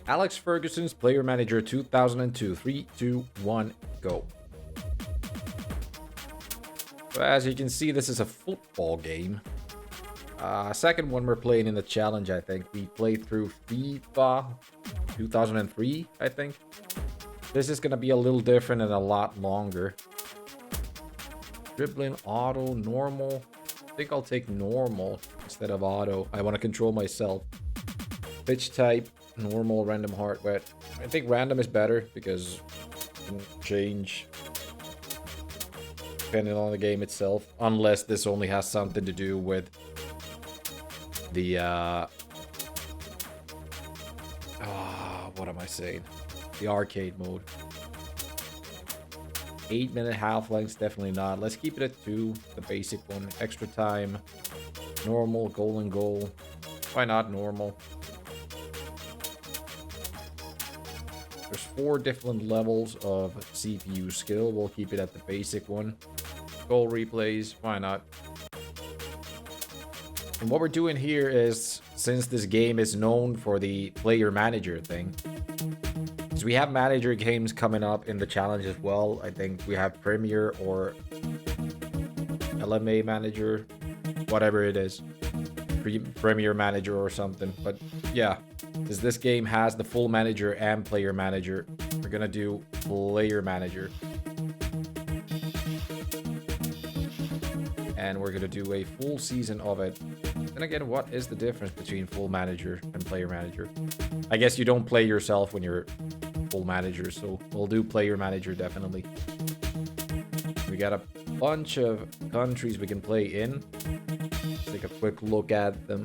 Alex Ferguson's Player Manager 2002. 3, 2, 1, go. So as you can see, this is a football game. Second one we're playing in the challenge, I think. We played through FIFA 2003, I think. This is going to be a little different and a lot longer. Dribbling, auto, normal. I think I'll take normal instead of auto. I want to control myself. Pitch type, normal, random, hard, wet. I think random is better because you can change depending on the game itself. Unless this only has something to do with the what am I saying? The arcade mode. 8-minute half lengths, definitely not. Let's keep it at 2, the basic one. Extra time, normal, goal and goal. Why not normal? There's 4 different levels of CPU skill. We'll keep it at the basic one. Goal replays, why not? And what we're doing here is, since this game is known for the player manager thing, is we have manager games coming up in the challenge as well. I think we have Premier or LMA manager, whatever it is. Premier manager or something. But yeah, since this game has the full manager and player manager, we're gonna do player manager. And we're gonna do a full season of it. And again, what is the difference between full manager and player manager? I guess you don't play yourself when you're full manager, so we'll do player manager definitely. We got a bunch of countries we can play in. Let's take a quick look at them.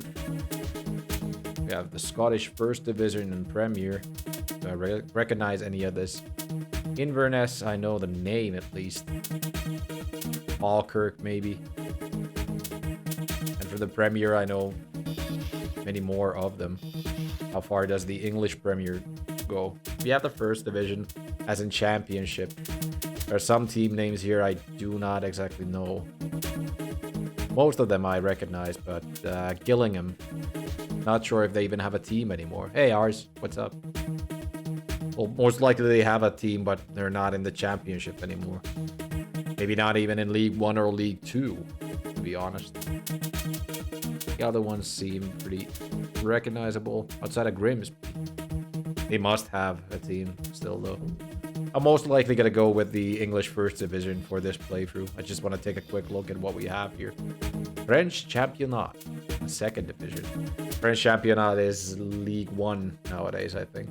We have the Scottish First Division and Premier. Do I recognize any of this? Inverness, I know the name at least. Falkirk, maybe. And for the Premier, I know many more of them. How far does the English Premier go? We have the First Division, as in Championship. There are some team names here I do not exactly know. Most of them I recognize, but Gillingham, not sure if they even have a team anymore. Hey, ours, what's up? Well, most likely they have a team, but they're not in the Championship anymore. Maybe not even in League 1 or League 2, to be honest. The other ones seem pretty recognizable outside of Grimsby. They must have a team still, though. I'm most likely going to go with the English First Division for this playthrough. I just want to take a quick look at what we have here. French Championnat, Second Division. French Championnat is League 1 nowadays, I think.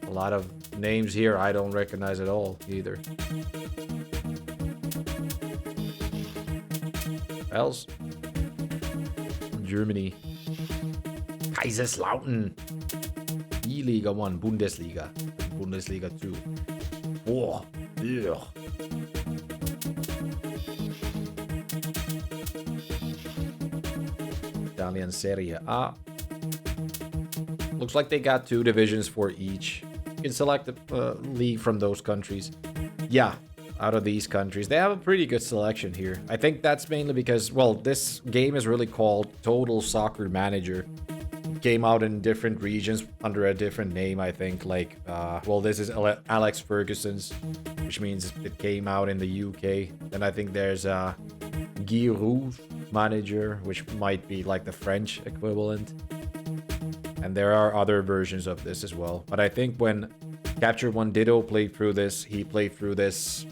A lot of names here I don't recognize at all, either. Else? Germany. Kaiserslautern. E-Liga 1, Bundesliga. Bundesliga 2. Oh, ugh. Italian Serie A. Looks like they got 2 divisions for each. You can select a league from those countries. Yeah, out of these countries. They have a pretty good selection here. I think that's mainly because, well, this game is really called Total Soccer Manager. Came out in different regions under a different name, I think. Like, well, this is Alex Ferguson's, which means it came out in the UK. Then I think there's Guy Rouge Manager, which might be like the French equivalent. And there are other versions of this as well. But I think when Capture One Ditto played through this, he played through this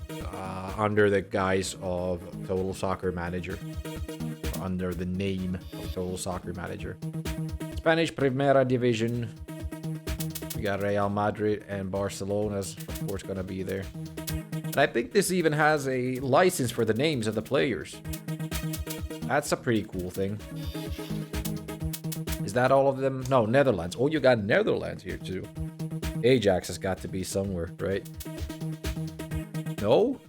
under the guise of Total Soccer Manager. Under the name of Total Soccer Manager. Spanish Primera Division. We got Real Madrid and Barcelona's, of course, gonna be there. And I think this even has a license for the names of the players. That's a pretty cool thing. Is that all of them? No, Netherlands. Oh, you got Netherlands here too. Ajax has got to be somewhere, right? No?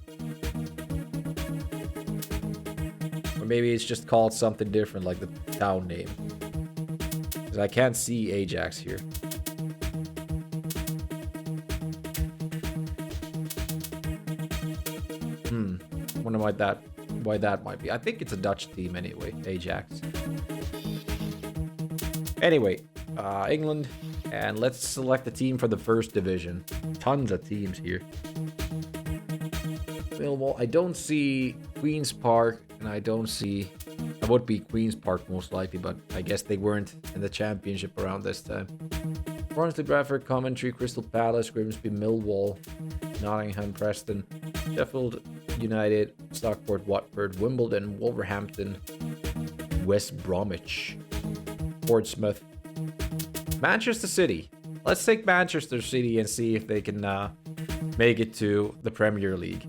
Or maybe it's just called something different, like the town name. Because I can't see Ajax here. Wonder why that might be. I think it's a Dutch team anyway, Ajax. Anyway, England. And let's select a team for the first division. Tons of teams here. Millwall. I don't see Queen's Park, and I don't see... It would be Queen's Park most likely, but I guess they weren't in the championship around this time. Barnsley, Bradford, Coventry, Crystal Palace, Grimsby, Millwall, Nottingham, Preston, Sheffield United, Stockport, Watford, Wimbledon, Wolverhampton, West Bromwich, Portsmouth, Manchester City. Let's take Manchester City and see if they can make it to the Premier League.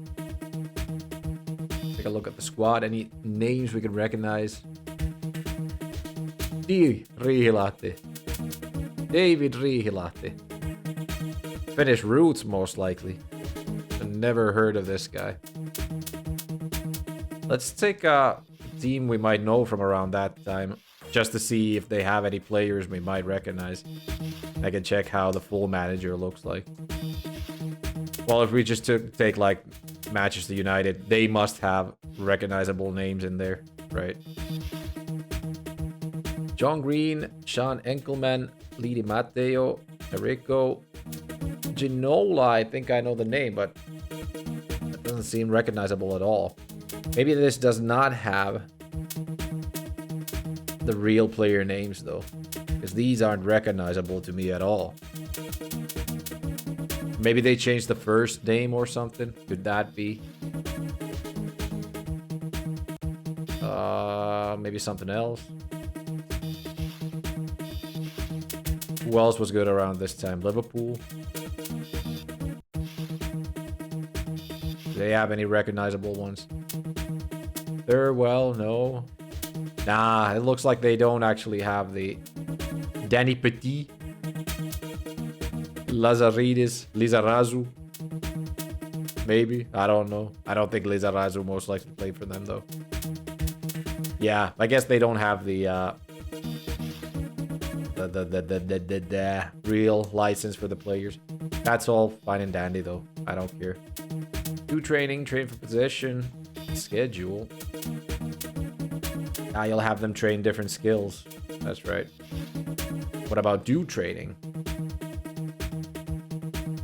Take a look at the squad. Any names we can recognize? David Rihilahti. Finnish roots, most likely. I've never heard of this guy. Let's take a team we might know from around that time, just to see if they have any players we might recognize. I can check how the full manager looks like. Well, if we just take like Manchester United, they must have recognizable names in there, right? John Green, Sean Enkelman, Lidi Matteo, Enrico, Ginola. I think I know the name, but that doesn't seem recognizable at all. Maybe this does not have the real player names though, because these aren't recognizable to me at all. Maybe they changed the first name or something. Could that be? Maybe something else. Who else was good around this time? Liverpool. Do they have any recognizable ones? Thirlwell, no. Nah, it looks like they don't actually have the Danny Petit, Lazaridis, Lizarazu. Maybe, I don't know. I don't think Lizarazu most likely played for them though. Yeah, I guess they don't have the real license for the players. That's all fine and dandy though. I don't care. Do training, train for position, schedule. You'll have them train different skills. That's right. What about do training?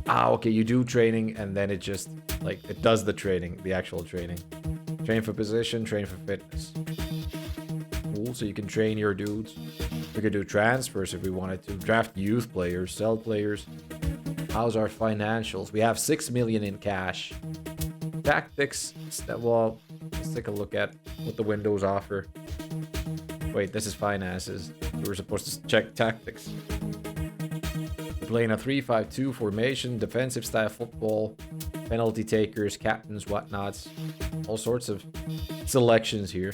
Okay, you do training and then it just, like, it does the training, the actual training. Train for position, train for fitness. Cool, so you can train your dudes. We could do transfers if we wanted to. Draft youth players, sell players. How's our financials? We have 6 million in cash. Tactics, well, let's take a look at what the windows offer. Wait, this is finances. We were supposed to check tactics. We're playing a 3-5-2 formation, defensive style football, penalty takers, captains, whatnots, all sorts of selections here.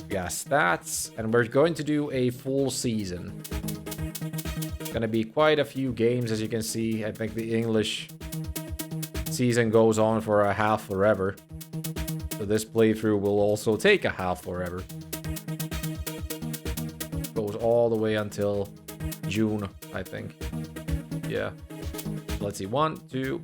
We got stats, and we're going to do a full season. It's going to be quite a few games, as you can see. I think the English season goes on for a half forever. So this playthrough will also take a half forever. Goes all the way until June, I think. Yeah. Let's see. 1, 2,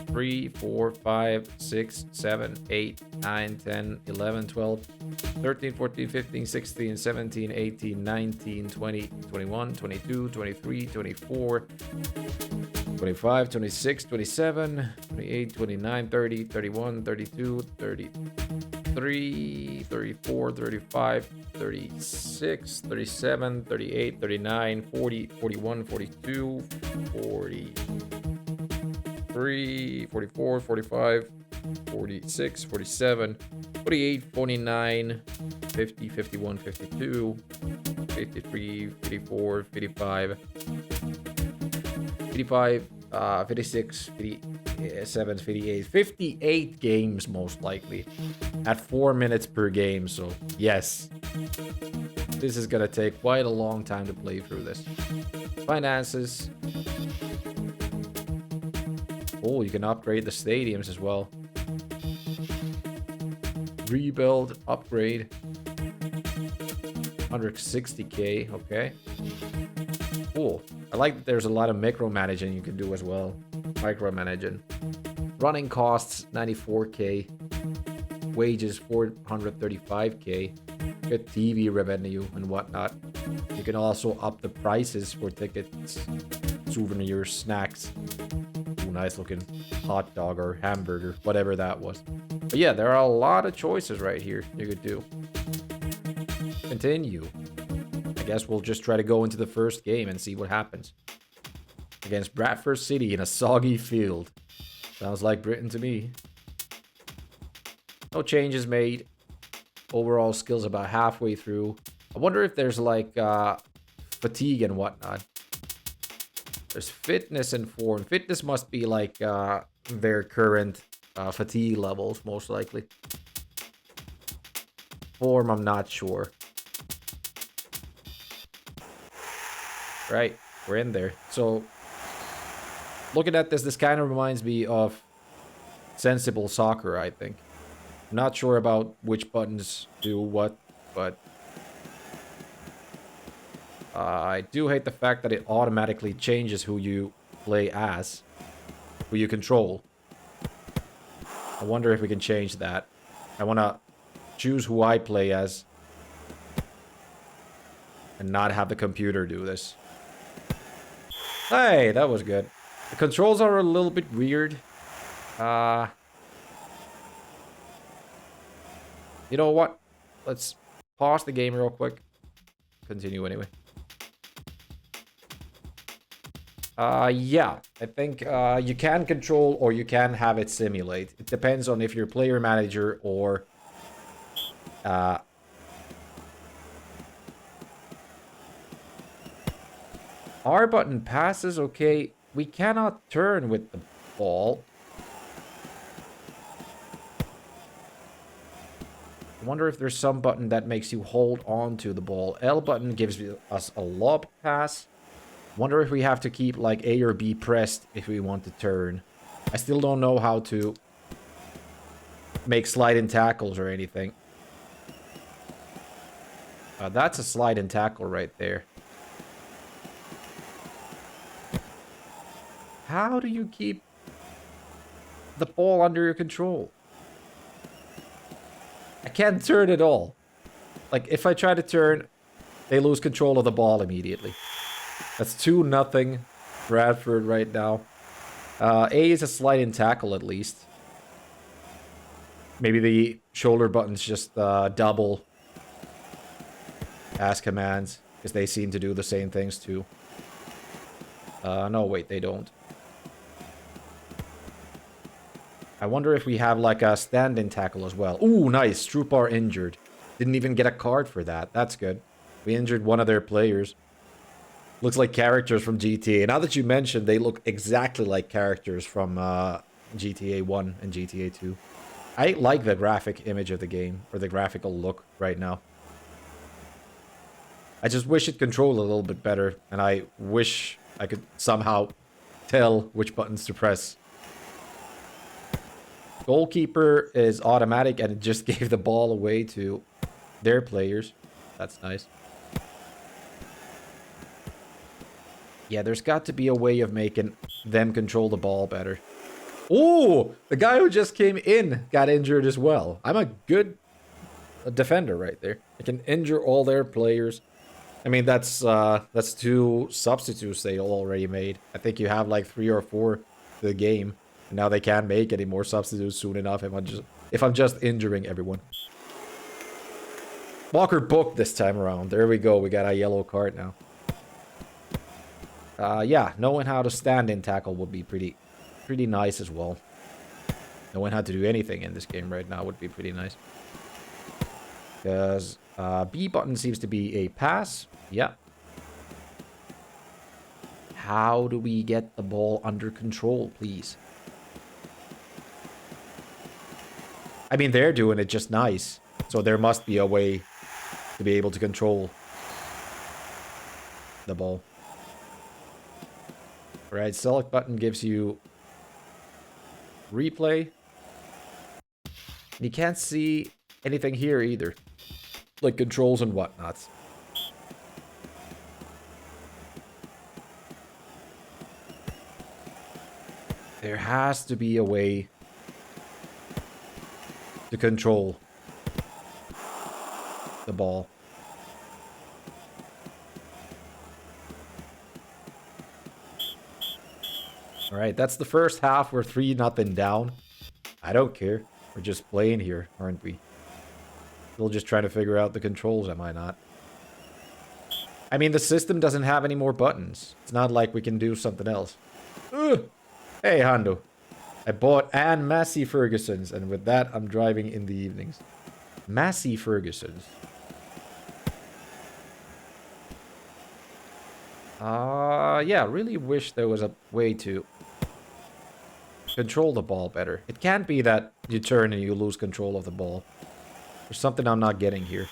3, 4, 5, 6, 7, 8, 9, 10, 11, 12, 13, 14, 15, 16, 17, 18, 19, 20, 21, 22, 23, 24, 25, 26, 27, 28, 29, 30, 31, 32, 33, 34, 35, 36, 37, 38, 39, 40, 41, 42, 43, 44, 45, 46, 47, 48, 49, 50, 51, 52, 53, 54, 55, 55, 56, 57, 58, 58 games most likely at 4 minutes per game. So yes, this is gonna take quite a long time to play through this. Finances. Oh, you can upgrade the stadiums as well. Rebuild, upgrade. 160k, okay. Cool. I like that there's a lot of micromanaging you can do as well. Micromanaging. Running costs, 94k. wages 435k. Get TV revenue and whatnot. You can also up the prices for tickets, souvenirs, snacks. Ooh, nice looking hot dog or hamburger, whatever that was. But yeah, there are a lot of choices right here you could do. Continue. I guess we'll just try to go into the first game and see what happens. Against Bradford City in a soggy field. Sounds like Britain to me. No changes made. Overall skills about halfway through. I wonder if there's like fatigue and whatnot. There's fitness and form. Fitness must be like their current fatigue levels, most likely. Form, I'm not sure. Right, we're in there. So, looking at this kind of reminds me of Sensible Soccer, I think. I'm not sure about which buttons do what, but I do hate the fact that it automatically changes who you play as, who you control. I wonder if we can change that. I want to choose who I play as and not have the computer do this. Hey, that was good. The controls are a little bit weird. You know what? Let's pause the game real quick. Continue anyway. Yeah, I think you can control or you can have it simulate. It depends on if you're player manager or R button passes, okay. We cannot turn with the ball. I wonder if there's some button that makes you hold on to the ball. L button gives us a lob pass. Wonder if we have to keep like A or B pressed if we want to turn. I still don't know how to make slide-in tackles or anything. That's a slide-in tackle right there. How do you keep the ball under your control? I can't turn at all. Like, if I try to turn, they lose control of the ball immediately. That's 2-0 Bradford right now. A is a slide-in tackle at least. Maybe the shoulder buttons just double as commands, because they seem to do the same things too. No, wait, they don't. I wonder if we have like a stand-in tackle as well. Ooh, nice. Strupar injured. Didn't even get a card for that. That's good. We injured one of their players. Looks like characters from GTA. Now that you mentioned, they look exactly like characters from GTA 1 and GTA 2. I like the graphic image of the game, or the graphical look right now. I just wish it controlled a little bit better, and I wish I could somehow tell which buttons to press. Goalkeeper is automatic, and it just gave the ball away to their players. That's nice. Yeah, there's got to be a way of making them control the ball better. Oh, the guy who just came in got injured as well. I'm a good defender right there. I can injure all their players. I mean, that's 2 substitutes they already made. I think you have like 3 or 4 to the game. And now they can't make any more substitutes soon enough if I'm just injuring everyone. Walker booked this time around. There we go. We got a yellow card now. Yeah, knowing how to stand-in tackle would be pretty nice as well. Knowing how to do anything in this game right now would be pretty nice. Because B button seems to be a pass. Yeah. How do we get the ball under control, please? I mean, they're doing it just nice. So there must be a way to be able to control the ball. Alright, select button gives you replay. You can't see anything here either. Like controls and whatnots. There has to be a way to control the ball. All right, that's the first half. We're 3-0 down. I don't care. We're just playing here, aren't we? Still just trying to figure out the controls, am I not? I mean, the system doesn't have any more buttons. It's not like we can do something else. Ugh. Hey, Hondo. I bought Ann Massey Ferguson's, and with that, I'm driving in the evenings. Massey Ferguson's. Yeah, really wish there was a way to control the ball better. It can't be that you turn and you lose control of the ball. There's something I'm not getting here.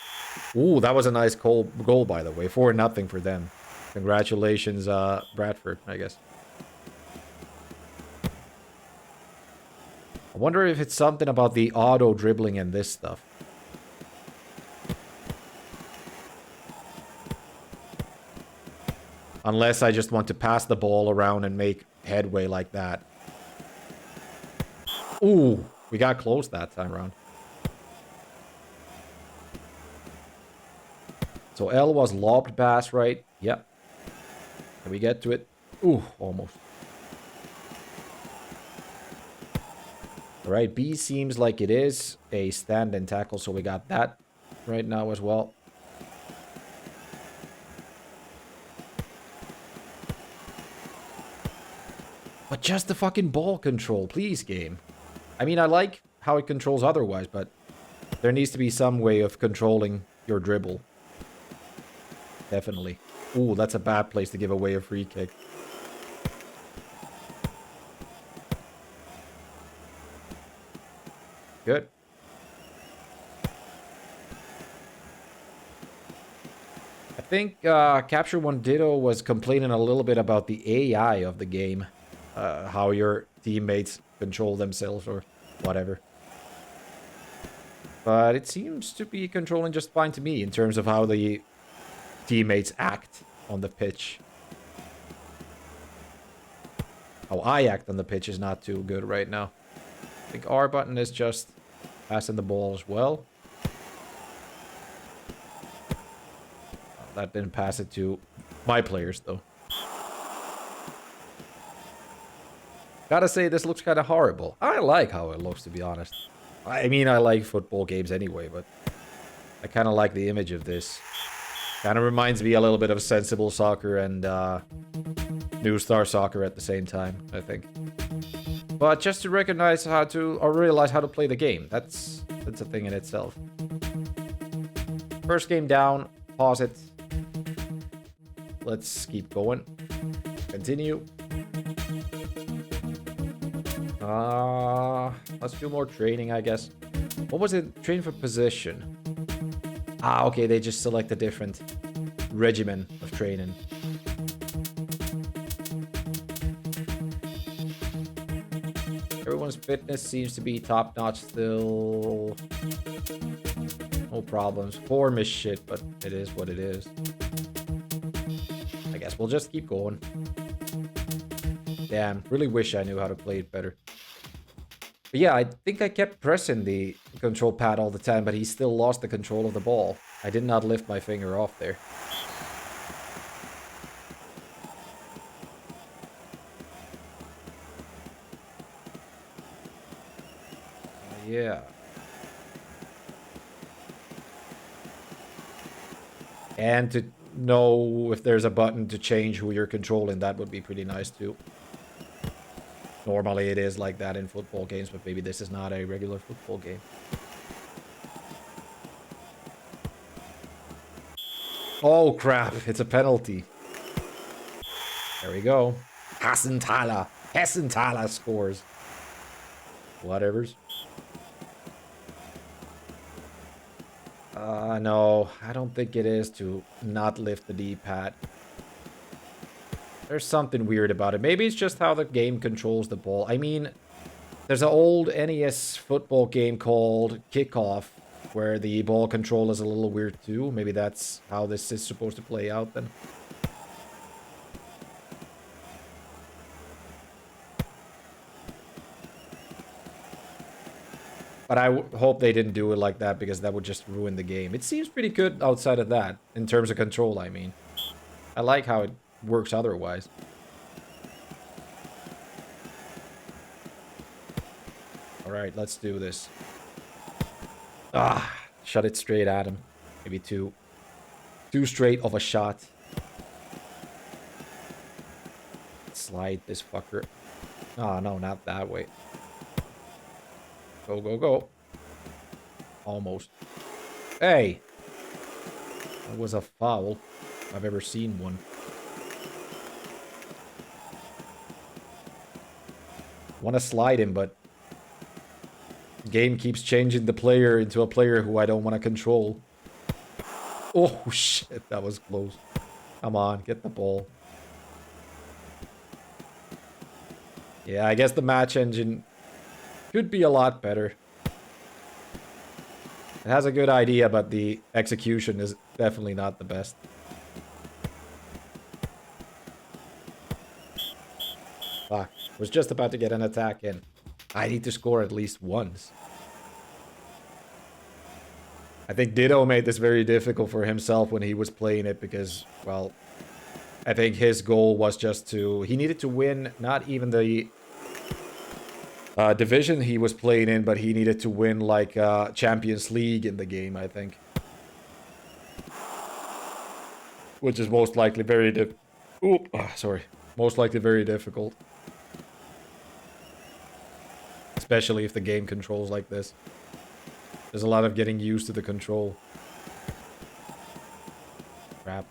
Ooh, that was a nice goal, by the way. 4-0 for them. Congratulations, Bradford, I guess. I wonder if it's something about the auto dribbling and this stuff. Unless I just want to pass the ball around and make headway like that. Ooh, we got close that time around. So L was lobbed pass, right? Yep. Can we get to it? Ooh, almost. All right, B seems like it is a stand and tackle, so we got that right now as well. But just the fucking ball control, please, game. I mean, I like how it controls otherwise, but there needs to be some way of controlling your dribble. Definitely. Ooh, that's a bad place to give away a free kick. Good. I think Capture One Ditto was complaining a little bit about the AI of the game. How your teammates control themselves or whatever. But it seems to be controlling just fine to me in terms of how the teammates act on the pitch. How I act on the pitch is not too good right now. I think R button is just passing the ball as well. That didn't pass it to my players, though. Gotta say, this looks kind of horrible. I like how it looks, to be honest. I mean, I like football games anyway, but I kind of like the image of this. Kind of reminds me a little bit of Sensible Soccer and New Star Soccer at the same time, I think. But just to recognize how to, or realize how to play the game. That's a thing in itself. First game down. Pause it. Let's keep going. Continue. Let's do more training, I guess. What was it? Train for position. Ah, okay, they just select a different regimen of training. Everyone's fitness seems to be top-notch still. No problems. Form is shit, but it is what it is. I guess we'll just keep going. Damn, really wish I knew how to play it better. But yeah, I think I kept pressing the control pad all the time, but he still lost the control of the ball. I did not lift my finger off there. Yeah. And to know if there's a button to change who you're controlling, that would be pretty nice too. Normally it is like that in football games, but maybe this is not a regular football game. Oh crap, it's a penalty. There we go. Hessenthaler scores. Whatevers. No, I don't think it is to not lift the D-pad. There's something weird about it. Maybe it's just how the game controls the ball. I mean, there's an old NES football game called Kickoff, where the ball control is a little weird too. Maybe that's how this is supposed to play out then. But I hope they didn't do it like that, because that would just ruin the game. It seems pretty good outside of that, in terms of control, I mean. I like how it works otherwise. Alright, let's do this. Ah, shot it straight at him. Maybe too straight of a shot. Slide this fucker. Oh, no, not that way. Go, go, go. Almost. Hey! That was a foul. If I've ever seen one. Want to slide him, but the game keeps changing the player into a player who I don't want to control. Oh, shit. That was close. Come on, get the ball. Yeah, I guess the match engine could be a lot better. It has a good idea, but the execution is definitely not the best. Fuck. Was just about to get an attack in. I need to score at least once. I think Ditto made this very difficult for himself when he was playing it because, well, I think his goal was just to... He needed to win not even the division he was playing in, but he needed to win, like, Champions League in the game, I think. Which is most likely very most likely very difficult. Especially if the game controls like this. There's a lot of getting used to the control. Crap.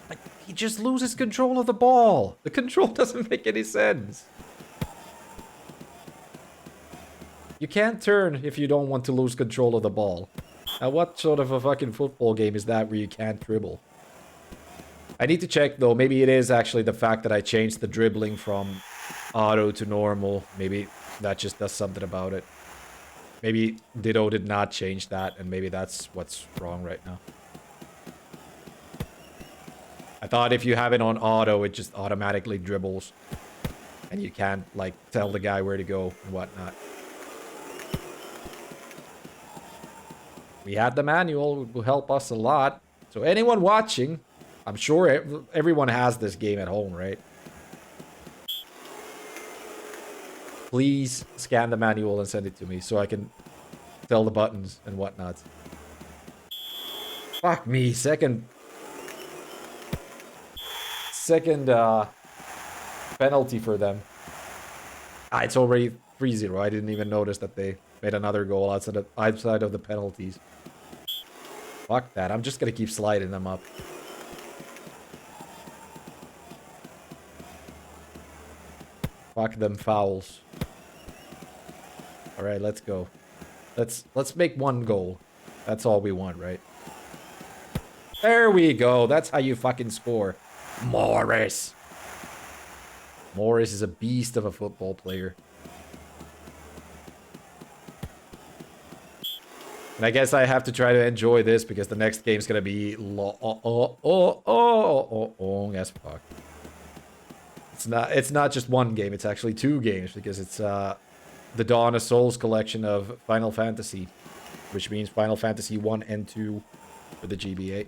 Like, he just loses control of the ball. The control doesn't make any sense. You can't turn if you don't want to lose control of the ball. Now, what sort of a fucking football game is that where you can't dribble? I need to check, though. Maybe it is actually the fact that I changed the dribbling from auto to normal. Maybe that just does something about it. Maybe Ditto did not change that, and maybe that's what's wrong right now. I thought if you have it on auto, it just automatically dribbles. And you can't, like, tell the guy where to go and whatnot. We had the manual, it will help us a lot. So anyone watching... I'm sure everyone has this game at home, right? Please scan the manual and send it to me so I can tell the buttons and whatnot. Fuck me, second penalty for them. It's already 3-0. I didn't even notice that they made another goal outside of the penalties. Fuck that. I'm just gonna keep sliding them up. Fuck them fouls. Alright, let's go. Let's make one goal. That's all we want, right? There we go. That's how you fucking score. Morris. Morris is a beast of a football player. And I guess I have to try to enjoy this because the next game's gonna be long as fuck. It's not just one game, it's actually 2 games because it's the Dawn of Souls collection of Final Fantasy, which means Final Fantasy 1 and 2 for the GBA.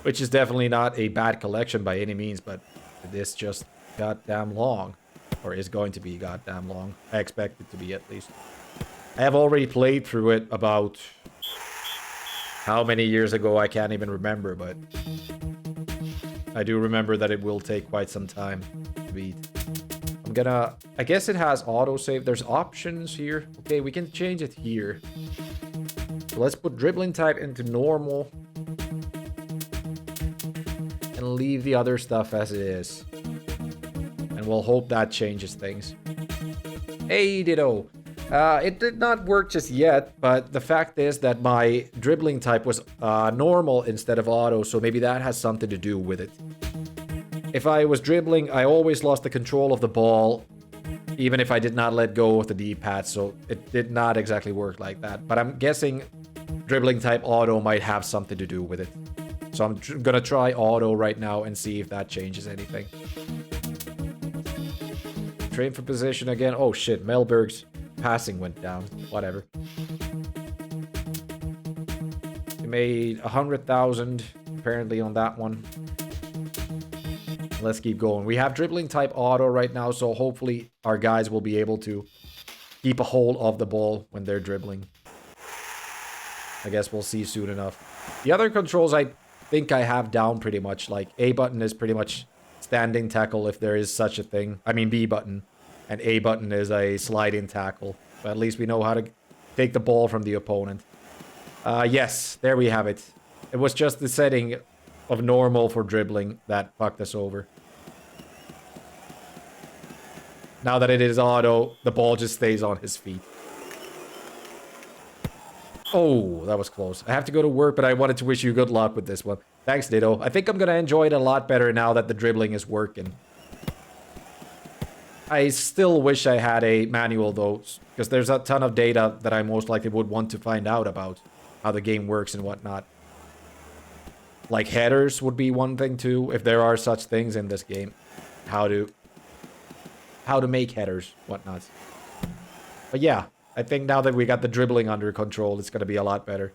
Which is definitely not a bad collection by any means, but it is just goddamn long. Or is going to be goddamn long. I expect it to be, at least. I have already played through it about how many years ago I can't even remember, but I do remember that it will take quite some time to beat. I guess it has autosave. There's options here. Okay, we can change it here. So let's put dribbling type into normal. And leave the other stuff as it is. And we'll hope that changes things. Hey, Ditto. It did not work just yet, but the fact is that my dribbling type was normal instead of auto, so maybe that has something to do with it. If I was dribbling, I always lost the control of the ball, even if I did not let go of the D-pad, so it did not exactly work like that. But I'm guessing dribbling type auto might have something to do with it. So I'm gonna try auto right now and see if that changes anything. train for position again. Oh shit, Melberg's passing went down. Whatever. We made 100,000 apparently on that one. Let's keep going. We have dribbling type auto right now, so hopefully our guys will be able to keep a hold of the ball when they're dribbling. I guess we'll see soon enough. The other controls I think I have down pretty much. Like A button is pretty much standing tackle if there is such a thing. I mean B button. And A button is a sliding tackle. But at least we know how to take the ball from the opponent. Yes, there we have it. It was just the setting of normal for dribbling that fucked us over. Now that it is auto, the ball just stays on his feet. Oh, that was close. I have to go to work, but I wanted to wish you good luck with this one. Thanks, Ditto. I think I'm gonna enjoy it a lot better now that the dribbling is working. I still wish I had a manual, though, because there's a ton of data that I most likely would want to find out about how the game works and whatnot. Like headers would be one thing, too, if there are such things in this game. How to make headers, whatnot. But yeah, I think now that we got the dribbling under control, it's going to be a lot better.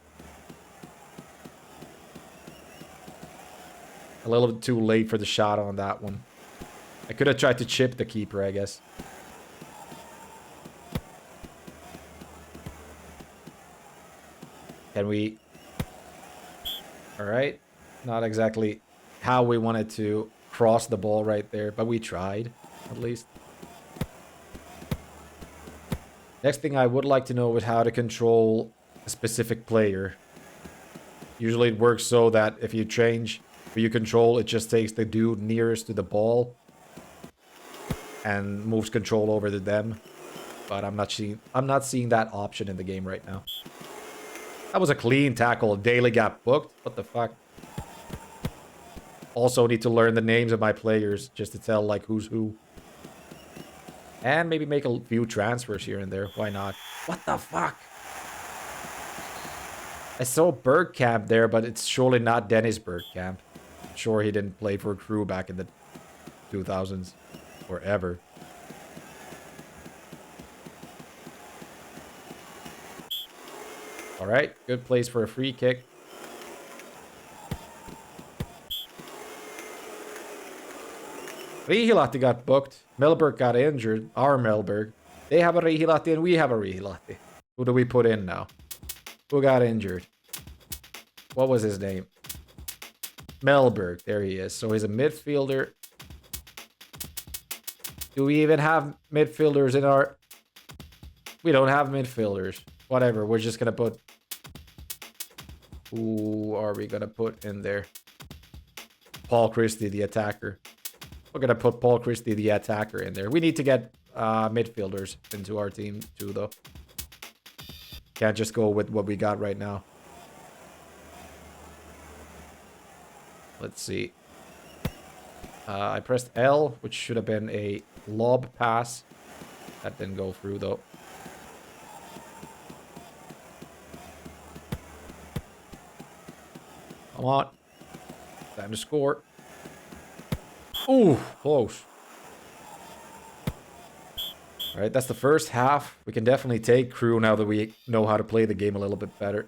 A little bit too late for the shot on that one. I could have tried to chip the keeper, I guess. Can we... Alright. Not exactly how we wanted to cross the ball right there, but we tried, at least. Next thing I would like to know is how to control a specific player. Usually it works so that if you change who you control, it just takes the dude nearest to the ball and moves control over to them. But I'm not seeing that option in the game right now. That was a clean tackle. Daily got booked. What the fuck? Also need to learn the names of my players just to tell like who's who. And maybe make a few transfers here and there. Why not? What the fuck? I saw Bergkamp there, but it's surely not Dennis Bergkamp. I'm sure he didn't play for Crew back in the 2000s. Or ever. Alright, good place for a free kick. Rihilahti got booked. Melberg got injured. Our Melberg. They have a Rihilahti and we have a Rihilahti. Who do we put in now? Who got injured? What was his name? Melberg. There he is. So he's a midfielder. Do we even have midfielders in our... We don't have midfielders. Whatever. We're just going to put... Who are we going to put in there? Paul Christie, the attacker. We're going to put Paul Christie, the attacker, in there. We need to get midfielders into our team, too, though. Can't just go with what we got right now. Let's see. I pressed L, which should have been a lob pass. That didn't go through, though. Come on. Time to score. Ooh, close. Alright, that's the first half. We can definitely take Crew now that we know how to play the game a little bit better.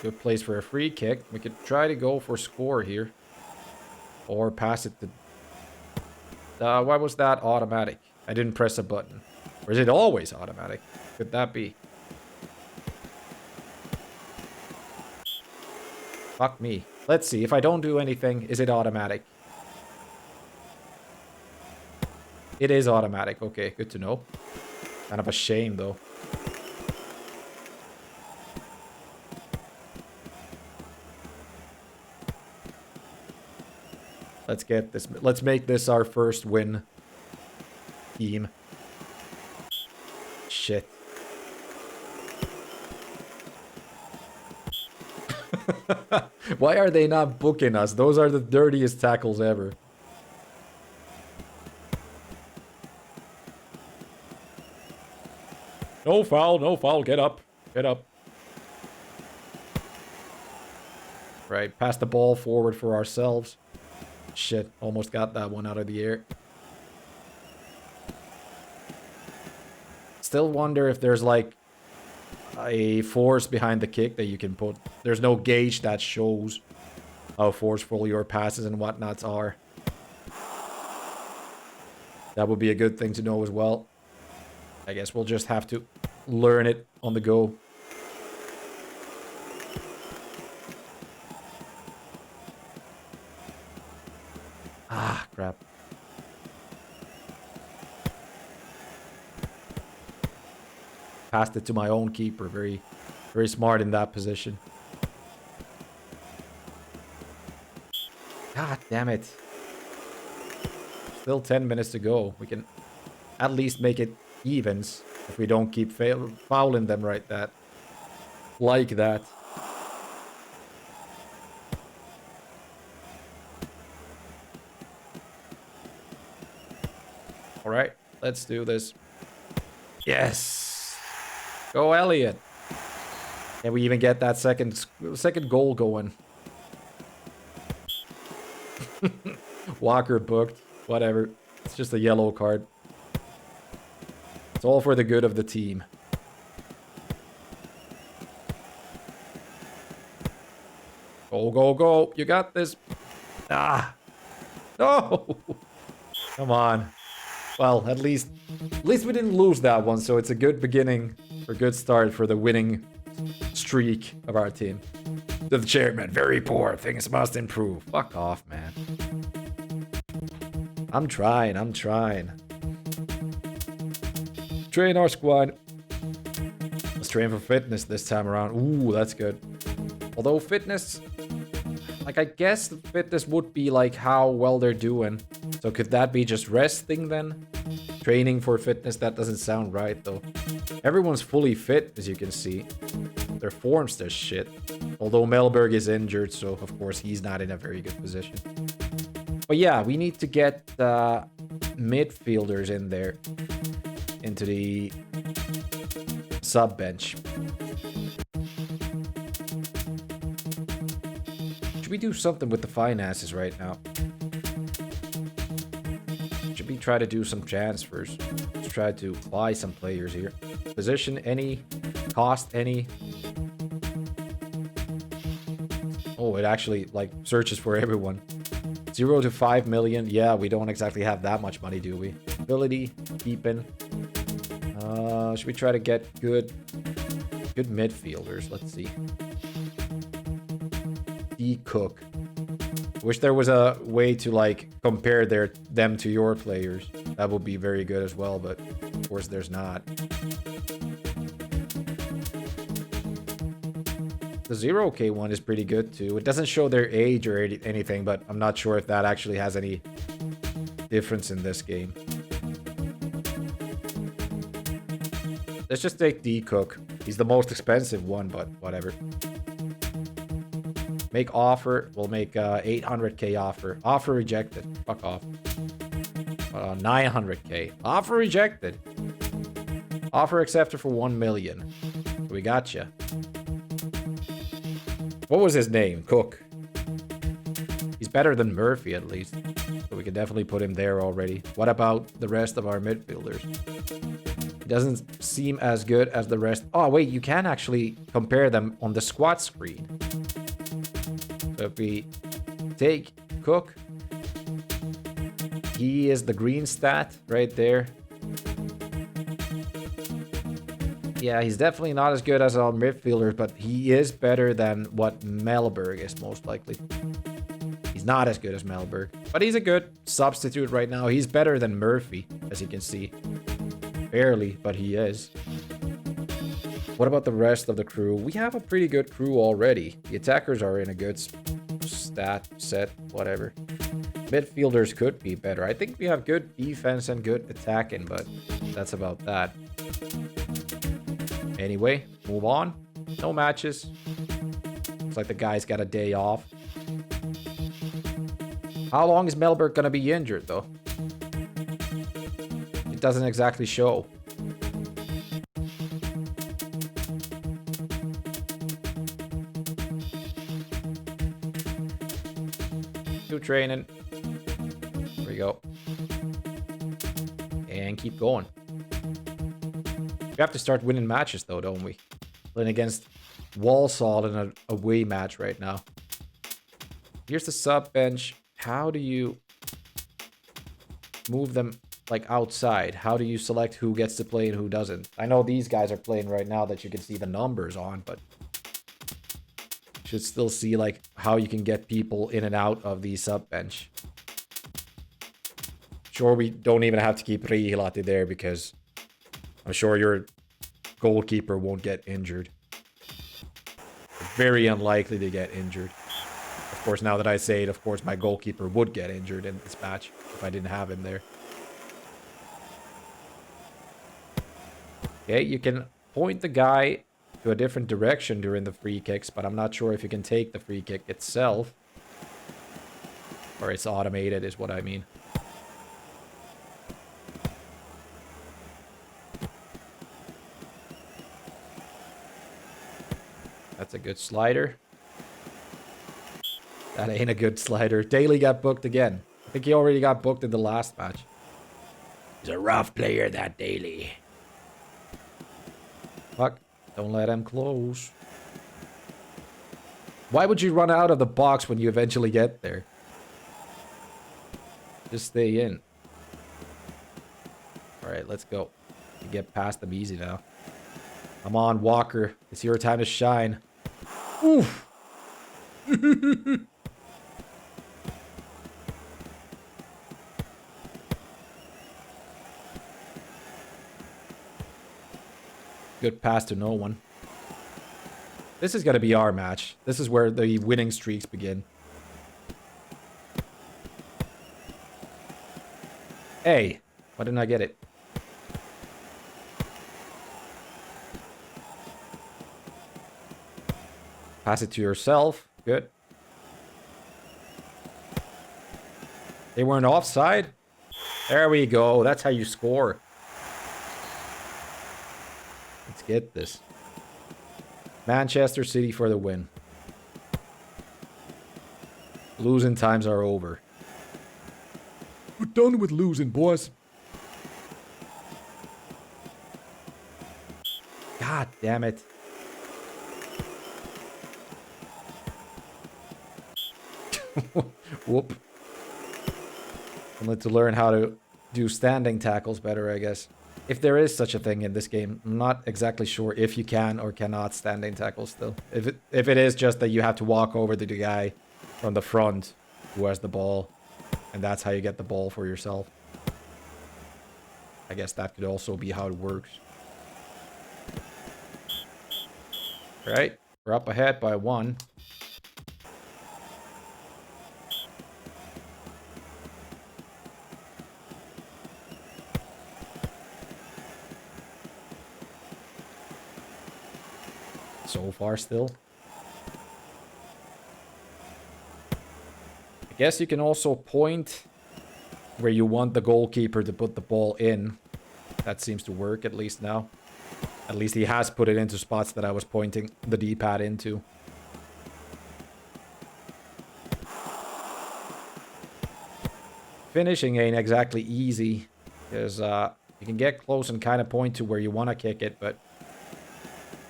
Good place for a free kick. We could try to go for score here. Or pass it to... why was that automatic? I didn't press a button. Or is it always automatic? Could that be? Fuck me. Let's see. If I don't do anything, is it automatic? It is automatic. Okay, good to know. Kind of a shame, though. Let's get this. Let's make this our first win team. Shit. Why are they not booking us? Those are the dirtiest tackles ever. No foul, no foul. Get up. Get up. Right, pass the ball forward for ourselves. Shit, almost got that one out of the air. Still wonder if there's like a force behind the kick that you can put. There's no gauge that shows how forceful your passes and whatnots are. That would be a good thing to know as well. I guess we'll just have to learn it on the go. Ah, crap. Passed it to my own keeper. Very, very smart in that position. God damn it. Still 10 minutes to go. We can at least make it evens if we don't keep fouling them like that. All right, let's do this. Yes. Go, Elliot. And we even get that second goal going. Walker booked. Whatever. It's just a yellow card. It's all for the good of the team. Go, go, go. You got this. Ah. No. Come on. Well, at least we didn't lose that one, so it's a good beginning, or good start for the winning streak of our team. To the chairman, very poor. Things must improve. Fuck off, man. I'm trying. Train our squad. Let's train for fitness this time around. Ooh, that's good. Although fitness, like I guess the fitness would be like how well they're doing. So could that be just resting then? Training for fitness, that doesn't sound right though. Everyone's fully fit, as you can see. Their form's just shit. Although Melberg is injured, so of course he's not in a very good position. But yeah, we need to get midfielders in there. Into the sub bench. Should we do something with the finances right now? Should we try to do some transfers? Let's try to buy some players here. Position any, cost any. Oh, it actually like searches for everyone. 0 to 5 million. Yeah, we don't exactly have that much money, do we? Ability, keeping. Should we try to get good midfielders? Let's see. D Cook. Wish there was a way to like compare them to your players. That would be very good as well, but of course there's not. The 0K one is pretty good too. It doesn't show their age or anything, but I'm not sure if that actually has any difference in this game. Let's just take D Cook. He's the most expensive one, but whatever. Make offer. We'll make 800k offer. Offer rejected. Fuck off. 900k. Offer rejected. Offer accepted for 1 million. We got you. What was his name? Cook. He's better than Murphy at least. So we can definitely put him there already. What about the rest of our midfielders? He doesn't seem as good as the rest. Oh, wait, you can actually compare them on the squad screen. So if we take Cook, he is the green stat right there. Yeah, he's definitely not as good as our midfielders, but he is better than what Melberg is most likely. He's not as good as Melberg, but he's a good substitute right now. He's better than Murphy, as you can see. Barely, but he is. What about the rest of the crew? We have a pretty good crew already. The attackers are in a good stat set, whatever. Midfielders could be better. I think we have good defense and good attacking, but that's about that. Anyway, move on. No matches. Looks like the guy's got a day off. How long is Melberg gonna be injured, though? It doesn't exactly show. to training. There we go. And keep going. We have to start winning matches though, don't we? Playing against Walsall in an away match right now. Here's the sub bench. How do you move them like outside? How do you select who gets to play and who doesn't? I know these guys are playing right now that you can see the numbers on, but you should still see like how you can get people in and out of the sub bench. Sure, we don't even have to keep Rihilati there because I'm sure your goalkeeper won't get injured. Very unlikely to get injured. Of course, now that I say it, of course, my goalkeeper would get injured in this match if I didn't have him there. Okay, you can point the guy to a different direction during the free kicks, but I'm not sure if you can take the free kick itself. Or it's automated is what I mean. That's a good slider. That ain't a good slider. Daly got booked again. I think he already got booked in the last match. He's a rough player, that Daly. Fuck. Don't let him close. Why would you run out of the box when you eventually get there? Just stay in. Alright, let's go. You get past them easy now. Come on, Walker. It's your time to shine. Oof. Good pass to no one. This is going to be our match. This is where the winning streaks begin. Hey, why didn't I get it? Pass it to yourself. Good. They weren't offside. There we go. That's how you score. Let's get this. Manchester City for the win. Losing times are over. We're done with losing, boys. God damn it. Whoop. I need to learn how to do standing tackles better, I guess. If there is such a thing in this game, I'm not exactly sure if you can or cannot standing tackle still. If it is just that you have to walk over to the guy from the front who has the ball, and that's how you get the ball for yourself. I guess that could also be how it works. Right, we're up ahead by 1. So far still. I guess you can also point where you want the goalkeeper to put the ball in. That seems to work at least now. At least he has put it into spots that I was pointing the D-pad into. Finishing ain't exactly easy, because you can get close and kind of point to where you want to kick it, but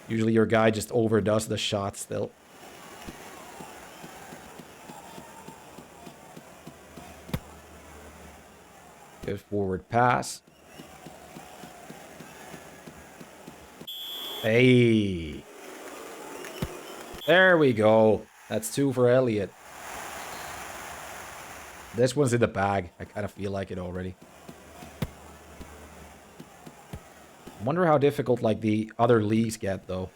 usually your guy just overdoes the shot still. Good forward pass. Hey. There we go. That's 2 for Elliot. This one's in the bag. I kind of feel like it already. I wonder how difficult like the other leagues get though.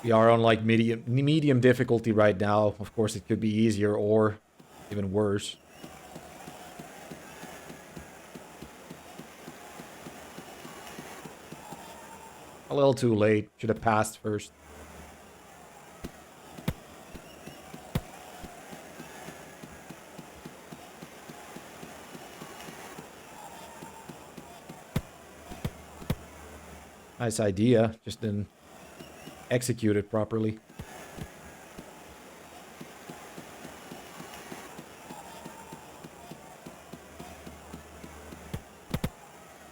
We are on like medium difficulty right now. Of course it could be easier or even worse. A little too late. Should have passed first. Nice idea, just didn't execute it properly.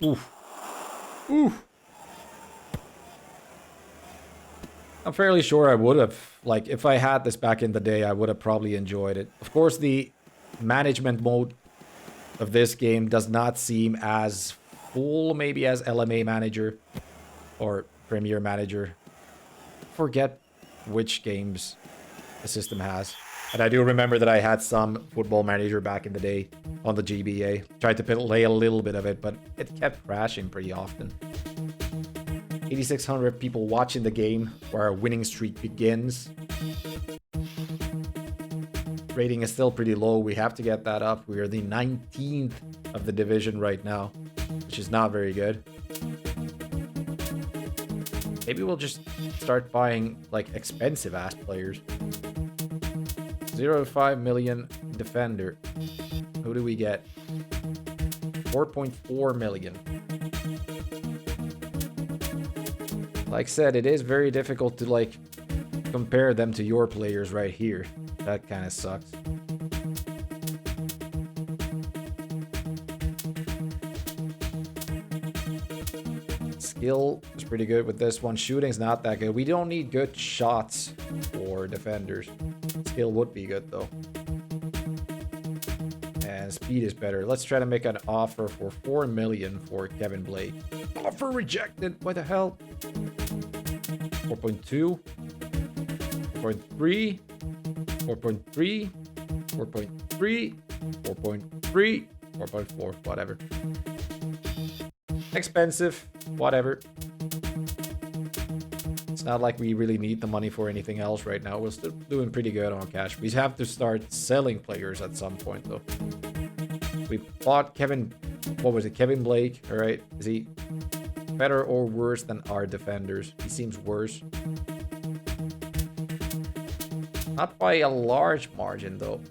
Oof. Oof. I'm fairly sure I would have, like, if I had this back in the day, I would have probably enjoyed it. Of course, the management mode of this game does not seem as full, maybe, as LMA Manager or Premier Manager. Forget which games the system has. And I do remember that I had some Football Manager back in the day on the GBA. Tried to play a little bit of it, but it kept crashing pretty often. 8,600 people watching the game where our winning streak begins. Rating is still pretty low. We have to get that up. We are the 19th of the division right now, which is not very good. Maybe we'll just start buying, like, expensive-ass players. 0.5 million defender. Who do we get? 4.4 million. Like I said, it is very difficult to, like, compare them to your players right here. That kind of sucks. Skill is pretty good with this one. Shooting's not that good. We don't need good shots for defenders. Skill would be good, though. And speed is better. Let's try to make an offer for 4 million for Kevin Blake. Offer rejected. What the hell? 4.2. 4.3. 4.3. 4.3. 4.3. 4.4. Whatever. Expensive. Whatever. It's not like we really need the money for anything else right now. We're still doing pretty good on cash. We have to start selling players at some point, though. We bought Kevin... What was it? Kevin Blake. All right. Is he better or worse than our defenders? He seems worse. Not by a large margin, though.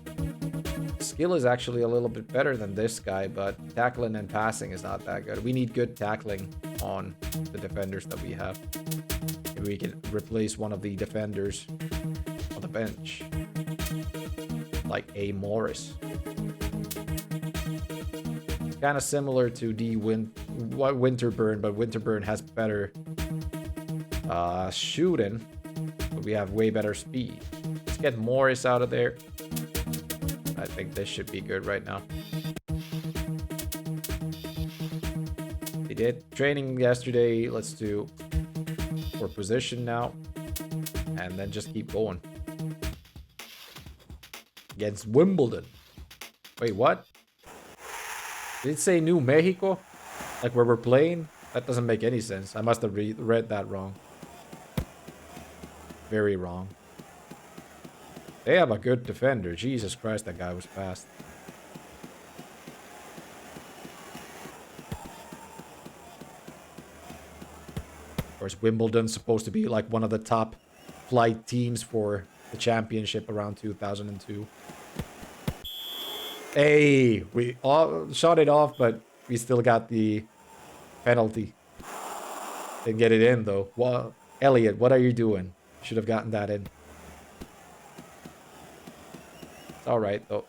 Skill is actually a little bit better than this guy, but tackling and passing is not that good. We need good tackling on the defenders that we have. Maybe we can replace one of the defenders on the bench. Like A. Morris. Kind of similar to Winterburn, but Winterburn has better shooting, but we have way better speed. Let's get Morris out of there. I think this should be good right now. We did training yesterday. Let's do for position now, and then just keep going. Against Wimbledon. Wait, what? Did it say New Mexico? Like where we're playing? That doesn't make any sense. I must have read that wrong. Very wrong. They have a good defender. Jesus Christ, that guy was fast. Of course, Wimbledon's supposed to be like one of the top flight teams for the championship around 2002. Hey, we all shot it off, but we still got the penalty. Didn't get it in, though. Well, Elliot, what are you doing? Should have gotten that in. It's alright, though.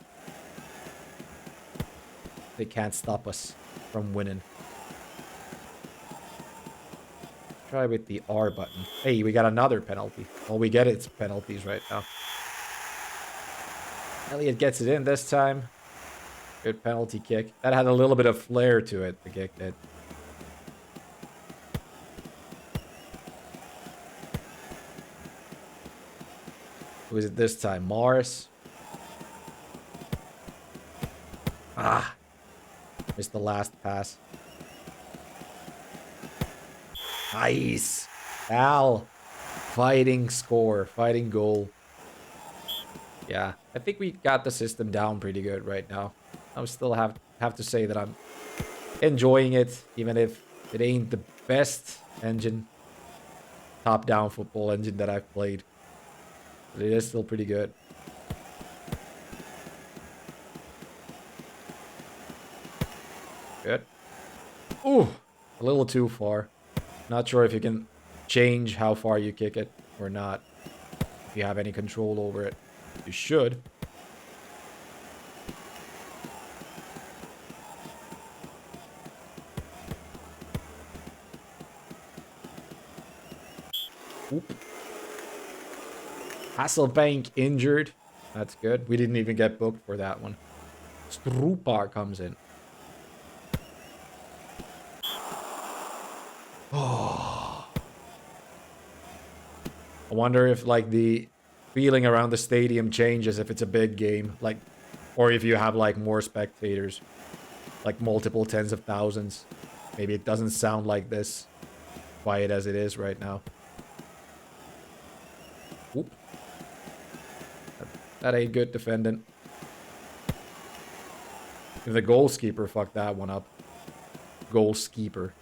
They can't stop us from winning. Try with the R button. Hey, we got another penalty. All we get is penalties right now. Elliot gets it in this time. Good penalty kick. That had a little bit of flair to it, the kick did. Who is it this time? Morris? Ah! Missed the last pass. Nice! Al! Fighting score. Fighting goal. Yeah, I think we got the system down pretty good right now. I still have to say that I'm enjoying it, even if it ain't the best engine, top-down football engine that I've played. But it is still pretty good. Good. Ooh, a little too far. Not sure if you can change how far you kick it or not. If you have any control over it, you should. Oop. Hasselbank injured. That's good. We didn't even get booked for that one. Strupar comes in. Oh. I wonder if like the feeling around the stadium changes if it's a big game, like, or if you have like more spectators, like multiple tens of thousands. Maybe it doesn't sound like this quiet as it is right now. Oop. That ain't good defending. The goalkeeper fucked that one up. Goalkeeper.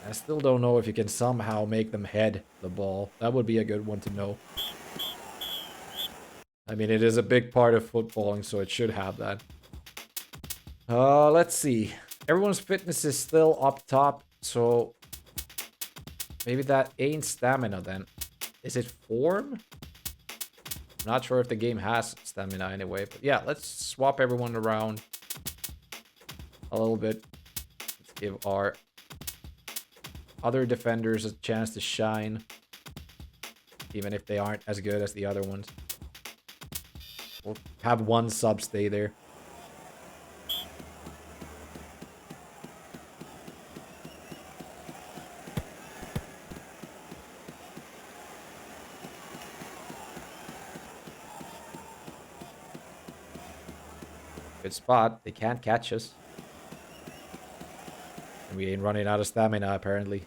I still don't know if you can somehow make them head the ball. That would be a good one to know. I mean, it is a big part of footballing, so it should have that. Let's see. Everyone's fitness is still up top, so maybe that ain't stamina then. Is it form? I'm not sure if the game has stamina anyway, but yeah, let's swap everyone around a little bit. Let's give our other defenders a chance to shine, even if they aren't as good as the other ones. We'll have one sub stay there. Good spot. They can't catch us. And we ain't running out of stamina, apparently.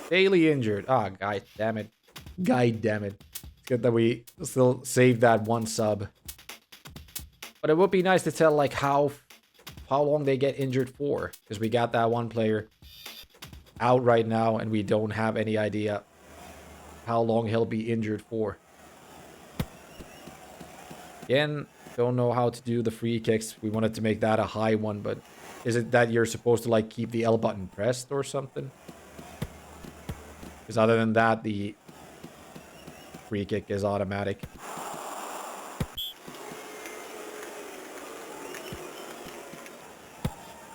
Daily injured. Ah, guy, damn it. Guy, damn it. It's good that we still saved that one sub. But it would be nice to tell, like, how long they get injured for. Because we got that one player out right now, and we don't have any idea how long he'll be injured for. Again, don't know how to do the free kicks. We wanted to make that a high one, but is it that you're supposed to, like, keep the L button pressed or something? Because other than that, the free kick is automatic.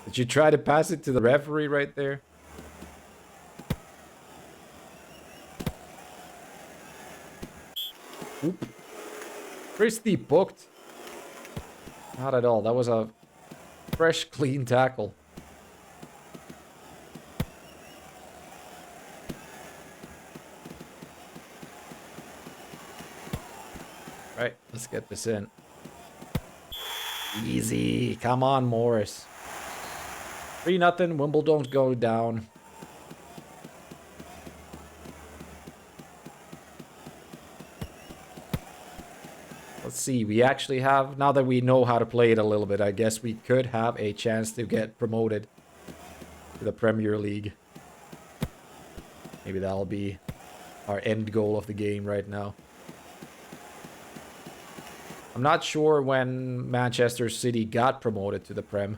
Did you try to pass it to the referee right there? Oop. Christie booked. Not at all. That was a fresh, clean tackle. Right, let's get this in. Easy. Come on, Morris. 3-0. Wimbledon's go down. Let's see. We actually have, now that we know how to play it a little bit, I guess we could have a chance to get promoted to the Premier League. Maybe that'll be our end goal of the game right now. I'm not sure when Manchester City got promoted to the Prem.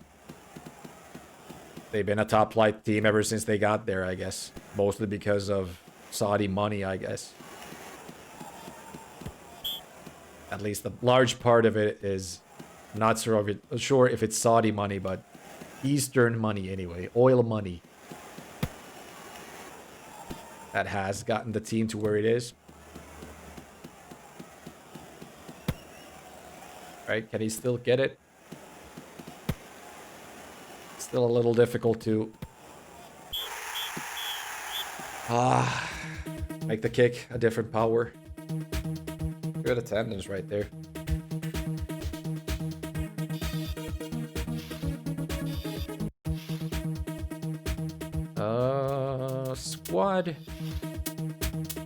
They've been a top flight team ever since they got there, I guess. Mostly because of Saudi money, I guess. At least a large part of it is, I'm not sure if it's Saudi money, but Eastern money anyway. Oil money. That has gotten the team to where it is. Right, can he still get it? Still a little difficult to make the kick a different power. Good attendance right there. Squad.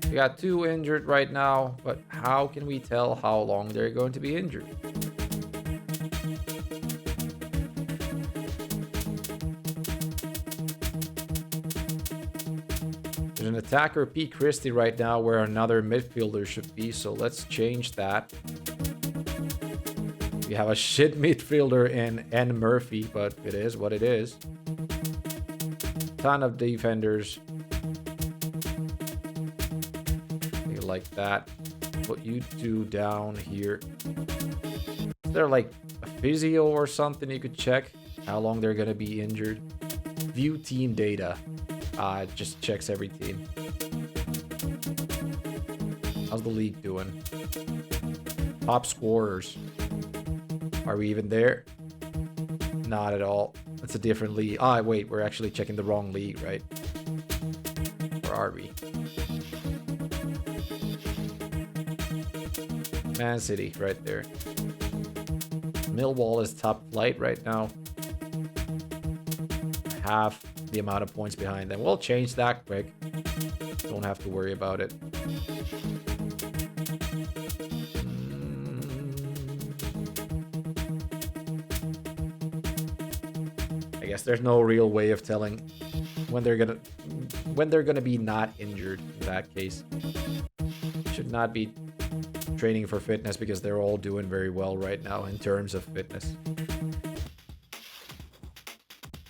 We got 2 injured right now, but how can we tell how long they're going to be injured? There's an attacker, Pete Christie, right now, where another midfielder should be, so let's change that. We have a shit midfielder in N. Murphy, but it is what it is. Ton of defenders. Like that. Put you 2 down here. Is there like a physio or something you could check how long they're gonna be injured? view team data. It just checks every team. How's the league doing? Top scorers. Are we even there? Not at all. It's a different league. Ah, wait, we're actually checking the wrong league, right? Where are we? Man City, right there. Millwall is top flight right now. Half the amount of points behind them. We'll change that quick. Don't have to worry about it. I guess there's no real way of telling when they're gonna be not injured in that case. Should not be training for fitness because they're all doing very well right now in terms of fitness.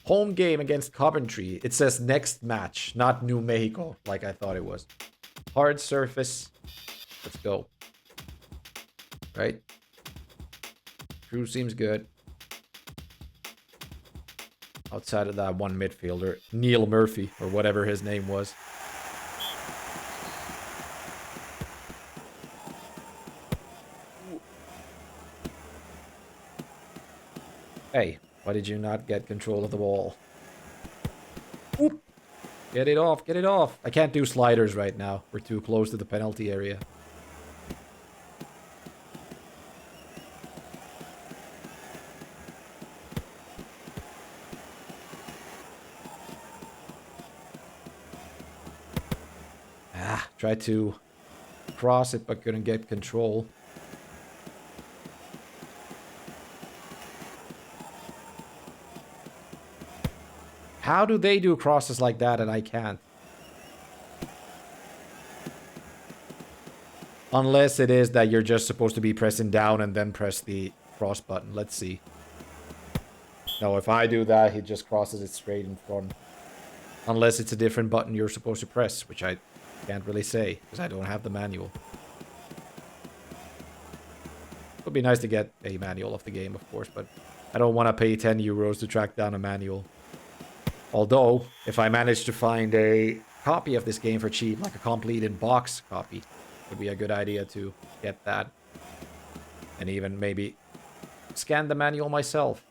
Home game against Coventry. It says next match, not New Mexico, like I thought it was. Hard surface. Let's go. Right? Crew seems good. Outside of that one midfielder, Neil Murphy, or whatever his name was. Hey, why did you not get control of the ball? Oop. Get it off, get it off. I can't do sliders right now. We're too close to the penalty area. Tried to cross it, but couldn't get control. How do they do crosses like that and I can't? Unless it is that you're just supposed to be pressing down and then press the cross button. Let's see. No, if I do that, he just crosses it straight in front. Unless it's a different button you're supposed to press, which I can't really say, because I don't have the manual. It would be nice to get a manual of the game, of course, but I don't want to pay 10 euros to track down a manual. Although, if I manage to find a copy of this game for cheap, like a complete in-box copy, it would be a good idea to get that. And even maybe scan the manual myself.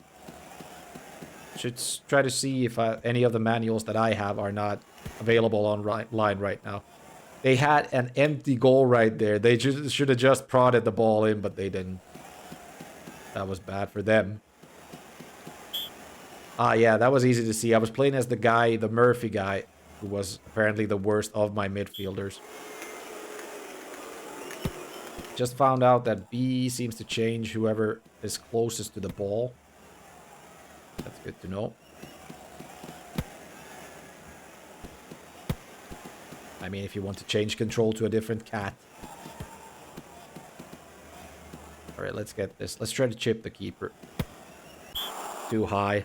Should try to see if any of the manuals that I have are not available online right now. They had an empty goal right there. They should have just prodded the ball in, but they didn't. That was bad for them. Ah, yeah, that was easy to see. I was playing as the guy, the Murphy guy, who was apparently the worst of my midfielders. Just found out that B seems to change whoever is closest to the ball. That's good to know. I mean, if you want to change control to a different cat. Alright, let's get this. Let's try to chip the keeper. Too high.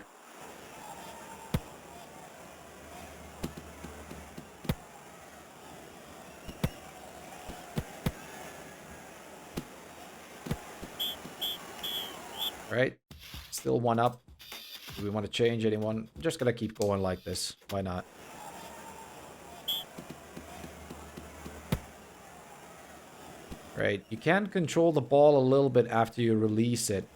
Right? Still one up. Do we want to change anyone? I'm just gonna keep going like this. Why not? Right, you can control the ball a little bit after you release it.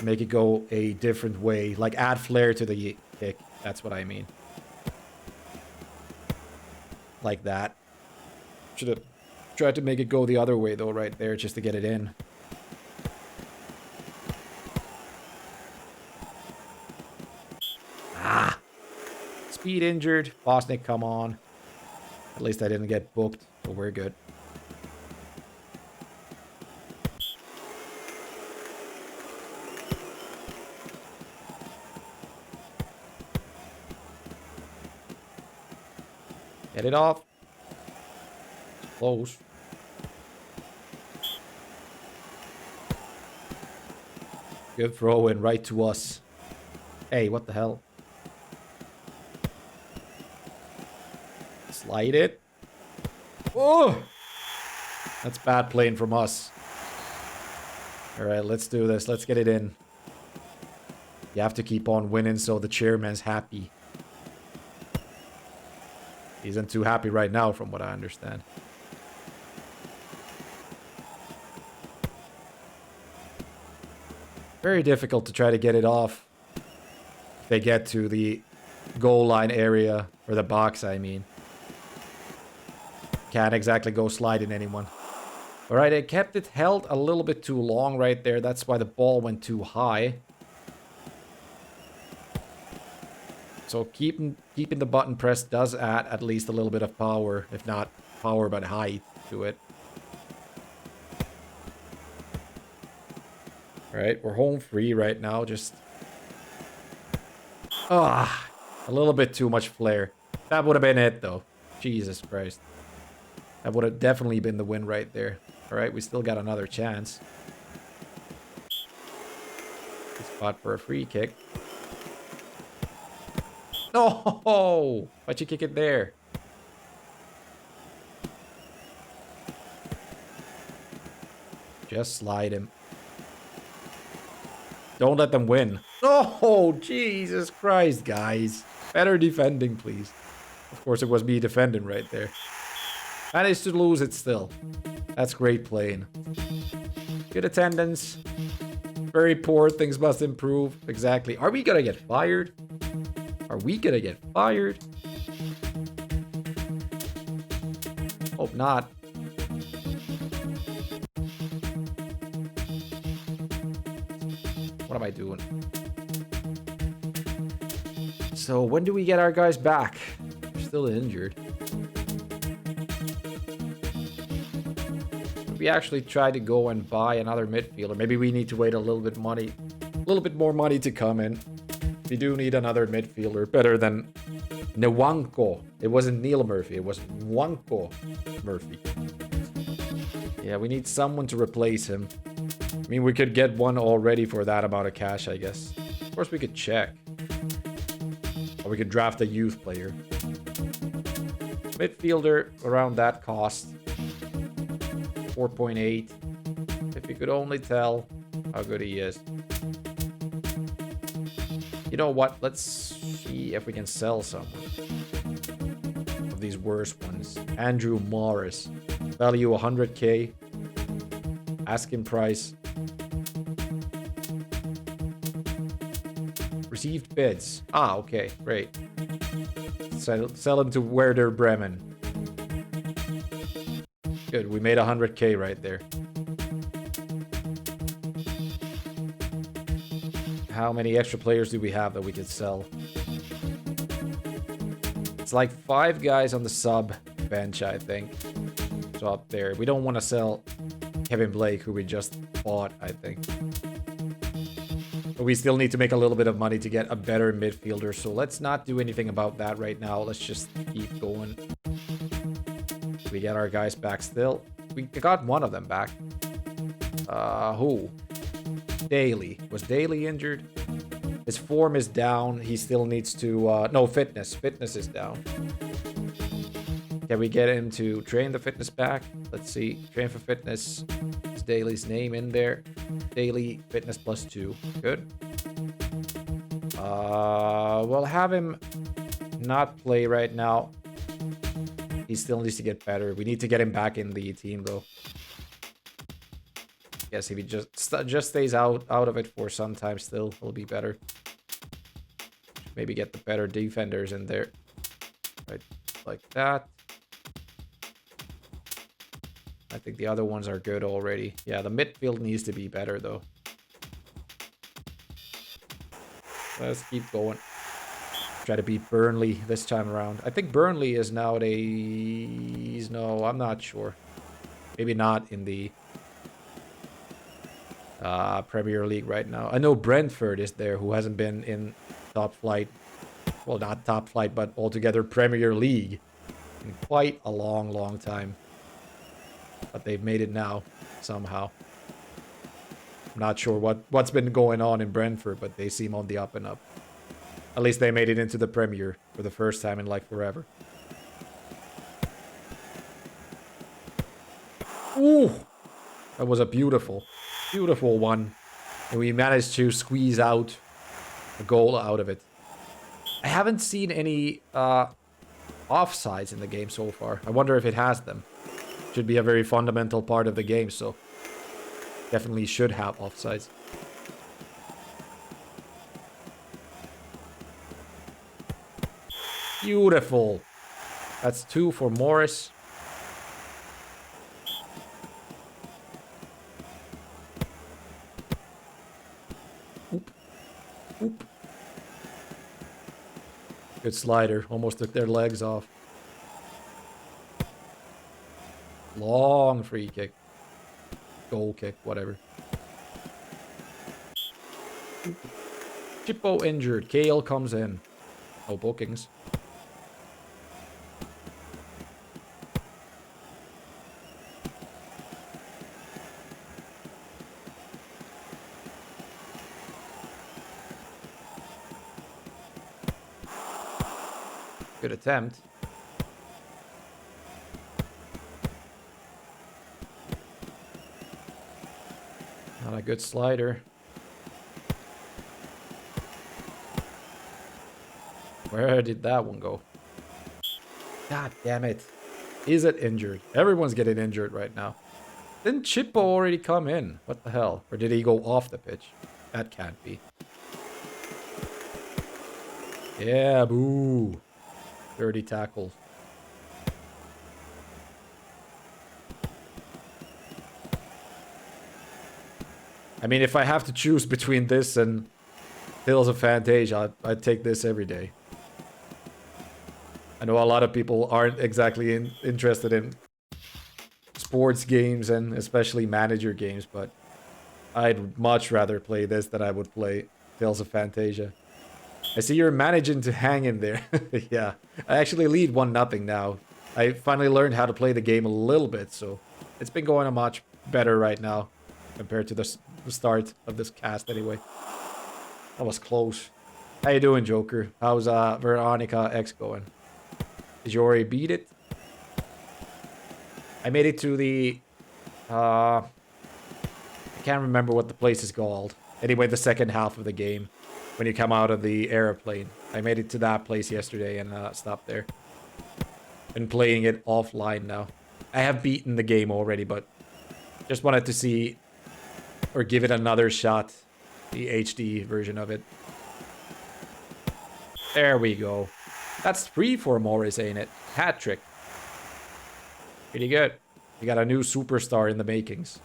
Make it go a different way. Like add flair to the kick. That's what I mean. Like that. Should have tried to make it go the other way though, right there, just to get it in. Ah! Speed injured. Bosnick, come on. At least I didn't get booked, but we're good. Get it off. Close. Good throw in right to us. Hey, what the hell? Slide it. Oh! That's bad playing from us. Alright, let's do this. Let's get it in. You have to keep on winning so the chairman's happy. He isn't too happy right now, from what I understand. Very difficult to try to get it off. If they get to the goal line area, or the box, I mean. Can't exactly go sliding anyone. Alright, I kept it held a little bit too long right there. That's why the ball went too high. So keeping the button pressed does add at least a little bit of power. If not power, but height to it. Alright, we're home free right now. Just... a little bit too much flair. That would have been it, though. Jesus Christ. That would have definitely been the win right there. Alright, we still got another chance. Good spot for a free kick. No! Why'd you kick it there? Just slide him. Don't let them win. Oh, Jesus Christ, guys. Better defending, please. Of course, it was me defending right there. Managed to lose it still. That's great playing. Good attendance. Very poor. Things must improve. Exactly. Are we gonna get fired? Are we gonna get fired? Hope not. What am I doing? So when do we get our guys back? They're still injured. We actually try to go and buy another midfielder. Maybe we need to wait a little bit more money to come in. We do need another midfielder, better than Nwanko. It wasn't Neil Murphy, it was Nwanko Murphy. Yeah, we need someone to replace him. I mean, we could get one already for that amount of cash, I guess. Of course, we could check. Or we could draft a youth player. Midfielder around that cost. 4.8. If you could only tell how good he is. You know what? Let's see if we can sell someone of these worst ones. Andrew Morris. Value 100k. Asking price. Received bids. Ah, okay. Great. Sell him to Werder Bremen. Good. We made 100k right there. How many extra players do we have that we could sell? It's like 5 guys on the sub bench, I think. So up there. We don't want to sell Kevin Blake, who we just bought, I think. But we still need to make a little bit of money to get a better midfielder. So let's not do anything about that right now. Let's just keep going. We get our guys back still. We got one of them back. Who? Daly. Was Daly injured? His form is down. He still needs to... no, fitness. Fitness is down. Can we get him to train the fitness back? Let's see. Train for fitness. Is Daly's name in there? Daily fitness +2. Good. We'll have him not play right now. He still needs to get better. We need to get him back in the team, though. Yes, if he just stays out of it for some time still, it'll be better. Maybe get the better defenders in there. Right, like that. I think the other ones are good already. Yeah, the midfield needs to be better, though. Let's keep going. Try to beat Burnley this time around. I think Burnley is nowadays... No, I'm not sure. Maybe not in the Premier League right now. I know Brentford is there, who hasn't been in top flight. Well, not top flight, but altogether Premier League in quite a long time. But they've made it now, somehow. I'm not sure what's been going on in Brentford, but they seem on the up and up. At least they made it into the Premier for the first time in like forever. Ooh! That was a beautiful one. And we managed to squeeze out a goal out of it. I haven't seen any offsides in the game so far. I wonder if it has them. Should be a very fundamental part of the game, so definitely should have offsides. Beautiful. That's 2 for Morris. Oop. Oop. Good slider. Almost took their legs off. Long free kick. Goal kick, whatever. Chippo injured. Kale comes in. No bookings. Good attempt. Not a good slider. Where did that one go? God damn it. Is it injured? Everyone's getting injured right now. Didn't Chippo already come in? What the hell? Or did he go off the pitch? That can't be. Yeah, boo. Dirty tackles. I mean, if I have to choose between this and Tales of Fantasia, I'd take this every day. I know a lot of people aren't exactly interested in sports games and especially manager games, but I'd much rather play this than I would play Tales of Fantasia. I see you're managing to hang in there. Yeah, I actually lead 1-0 now. I finally learned how to play the game a little bit, so it's been going a much better right now compared to the start of this cast anyway. That was close. How you doing, Joker? How's Veronica X going? Did you already beat it? I made it to the... I can't remember what the place is called. Anyway, the second half of the game. When you come out of the airplane. I made it to that place yesterday and stopped there. Been playing it offline now. I have beaten the game already, but just wanted to see or give it another shot. The HD version of it. There we go. That's 3 for Morris, ain't it? Hat trick. Pretty good. We got a new superstar in the makings.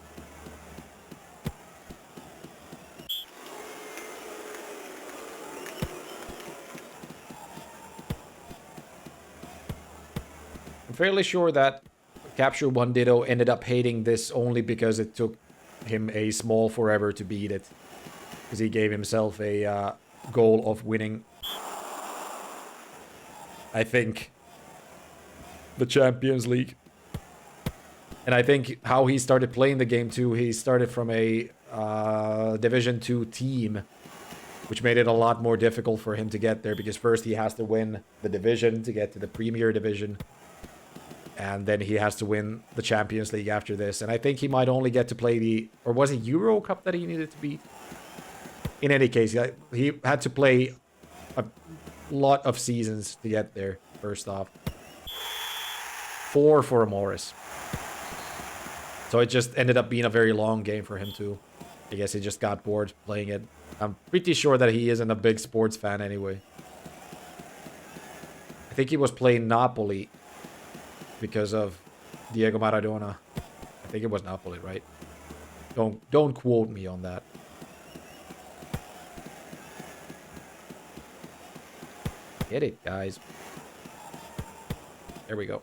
I'm fairly sure that Capture One Ditto ended up hating this only because it took him a small forever to beat it. Because he gave himself a goal of winning, I think, the Champions League. And I think how he started playing the game too, he started from a Division 2 team, which made it a lot more difficult for him to get there, because first he has to win the division to get to the Premier Division. And then he has to win the Champions League after this. And I think he might only get to play the... Or was it Euro Cup that he needed to beat? In any case, he had to play a lot of seasons to get there, first off. 4 for Morris. So it just ended up being a very long game for him too. I guess he just got bored playing it. I'm pretty sure that he isn't a big sports fan anyway. I think he was playing Napoli because of Diego Maradona. I think it was Napoli, right? Don't quote me on that. Get it, guys. There we go.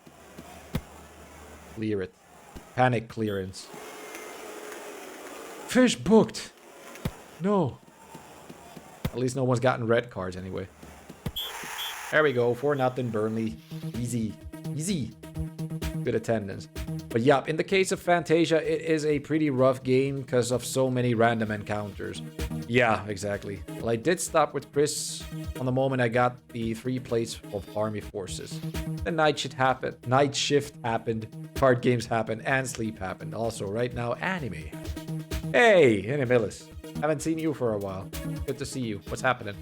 Clear it. Panic clearance. Fish booked. No. At least no one's gotten red cards anyway. There we go. 4-0 Burnley. Easy. Easy. Good attendance. But yeah, in the case of Fantasia, it is a pretty rough game because of so many random encounters. Yeah, exactly. Well, I did stop with Chris on the moment I got the 3 plates of army forces. The night shift happened, card games happened, and sleep happened. Also, right now, anime. Hey, Animillis. Haven't seen you for a while. Good to see you. What's happening?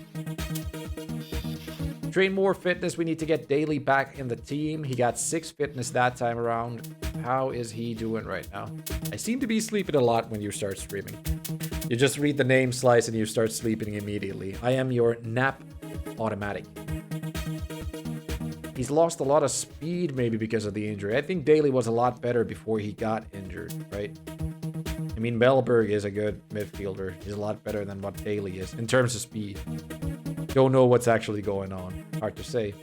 Train more fitness. We need to get Daly back in the team. He got 6 fitness that time around. How is he doing right now? I seem to be sleeping a lot when you start streaming. You just read the name Slice and you start sleeping immediately. I am your nap automatic. He's lost a lot of speed maybe because of the injury. I think Daly was a lot better before he got injured, right? I mean, Mellberg is a good midfielder. He's a lot better than what Daly is in terms of speed. Don't know what's actually going on. Hard to say.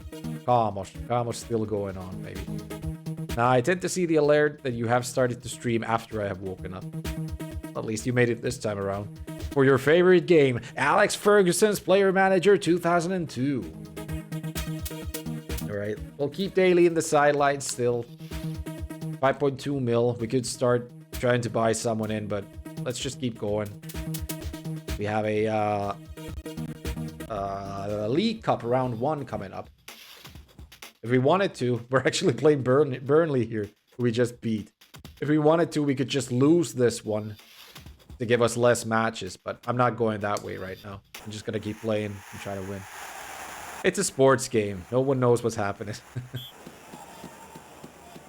Kamos still going on, maybe. Now, I tend to see the alert that you have started to stream after I have woken up. At least you made it this time around. For your favorite game, Alex Ferguson's Player Manager 2002. Alright, we'll keep Daly in the sidelines still. 5.2 mil. We could start trying to buy someone in, but let's just keep going. We have a League Cup round 1 coming up. If we wanted to, we're actually playing Burnley here, who we just beat. If we wanted to, we could just lose this one to give us less matches, but I'm not going that way right now. I'm just gonna keep playing and try to win. It's a sports game. No one knows what's happening.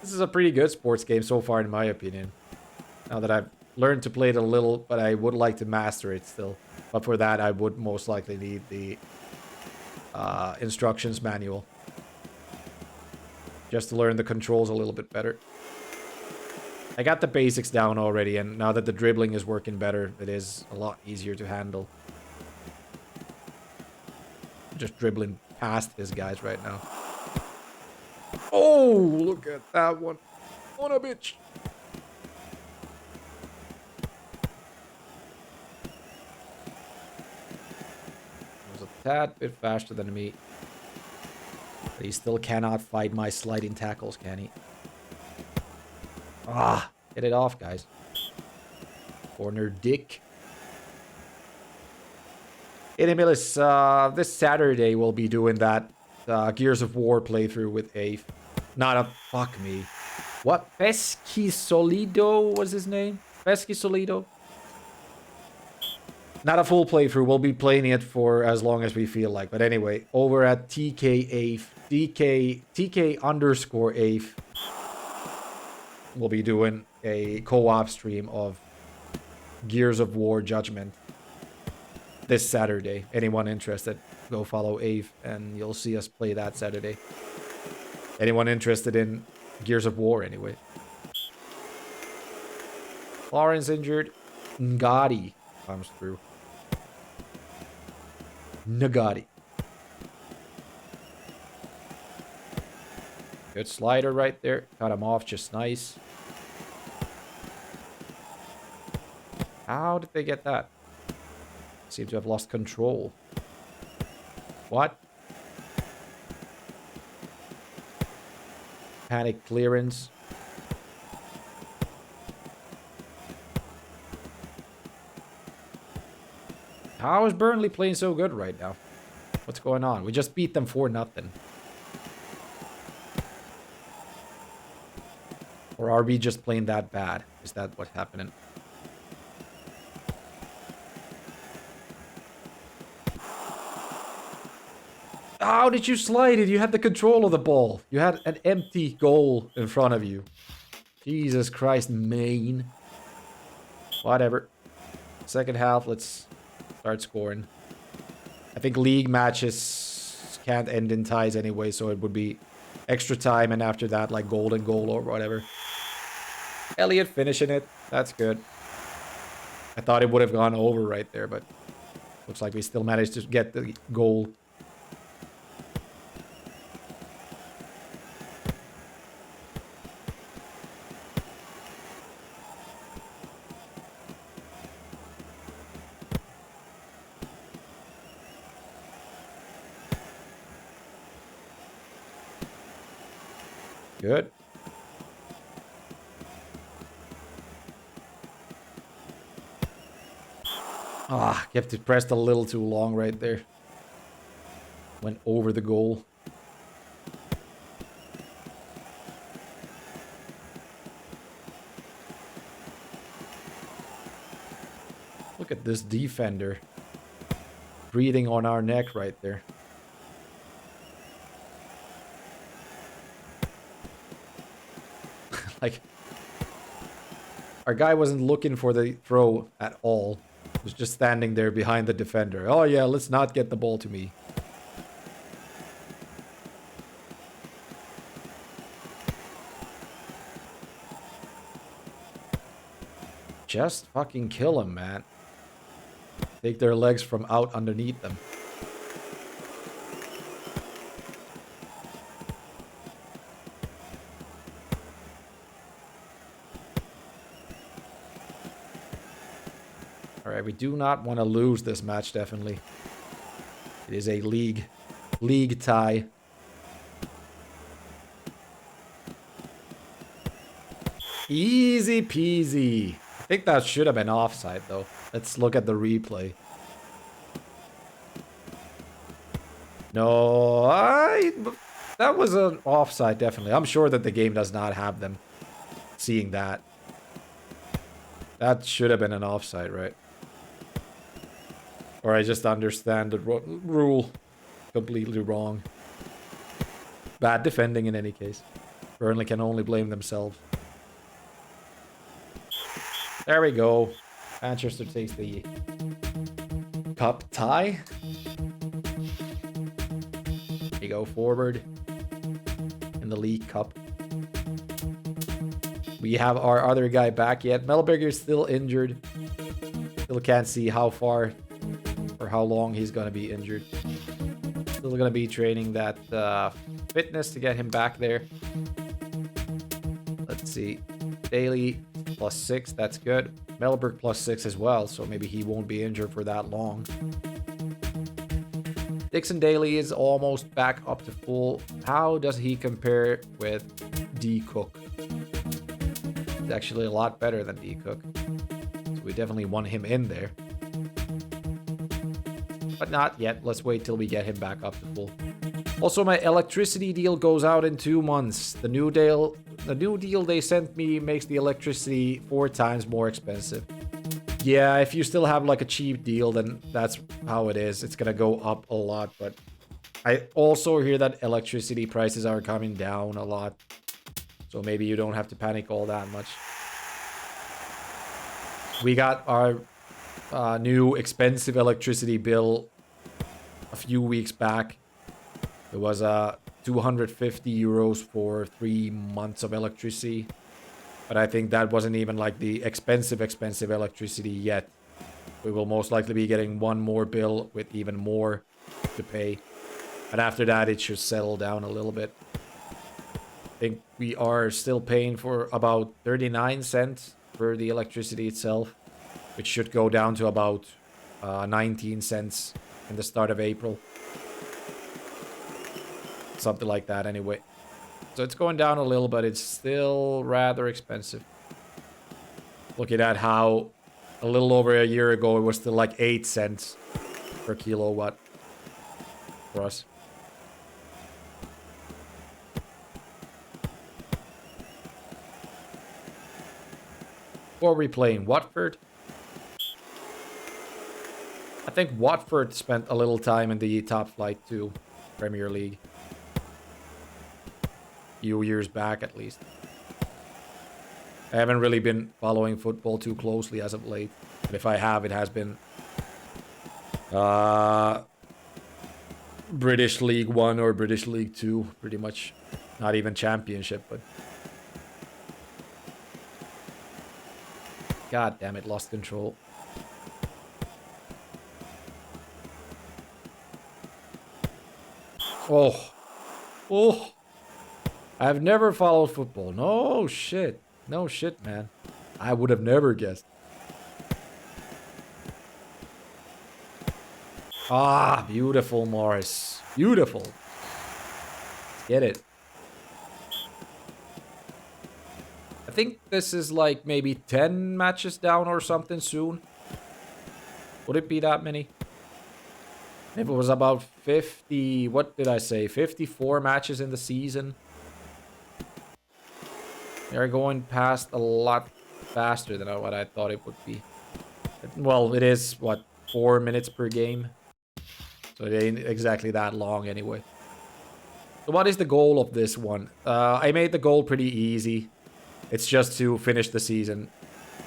This is a pretty good sports game so far, in my opinion. Now that I've learned to play it a little, but I would like to master it still. But for that, I would most likely need the instructions manual. Just to learn the controls a little bit better. I got the basics down already, and now that the dribbling is working better, it is a lot easier to handle. Just dribbling past his guys right now. Oh, look at that one. On a bitch. He was a tad bit faster than me. But he still cannot fight my sliding tackles, can he? Ah, get it off, guys. Corner dick. Inimilis, this Saturday we'll be doing that Gears of War playthrough with Afe. Not a... Fuck me. What? Pesky Solido was his name? Pesky Solido? Not a full playthrough. We'll be playing it for as long as we feel like. But anyway, over at TK Afe. TK underscore Afe. We'll be doing a co-op stream of Gears of War Judgment this Saturday. Anyone interested, go follow Ave and you'll see us play that Saturday. Anyone interested in Gears of War anyway. Lawrence injured. Ngadi comes through. Ngadi. Good slider right there. Cut him off just nice. How did they get that? Seem to have lost control. What? Panic clearance. How is Burnley playing so good right now? What's going on? We just beat them 4-0. Or are we just playing that bad? Is that what's happening? How did you slide it? You had the control of the ball. You had an empty goal in front of you. Jesus Christ, Maine. Whatever. Second half, let's start scoring. I think league matches can't end in ties anyway, so it would be extra time, and after that, like golden goal or whatever. Elliot finishing it. That's good. I thought it would have gone over right there, but looks like we still managed to get the goal. Good. Ah, kept it pressed a little too long right there. Went over the goal. Look at this defender. Breathing on our neck right there. Like, our guy wasn't looking for the throw at all. He was just standing there behind the defender. Oh yeah, let's not get the ball to me. Just fucking kill him, man. Take their legs from out underneath them. Alright, we do not want to lose this match, definitely. It is a league tie. Easy peasy. I think that should have been offside, though. Let's look at the replay. No, that was an offside, definitely. I'm sure that the game does not have them seeing that. That should have been an offside, right? Or I just understand the rule completely wrong. Bad defending in any case. Burnley can only blame themselves. There we go. Manchester takes the cup tie. We go forward in the League Cup. We have our other guy back yet. Melberger's still injured. Still can't see how far or how long he's going to be injured. Still going to be training that fitness to get him back there. Let's see. Daly +6, that's good. Melberg +6 as well, so maybe he won't be injured for that long. Dixon Daly is almost back up to full. How does he compare with D. Cook? He's actually a lot better than D. Cook. So we definitely want him in there. But not yet. Let's wait till we get him back up to full. Also, my electricity deal goes out in 2 months. The new deal they sent me makes the electricity 4 times more expensive. Yeah, if you still have like a cheap deal, then that's how it is. It's gonna go up a lot, but I also hear that electricity prices are coming down a lot. So maybe you don't have to panic all that much. We got our new expensive electricity bill a few weeks back. It was 250 euros for 3 months of electricity. But I think that wasn't even like the expensive electricity yet. We will most likely be getting one more bill with even more to pay. And after that, it should settle down a little bit. I think we are still paying for about 39 cents for the electricity itself, which should go down to about 19 cents in the start of April. Something like that anyway. So it's going down a little, but it's still rather expensive. Looking at how a little over a year ago it was still like 8 cents per kilowatt for us. Who are we playing? Watford? I think Watford spent a little time in the top flight too, Premier League. Few years back at least. I haven't really been following football too closely as of late. But if I have, it has been British League 1 or British League 2, pretty much. Not even Championship, but God damn it, lost control. Oh. Oh. I've never followed football. No shit. No shit, man. I would have never guessed. Ah, beautiful, Morris. Beautiful. Get it. I think this is like maybe 10 matches down or something soon. Would it be that many? If it was about 50, what did I say? 54 matches in the season. They're going past a lot faster than what I thought it would be. Well, it is, what, 4 minutes per game? So it ain't exactly that long anyway. So what is the goal of this one? I made the goal pretty easy. It's just to finish the season.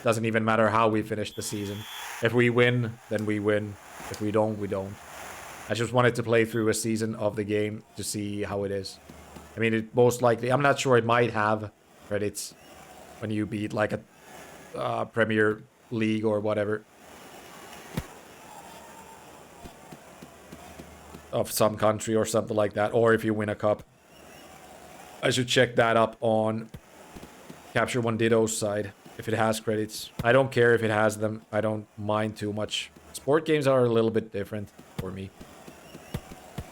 Doesn't even matter how we finish the season. If we win, then we win. If we don't, we don't. I just wanted to play through a season of the game to see how it is. I mean, it most likely... I'm not sure, it might have credits when you beat like a Premier League or whatever. Of some country or something like that. Or if you win a cup. I should check that up on Capture One Ditto's side. If it has credits. I don't care if it has them. I don't mind too much. Sport games are a little bit different for me.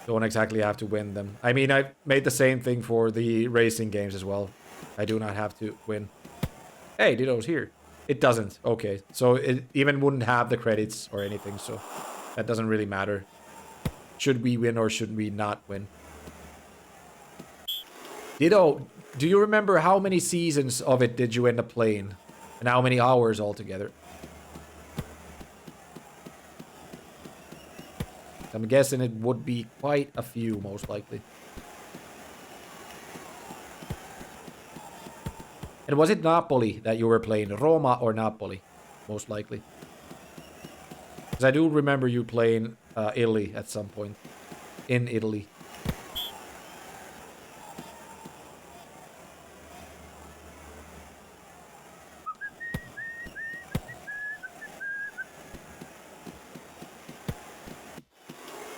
Don't exactly have to win them. I mean, I made the same thing for the racing games as well. I do not have to win. Hey, Ditto's here. It doesn't. Okay. So it even wouldn't have the credits or anything. So that doesn't really matter. Should we win or should we not win? Ditto, do you remember how many seasons of it did you end up playing? And how many hours altogether? I'm guessing it would be quite a few, most likely. And was it Napoli that you were playing? Roma or Napoli? Most likely. Because I do remember you playing Italy at some point. In Italy.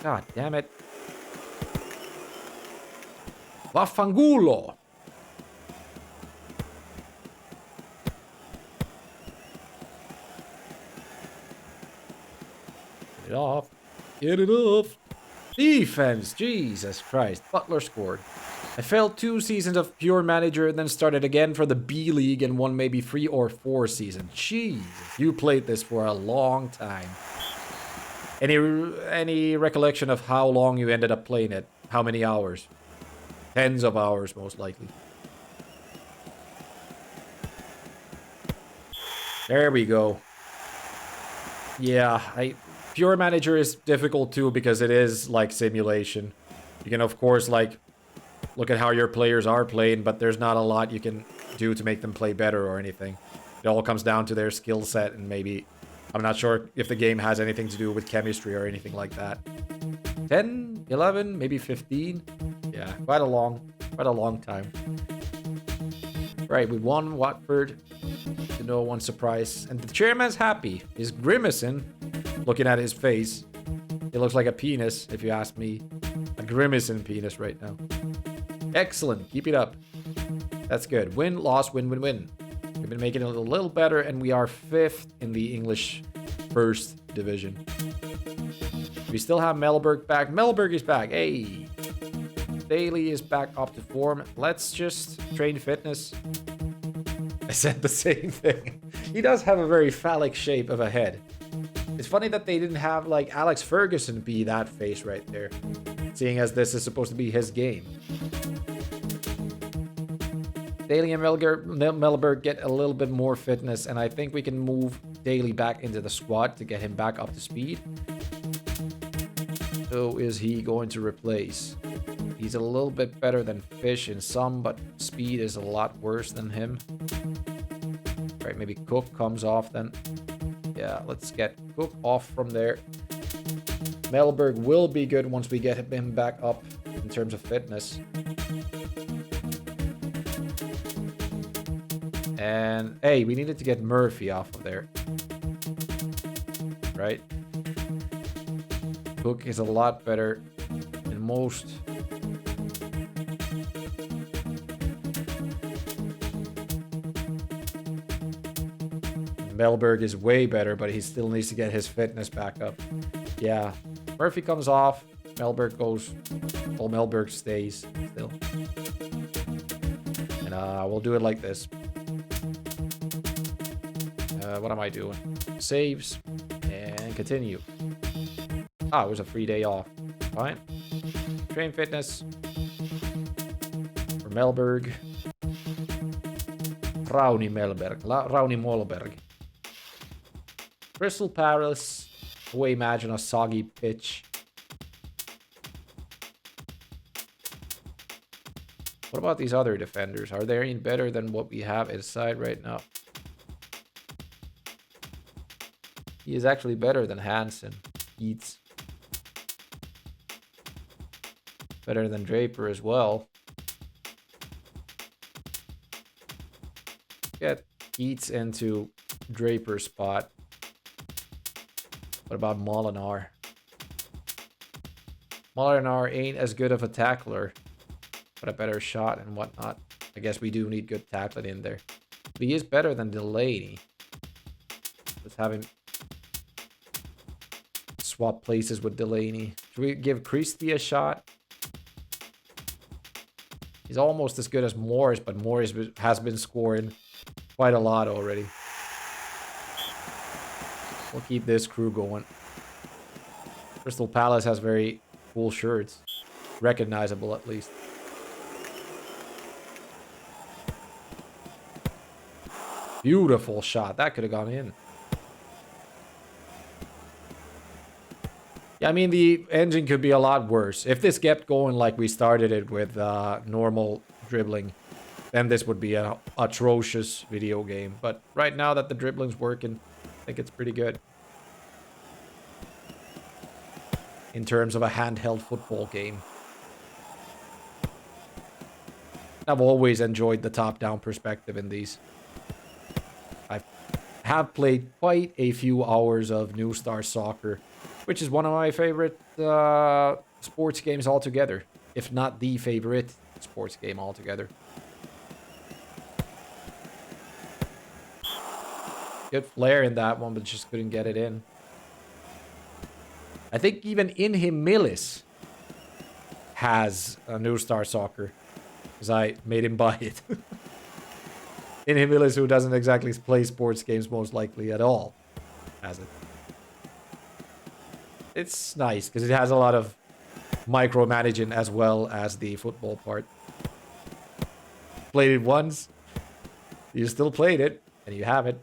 God damn it. Vaffangulo! Get it off. Get it off. Defense! Jesus Christ. Butler scored. I failed 2 seasons of pure manager and then started again for the B League and won maybe 3 or 4 seasons. Jeez. You played this for a long time. Any recollection of how long you ended up playing it? How many hours? Tens of hours, most likely. There we go. Yeah, Pure Manager is difficult too because it is like simulation. You can, of course, like, look at how your players are playing, but there's not a lot you can do to make them play better or anything. It all comes down to their skill set and maybe... I'm not sure if the game has anything to do with chemistry or anything like that. 10, 11, maybe 15. Yeah, quite a long time. Right, we won Watford to no one's surprise. And the chairman's happy. He's grimacing, looking at his face. It looks like a penis, if you ask me. A grimacing penis right now. Excellent, keep it up. That's good. Win, loss, win, win, win. We've been making it a little better, and we are 5th in the English First Division. We still have Melberg back. Melberg is back. Hey. Daly is back up to form. Let's just train fitness. I said the same thing. He does have a very phallic shape of a head. It's funny that they didn't have, like, Alex Ferguson be that face right there. Seeing as this is supposed to be his game. Daly and Melberg get a little bit more fitness, and I think we can move Daly back into the squad to get him back up to speed. Who is he going to replace? He's a little bit better than Fish in some, but speed is a lot worse than him. Right, maybe Cook comes off then. Yeah, let's get Cook off from there. Melberg will be good once we get him back up in terms of fitness. And, hey, we needed to get Murphy off of there. Right? Cook is a lot better than most. Melberg is way better, but he still needs to get his fitness back up. Yeah. Murphy comes off. Melberg goes. Well, Melberg stays still. And we'll do it like this. What am I doing? Saves. And continue. Ah, it was a free day off. Fine. Train fitness. For Melberg. Rauni Molberg. Crystal Palace. Oh, imagine a soggy pitch. What about these other defenders? Are they any better than what we have inside right now? He is actually better than Hansen. Eats. Better than Draper as well. Get Eats into Draper's spot. What about Molinar? Molinar ain't as good of a tackler, but a better shot and whatnot. I guess we do need good tackling in there. But he is better than Delaney. Let's have him swap places with Delaney. Should we give Christie a shot? He's almost as good as Morris, but Morris has been scoring quite a lot already. We'll keep this crew going. Crystal Palace has very cool shirts. Recognizable, at least. Beautiful shot. That could have gone in. Yeah, I mean, the engine could be a lot worse. If this kept going like we started it with normal dribbling, then this would be an atrocious video game. But right now that the dribbling's working, I think it's pretty good. In terms of a handheld football game. I've always enjoyed the top-down perspective in these. I have played quite a few hours of New Star Soccer, which is one of my favorite sports games altogether. If not the favorite sports game altogether. Good flair in that one, but just couldn't get it in. I think even Inhim Millis has a New Star Soccer. Because I made him buy it. Inhim Millis, who doesn't exactly play sports games most likely at all, has it. It's nice, because it has a lot of micromanaging as well as the football part. Played it once. You still played it, and you have it.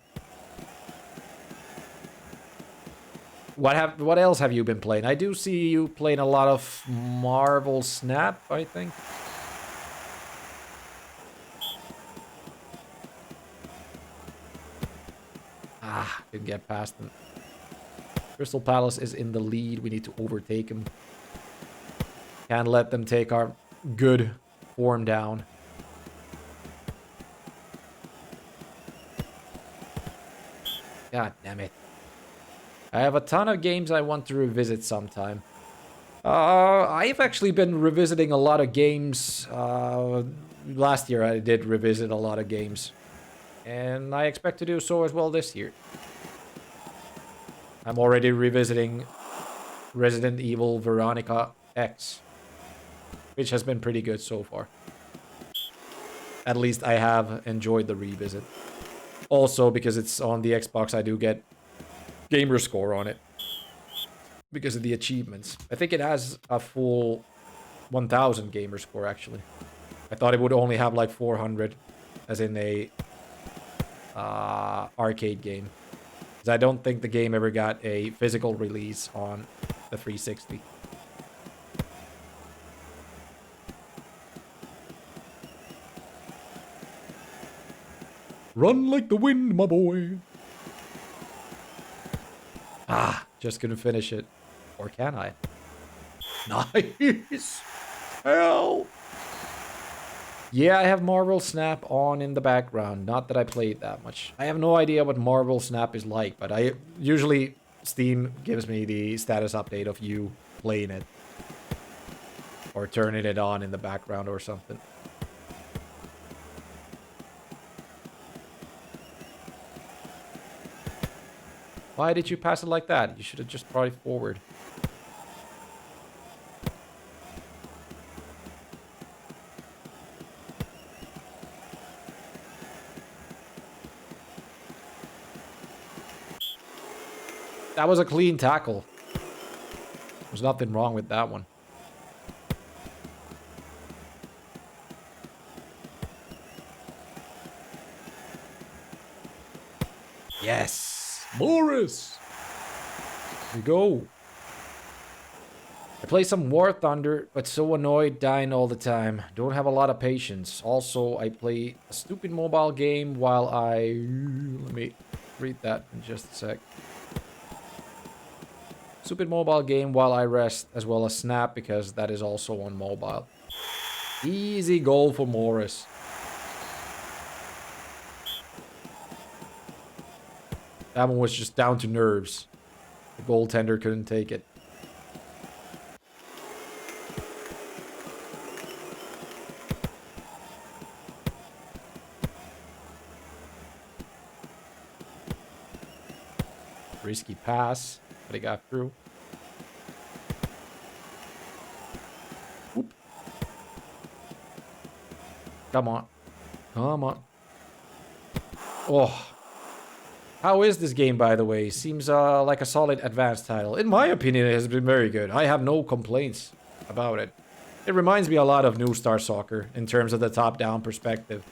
What else have you been playing? I do see you playing a lot of Marvel Snap, I think. Ah, didn't get past them. Crystal Palace is in the lead. We need to overtake them. Can't let them take our good form down. God damn it. I have a ton of games I want to revisit sometime. I've actually been revisiting a lot of games. Last year I did revisit a lot of games. And I expect to do so as well this year. I'm already revisiting Resident Evil Veronica X, which has been pretty good so far. At least I have enjoyed the revisit. Also, because it's on the Xbox, I do get gamer score on it because of the achievements. I think it has a full 1000 gamer score, actually. I thought it would only have like 400, as in a arcade game. Because I don't think the game ever got a physical release on the 360. Run like the wind, my boy. Ah, just couldn't finish it. Or can I? Nice. Hell. Yeah, I have Marvel Snap on in the background. Not that I played that much. I have no idea what Marvel Snap is like, but I usually Steam gives me the status update of you playing it. Or turning it on in the background or something. Why did you pass it like that? You should have just brought it forward. That was a clean tackle. There's nothing wrong with that one. Yes! Morris! we go. I play some War Thunder, but so annoyed dying all the time. Don't have a lot of patience. Also, I play a stupid mobile game while I... Let me read that in just a sec. Stupid mobile game while I rest, as well as Snap, because that is also on mobile. Easy goal for Morris. That one was just down to nerves. The goaltender couldn't take it. Risky pass, but he got through. Whoop. Come on. Come on. Oh. How is this game, by the way? Seems like a solid advanced title. In my opinion, it has been very good. I have no complaints about it. It reminds me a lot of New Star Soccer in terms of the top-down perspective.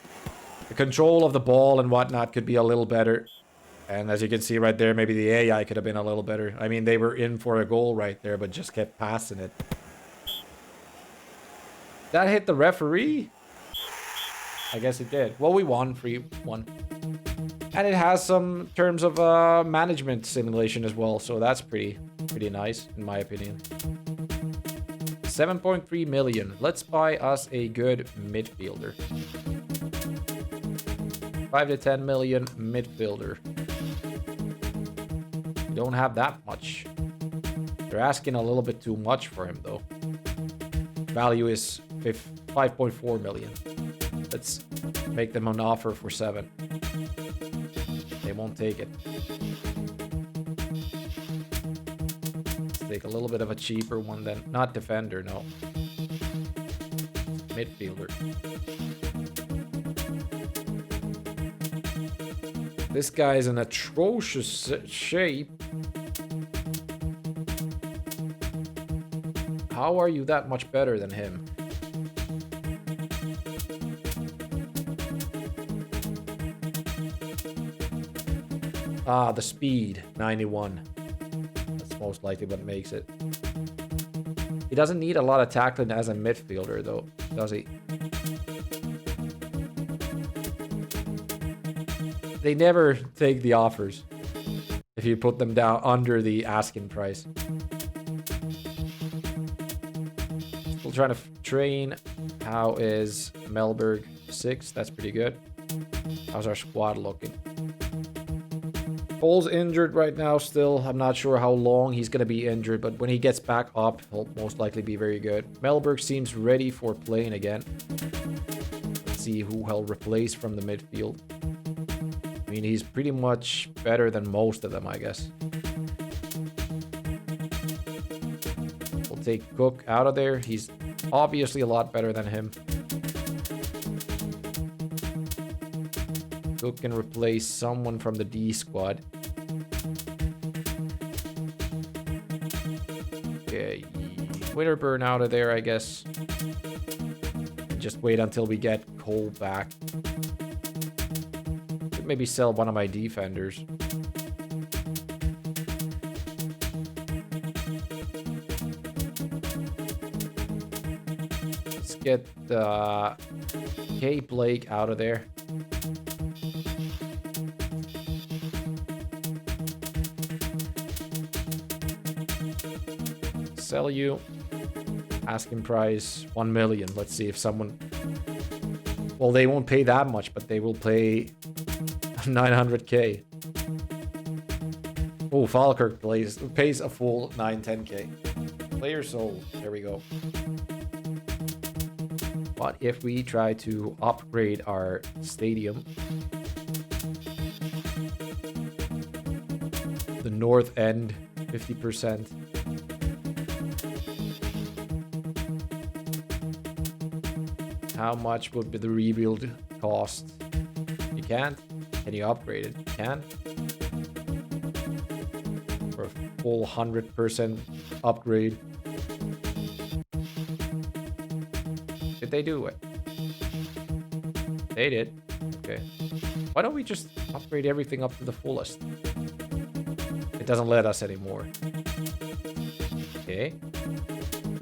The control of the ball and whatnot could be a little better. And as you can see right there, maybe the AI could have been a little better. I mean, they were in for a goal right there, but just kept passing it. That hit the referee? I guess it did. Well, we won 3-1. And it has some terms of management simulation as well, so that's pretty nice, in my opinion. 7.3 million. Let's buy us a good midfielder. 5 to 10 million midfielder. We don't have that much. They're asking a little bit too much for him, though. Value is 5.4 million. Let's make them an offer for 7. They won't take it. Let's take a little bit of a cheaper one then. Not defender, no. Midfielder. This guy's in atrocious shape. How are you that much better than him? Ah, the speed, 91. That's most likely what makes it. He doesn't need a lot of tackling as a midfielder, though, does he? They never take the offers if you put them down under the asking price. Still trying to train. How is Melberg? 6, that's pretty good. How's our squad looking? Cole's injured right now still. I'm not sure how long he's going to be injured, but when he gets back up, he'll most likely be very good. Melberg seems ready for playing again. Let's see who he'll replace from the midfield. I mean, he's pretty much better than most of them, I guess. We'll take Cook out of there. He's obviously a lot better than him. Cook can replace someone from the D squad. Okay, Winterburn out of there, I guess. And just wait until we get Cole back. Could maybe sell one of my defenders. Let's get K. Blake out of there. Sell you. Asking price 1 million. Let's see if someone... Well, they won't pay that much, but they will pay 900k. Oh, Falkirk pays a full 10k. Player sold. There we go. But if we try to upgrade our stadium, the north end, 50%. How much would be the rebuild cost? You can't. Can you upgrade it? You can. For a full 100% upgrade. Did they do it? They did. Okay. Why don't we just upgrade everything up to the fullest? doesn't let us anymore. Okay.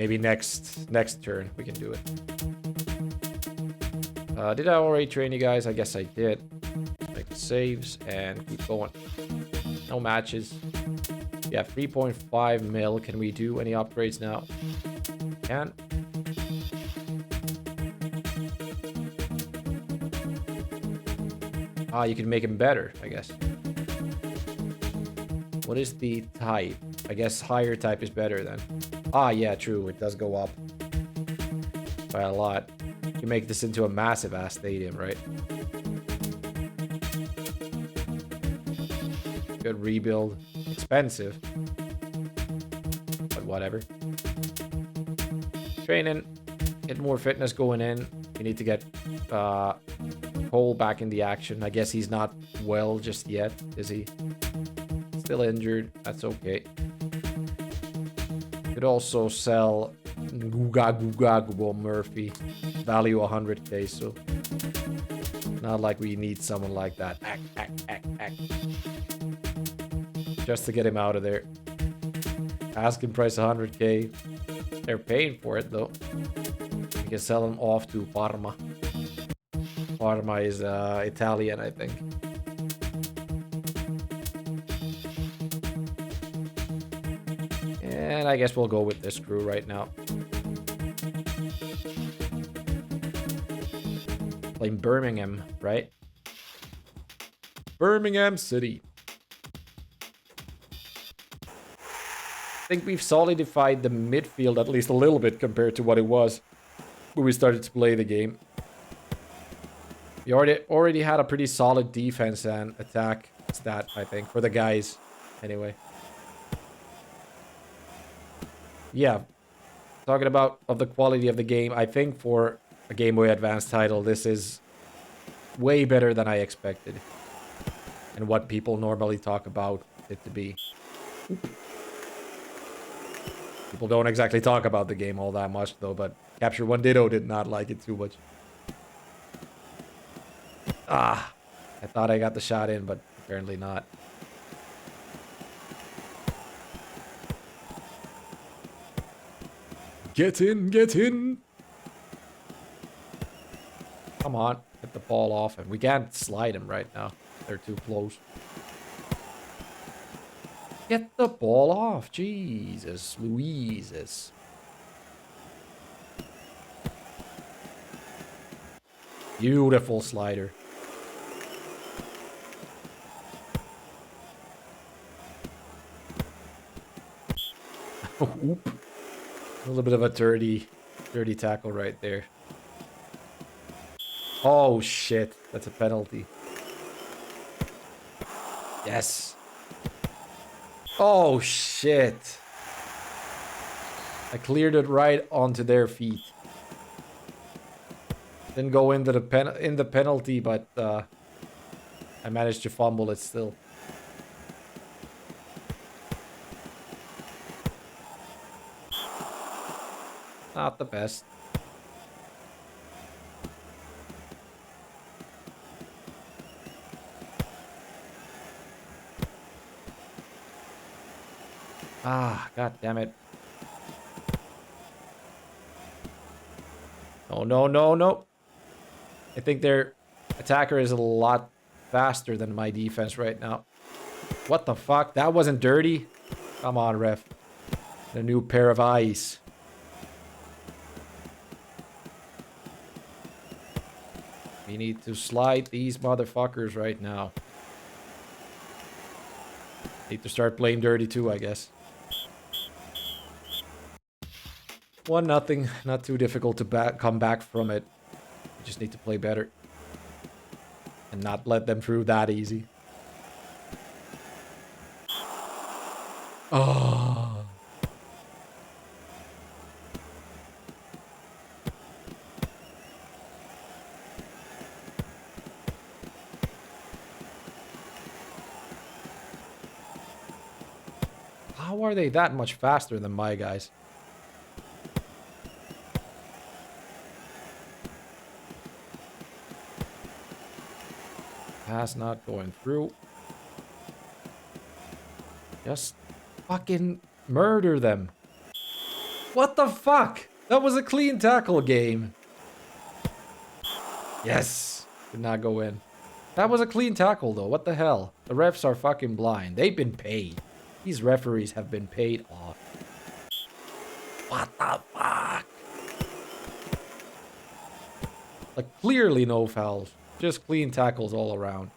Maybe next turn we can do it. Did I already train you guys? I guess I did. Make the saves and keep going. No matches. Yeah, 3.5 mil. Can we do any upgrades now? Can. Ah, you can make him better, I guess. What is the type? I guess higher type is better then. Ah, yeah, true. It does go up by a lot. You can make this into a massive ass stadium, right? Good rebuild. Expensive. But whatever. Training. Get more fitness going in. You need to get Cole back in the action. I guess he's not well just yet, is he? Still injured. That's okay. Could also sell Guga Murphy. Value 100k, so not like we need someone like that. Just to get him out of there. Asking price 100k. They're paying for it though. We can sell him off to Parma. Parma is Italian, I think. And I guess we'll go with this crew right now. Playing Birmingham, right? Birmingham City. I think we've solidified the midfield at least a little bit compared to what it was when we started to play the game. We already had a pretty solid defense and attack stat, I think, for the guys. Anyway. Yeah. Talking about the quality of the game, I think for a Game Boy Advance title, this is way better than I expected. And what people normally talk about it to be. People don't exactly talk about the game all that much, though, but Capture One Ditto did not like it too much. Ah, I thought I got the shot in, but apparently not. Get in, get in. Come on, get the ball off him. We can't slide him right now. They're too close. Get the ball off. Jesus, Louises. Beautiful slider. Oop. A little bit of a dirty tackle right there. Oh, shit. That's a penalty. Yes. Oh, shit. I cleared it right onto their feet. Didn't go into the penalty, but I managed to fumble it still. Not the best. Ah, god damn it. Oh, no, no, no. I think their attacker is a lot faster than my defense right now. What the fuck? That wasn't dirty? Come on, ref. A new pair of eyes. We need to slide these motherfuckers right now. Need to start playing dirty too, I guess. 1-0. Not too difficult to come back from it. We just need to play better. And not let them through that easy. Oh. How are they that much faster than my guys? Pass not going through. Just fucking murder them. What the fuck? That was a clean tackle game. Yes. Did not go in. That was a clean tackle though. What the hell? The refs are fucking blind. They've been paid. These referees have been paid off. What the fuck? Like, clearly no fouls. Just clean tackles all around.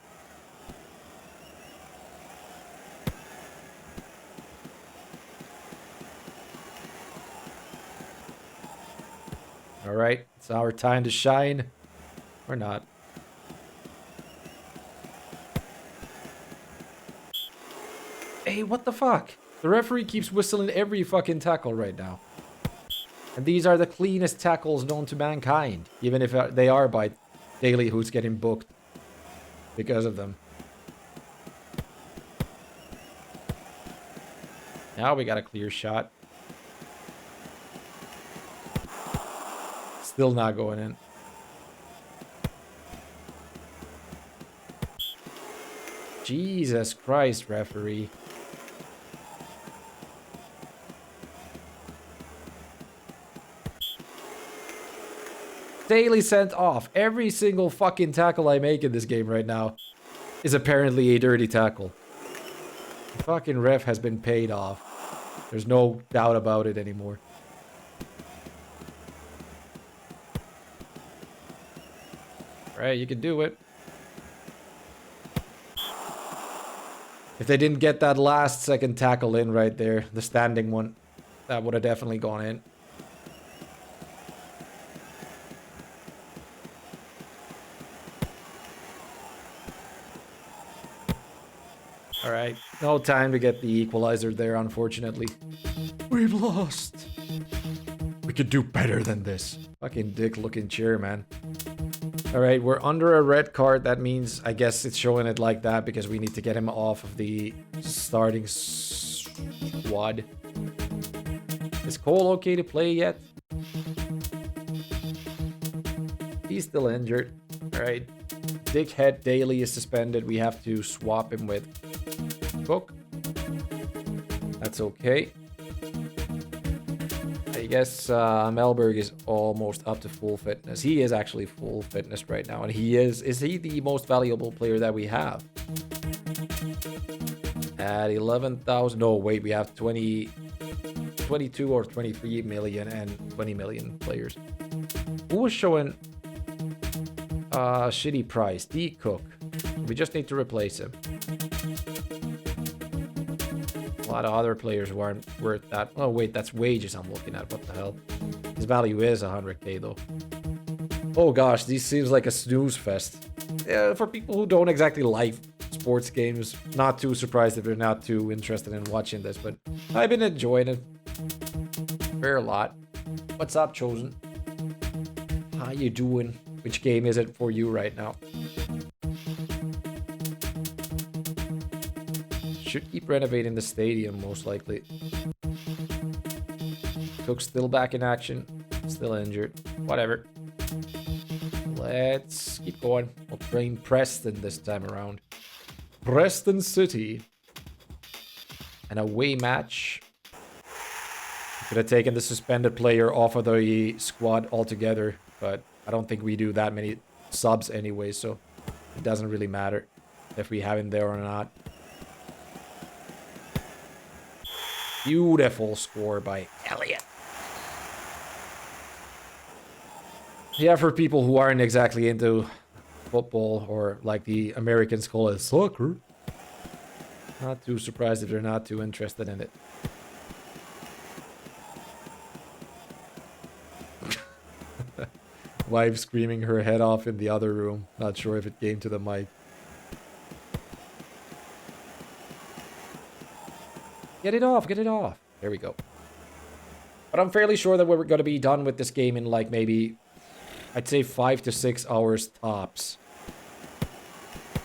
Alright, it's our time to shine. Or not. Hey, what the fuck? The referee keeps whistling every fucking tackle right now. And these are the cleanest tackles known to mankind. Even if they are by Daly, who's getting booked because of them. Now we got a clear shot. Still not going in. Jesus Christ, referee. Daily sent off. Every single fucking tackle I make in this game right now is apparently a dirty tackle. The fucking ref has been paid off. There's no doubt about it anymore. Right, you can do it. If they didn't get that last second tackle in right there, the standing one, that would have definitely gone in. Alright, no time to get the equalizer there, unfortunately. We've lost. We could do better than this. Fucking dick-looking chair, man. Alright, we're under a red card. That means, I guess it's showing it like that because we need to get him off of the starting squad. Is Cole okay to play yet? He's still injured. Alright. Dickhead Daly is suspended. We have to swap him with Cook. That's okay. I guess Melberg is almost up to full fitness. He is actually full fitness right now. And he is he the most valuable player that we have? At 11,000. No, wait, we have 22 or 23 million and 20 million players. Who was showing shitty price? D Cook. We just need to replace him. A lot of other players who aren't worth that. Oh, wait, that's wages I'm looking at. What the hell? His value is 100k, though. Oh, gosh, this seems like a snooze fest. Yeah, for people who don't exactly like sports games, not too surprised if they're not too interested in watching this, but I've been enjoying it a fair lot. What's up, Chosen? How you doing? Which game is it for you right now? Should keep renovating the stadium, most likely. Cook's still back in action. Still injured. Whatever. Let's keep going. We'll train Preston this time around. Preston City. An away match. Could have taken the suspended player off of the squad altogether, but I don't think we do that many subs anyway, so it doesn't really matter if we have him there or not. Beautiful score by Elliott. Yeah, for people who aren't exactly into football, or like the Americans call it soccer, not too surprised if they're not too interested in it. Wife screaming her head off in the other room. Not sure if it came to the mic. Get it off, get it off. There we go. But I'm fairly sure that we're going to be done with this game in like maybe, I'd say 5 to 6 hours tops.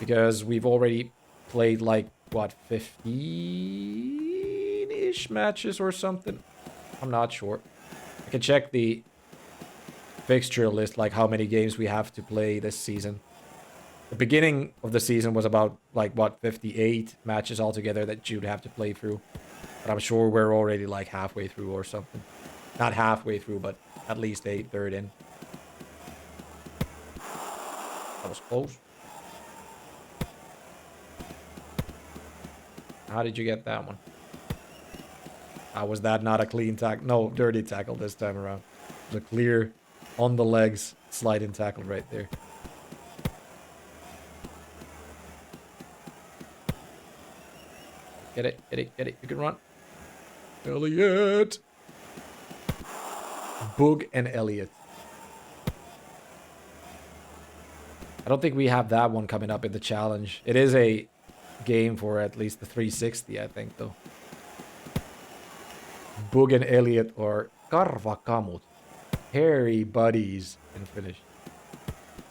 Because we've already played like, what, 15-ish matches or something? I'm not sure. I can check the fixture list, like how many games we have to play this season. The beginning of the season was about, like, what, 58 matches altogether that you'd have to play through. But I'm sure we're already, like, halfway through or something. Not halfway through, but at least a third in. That was close. How did you get that one? How was that not a clean tackle? No, dirty tackle this time around. The clear, on the legs, sliding tackle right there. Get it, get it, get it. You can run. Elliot. Boog and Elliot. I don't think we have that one coming up in the challenge. It is a game for at least the 360, I think, though. Boog and Elliot or Karva Kamut. Hairy buddies in Finnish.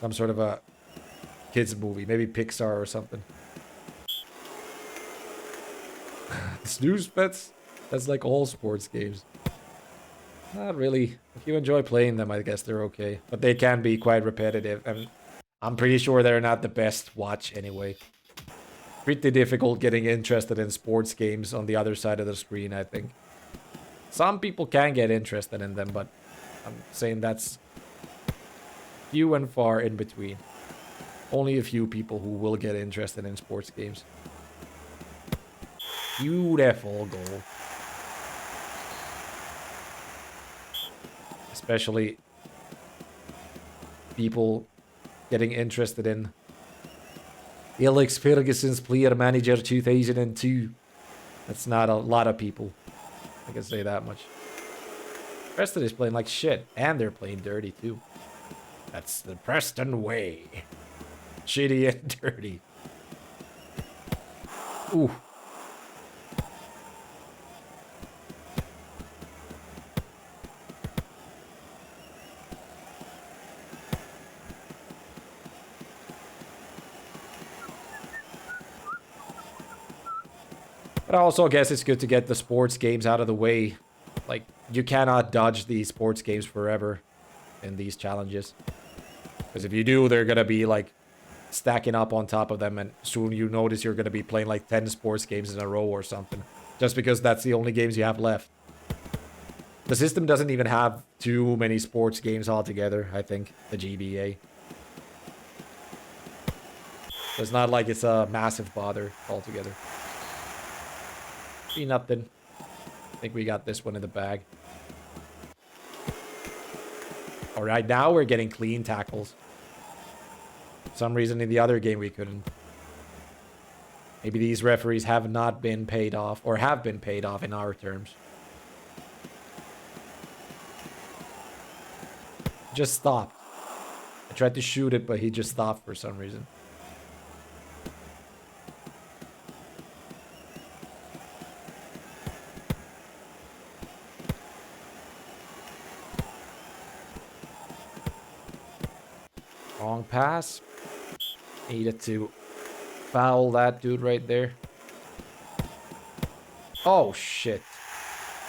Some sort of a kids movie. Maybe Pixar or something. Snooze pets? That's like all sports games. Not really. If you enjoy playing them, I guess they're okay. But they can be quite repetitive. And I'm pretty sure they're not the best watch anyway. Pretty difficult getting interested in sports games on the other side of the screen, I think. Some people can get interested in them, but I'm saying that's few and far in between. Only a few people who will get interested in sports games. Beautiful goal. Especially people getting interested in Alex Ferguson's Player Manager 2002. That's not a lot of people. I can say that much. Preston is playing like shit, and they're playing dirty too. That's the Preston way. Shitty and dirty. Ooh. But I also guess it's good to get the sports games out of the way. Like, you cannot dodge these sports games forever in these challenges. Because if you do, they're going to be, like, stacking up on top of them. And soon you notice you're going to be playing, like, 10 sports games in a row or something. Just because that's the only games you have left. The system doesn't even have too many sports games altogether, I think. The GBA. So it's not like it's a massive bother altogether. Nothing. I think we got this one in the bag. Alright, now we're getting clean tackles. For some reason in the other game we couldn't. Maybe these referees have not been paid off, or have been paid off in our terms. Just stopped. I tried to shoot it, but he just stopped for some reason. Wrong pass. Needed to foul that dude right there. Oh, shit.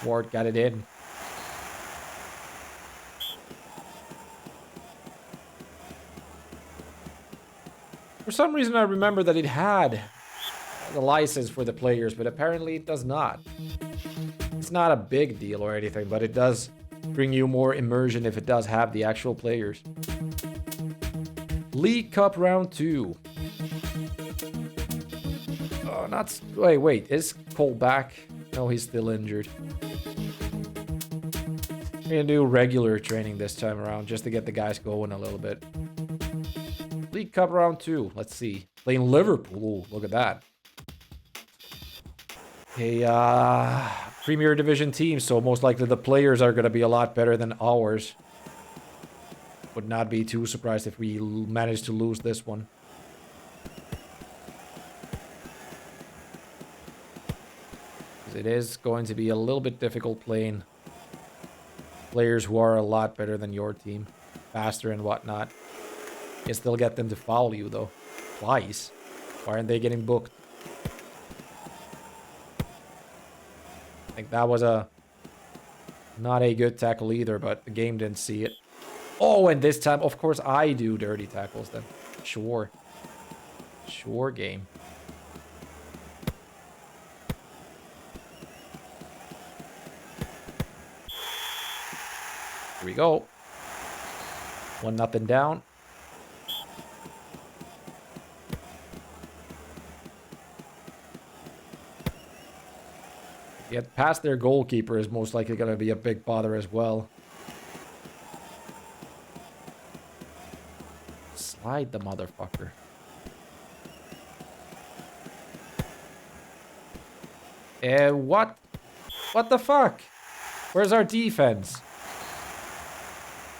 Ward got it in. For some reason, I remember that it had the license for the players, but apparently it does not. It's not a big deal or anything, but it does bring you more immersion if it does have the actual players. League Cup round 2. Oh, not... Wait. Is Cole back? No, he's still injured. We're gonna do regular training this time around just to get the guys going a little bit. League Cup round 2. Let's see. Playing Liverpool. Ooh, look at that. A Premier Division team, so most likely the players are gonna be a lot better than ours. Would not be too surprised if we manage to lose this one. It is going to be a little bit difficult playing players who are a lot better than your team. Faster and whatnot. You still get them to foul you, though. Twice. Why aren't they getting booked? I think that was not a good tackle either, but the game didn't see it. Oh, and this time, of course, I do dirty tackles then. Sure. Sure game. Here we go. 1-0 down. Get past their goalkeeper is most likely going to be a big bother as well. Slide the motherfucker. What? What the fuck? Where's our defense?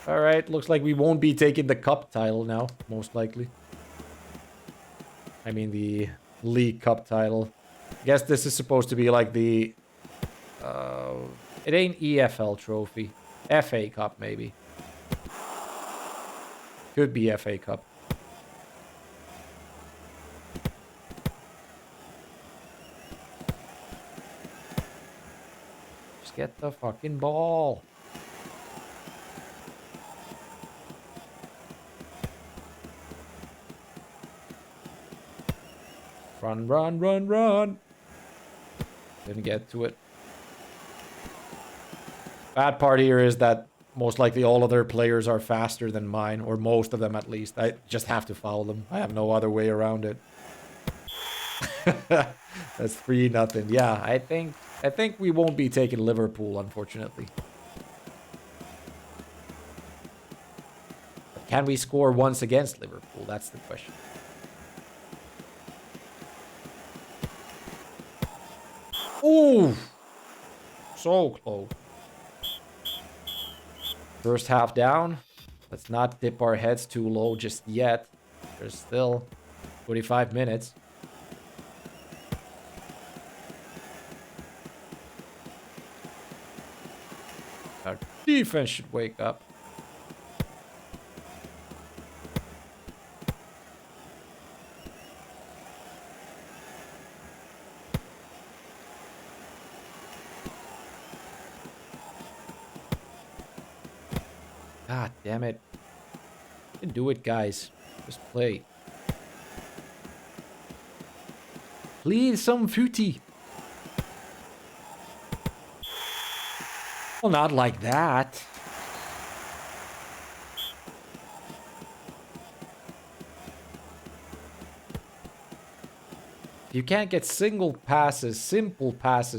Alright, looks like we won't be taking the cup title now, most likely. I mean the League Cup title. I guess this is supposed to be like the... it ain't EFL trophy. FA Cup, maybe. Could be FA Cup. Just get the fucking ball. Run, run, run, run. Didn't get to it. Bad part here is that most likely all of their players are faster than mine, or most of them at least. I just have to foul them. I have no other way around it. That's 3-0. Yeah, I think we won't be taking Liverpool, unfortunately. But can we score once against Liverpool? That's the question. Ooh! So close. First half down. Let's not dip our heads too low just yet. There's still 45 minutes. Our defense should wake up. God damn it. You can do it, guys. Just play. Please, some footy. Well, not like that. You can't get simple passes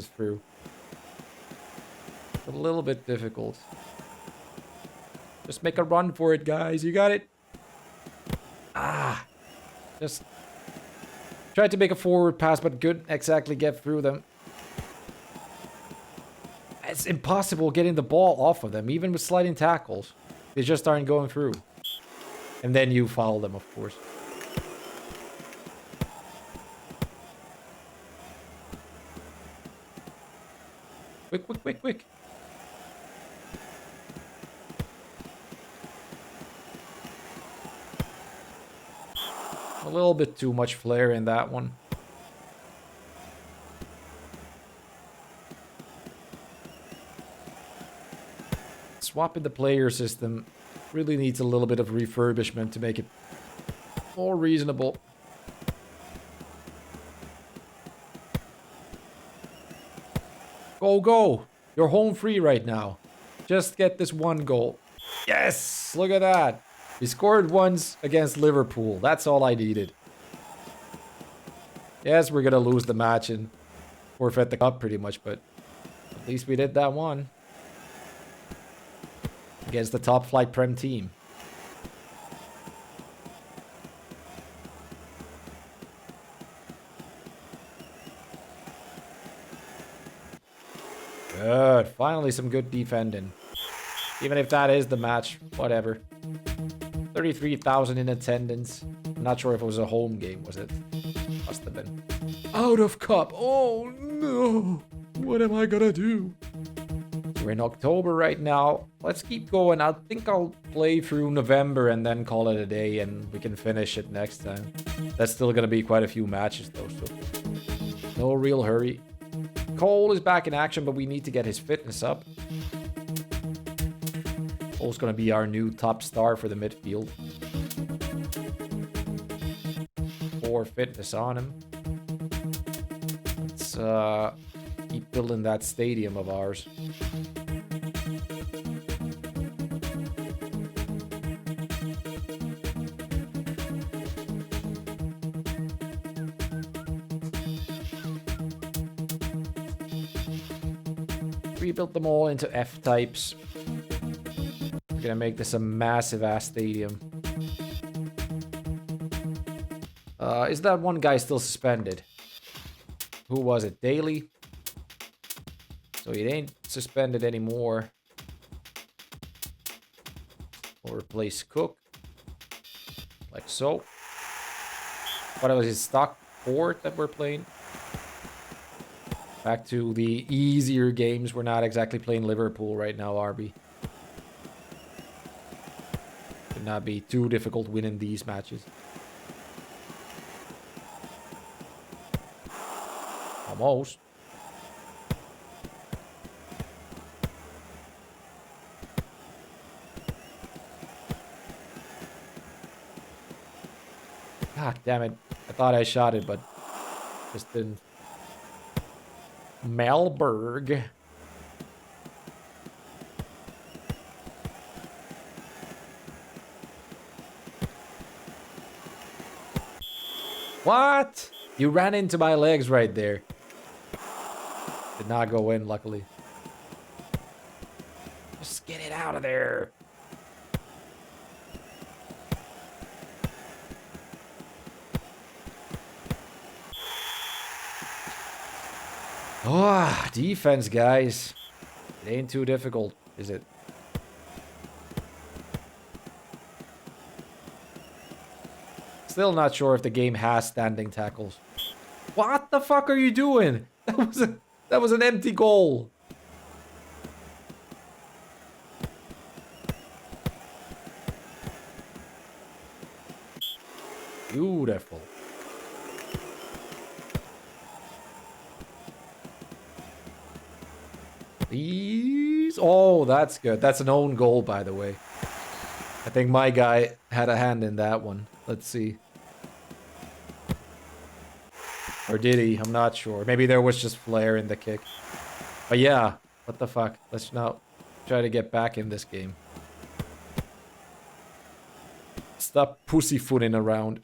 through. It's a little bit difficult. Just make a run for it, guys. You got it. Ah. Just tried to make a forward pass, but couldn't exactly get through them. It's impossible getting the ball off of them, even with sliding tackles. They just aren't going through. And then you foul them, of course. Quick, quick, quick, quick. A little bit too much flair in that one. Swapping the player system really needs a little bit of refurbishment to make it more reasonable. Go, go! You're home free right now. Just get this one goal. Yes! Look at that. We scored once against Liverpool. That's all I needed. Yes, we're gonna lose the match and forfeit the cup pretty much, but at least we did that one. Against the top flight Prem team. Good. Finally some good defending. Even if that is the match, whatever. 33,000 in attendance. I'm not sure if it was a home game, was it? Must have been. Out of cup. Oh no. What am I gonna do? We're in October right now. Let's keep going. I think I'll play through November and then call it a day and we can finish it next time. That's still gonna be quite a few matches though, so no real hurry. Cole is back in action, but we need to get his fitness up. Cole's gonna be our new top star for the midfield. 4 more fitness on him. Let's keep building that stadium of ours. Rebuilt them all into F-types. We're gonna make this a massive-ass stadium. Is that one guy still suspended? Who was it? Daly? So he ain't suspended anymore. We'll replace Cook. Like so. What was his stock port that we're playing? Back to the easier games. We're not exactly playing Liverpool right now, RB. Could not be too difficult winning these matches. Almost. God damn it. I thought I shot it, but just didn't. Malberg. What? You ran into my legs right there. Did not go in, luckily. Just get it out of there. Oh, defense, guys. It ain't too difficult, is it? Still not sure if the game has standing tackles. What the fuck are you doing? That was an empty goal. Beautiful. These. Oh, that's good. That's an own goal, by the way. I think my guy had a hand in that one. Let's see. Or did he? I'm not sure. Maybe there was just flair in the kick. But yeah, what the fuck? Let's now try to get back in this game. Stop pussyfooting around.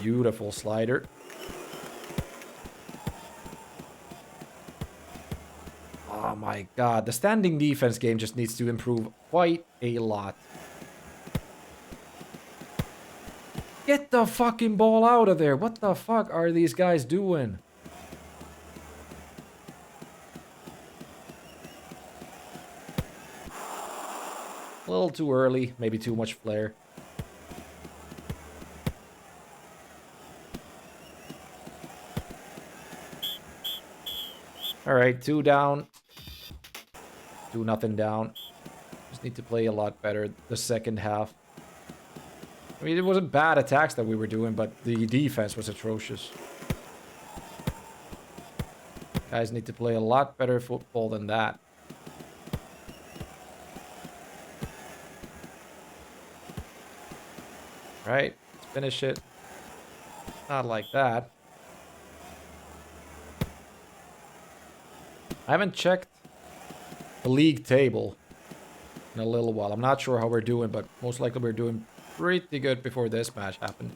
Beautiful slider. Oh my god, the standing defense game just needs to improve quite a lot. Get the fucking ball out of there. What the fuck are these guys doing? A little too early, maybe too much flair. Alright, 2 down. 2-0 down. Just need to play a lot better the second half. I mean, it wasn't bad attacks that we were doing, but the defense was atrocious. Guys need to play a lot better football than that. Right, let's finish it. Not like that. I haven't checked the league table in a little while. I'm not sure how we're doing, but most likely we're doing pretty good before this match happened.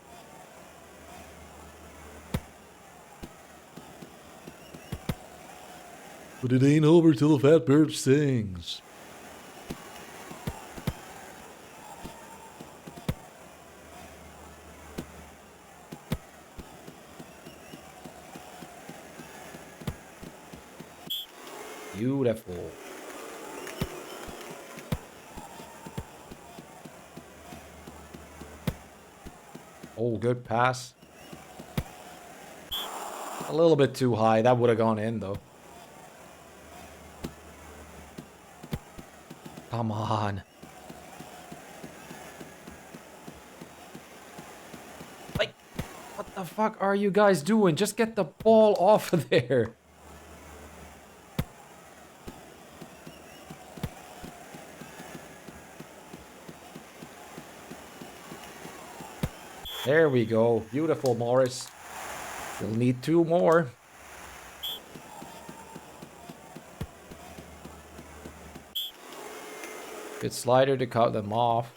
But it ain't over till the fat bird sings. Beautiful. Oh, good pass. A little bit too high. That would have gone in, though. Come on. Like, what the fuck are you guys doing? Just get the ball off of there. There we go. Beautiful, Morris. Still need 2 more. Good slider to cut them off.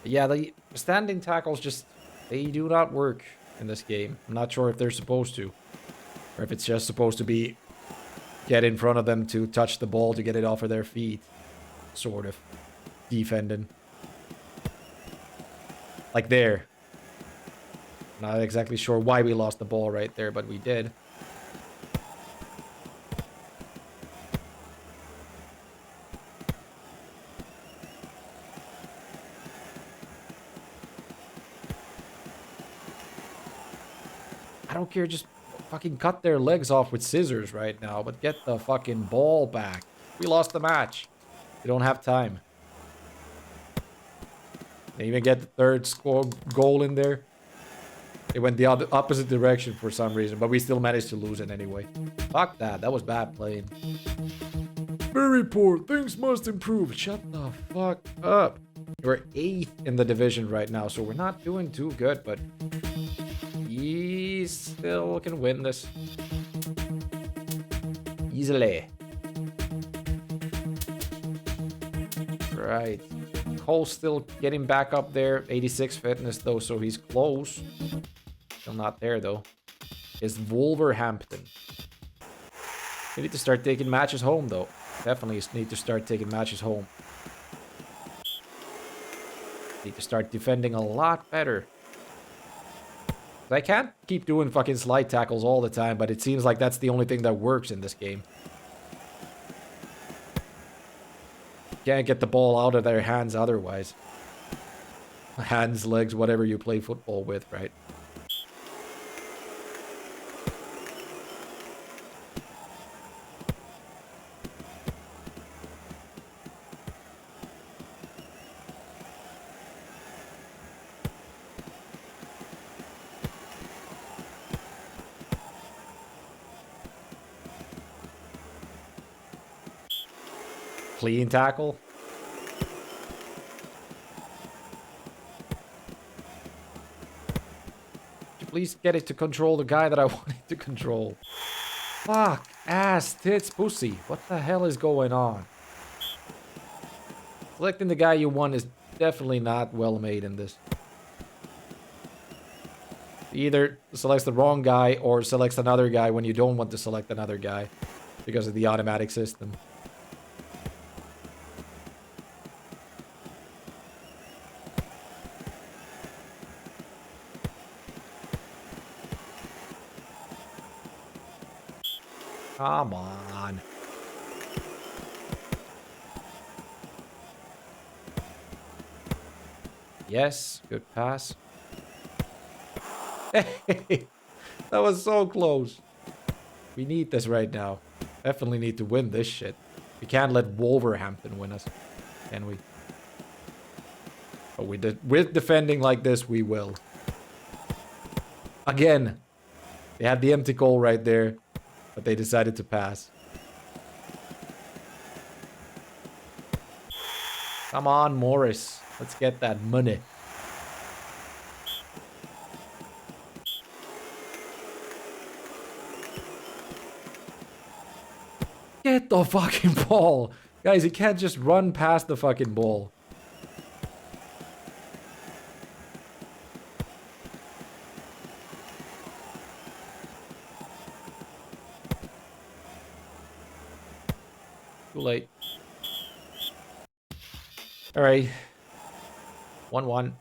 Yeah, the standing tackles just, they do not work in this game. I'm not sure if they're supposed to. Or if it's just supposed to be get in front of them to touch the ball to get it off of their feet. Sort of. Defending. Like there. Not exactly sure why we lost the ball right there, but we did. I don't care, just fucking cut their legs off with scissors right now, but get the fucking ball back. We lost the match. We don't have time. They even get the third goal in there. It went the opposite direction for some reason, but we still managed to lose it anyway. Fuck that. That was bad playing. Very poor. Things must improve. Shut the fuck up. We're 8th in the division right now, so we're not doing too good, but he still can win this. Easily. Right. Cole's still getting back up there. 86 fitness though, so he's close. Still not there though. Is Wolverhampton. We need to start taking matches home though. Definitely need to start taking matches home. Need to start defending a lot better. I can't keep doing fucking slide tackles all the time, but it seems like that's the only thing that works in this game. Can't get the ball out of their hands otherwise. Hands, legs, whatever you play football with, right? Clean tackle. Please get it to control the guy that I wanted to control. Fuck, ass, tits, pussy. What the hell is going on? Selecting the guy you want is definitely not well made in this. Either selects the wrong guy or selects another guy when you don't want to select another guy because of the automatic system. Come on. Yes, good pass. Hey, that was so close. We need this right now. Definitely need to win this shit. We can't let Wolverhampton win us, can we? But with defending like this, we will. Again, they had the empty goal right there. But they decided to pass. Come on, Morris. Let's get that money. Get the fucking ball. Guys, you can't just run past the fucking ball. Too late. All right. 1-1.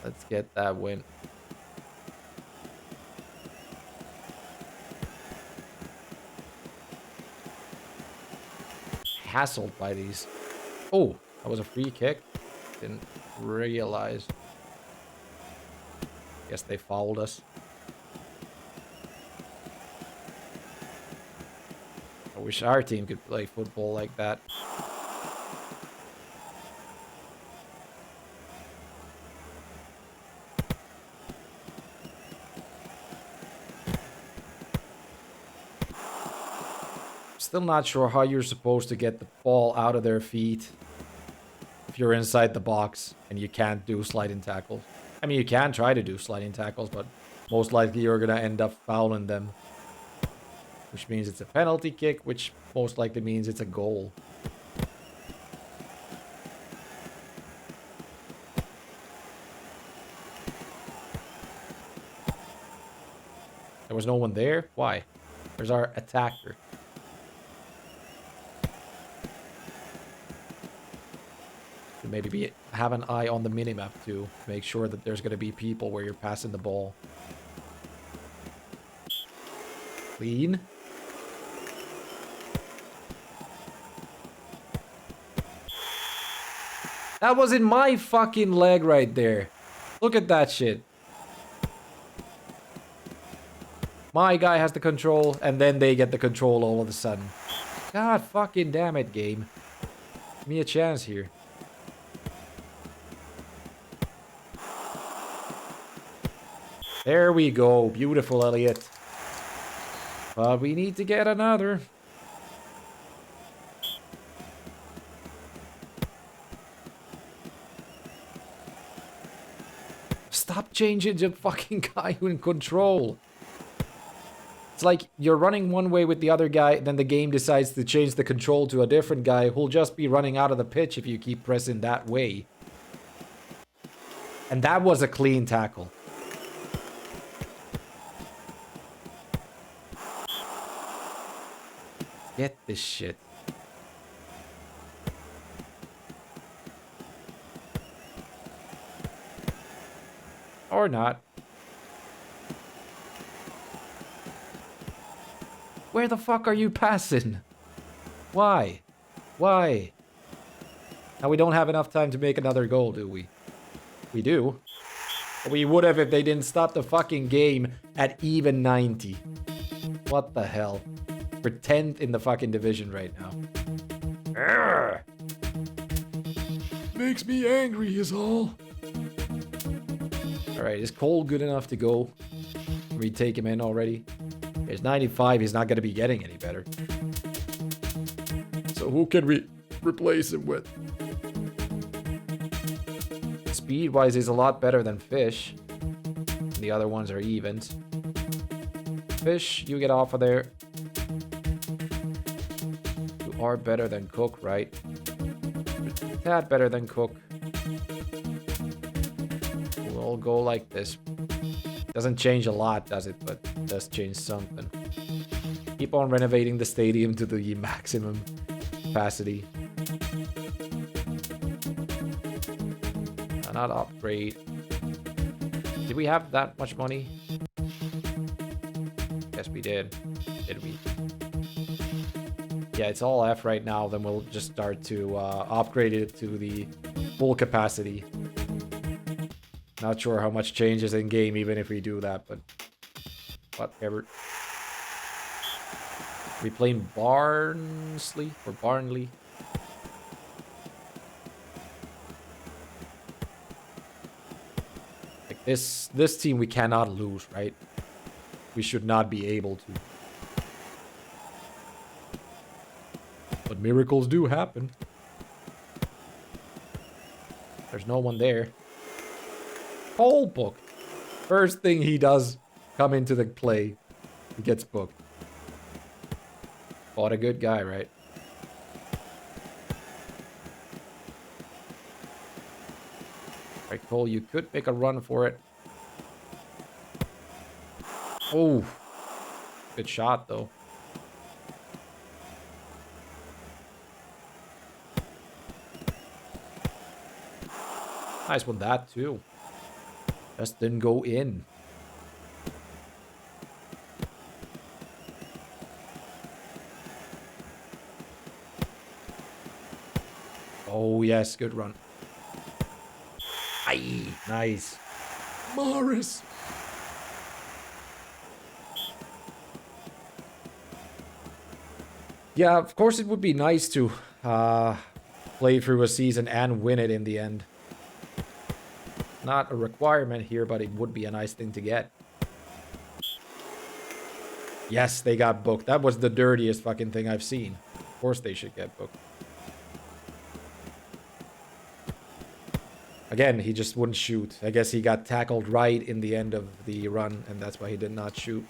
Let's get that win. Hassled by these. Oh, that was a free kick. Didn't realize. Guess they fouled us. I wish our team could play football like that. Still not sure how you're supposed to get the ball out of their feet. if you're inside the box and you can't do sliding tackles. I mean, you can try to do sliding tackles, but most likely you're going to end up fouling them. Which means it's a penalty kick, which most likely means it's a goal. There was no one there? Why? Where's our attacker? Maybe have an eye on the minimap too. Make sure that there's going to be people where you're passing the ball. Clean. That was in my fucking leg right there. Look at that shit. My guy has the control, and then they get the control all of a sudden. God fucking damn it, game. Give me a chance here. There we go. Beautiful, Elliot. But we need to get another. Stop changing the fucking guy who in control. It's like you're running one way with the other guy, then the game decides to change the control to a different guy who'll just be running out of the pitch if you keep pressing that way. And that was a clean tackle. Get this shit. Or not. Where the fuck are you passing? Why? Why? Now we don't have enough time to make another goal, do we? We do. We would have if they didn't stop the fucking game at even 90. What the hell? We're 10th in the fucking division right now. Urgh. Makes me angry is all. Alright, is Cole good enough to go? Can we take him in already? He's 95, he's not going to be getting any better. So who can we replace him with? Speed-wise, he's a lot better than Fish. The other ones are evens. Fish, you get off of there. You are better than Cook, right? A tad better than Cook. We'll go like this. Doesn't change a lot, does it? But it does change something. Keep on renovating the stadium to the maximum capacity. Not upgrade. Did we have that much money? Yes, we did. Did we? Yeah, it's all F right now. Then we'll just start to upgrade it to the full capacity. Not sure how much changes in game even if we do that, but whatever. We playing Barnsley or Barnley? Like this team we cannot lose, right? We should not be able to. But miracles do happen. There's no one there. Cole booked. First thing he does come into the play, he gets booked. Bought a good guy, right? Right, Cole, you could make a run for it. Oh, good shot though. Nice one, that too. Just didn't go in. Oh yes, good run. Aye, nice. Morris. Yeah, of course it would be nice to play through a season and win it in the end. Not a requirement here, but it would be a nice thing to get. Yes, they got booked. That was the dirtiest fucking thing I've seen. Of course they should get booked. Again, he just wouldn't shoot. I guess he got tackled right in the end of the run, and that's why he did not shoot.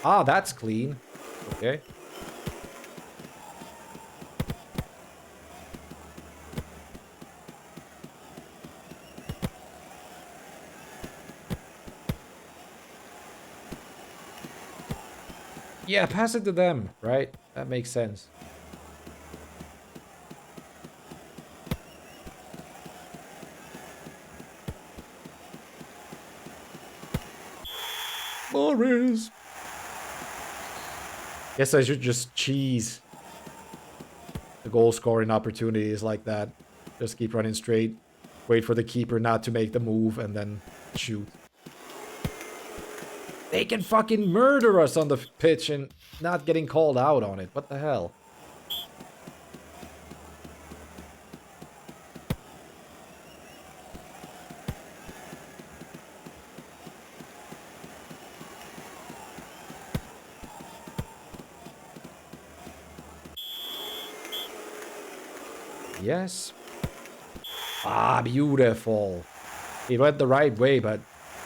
Ah, that's clean. Okay. Yeah, pass it to them, right? That makes sense. Morris. Guess I should just cheese the goal scoring opportunities like that. Just keep running straight. Wait for the keeper not to make the move and then shoot. They can fucking murder us on the pitch and not getting called out on it. What the hell? Yes. Ah, beautiful. He went the right way, but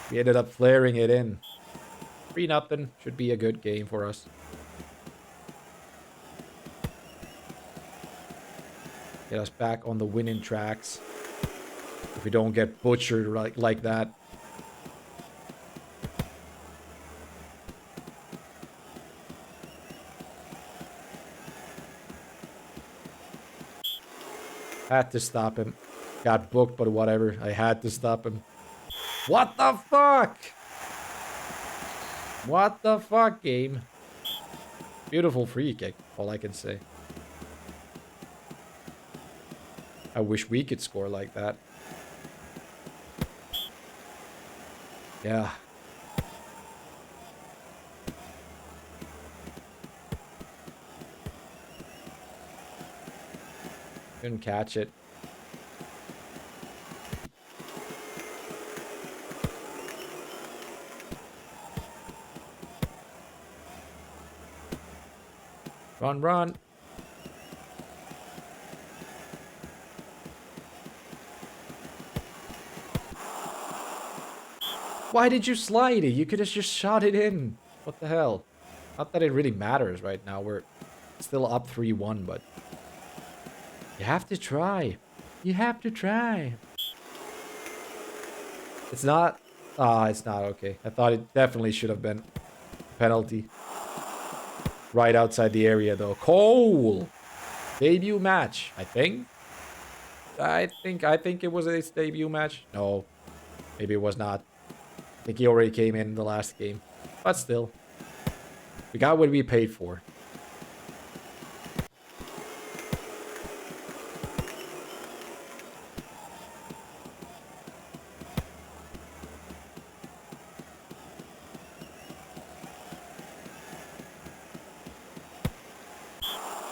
we ended up flaring it in. 3-0. Should be a good game for us. Get us back on the winning tracks. If we don't get butchered like that. Had to stop him. Got booked, but whatever. I had to stop him. What the fuck? What the fuck, game? Beautiful free kick, all I can say. I wish we could score like that. Yeah. Couldn't catch it. Run, run. Why did you slide it? You could have just shot it in. What the hell? Not that it really matters right now. We're still up 3-1, but you have to try. You have to try. It's not. Ah, it's not okay. I thought it definitely should have been a penalty. Right outside the area, though. Cole! Debut match, I think. I think it was his debut match. No, maybe it was not. I think he already came in the last game. But still. We got what we paid for.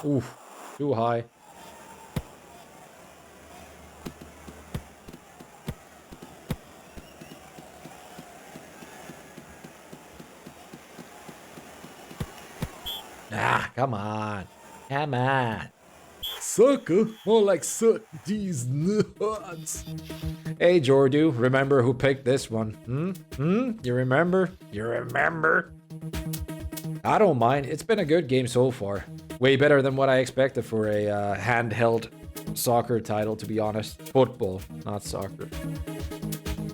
Oof. Too high. Ah, come on. Come on. Sucker. More like suck these nuts. Hey, Jordu. Remember who picked this one? You remember? You remember? I don't mind. It's been a good game so far. Way better than what I expected for a handheld soccer title, to be honest. Football, not soccer.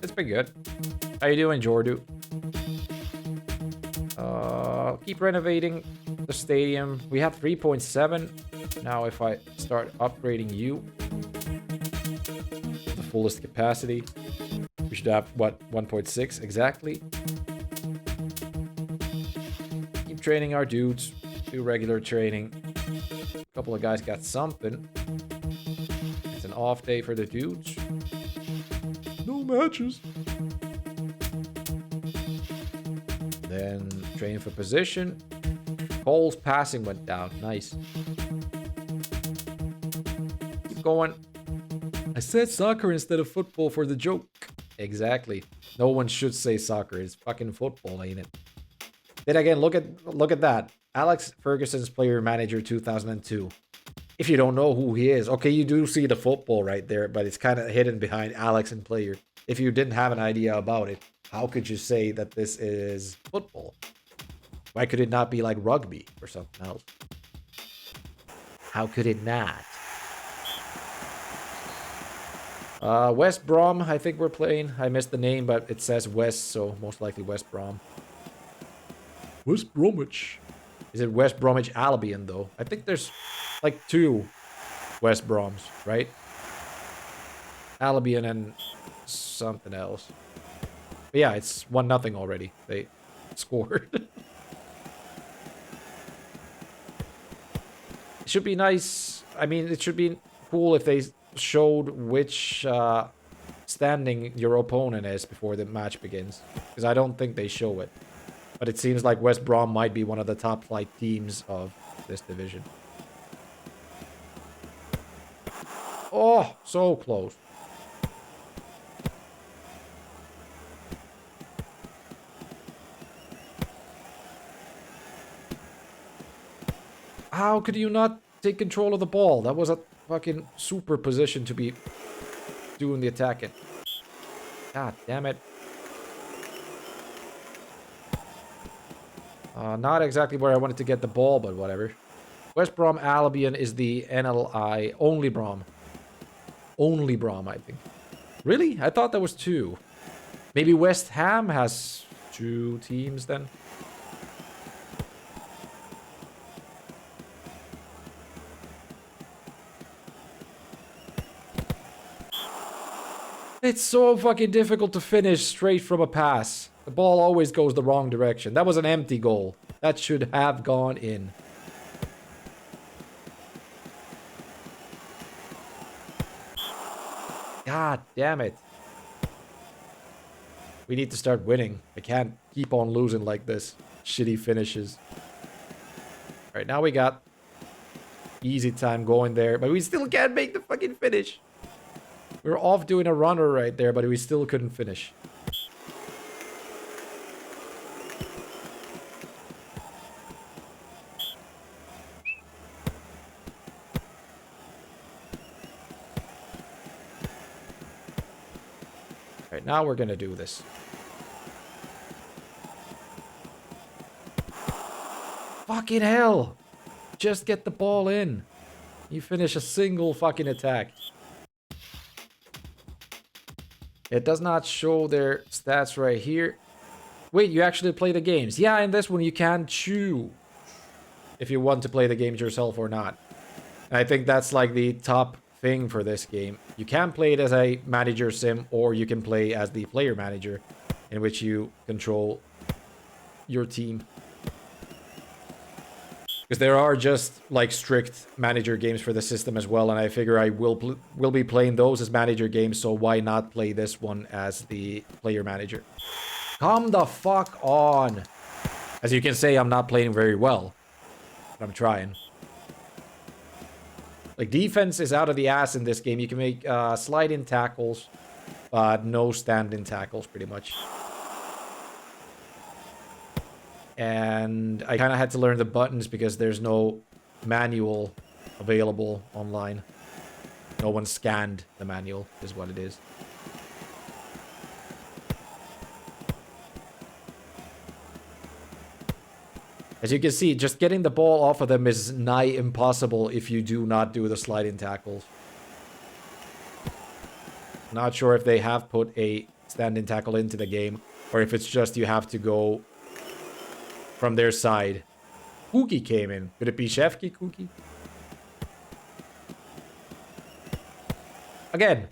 It's been good. How you doing, Jordu? Keep renovating the stadium. We have 3.7. Now if I start upgrading you to the fullest capacity, we should have, what, 1.6 exactly. Keep training our dudes. Do regular training. A couple of guys got something. It's an off day for the dudes. No matches. Then train for position. Cole's passing went down. Nice. Keep going. I said soccer instead of football for the joke. Exactly. No one should say soccer. It's fucking football, ain't it? Then again, look at that. Alex Ferguson's Player Manager 2002. If you don't know who he is. Okay, you do see the football right there, but it's kind of hidden behind Alex and player. If you didn't have an idea about it, how could you say that this is football? Why could it not be like rugby or something else? How could it not? West Brom, I think we're playing. I missed the name, but it says West, so most likely West Brom. West Bromwich. Is it West Bromwich Albion, though? I think there's like 2 West Broms, right? Albion and something else. But yeah, it's 1-0 already. They scored. It should be nice. I mean, it should be cool if they showed which standing your opponent is before the match begins. Because I don't think they show it. But it seems like West Brom might be one of the top flight teams of this division. Oh, so close. How could you not take control of the ball? That was a fucking super position to be doing the attacking. God damn it. Not exactly where I wanted to get the ball, but whatever. West Brom Albion is the NLI. Only Brom. Only Brom, I think. Really? I thought there was 2. Maybe West Ham has 2 teams then? It's so fucking difficult to finish straight from a pass. The ball always goes the wrong direction. That was an empty goal. That should have gone in. God damn it. We need to start winning. I can't keep on losing like this. Shitty finishes. Alright, now we got easy time going there. But we still can't make the fucking finish. We were off doing a runner right there, but we still couldn't finish. Alright, now we're gonna do this. Fucking hell! Just get the ball in. You finish a single fucking attack. It does not show their stats right here. Wait, you actually play the games. Yeah, in this one you can choose if you want to play the games yourself or not. And I think that's like the top thing for this game. You can play it as a manager sim, or you can play as the player manager, in which you control your team. Because there are just like strict manager games for the system as well, and I figure I will be playing those as manager games, so why not play this one as the player manager? Come the fuck on! As you can say, I'm not playing very well, but I'm trying. Like, defense is out of the ass in this game. You can make slide-in tackles, but no stand-in tackles, pretty much. And I kind of had to learn the buttons because there's no manual available online. No one scanned the manual, is what it is. As you can see, just getting the ball off of them is nigh impossible if you do not do the sliding tackles. Not sure if they have put a stand-in tackle into the game, or if it's just you have to go from their side. Cookie came in. Could it be Shefki Cookie? Again,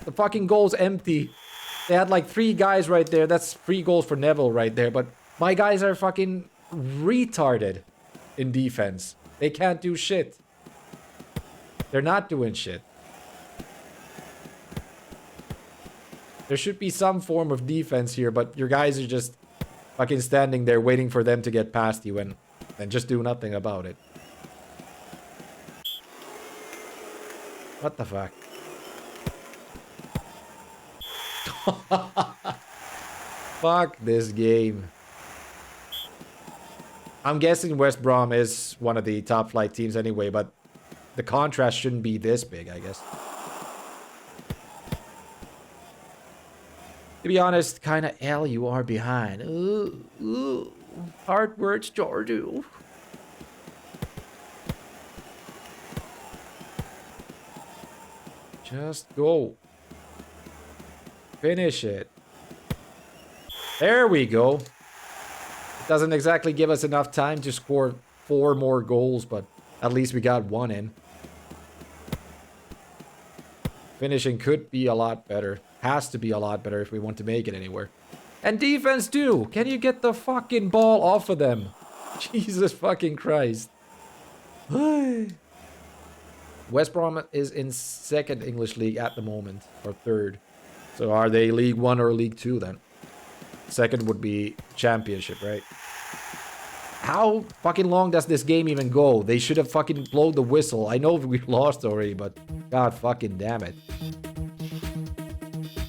the fucking goal's empty. They had like 3 guys right there. That's 3 goals for Neville right there. But my guys are fucking retarded in defense. They can't do shit. They're not doing shit. There should be some form of defense here, but your guys are just fucking standing there waiting for them to get past you and just do nothing about it. What the fuck? Fuck this game. I'm guessing West Brom is one of the top flight teams anyway, but the contrast shouldn't be this big, I guess. To be honest, kind of L you are behind. Ooh. Hard words, Jordu. Just go. Finish it. There we go. It doesn't exactly give us enough time to score 4 more goals, but at least we got 1 in. Finishing could be a lot better. Has to be a lot better if we want to make it anywhere. And defense too! Can you get the fucking ball off of them? Jesus fucking Christ. West Brom is in 2nd English League at the moment. Or 3rd. So are they League 1 or League 2 then? 2nd would be Championship, right? How fucking long does this game even go? They should have fucking blown the whistle. I know we lost already, but god fucking damn it.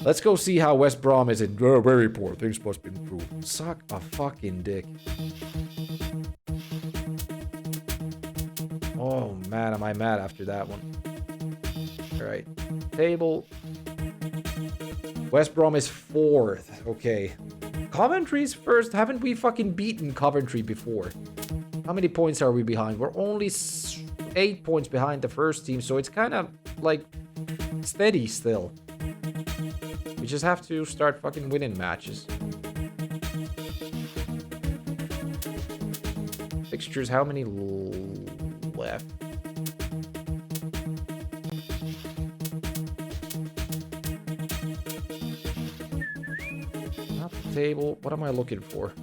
Let's go see how West Brom is in. Oh, very poor. Things must be improved. Suck a fucking dick. Oh man, am I mad after that one. Alright. Table. West Brom is 4th. Okay. Coventry's first. Haven't we fucking beaten Coventry before? How many points are we behind? We're only 8 points behind the first team, so it's kind of like steady still. We just have to start fucking winning matches. Fixtures, how many left? Not the table. What am I looking for?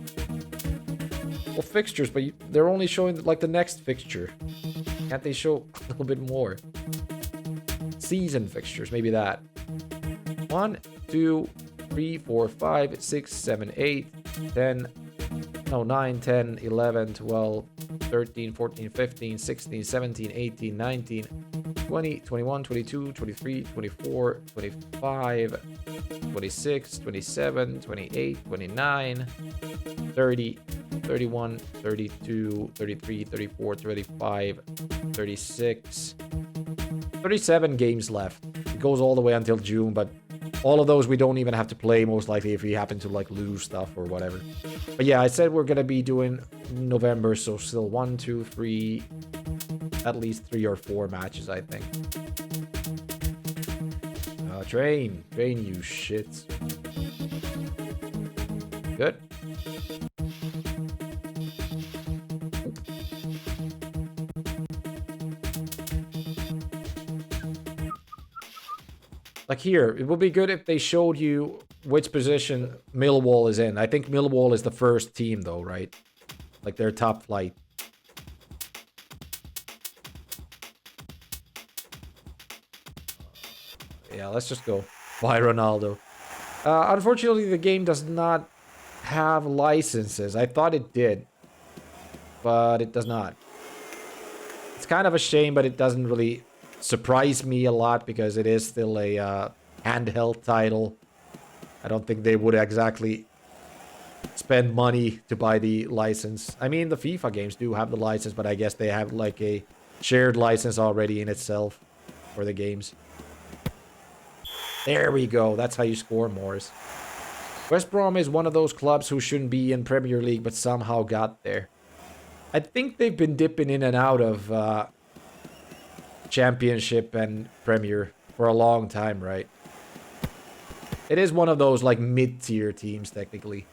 Well, fixtures, but they're only showing like the next fixture. Can't they show a little bit more? Season fixtures, maybe that. 1, 2, 3, 4, 5, 6, 7, 8, 10, no, 9, 10, 11, 12, 13, 14, 15, 16, 17, 18, 19, 20, 21, 22, 23, 24, 25, 26, 27, 28, 29, 30, 31, 32, 33, 34, 35, 36, 37 games left. It goes all the way until June, but all of those we don't even have to play, most likely, if we happen to like lose stuff or whatever. But yeah, I said we're gonna be doing November, so still 1, 2, 3, at least 3 or 4 matches, I think. Train you shits. Good. Like here, it would be good if they showed you which position Millwall is in. I think Millwall is the first team though, right? Like their top flight. Yeah, let's just go. Buy Ronaldo. Unfortunately, the game does not have licenses. I thought it did, but it does not. It's kind of a shame, but it doesn't really surprise me a lot because it is still a handheld title. I don't think they would exactly spend money to buy the license. I mean, the FIFA games do have the license, but I guess they have like a shared license already in itself for the games. There we go. That's how you score, Morris. West Brom is one of those clubs who shouldn't be in Premier League, but somehow got there. I think they've been dipping in and out of Championship and Premier for a long time, right? It is one of those like mid-tier teams, technically,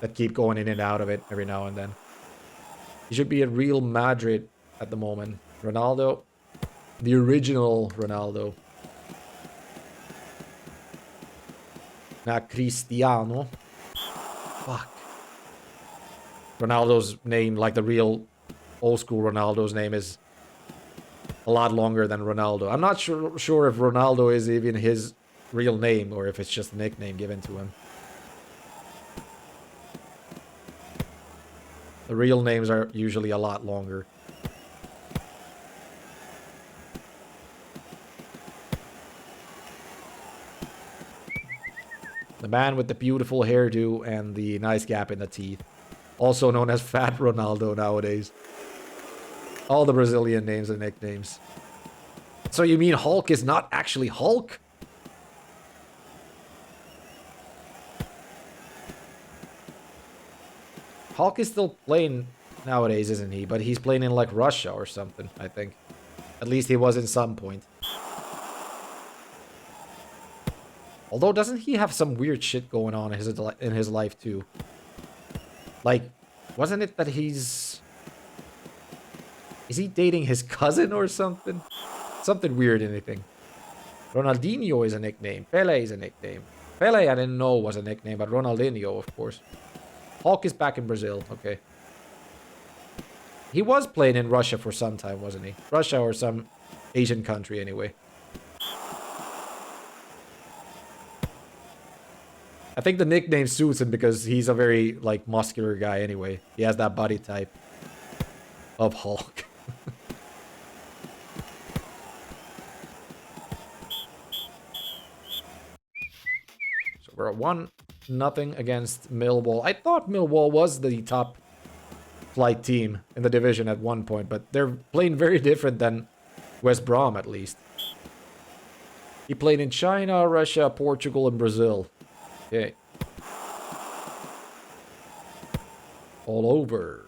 that keep going in and out of it every now and then. He should be at Real Madrid at the moment. Ronaldo. The original Ronaldo. Not Cristiano. Fuck. Ronaldo's name, like the real old school Ronaldo's name, is a lot longer than Ronaldo. I'm not sure if Ronaldo is even his real name or if it's just a nickname given to him. The real names are usually a lot longer. The man with the beautiful hairdo and the nice gap in the teeth. Also known as Fat Ronaldo nowadays. All the Brazilian names and nicknames. So you mean Hulk is not actually Hulk? Hulk is still playing nowadays, isn't he? But he's playing in like Russia or something, I think. At least he was in some point. Although, doesn't he have some weird shit going on in his life too? Like, wasn't it that he's... Is he dating his cousin or something? Something weird, anything. Ronaldinho is a nickname. Pele is a nickname. Pele I didn't know was a nickname, but Ronaldinho, of course. Hulk is back in Brazil. Okay. He was playing in Russia for some time, wasn't he? Russia or some Asian country, anyway. I think the nickname suits him because he's a very, like, muscular guy anyway. He has that body type of Hulk. So we're at 1-0 against Millwall. I thought Millwall was the top flight team in the division at one point, but they're playing very different than West Brom, at least. He played in China, Russia, Portugal, and Brazil. Okay. All over.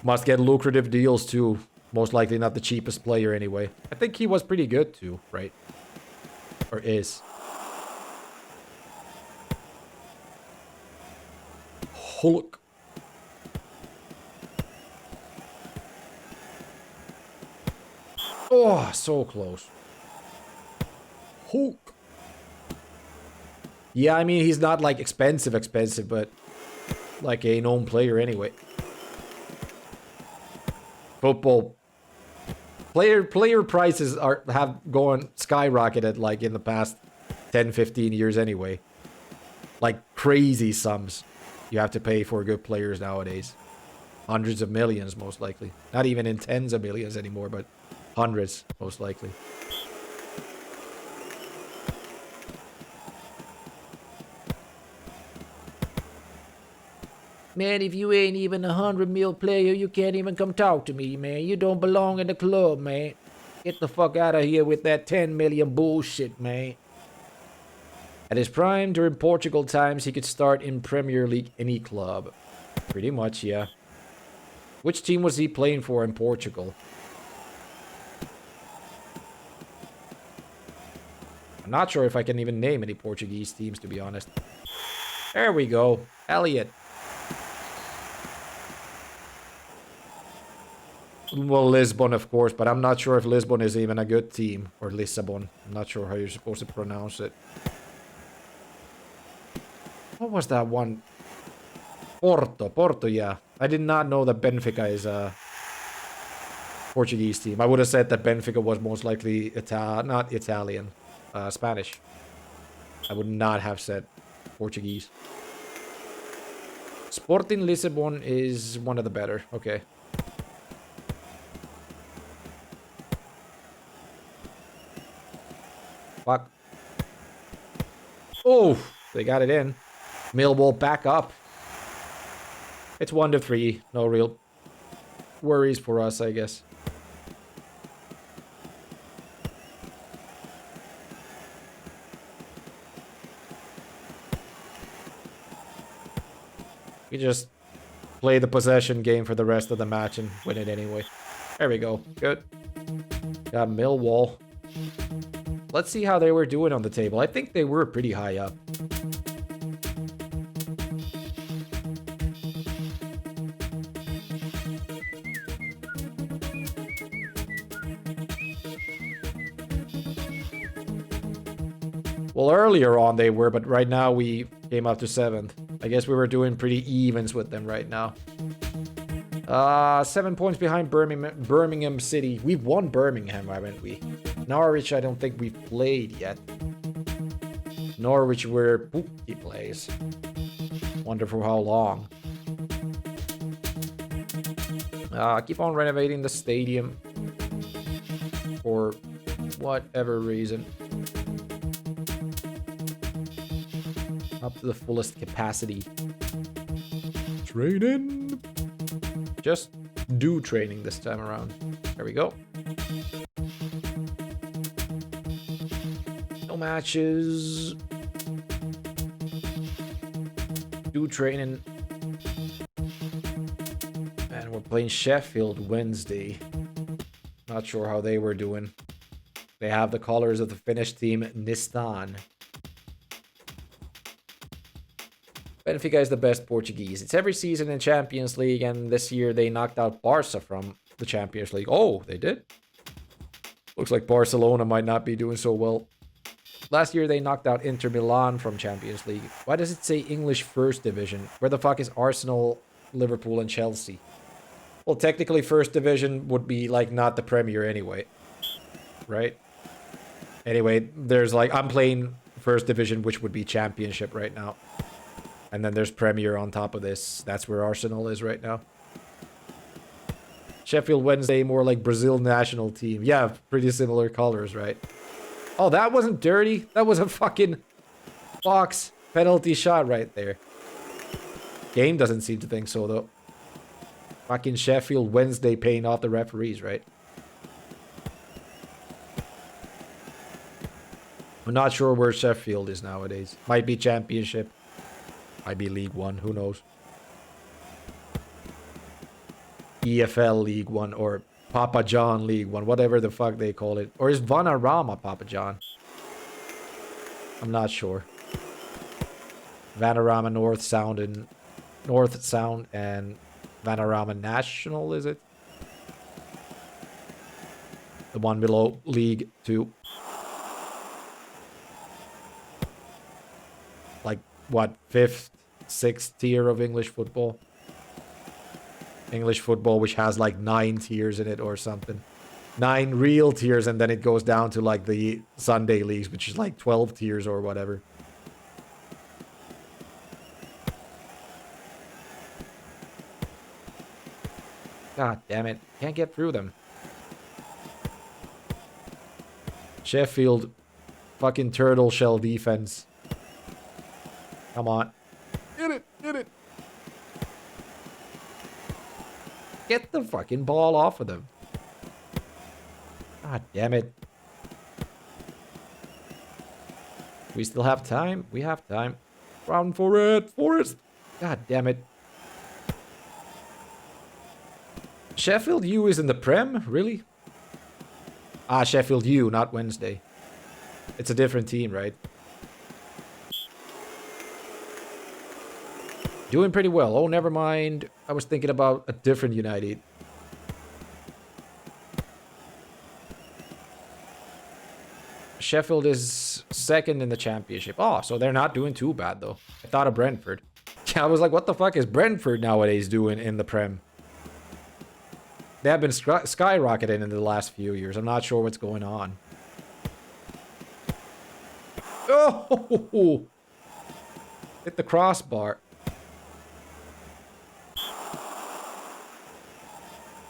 Must get lucrative deals too. Most likely not the cheapest player anyway. I think he was pretty good too, right? Or is. Hulk. Oh, so close. Hulk. Yeah, I mean, he's not like expensive, but like a known player anyway. Football player prices have gone skyrocketed like in the past 10-15 years anyway. Like crazy sums you have to pay for good players nowadays. Hundreds of millions most likely. Not even in tens of millions anymore, but hundreds most likely. Man, if you ain't even a 100 mil player, you can't even come talk to me, man. You don't belong in the club, man. Get the fuck out of here with that 10 million bullshit, man. At his prime, during Portugal times, he could start in Premier League any club. Pretty much, yeah. Which team was he playing for in Portugal? I'm not sure if I can even name any Portuguese teams, to be honest. There we go. Elliot. Well, Lisbon, of course, but I'm not sure if Lisbon is even a good team. Or Lissabon. I'm not sure how you're supposed to pronounce it. What was that one? Porto, yeah. I did not know that Benfica is a Portuguese team. I would have said that Benfica was most likely not Italian, Spanish. I would not have said Portuguese. Sporting Lisbon is one of the better. Okay. Fuck. Oh, they got it in. Millwall back up. It's 1-3. No real worries for us, I guess. We just play the possession game for the rest of the match and win it anyway. There we go. Good. Got Millwall. Let's see how they were doing on the table. I think they were pretty high up. Well, earlier on they were, but right now we came up to 7th. I guess we were doing pretty evens with them right now. 7 points behind Birmingham City. We've won Birmingham, haven't we? Norwich, I don't think we've played yet. Norwich, where Pookie plays. Wonder for how long. Keep on renovating the stadium. For whatever reason. Up to the fullest capacity. Training. Just do training this time around. There we go. No matches. Do training. And we're playing Sheffield Wednesday. Not sure how they were doing. They have the colors of the Finnish team, Nistan. Benfica is the best Portuguese. It's every season in Champions League, and this year they knocked out Barca from the Champions League. Oh, they did? Looks like Barcelona might not be doing so well. Last year they knocked out Inter Milan from Champions League. Why does it say English First Division? Where the fuck is Arsenal, Liverpool, and Chelsea? Well, technically First Division would be like not the Premier anyway. Right? Anyway, there's like, I'm playing First Division, which would be Championship right now. And then there's Premier on top of this. That's where Arsenal is right now. Sheffield Wednesday, more like Brazil national team. Yeah, pretty similar colors, right? Oh, that wasn't dirty. That was a fucking box penalty shot right there. Game doesn't seem to think so, though. Fucking Sheffield Wednesday paying off the referees, right? I'm not sure where Sheffield is nowadays. Might be Championship. Might be League One. Who knows? EFL League One or Papa John League One. Whatever the fuck they call it. Or is Vanarama Papa John? I'm not sure. Vanarama North Sound and Vanarama National, is it? The one below League 2. Like, what, 5th, 6th tier of English football? English football, which has like 9 tiers in it or something. 9 real tiers, and then it goes down to like the Sunday leagues, which is like 12 tiers or whatever. God damn it. Can't get through them. Sheffield. Fucking turtle shell defense. Come on. Get it. Get it. Get the fucking ball off of them. God damn it. We still have time? We have time. Run for it, Forrest. God damn it. Sheffield U is in the Prem? Really? Ah, Sheffield U, not Wednesday. It's a different team, right? Doing pretty well. Oh, never mind. I was thinking about a different United. Sheffield is second in the Championship. Oh, so they're not doing too bad, though. I thought of Brentford. I was like, what the fuck is Brentford nowadays doing in the Prem? They have been skyrocketing in the last few years. I'm not sure what's going on. Oh! Hit the crossbar.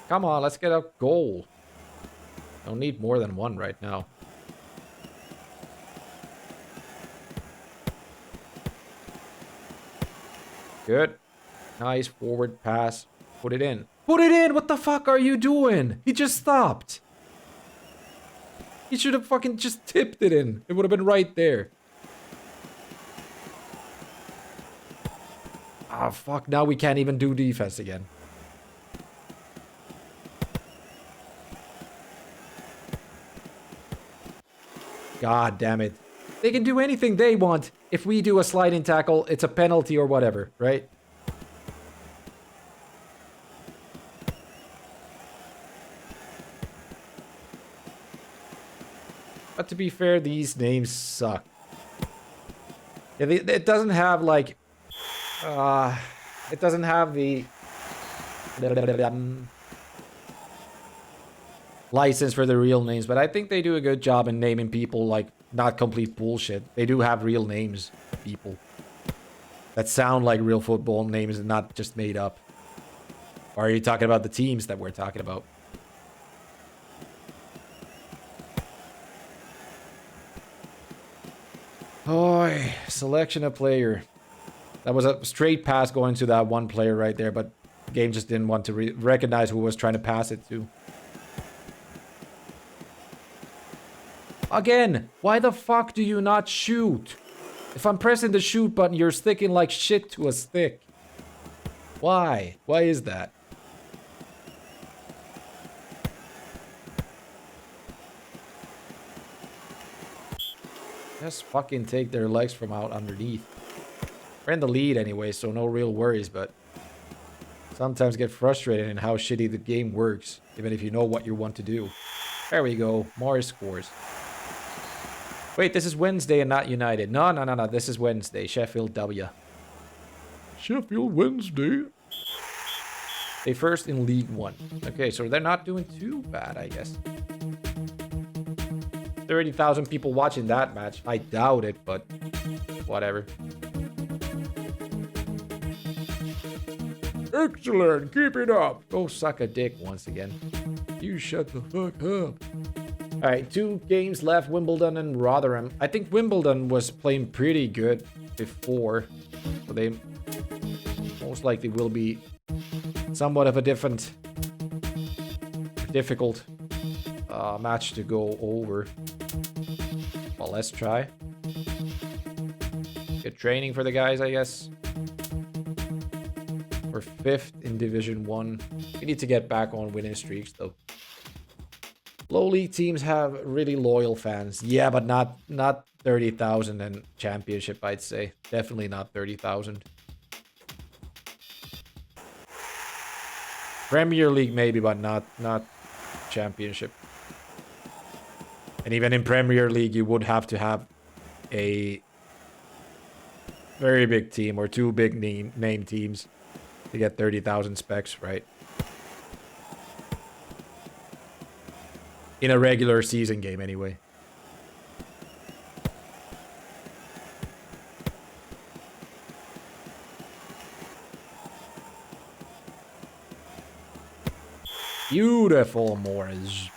Come on, let's get a goal. Don't need more than one right now. Good. Nice forward pass. Put it in. Put it in! What the fuck are you doing? He just stopped. He should have fucking just tipped it in. It would have been right there. Ah, fuck. Now we can't even do defense again. God damn it. They can do anything they want. If we do a sliding tackle, it's a penalty or whatever, right? But to be fair, these names suck. Yeah, it doesn't have like... it doesn't have the... license for the real names, but I think they do a good job in naming people like not complete bullshit. They do have real names, people. That sound like real football names and not just made up. Or are you talking about the teams that we're talking about? Oh, selection of player. That was a straight pass going to that one player right there, but the game just didn't want to recognize who was trying to pass it to. Again, why the fuck do you not shoot? If I'm pressing the shoot button, you're sticking like shit to a stick. Why? Why is that? Just fucking take their legs from out underneath. We're in the lead anyway, so no real worries, but sometimes get frustrated in how shitty the game works, even if you know what you want to do. There we go. Morris scores. Wait, this is Wednesday and not United. No. This is Wednesday. Sheffield W. Sheffield Wednesday. They first in League One. Okay, so they're not doing too bad, I guess. 30,000 people watching that match. I doubt it, but whatever. Excellent, keep it up. Go suck a dick once again. You shut the fuck up. Alright, 2 games left, Wimbledon and Rotherham. I think Wimbledon was playing pretty good before. So they most likely will be somewhat of a difficult match to go over. Well, let's try. Good training for the guys, I guess. We're 5th in Division 1. We need to get back on winning streaks, though. Low league teams have really loyal fans. Yeah, but not 30,000 in Championship, I'd say. Definitely not 30,000. Premier League maybe, but not Championship. And even in Premier League, you would have to have a very big team or 2 big name teams to get 30,000 specs, right? In a regular season game, anyway. Beautiful, Morris.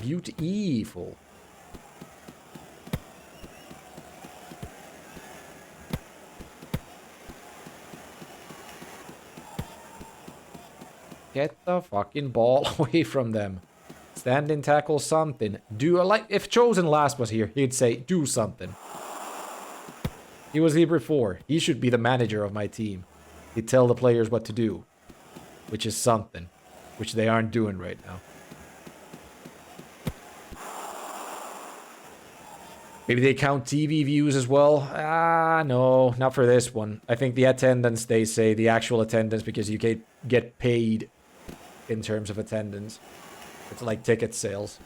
Beautiful. Get the fucking ball away from them. Stand and tackle something. Do like if Chosen Last was here, he'd say, do something. He was here before. He should be the manager of my team. He'd tell the players what to do. Which is something. Which they aren't doing right now. Maybe they count TV views as well? No, not for this one. I think the attendance, they say, the actual attendance, because you get paid in terms of attendance. It's like ticket sales.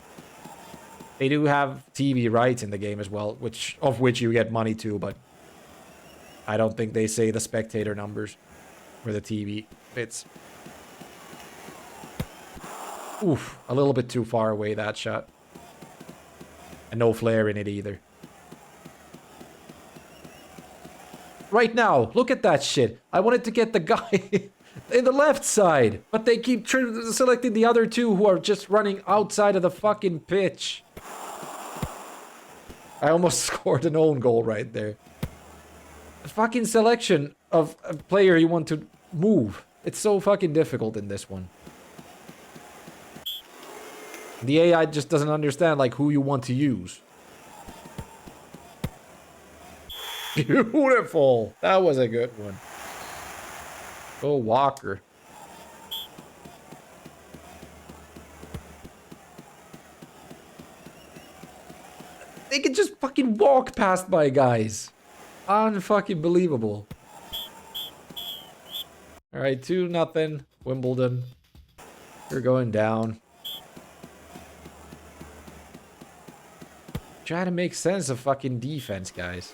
They do have TV rights in the game as well, of which you get money too, but I don't think they say the spectator numbers for the TV bits. Oof, a little bit too far away, that shot. And no flare in it either. Right now, look at that shit. I wanted to get the guy in the left side, but they keep selecting the other 2 who are just running outside of the fucking pitch. I almost scored an own goal right there. The fucking selection of a player you want to move. It's so fucking difficult in this one. The AI just doesn't understand like who you want to use. Beautiful. That was a good one. Go Walker. They can just fucking walk past my guys. Unfucking believable. Alright, 2-0. Wimbledon. You're going down. Try to make sense of fucking defense, guys.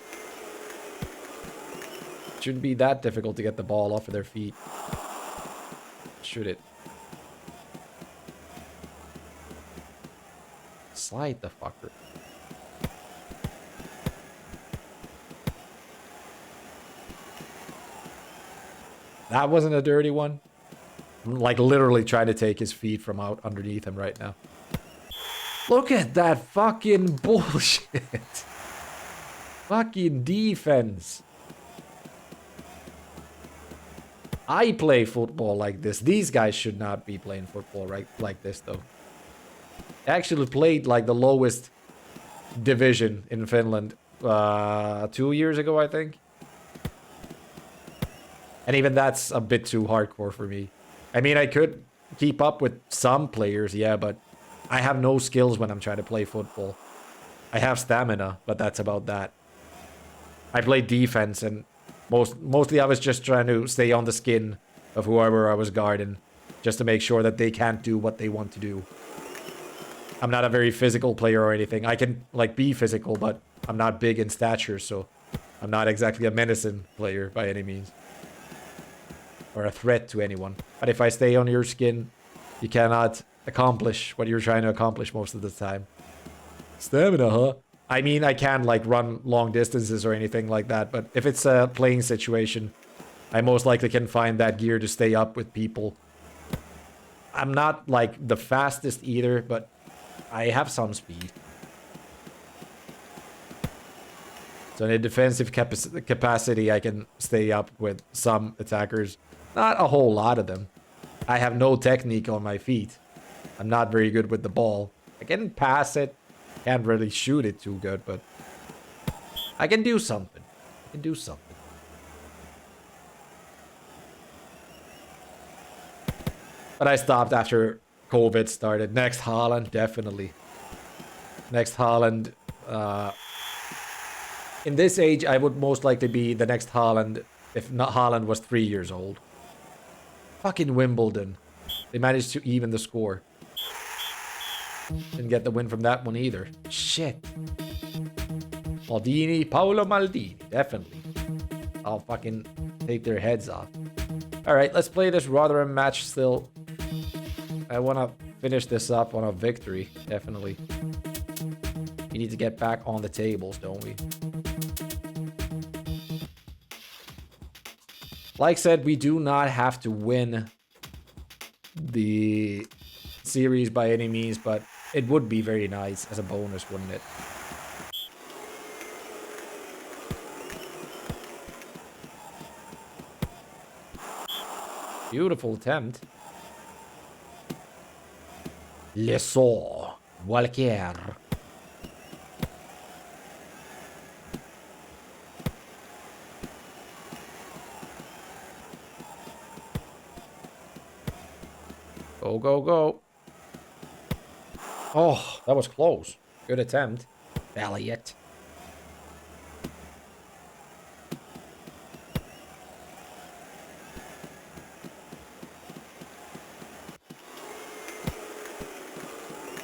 Shouldn't be that difficult to get the ball off of their feet. Should it? Slide the fucker. That wasn't a dirty one. I'm like literally trying to take his feet from out underneath him right now. Look at that fucking bullshit. Fucking defense. I play football like this. These guys should not be playing football like this, though. I actually played like the lowest division in Finland 2 years ago, I think. And even that's a bit too hardcore for me. I mean, I could keep up with some players, yeah, but I have no skills when I'm trying to play football. I have stamina, but that's about that. I play defense, and mostly I was just trying to stay on the skin of whoever I was guarding, just to make sure that they can't do what they want to do. I'm not a very physical player or anything. I can, like, be physical, but I'm not big in stature, so I'm not exactly a menacing player by any means. Or a threat to anyone. But if I stay on your skin, you cannot accomplish what you're trying to accomplish most of the time. Stamina, huh? I mean, I can, like, run long distances or anything like that, but if it's a playing situation, I most likely can find that gear to stay up with people. I'm not, like, the fastest either, but I have some speed. So in a defensive capacity, I can stay up with some attackers. Not a whole lot of them. I have no technique on my feet. I'm not very good with the ball. I can pass it. Can't really shoot it too good, but I can do something. I can do something. But I stopped after COVID started. Next Haaland, definitely. Next Haaland. In this age, I would most likely be the next Haaland if not Haaland was 3 years old. Fucking Wimbledon. They managed to even the score. Didn't get the win from that one either. Shit. Maldini, Paolo Maldini. Definitely. I'll fucking take their heads off. Alright, let's play this Rotherham match still. I want to finish this up on a victory. Definitely. We need to get back on the tables, don't we? Like I said, we do not have to win the series by any means, but it would be very nice as a bonus, wouldn't it? Beautiful attempt. Lesor. Walker. Go, go, go. Oh, that was close. Good attempt. Elliot.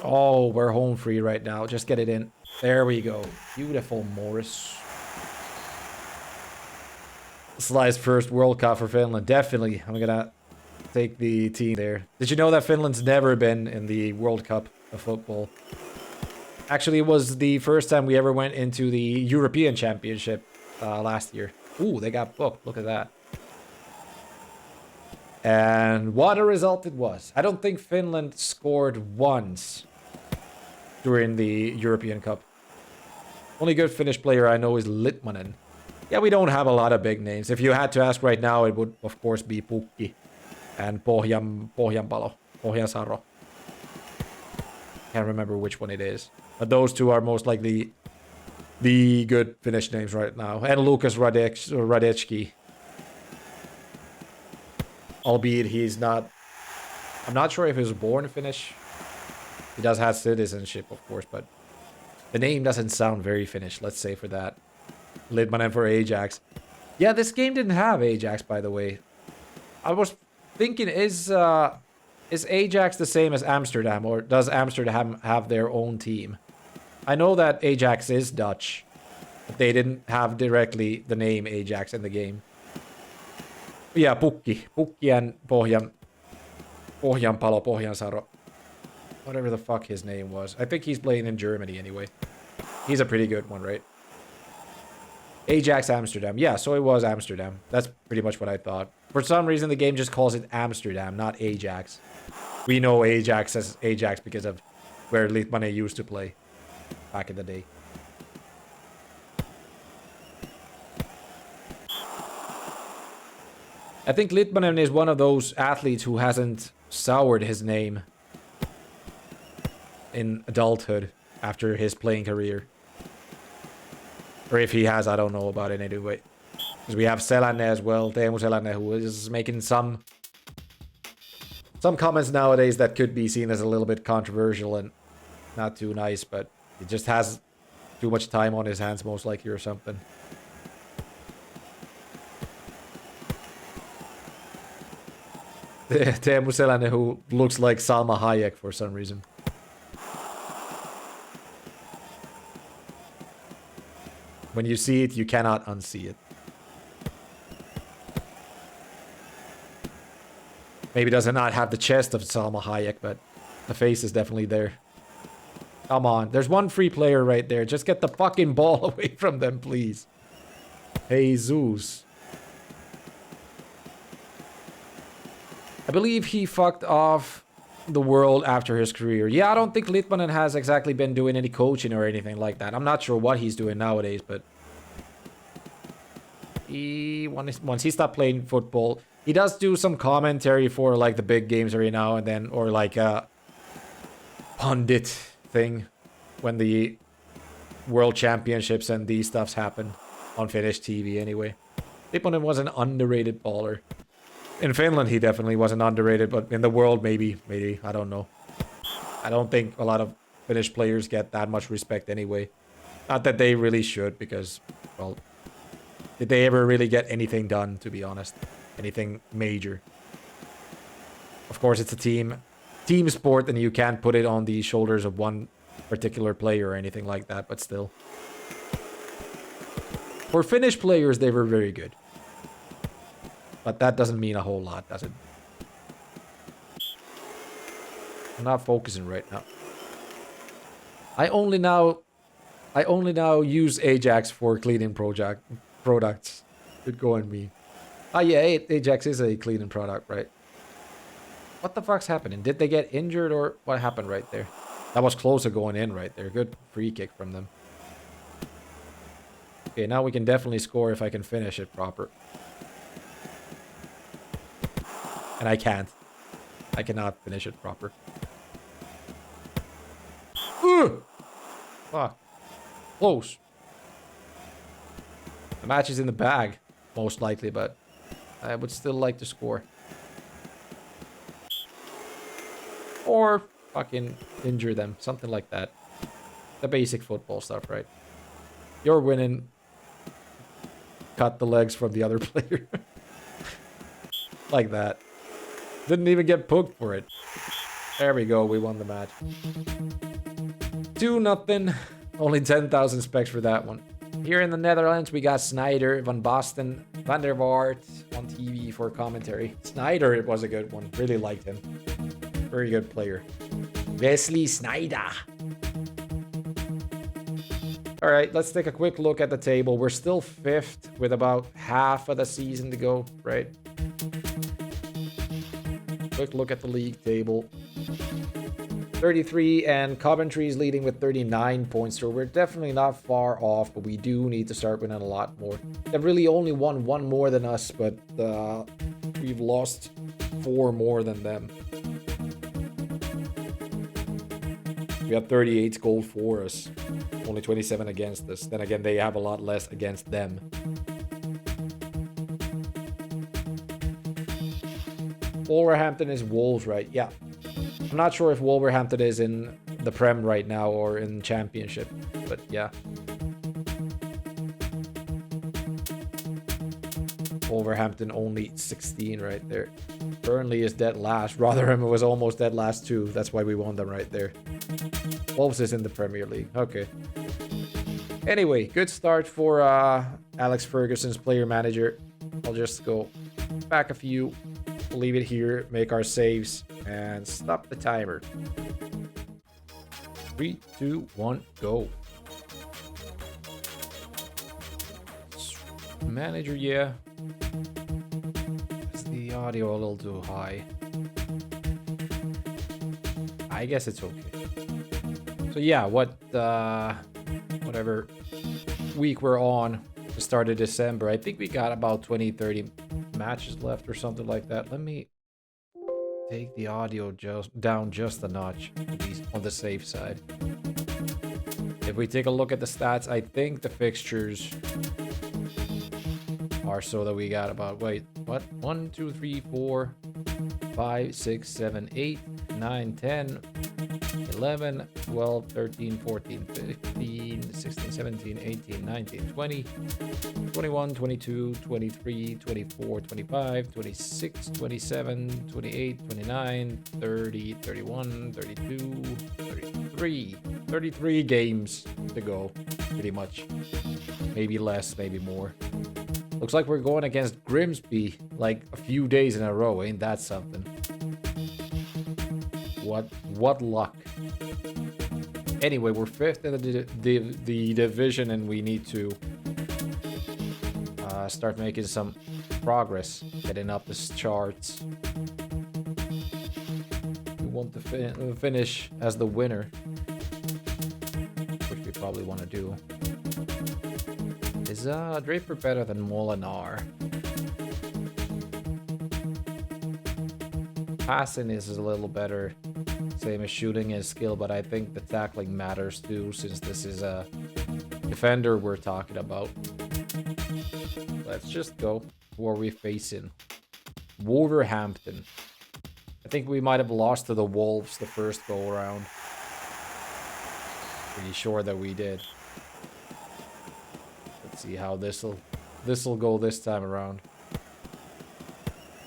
Oh, we're home free right now. Just get it in. There we go. Beautiful, Morris. Sly's first World Cup for Finland. Definitely. I'm gonna take the team there. Did you know that Finland's never been in the World Cup of football? Actually, it was the first time we ever went into the European Championship last year. Ooh, they got booked. Look at that. And what a result it was. I don't think Finland scored once during the European Cup. Only good Finnish player I know is Litmanen. Yeah, we don't have a lot of big names. If you had to ask right now, it would, of course, be Pukki and Pohjanpalo. Can't remember which one it is. But those two are most likely the good Finnish names right now. And Lukas Radecki. Albeit he's not... I'm not sure if he was born Finnish. He does have citizenship, of course, but the name doesn't sound very Finnish, let's say for that. Lidmanen for Ajax. Yeah, this game didn't have Ajax, by the way. I was thinking, is Ajax the same as Amsterdam, or does Amsterdam have their own team? I know that Ajax is Dutch, but they didn't have directly the name Ajax in the game. Yeah, Pukki and Pohjanpalo. Whatever the fuck his name was. I think he's playing in Germany anyway. He's a pretty good one, right? Ajax Amsterdam. Yeah, so it was Amsterdam. That's pretty much what I thought. For some reason, the game just calls it Amsterdam, not Ajax. We know Ajax as Ajax because of where Litmanen used to play back in the day. I think Litmanen is one of those athletes who hasn't soured his name in adulthood after his playing career. Or if he has, I don't know about it anyway. Because we have Selänne as well, Teemu Selänne, who is making some comments nowadays that could be seen as a little bit controversial and not too nice, but he just has too much time on his hands, most likely, or something. Teemu Selänne, who looks like Salma Hayek for some reason. When you see it, you cannot unsee it. Maybe does not have the chest of Salma Hayek, but the face is definitely there. Come on, there's one free player right there. Just get the fucking ball away from them, please. Jesus. I believe he fucked off the world after his career. Yeah, I don't think Litmanen has exactly been doing any coaching or anything like that. I'm not sure what he's doing nowadays, but once he stopped playing football, he does do some commentary for like the big games every now and then, or like a pundit thing when the World Championships and these stuffs happen on Finnish TV anyway. Litmanen was an underrated baller. In Finland, he definitely wasn't underrated, but in the world, maybe, I don't know. I don't think a lot of Finnish players get that much respect anyway. Not that they really should, because, well, did they ever really get anything done, to be honest? Anything major? Of course, it's a team sport, and you can't put it on the shoulders of one particular player or anything like that, but still. For Finnish players, they were very good. But that doesn't mean a whole lot, does it? I'm not focusing right now. I only now use Ajax for cleaning products. Good going me. Ah yeah, Ajax is a cleaning product, right? What the fuck's happening? Did they get injured or what happened right there? That was closer going in right there. Good free kick from them. Okay, now we can definitely score if I can finish it proper. And I can't. I cannot finish it proper. Fuck. Close. The match is in the bag, most likely, but I would still like to score. Or fucking injure them. Something like that. The basic football stuff, right? You're winning. Cut the legs from the other player. Like that. Didn't even get poked for it. There we go, we won the match. 2-0. Only 10,000 specs for that one. Here in the Netherlands, we got Snyder, Van Basten, Van der Vaart on TV for commentary. Snyder, it was a good one. Really liked him. Very good player. Wesley Snyder. All right, let's take a quick look at the table. We're still 5th with about half of the season to go, right? Quick look at the league table. 33 and Coventry's leading with 39 points, so we're definitely not far off, but we do need to start winning a lot more. They've really only won one more than us, but we've lost 4 more than them. We have 38 goals for us, only 27 against us. Then again, they have a lot less against them. Wolverhampton is Wolves, right? Yeah. I'm not sure if Wolverhampton is in the Prem right now or in Championship, but yeah. Wolverhampton only 16 right there. Burnley is dead last. Rotherham was almost dead last too. That's why we won them right there. Wolves is in the Premier League. Okay. Anyway, good start for Alex Ferguson's player manager. I'll just go back a few. Leave it here, make our saves, and stop the timer. 3, 2, 1, go. Manager, yeah. Is the audio a little too high? I guess it's okay. So yeah, whatever week we're on, the start of December, I think we got about 20, 30 matches left or something like that. Let me take the audio down just a notch to be on the safe side. If we take a look at the stats, I think the fixtures are so that we got about, wait, what? 1, 2, 3, 4, 5, 6, 7, 8, 9, 10, 11, 12, 13, 14, 15, 16, 17, 18, 19, 20, 21, 22, 23, 24, 25, 26, 27, 28, 29, 30, 31, 32, 33. 33 games to go, pretty much. Maybe less, maybe more. Looks like we're going against Grimsby like a few days in a row. Ain't that something? What luck. Anyway, we're 5th in the division, and we need to start making some progress, getting up the charts. We want to finish as the winner, which we probably want to do. Is Draper better than Molinar? Passing is a little better. Same as shooting is skill, but I think the tackling matters too, since this is a defender we're talking about. Let's just go. Who are we facing? Wolverhampton. I think we might have lost to the Wolves the first go around. Pretty sure that we did. Let's see how this'll go this time around.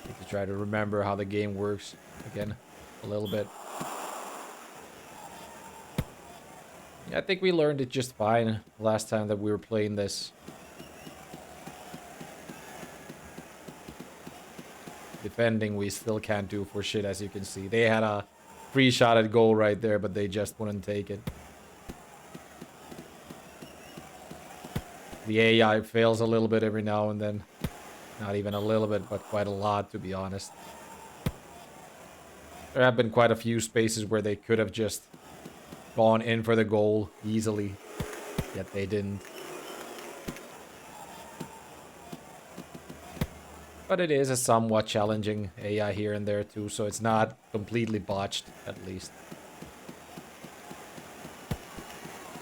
Need to try to remember how the game works again a little bit. I think we learned it just fine last time that we were playing this. Defending, we still can't do for shit, as you can see. They had a free shot at goal right there, but they just wouldn't take it. The AI fails a little bit every now and then. Not even a little bit, but quite a lot, to be honest. There have been quite a few spaces where they could have just gone in for the goal easily, yet they didn't. But it is a somewhat challenging AI here and there too, so it's not completely botched, at least.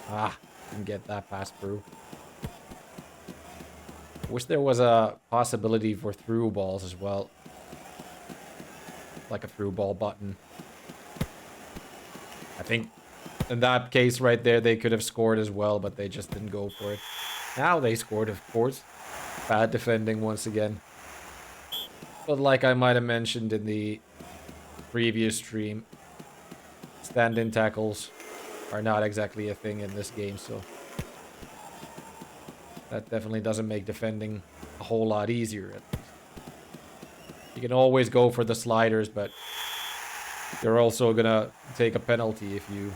Ah, didn't get that pass through. Wish there was a possibility for through balls as well. Like a through ball button. I think in that case right there, they could have scored as well, but they just didn't go for it. Now they scored, of course. Bad defending once again. But like I might have mentioned in the previous stream, stand-in tackles are not exactly a thing in this game, so that definitely doesn't make defending a whole lot easier, at least. You can always go for the sliders, but you're also gonna take a penalty if you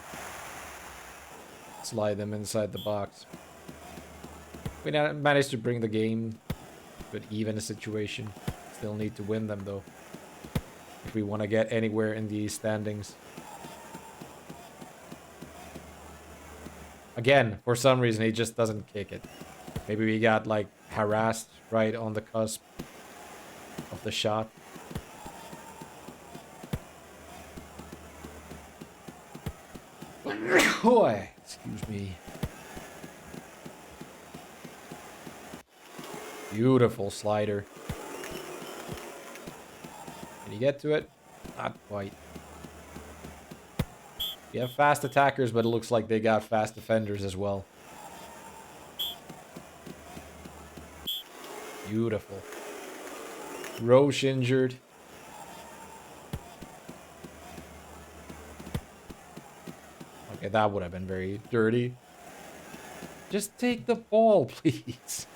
slide them inside the box. We managed to bring the game to an even situation. Still need to win them, though, if we want to get anywhere in these standings. Again, for some reason, he just doesn't kick it. Maybe we got, like, harassed right on the cusp of the shot. Boy, excuse me. Beautiful slider. Can you get to it? Not quite. You have fast attackers, but it looks like they got fast defenders as well. Beautiful. Roche injured. Okay, that would have been very dirty. Just take the ball, please.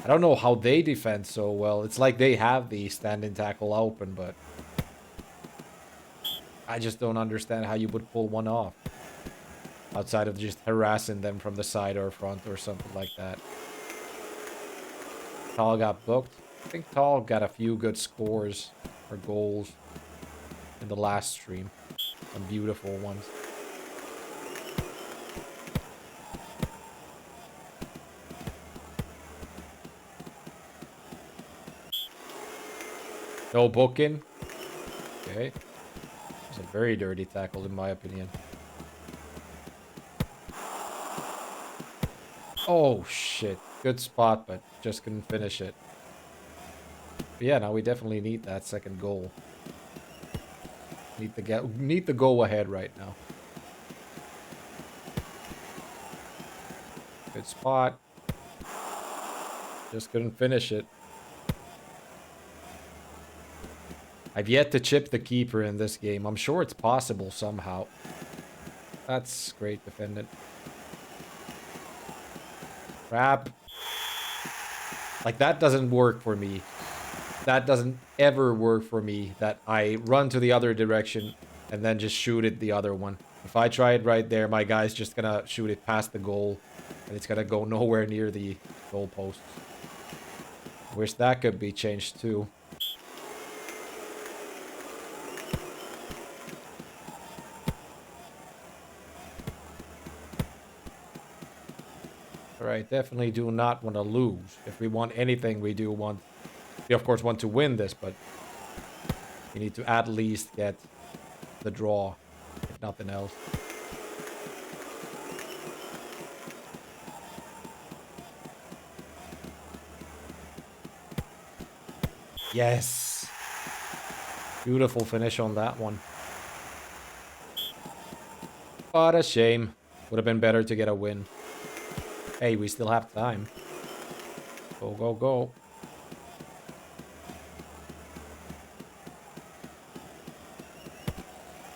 I don't know how they defend so well. It's like they have the stand-in tackle open, but I just don't understand how you would pull one off. Outside of just harassing them from the side or front or something like that. Tall got booked. I think Tall got a few good scores or goals in the last stream. Some beautiful ones. No booking. Okay. It's a very dirty tackle, in my opinion. Oh, shit. Good spot, but just couldn't finish it. But yeah, now we definitely need that second goal. Need the go ahead right now. Good spot. Just couldn't finish it. I've yet to chip the keeper in this game. I'm sure it's possible somehow. That's great defending. Crap. Like, that doesn't work for me. That doesn't ever work for me, that I run to the other direction and then just shoot it the other one. If I try it right there, my guy's just gonna shoot it past the goal, and it's gonna go nowhere near the goal post. Wish that could be changed too. Alright, definitely do not want to lose. If we want anything, we of course want to win this, but we need to at least get the draw, if nothing else. Yes! Beautiful finish on that one. What a shame. Would have been better to get a win. Hey, we still have time. Go, go, go.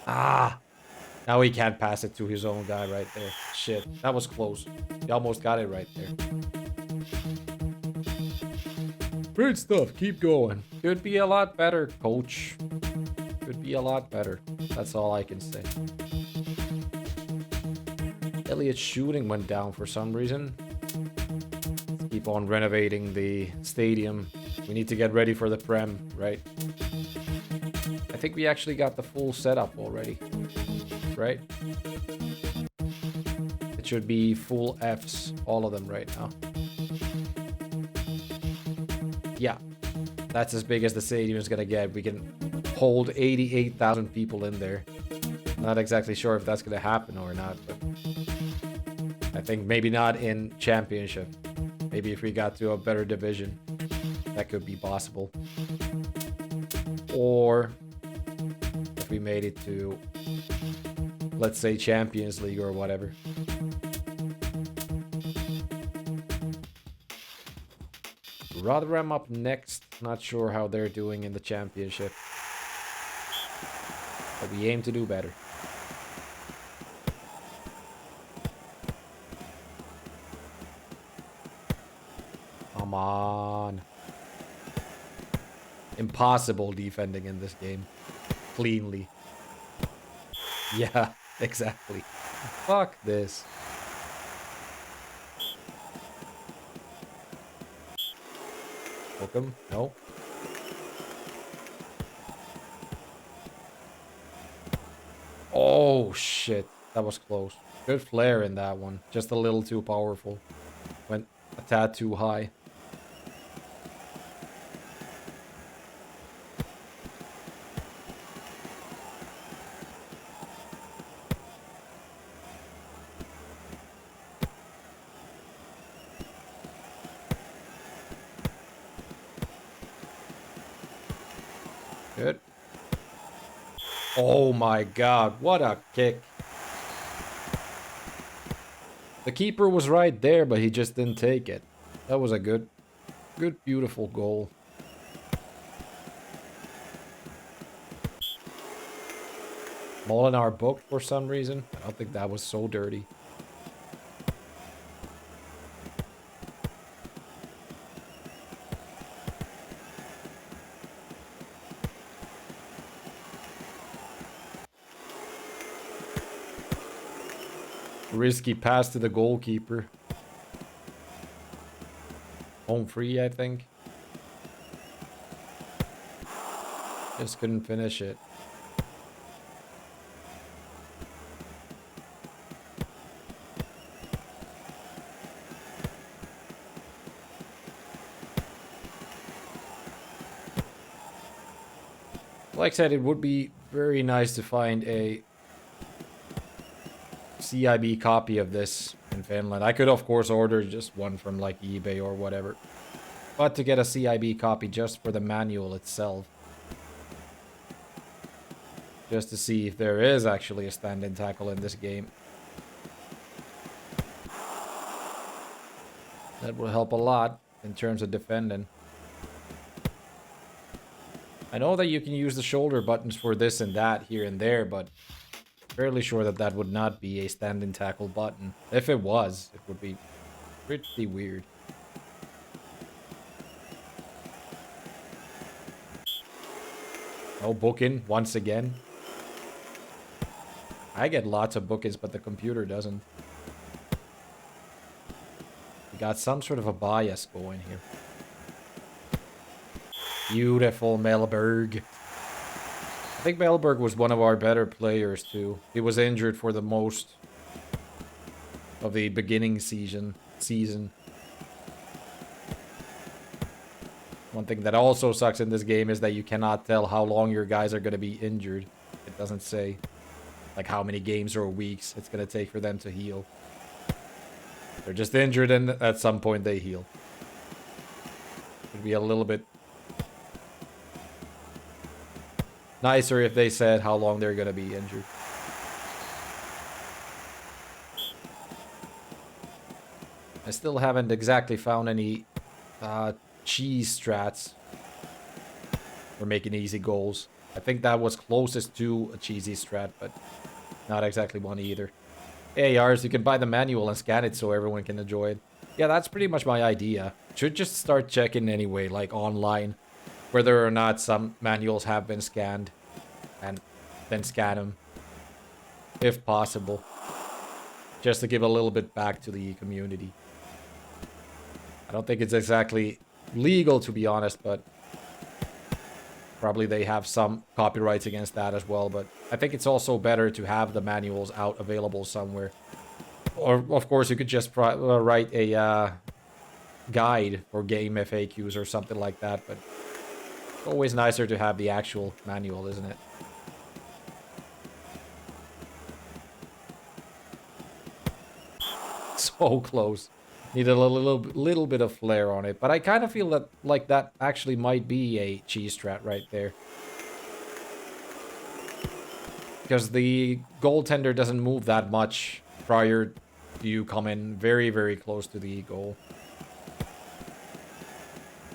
Ah! Now he can't pass it to his own guy right there. Shit, that was close. He almost got it right there. Great stuff, keep going. Could be a lot better, coach. Could be a lot better. That's all I can say. Elliot's shooting went down for some reason. Let's keep on renovating the stadium. We need to get ready for the Prem, right? I think we actually got the full setup already, right? It should be full Fs, all of them right now. Yeah, that's as big as the stadium is gonna get. We can hold 88,000 people in there. Not exactly sure if that's gonna happen or not, but I think maybe not in championship. Maybe if we got to a better division, that could be possible. Or if we made it to, let's say, Champions League or whatever. Rotherham up next. Not sure how they're doing in the championship. But we aim to do better. Come on. Impossible defending in this game. Cleanly. Yeah, exactly. Fuck this. Hook him? No. Oh, shit. That was close. Good flare in that one. Just a little too powerful. Went a tad too high. Good. Oh my god, what a kick. The keeper was right there, but he just didn't take it. That was a good, beautiful goal. Molinar booked for some reason. I don't think that was so dirty. Risky pass to the goalkeeper. Home free, I think. Just couldn't finish it. Like I said, it would be very nice to find a CIB copy of this in Finland. I could, of course, order just one from like eBay or whatever. But to get a CIB copy just for the manual itself. Just to see if there is actually a stand-in tackle in this game. That will help a lot in terms of defending. I know that you can use the shoulder buttons for this and that here and there, but fairly sure that that would not be a stand-in tackle button. If it was, it would be pretty weird. No booking once again. I get lots of bookings, but the computer doesn't. We got some sort of a bias going here. Beautiful Mellberg. I think Mellberg was one of our better players too. He was injured for the most of the beginning season. One thing that also sucks in this game is that you cannot tell how long your guys are going to be injured. It doesn't say like how many games or weeks it's going to take for them to heal. They're just injured and at some point they heal. It'd be a little bit nicer if they said how long they're going to be injured. I still haven't exactly found any cheese strats for making easy goals. I think that was closest to a cheesy strat, but not exactly one either. ARs, you can buy the manual and scan it so everyone can enjoy it. Yeah, that's pretty much my idea. Should just start checking anyway, like online, whether or not some manuals have been scanned, and then scan them, if possible, just to give a little bit back to the community. I don't think it's exactly legal, to be honest, but probably they have some copyrights against that as well. But I think it's also better to have the manuals out available somewhere. Or, of course, you could just write a guide for game FAQs or something like that, but it's always nicer to have the actual manual, isn't it? So close. Needed a little bit of flair on it, but I kind of feel that like that actually might be a cheese strat right there. Because the goaltender doesn't move that much prior to you coming very, very close to the goal.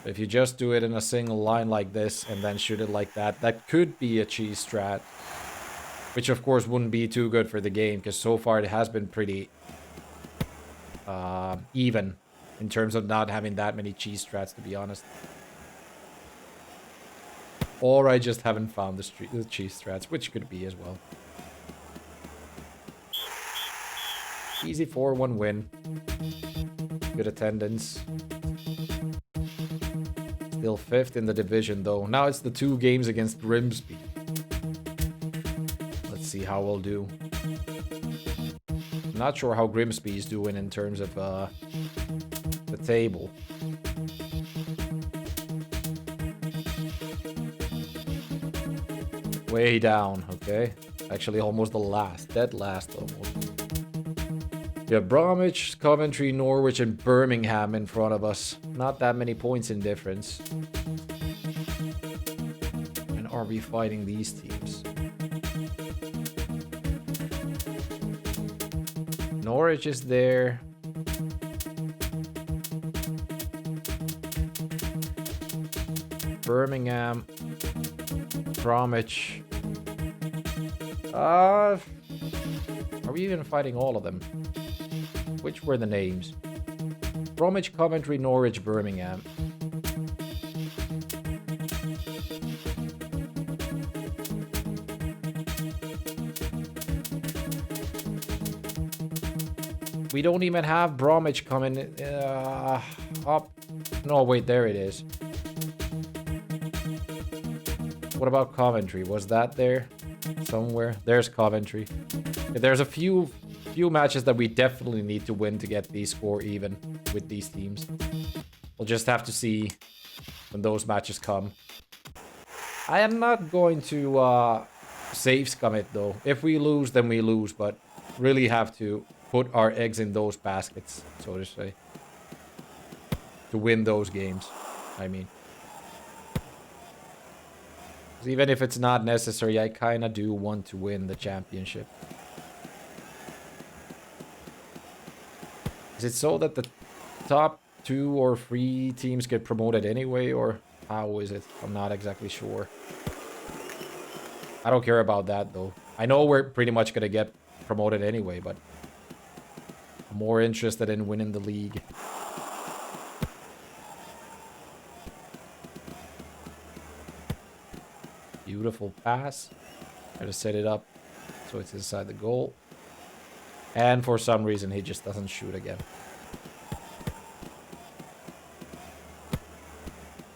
If you just do it in a single line like this and then shoot it like that, that could be a cheese strat. Which of course wouldn't be too good for the game, because so far it has been pretty even in terms of not having that many cheese strats, to be honest. Or I just haven't found the cheese strats, which could be as well. Easy 4-1 win. Good attendance. Still 5th in the division, though. Now it's the 2 games against Grimsby. Let's see how we'll do. Not sure how Grimsby is doing in terms of the table. Way down, okay. Actually almost the last, dead last almost. Yeah, Bromwich, Coventry, Norwich, and Birmingham in front of us. Not that many points in difference. And are we fighting these teams? Norwich is there. Birmingham. Bromwich. Are we even fighting all of them? Which were the names? Bromwich, Coventry, Norwich, Birmingham. We don't even have Bromwich coming up. No, wait, there it is. What about Coventry? Was that there somewhere? There's Coventry. There's a few matches that we definitely need to win to get the score even with these teams. We'll just have to see when those matches come. I am not going to save scum it though. If we lose, then we lose, but really have to put our eggs in those baskets, so to say. To win those games, I mean. 'Cause even if it's not necessary, I kind of do want to win the championship. Is it so that the top 2 or 3 teams get promoted anyway, or how is it? I'm not exactly sure. I don't care about that, though. I know we're pretty much going to get promoted anyway, but I'm more interested in winning the league. Beautiful pass. Try to set it up so it's inside the goal. And for some reason, he just doesn't shoot again.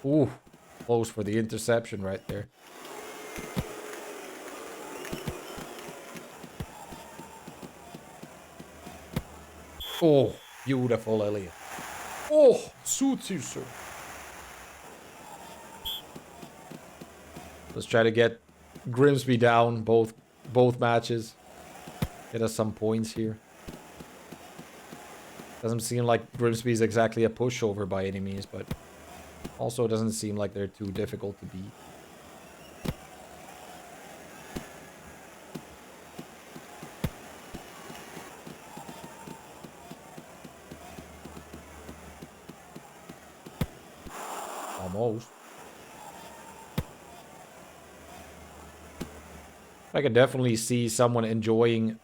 Ooh, close for the interception right there. Oh, beautiful, Elliot. Oh, suits you, sir. Let's try to get Grimsby down both matches. Get us some points here. Doesn't seem like Grimsby is exactly a pushover by any means, but also doesn't seem like they're too difficult to beat. Almost. I can definitely see someone enjoying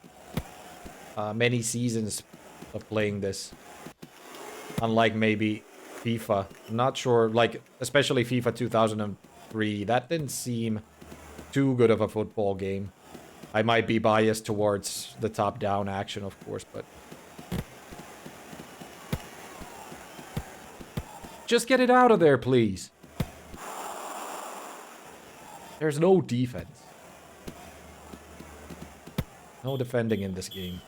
many seasons of playing this. Unlike maybe FIFA. I'm not sure, like, especially FIFA 2003. That didn't seem too good of a football game. I might be biased towards the top-down action, of course, but... Just get it out of there, please. There's no defense. No defending in this game.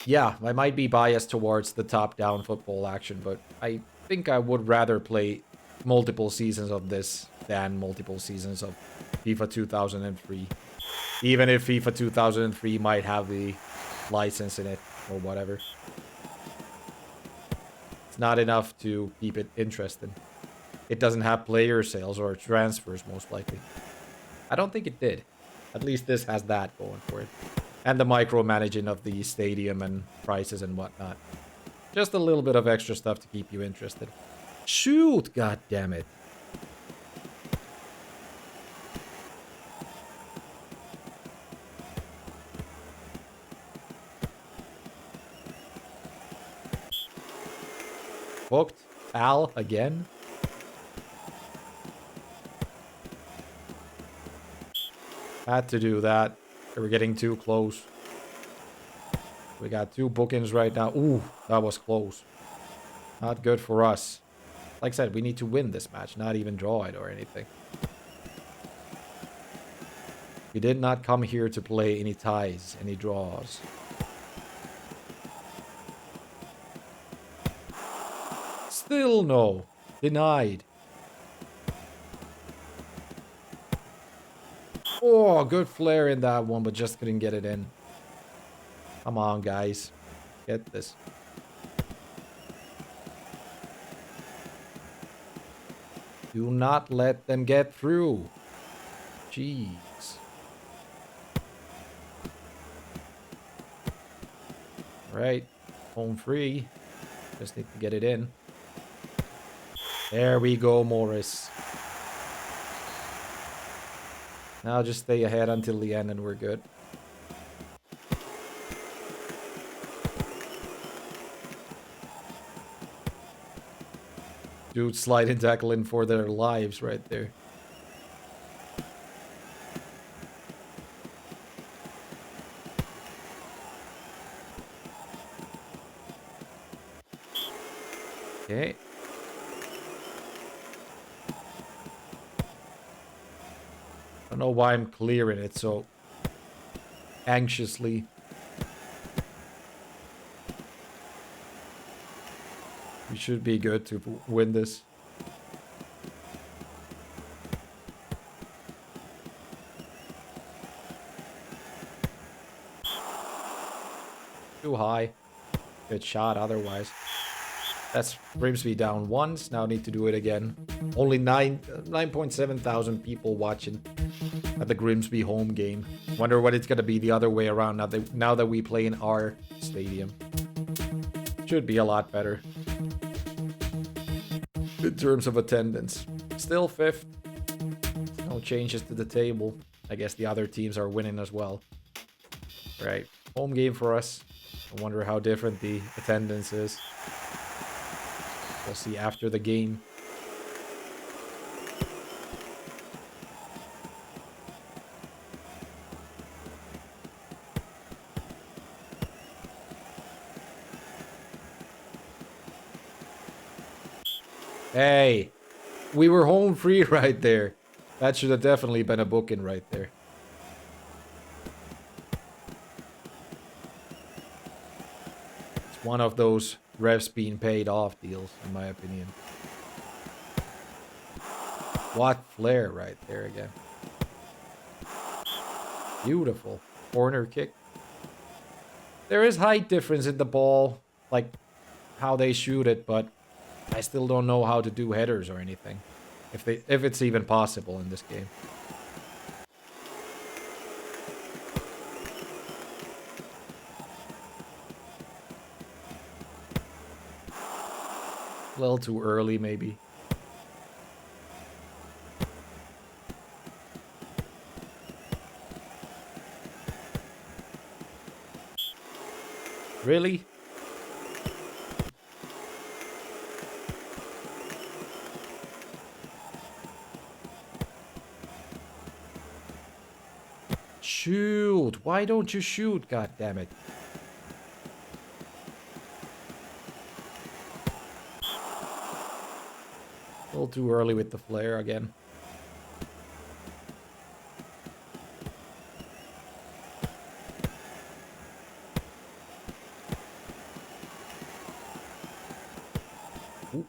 Yeah, I might be biased towards the top-down football action, but I think I would rather play multiple seasons of this than multiple seasons of FIFA 2003. Even if FIFA 2003 might have the license in it, or whatever. It's not enough to keep it interesting. It doesn't have player sales or transfers, most likely. I don't think it did. At least this has that going for it. And the micromanaging of the stadium and prices and whatnot. Just a little bit of extra stuff to keep you interested. Shoot, goddammit. Booked. Al again. Had to do that. They were getting too close. We got 2 bookings right now. Ooh, that was close. Not good for us. Like I said, we need to win this match, not even draw it or anything. We did not come here to play any ties, any draws. Still no. Denied. Oh, good flare in that one, but just couldn't get it in. Come on, guys. Get this. Do not let them get through. Jeez. Right. Home free. Just need to get it in. There we go, Morris. Now just stay ahead until the end and we're good. Dude, sliding tackling for their lives right there. Okay. I don't know why I'm clearing it so anxiously. We should be good to win this. too high. Good shot otherwise. That's Grimsby down once. Now need to do it again. Only 9.7 thousand people watching at the Grimsby home game. Wonder what it's gonna be the other way around now that we play in our stadium. Should be a lot better in terms of attendance. Still 5th. No changes to the table. I guess the other teams are winning as well. Right. Home game for us. I wonder how different the attendance is. We'll see after the game. Hey, we were home free right there. That should have definitely been a booking right there. It's one of those refs being paid off deals, in my opinion. What flair right there again. Beautiful. Corner kick. There is height difference in the ball, like how they shoot it, but I still don't know how to do headers or anything. If it's even possible in this game. A little too early, maybe. Really? Shoot! Why don't you shoot? God damn it! A little too early with the flare again. Ooh.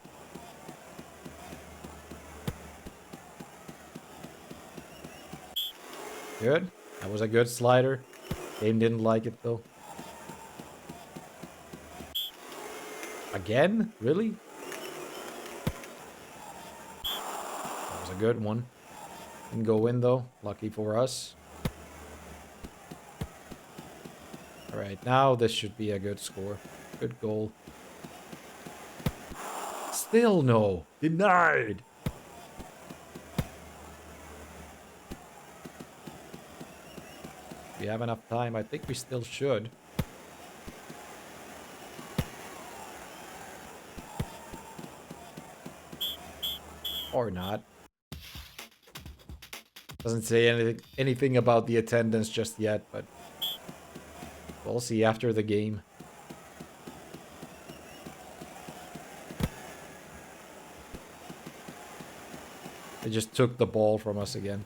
Good. That was a good slider. Game didn't like it though. Again? Really? That was a good one. Didn't go in though. Lucky for us. Alright, now this should be a good score. Good goal. Still no. Denied. We have enough time. I think we still should. Or not. Doesn't say anything about the attendance just yet, but we'll see after the game. They just took the ball from us again.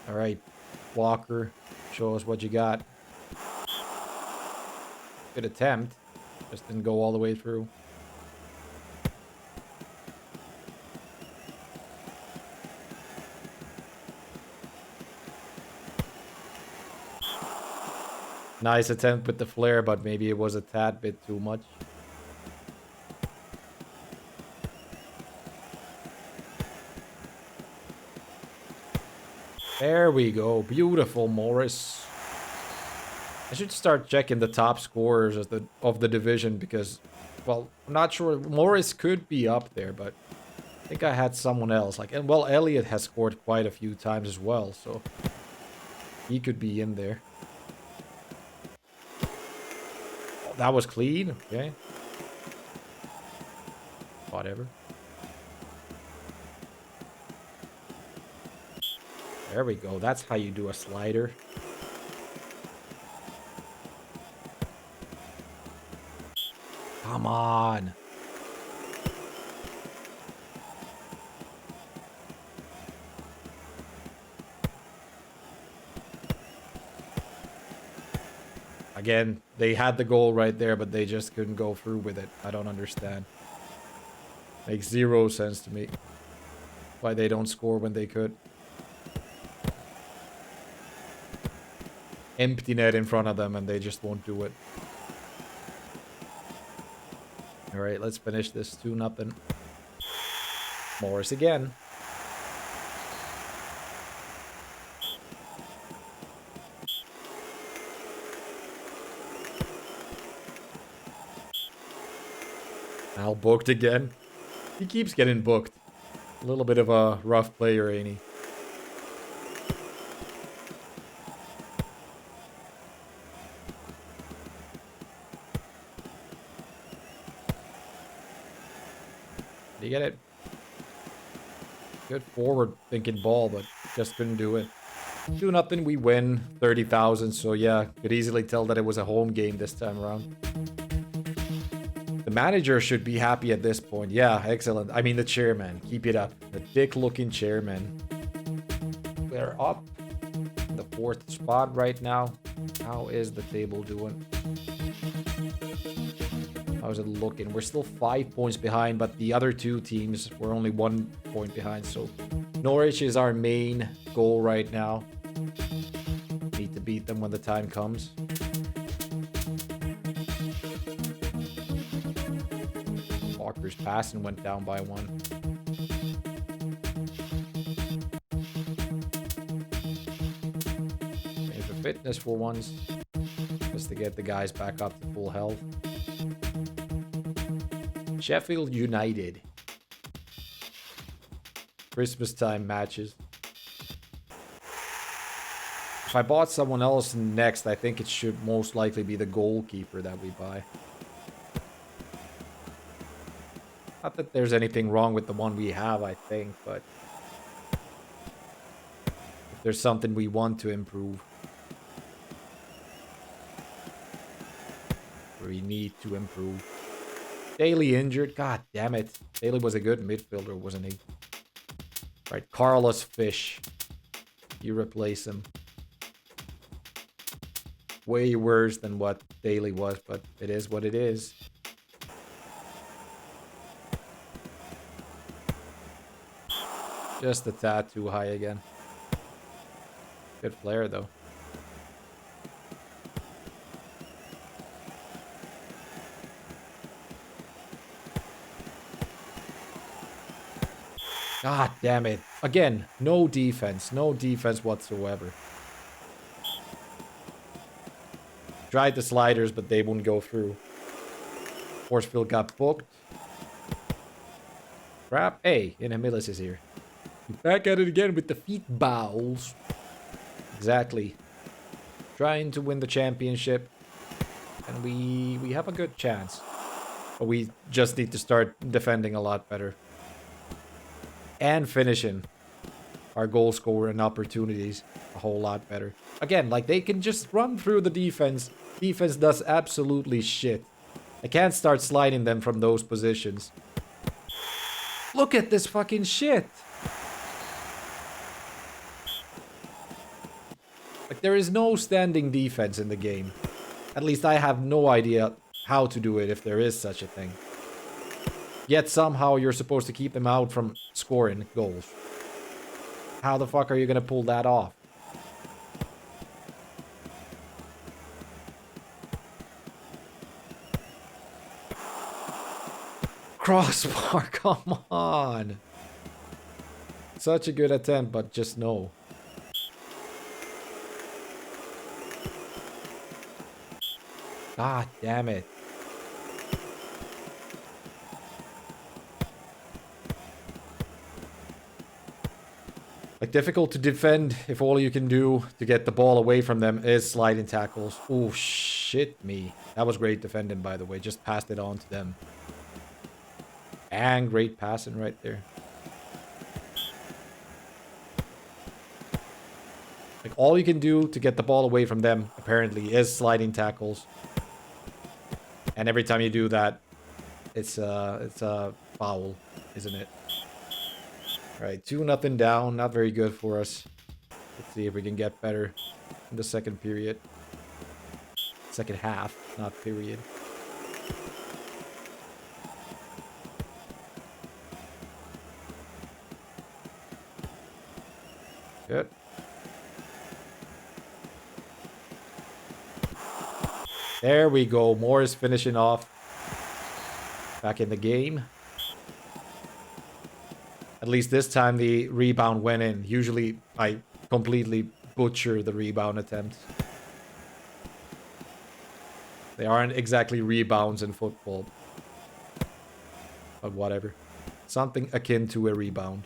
All right, Walker, show us what you got. Good attempt. Just didn't go all the way through. Nice attempt with the flare, but maybe it was a tad bit too much. There we go. Beautiful, Morris. I should start checking the top scorers of the division because, well, I'm not sure. Morris could be up there, but I think I had someone else. And well, Elliott has scored quite a few times as well, so he could be in there. Oh, that was clean. Okay. Whatever. There we go. That's how you do a slider. Come on. Again, they had the goal right there, but they just couldn't go through with it. I don't understand. Makes zero sense to me. why they don't score when they could. Empty net in front of them and they just won't do it. Alright, let's finish this 2-0. Morris again. Now booked again. He keeps getting booked. A little bit of a rough player, ain't he? Did you get it? Good forward-thinking ball, but just couldn't do it. 2-0, we win. 30,000, so yeah, could easily tell that it was a home game this time around. The manager should be happy at this point. Yeah, excellent. I mean, the chairman. Keep it up. The dick-looking chairman. We're up. The 4th spot right now. How is the table doing? How's it looking? We're still 5 points behind, but the other 2 teams were only 1 point behind. So Norwich is our main goal right now. Need to beat them when the time comes. Walker's passing went down by 1. Maybe for fitness for once. Just to get the guys back up to full health. Sheffield United. Christmas time matches. If I bought someone else next, I think it should most likely be the goalkeeper that we buy. Not that there's anything wrong with the one we have, I think, but if there's something we want to improve, we need to improve. Daly injured. God damn it. Daly was a good midfielder, wasn't he? Right, Carlos Fish. You replace him. Way worse than what Daly was, but it is what it is. Just a tad too high again. Good flare, though. God damn it. Again, no defense. No defense whatsoever. Tried the sliders, but they wouldn't go through. Horsfield got booked. Crap. Hey, Inhamilis is here. Back at it again with the feet bowels. Exactly. Trying to win the championship. And we have a good chance. But we just need to start defending a lot better. And finishing our goal scorer and opportunities a whole lot better. Again, like, they can just run through the defense. Defense does absolutely shit. I can't start sliding them from those positions. Look at this fucking shit. Like, there is no standing defense in the game. At least I have no idea how to do it if there is such a thing. Yet somehow you're supposed to keep them out from scoring goals. How the fuck are you gonna pull that off? Crossbar, come on. Such a good attempt, but just no. God damn it. Like, difficult to defend if all you can do to get the ball away from them is sliding tackles. Oh, shit me. That was great defending, by the way. Just passed it on to them. And great passing right there. Like, all you can do to get the ball away from them, apparently, is sliding tackles. And every time you do that, it's a foul, isn't it? Alright, 2-0 down. Not very good for us. Let's see if we can get better in the second period. Second half, not period. Good. There we go. Morris finishing off. Back in the game. At least this time the rebound went in. Usually I completely butcher the rebound attempts. They aren't exactly rebounds in football. But whatever. Something akin to a rebound.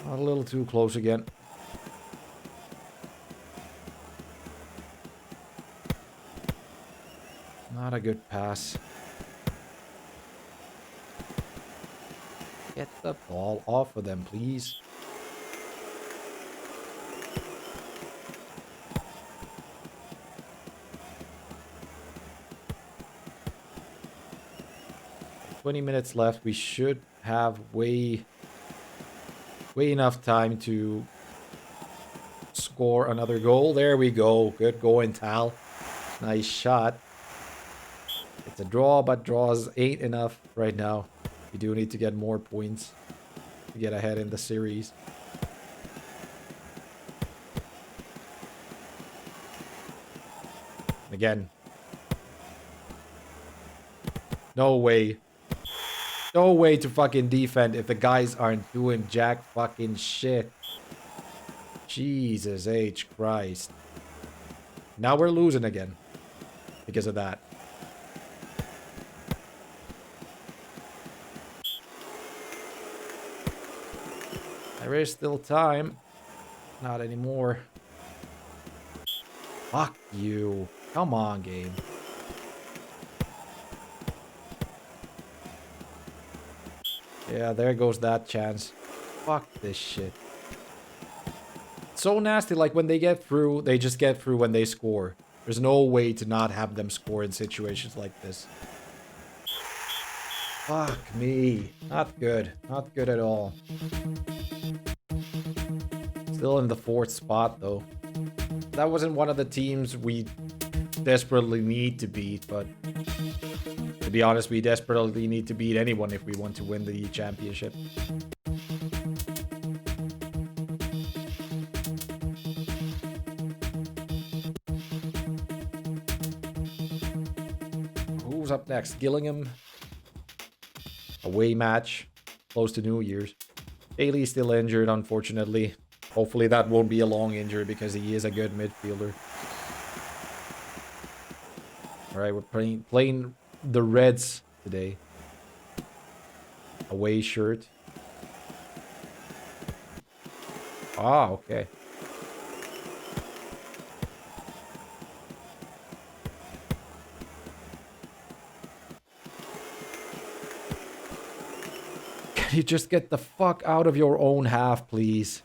A little too close again. Not a good pass. Get the ball off of them, please. "20 minutes left. We should have way enough time to score another goal. There we go. Good going, Tal. Nice shot. It's a draw, but draws ain't enough right now. We do need to get more points to get ahead in the series. Again. No way. No way to fucking defend if the guys aren't doing jack fucking shit. Jesus H. Christ. Now we're losing again. Because of that. There is still time. Not anymore. Fuck you. Come on, game. Yeah, there goes that chance. Fuck this shit. So nasty, like when they get through, they just get through when they score. There's no way to not have them score in situations like this. Fuck me. Not good. Not good at all. Still in the 4th spot, though. That wasn't one of the teams we desperately need to beat, but to be honest, we desperately need to beat anyone if we want to win the championship. Who's up next? Gillingham. Away match. Close to New Year's. Daly's still injured, unfortunately. Hopefully that won't be a long injury because he is a good midfielder. Alright, we're playing the Reds today. Away shirt. Ah, okay. Can you just get the fuck out of your own half, please?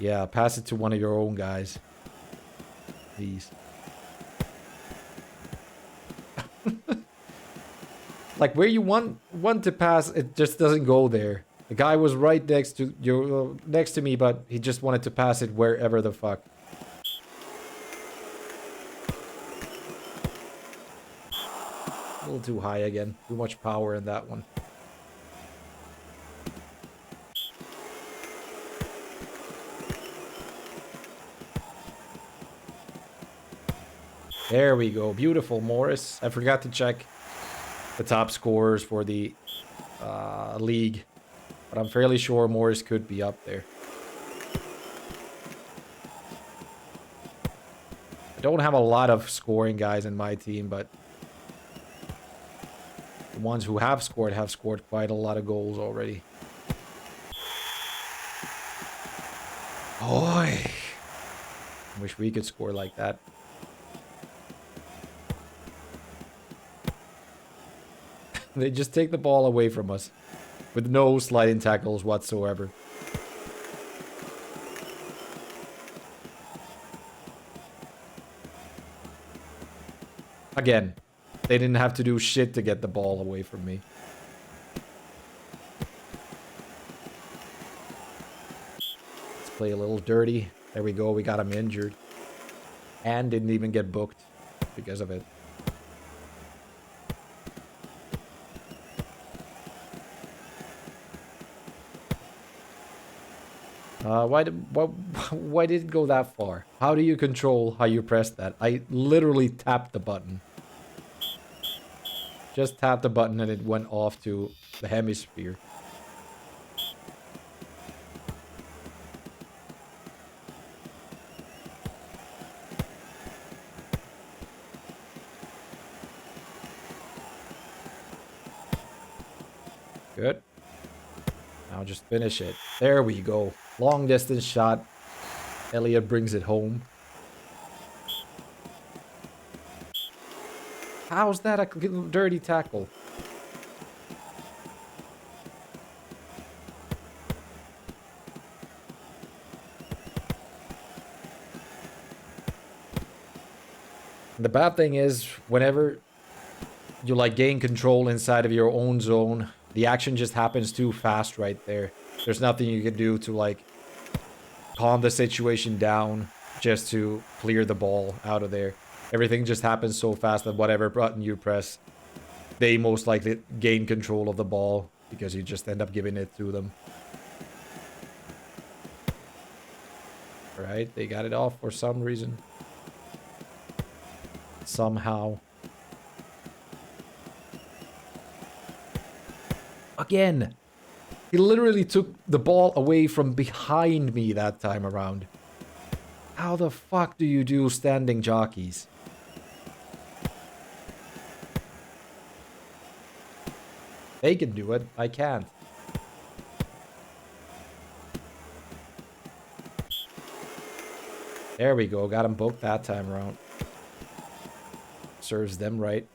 Yeah, pass it to one of your own guys. Please. Like where you want to pass, it just doesn't go there. The guy was right next to me, but he just wanted to pass it wherever the fuck. A little too high again. Too much power in that one. There we go. Beautiful, Morris. I forgot to check the top scorers for the league, but I'm fairly sure Morris could be up there. I don't have a lot of scoring guys in my team, but the ones who have scored quite a lot of goals already. Boy, I wish we could score like that. They just take the ball away from us with no sliding tackles whatsoever. Again, they didn't have to do shit to get the ball away from me. Let's play a little dirty. There we go, we got him injured. And didn't even get booked because of it. Why did it go that far? How do you control how you press that? I literally tapped the button. Just tapped the button and it went off to the hemisphere. Good. Now just finish it. There we go. Long distance shot. Elliot brings it home. How's that a dirty tackle? The bad thing is, whenever you like gain control inside of your own zone, the action just happens too fast right there. There's nothing you can do to like calm the situation down just to clear the ball out of there. Everything just happens so fast that whatever button you press, they most likely gain control of the ball because you just end up giving it to them. Alright, they got it off for some reason. Somehow. Again! He literally took the ball away from behind me that time around. How the fuck do you do standing jockeys? They can do it. I can't. There we go. Got him booked that time around. Serves them right.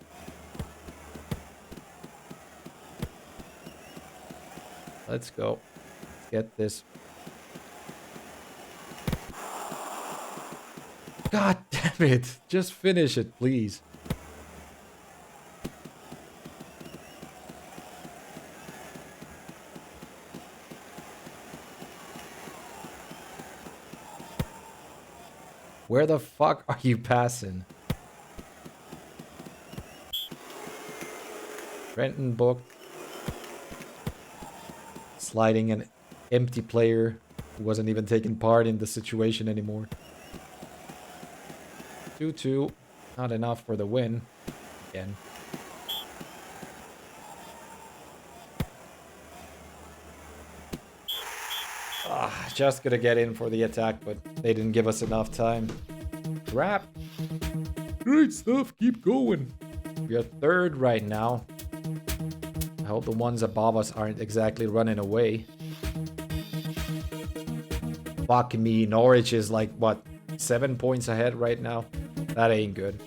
Let's go. Let's get this. God damn it. Just finish it, please. Where the fuck are you passing? Trenton booked. Sliding an empty player who wasn't even taking part in the situation anymore. 2-2. Not enough for the win. Again. Just gonna get in for the attack, but they didn't give us enough time. Crap. Great stuff. Keep going. We are third right now. I hope the ones above us aren't exactly running away. Fuck me. Norwich is like, what, 7 points ahead right now? That ain't good.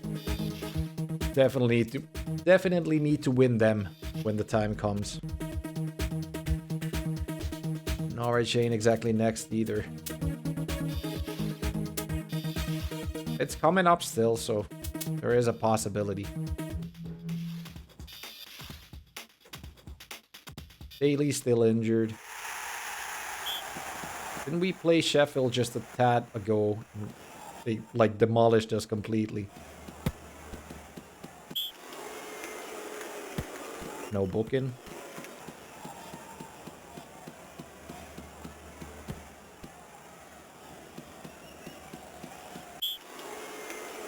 Definitely need to win them when the time comes. Norwich ain't exactly next either. It's coming up still, so there is a possibility. Daly's still injured. Didn't we play Sheffield just a tad ago? They like demolished us completely. No booking.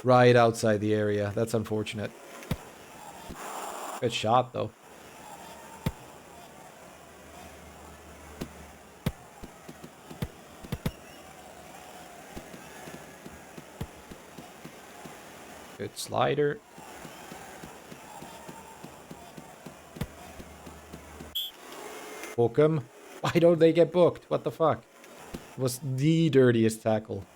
Right outside the area. That's unfortunate. Good shot, though. Good slider. Book him. Why don't they get booked? What the fuck? It was the dirtiest tackle.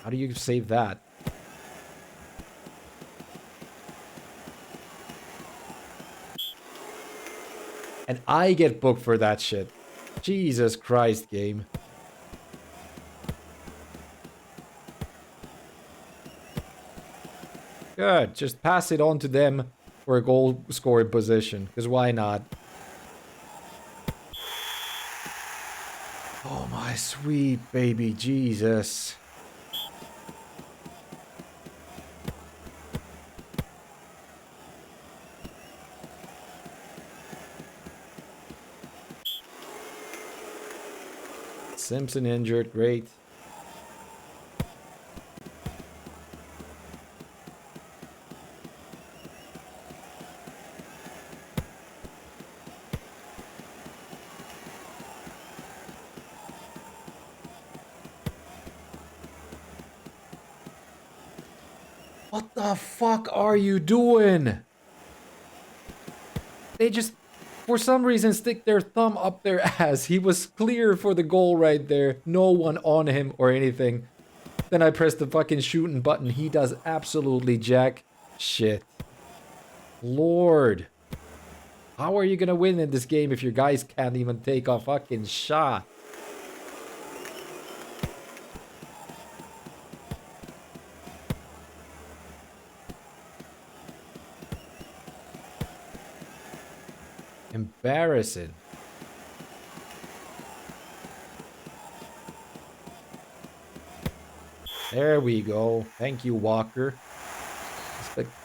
How do you save that? And I get booked for that shit. Jesus Christ, game. Good. Just pass it on to them for a goal scoring position. Because why not? Oh, my sweet baby Jesus. Simpson injured. Great. What the fuck are you doing? They just, for some reason, stick their thumb up their ass. He was clear for the goal right there. No one on him or anything. Then I press the fucking shooting button. He does absolutely jack shit. Lord. How are you gonna win in this game if your guys can't even take a fucking shot? Embarrassing. There we go. Thank you, Walker.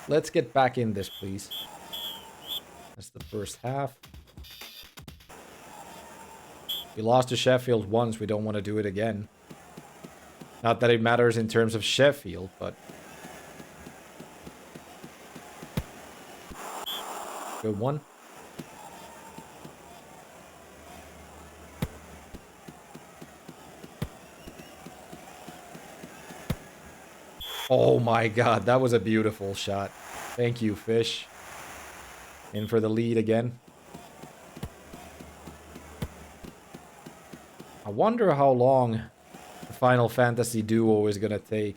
Let's get back in this, please. That's the first half. We lost to Sheffield once. We don't want to do it again. Not that it matters in terms of Sheffield, but... Good one. Oh my god, that was a beautiful shot. Thank you, Fish. In for the lead again. I wonder how long the Final Fantasy duo is gonna take.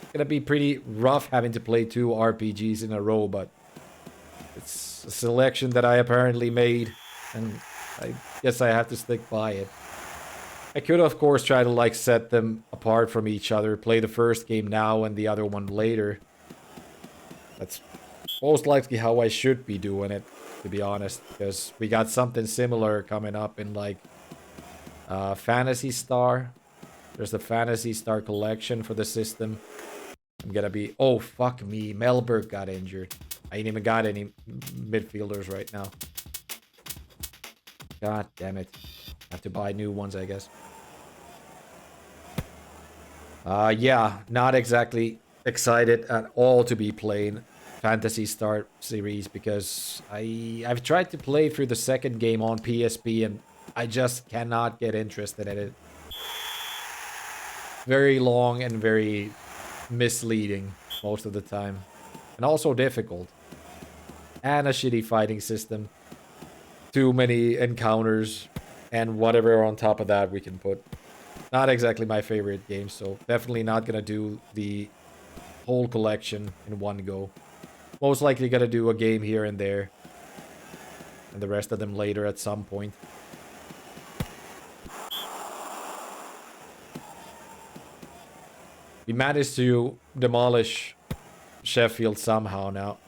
It's gonna be pretty rough having to play 2 RPGs in a row, but it's a selection that I apparently made, and I guess I have to stick by it. I could, of course, try to, like, set them apart from each other. Play the first game now and the other one later. That's most likely how I should be doing it, to be honest. Because we got something similar coming up in, like, Phantasy Star. There's the Phantasy Star collection for the system. I'm gonna be... Oh, fuck me. Melberg got injured. I ain't even got any midfielders right now. God damn it. Have to buy new ones, I guess. Yeah, not exactly excited at all to be playing Phantasy Star series because I've tried to play through the second game on PSP and I just cannot get interested in it. Very long and very misleading most of the time. And also difficult. And a shitty fighting system. Too many encounters. And whatever on top of that we can put. Not exactly my favorite game, so definitely not gonna do the whole collection in one go. Most likely gonna do a game here and there. And the rest of them later at some point. We managed to demolish Sheffield somehow now.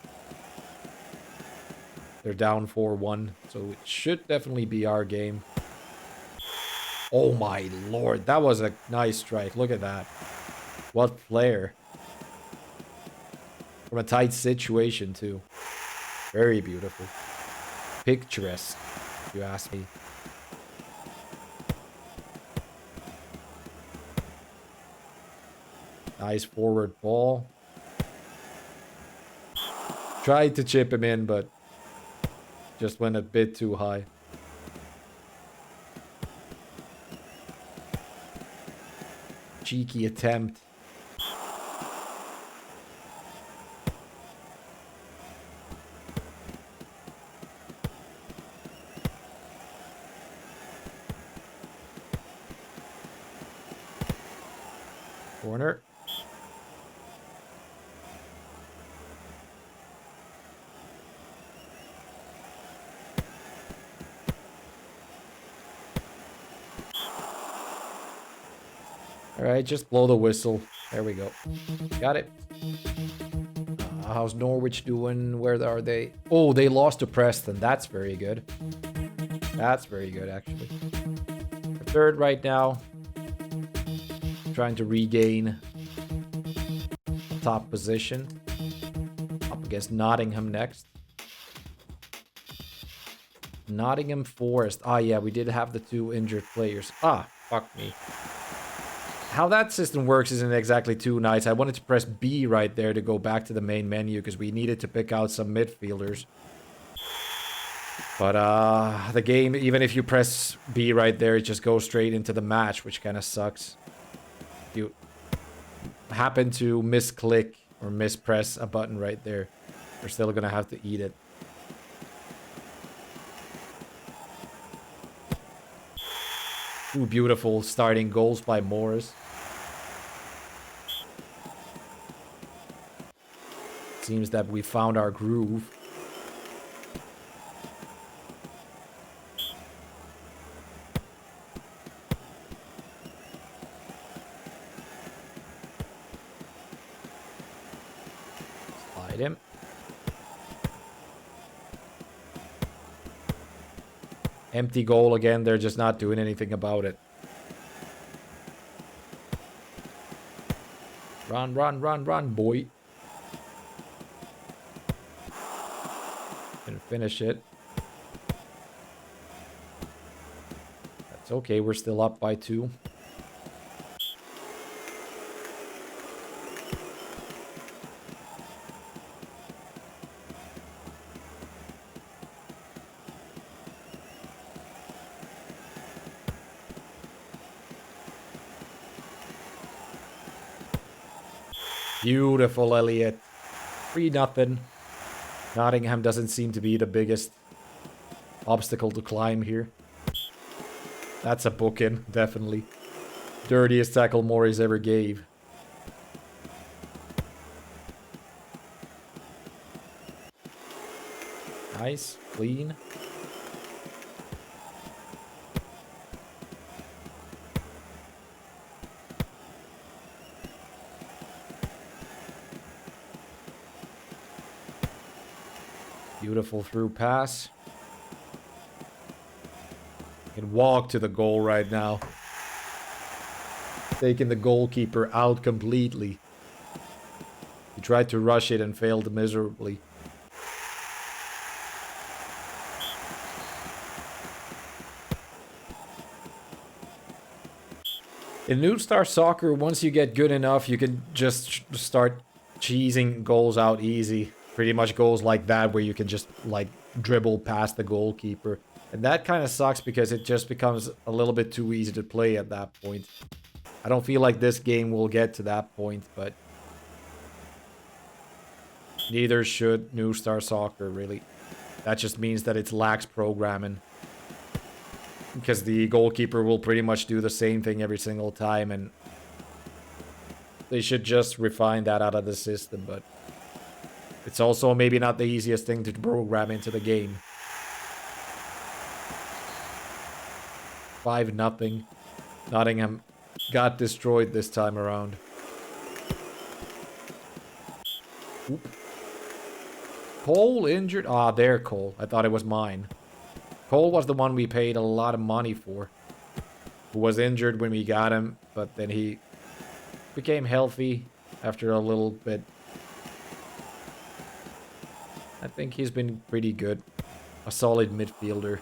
They're down 4-1, so it should definitely be our game. Oh my lord, that was a nice strike. Look at that. What flair. From a tight situation, too. Very beautiful. Picturesque, if you ask me. Nice forward ball. Tried to chip him in, but just went a bit too high. Cheeky attempt. Corner. Alright, just blow the whistle. There we go. Got it. How's Norwich doing? Where are they? Oh, they lost to Preston. That's very good. That's very good, actually. We're third right now. Trying to regain the top position. Up against Nottingham next. Nottingham Forest. Ah, yeah, we did have the 2 injured players. Ah, fuck me. How that system works isn't exactly too nice. I wanted to press B right there to go back to the main menu because we needed to pick out some midfielders. But the game, even if you press B right there, it just goes straight into the match, which kind of sucks. If you happen to misclick or mispress a button right there, you're still gonna have to eat it. Ooh, beautiful starting goals by Morris. Seems that we found our groove. Slide him. Empty goal again. They're just not doing anything about it. Run, run, run, run, boy. And finish it. That's okay. We're still up by 2. Beautiful, Elliot. 3-0. Nottingham doesn't seem to be the biggest obstacle to climb here. That's a booking, definitely. Dirtiest tackle Morris ever gave. Nice, clean. Beautiful through pass. Can walk to the goal right now. Taking the goalkeeper out completely. He tried to rush it and failed miserably. In New Star Soccer, once you get good enough, you can just start cheesing goals out easy. Pretty much goals like that where you can just like dribble past the goalkeeper. And that kind of sucks because it just becomes a little bit too easy to play at that point. I don't feel like this game will get to that point, but neither should New Star Soccer, really. That just means that it's lax programming. Because the goalkeeper will pretty much do the same thing every single time, and they should just refine that out of the system, but it's also maybe not the easiest thing to program into the game. 5-0. Nottingham got destroyed this time around. Oop. Cole injured? Ah, there, Cole. I thought it was mine. Cole was the one we paid a lot of money for. Who was injured when we got him, but then he became healthy after a little bit. I think he's been pretty good. A solid midfielder.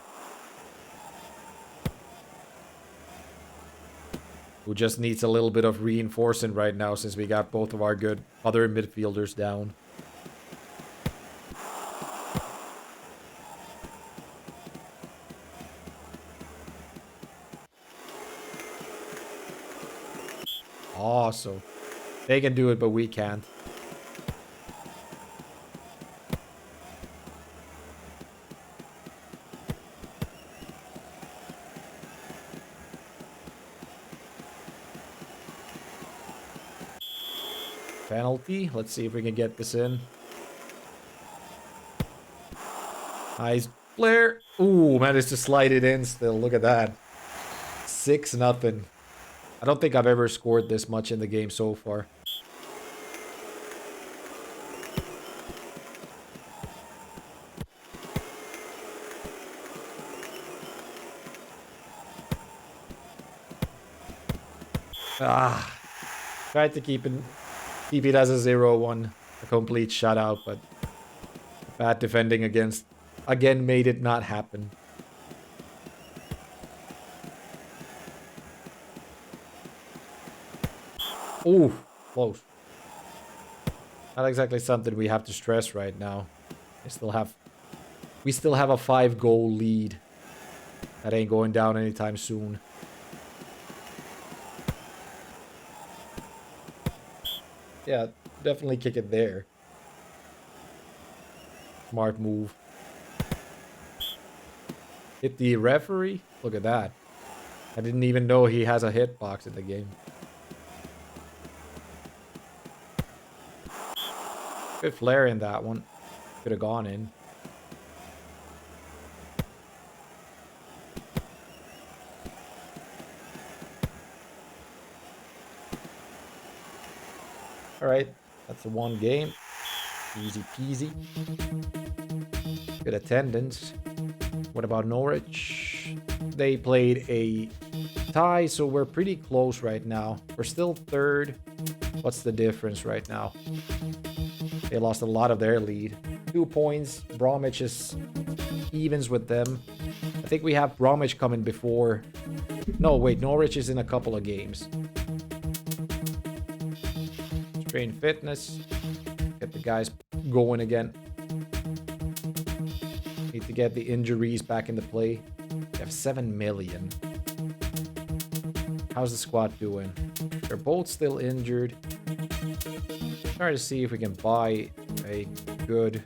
Who just needs a little bit of reinforcement right now since we got both of our good other midfielders down. Awesome. They can do it, but we can't. Penalty. Let's see if we can get this in. Nice flare. Ooh, managed to slide it in still. Look at that. 6-0. I don't think I've ever scored this much in the game so far. Ah, tried to keep it as a 0-1, a complete shutout, but bad defending again made it not happen. Ooh, close. Not exactly something we have to stress right now. We still have a 5-goal lead. That ain't going down anytime soon. Yeah, definitely kick it there. Smart move. Hit the referee? Look at that. I didn't even know he has a hitbox in the game. Good flare in that one. Could have gone in. Alright, that's the one game. Easy peasy. Good attendance. What about Norwich? They played a tie, so we're pretty close right now. We're still third. What's the difference right now? They lost a lot of their lead. 2 points. Bromwich is evens with them. I think we have Bromwich coming before. No, wait. Norwich is in a couple of games. Train fitness. Get the guys going again. Need to get the injuries back into play. We have 7 million. How's the squad doing? They're both still injured. Try to see if we can buy a good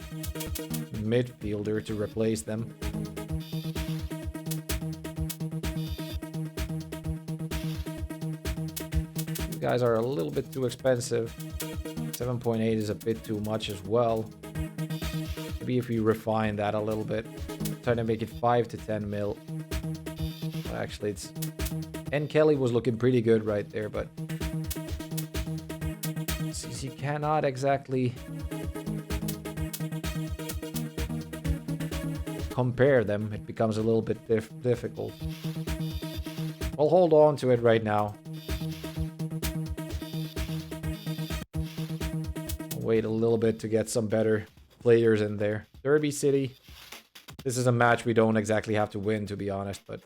midfielder to replace them. These guys are a little bit too expensive. 7.8 is a bit too much as well. Maybe if we refine that a little bit. Trying to make it 5 to 10 mil. But actually, it's... And Kelly was looking pretty good right there, but... You cannot exactly... compare them. It becomes a little bit difficult. We'll hold on to it right now. Wait a little bit to get some better players in there. Derby City. This is a match we don't exactly have to win, to be honest, but...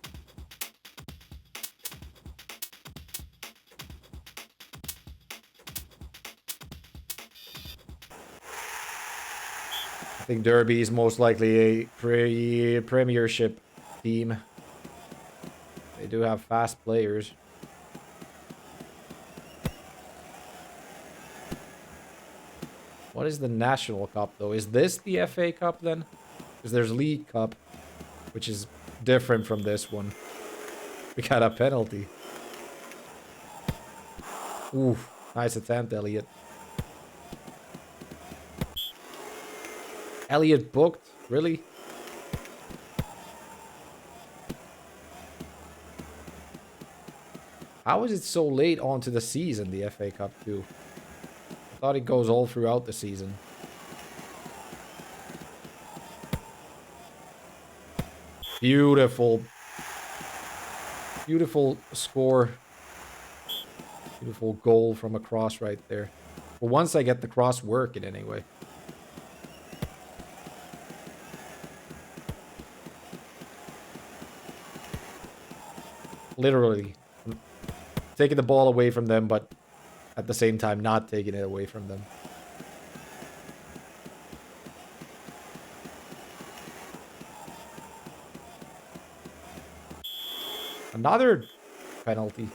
I think Derby is most likely a premiership team. They do have fast players. What is the National Cup, though? Is this the FA Cup, then? Because there's League Cup, which is different from this one. We got a penalty. Oof. Nice attempt, Elliot. Elliot booked? Really? How is it so late onto the season, the FA Cup, too? I thought it goes all throughout the season. Beautiful. Beautiful score. Beautiful goal from a cross right there. But once I get the cross working anyway. Literally. Taking the ball away from them, but at the same time not taking it away from them. Another penalty.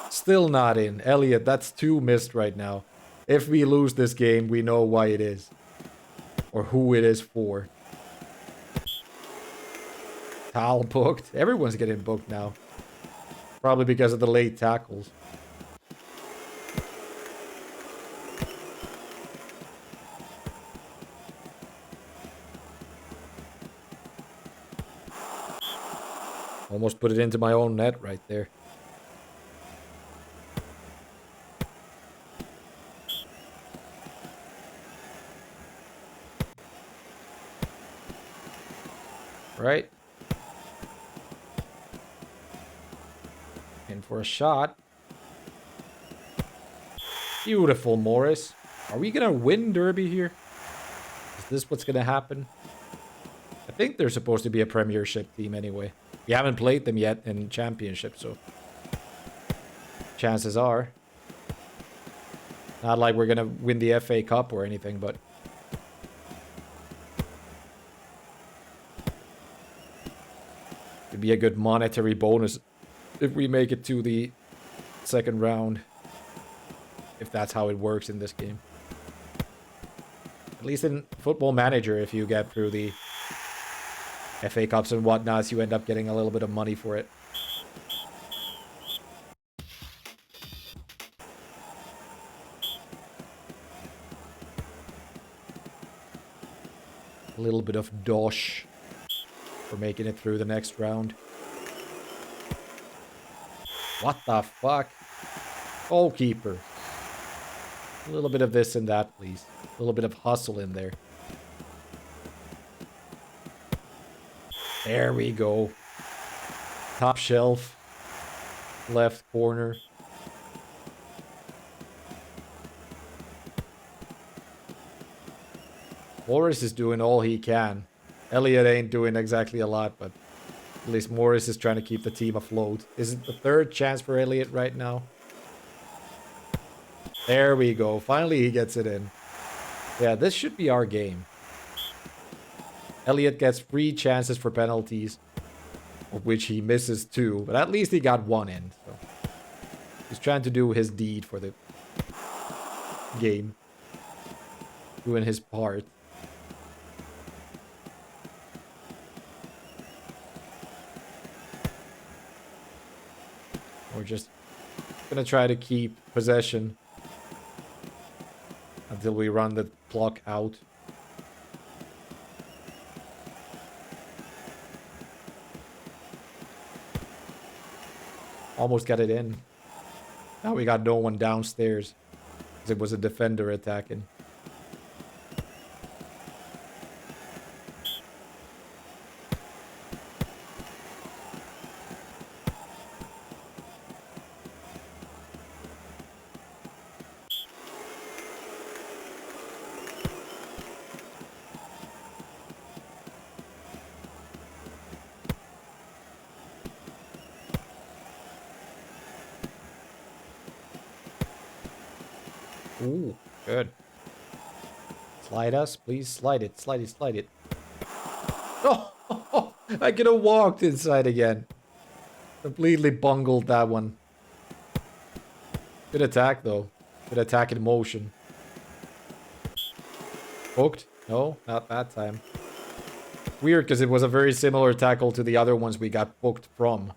Still not in. Elliot, that's 2 missed right now. If we lose this game, we know why it is. Or who it is for. Tal booked. Everyone's getting booked now. Probably because of the late tackles. Almost put it into my own net right there. Right. And for a shot. Beautiful, Morris. Are we going to win Derby here? Is this what's going to happen? I think they're supposed to be a Premiership team anyway. We haven't played them yet in Championship, so chances are. Not like we're going to win the FA Cup or anything, but... it'd be a good monetary bonus if we make it to the second round. If that's how it works in this game. At least in Football Manager, if you get through the FA Cups and whatnot, you end up getting a little bit of money for it. A little bit of dosh for making it through the next round. What the fuck? Goalkeeper. A little bit of this and that, please. A little bit of hustle in there. There we go. Top shelf. Left corner. Morris is doing all he can. Elliot ain't doing exactly a lot, but at least Morris is trying to keep the team afloat. Is it the third chance for Elliot right now? There we go. Finally he gets it in. Yeah, this should be our game. Elliot gets 3 chances for penalties, of which he misses 2, but at least he got 1 in. So he's trying to do his deed for the game. Doing his part. We're just gonna try to keep possession until we run the clock out. Almost got it in. Now we got no one downstairs, because it was a defender attacking. Ooh, good. Slide us, please. Slide it, slide it, slide it. Oh, I could have walked inside again. Completely bungled that one. Good attack, though. Good attack in motion. Hooked? No, not that time. Weird, because it was a very similar tackle to the other ones we got booked from.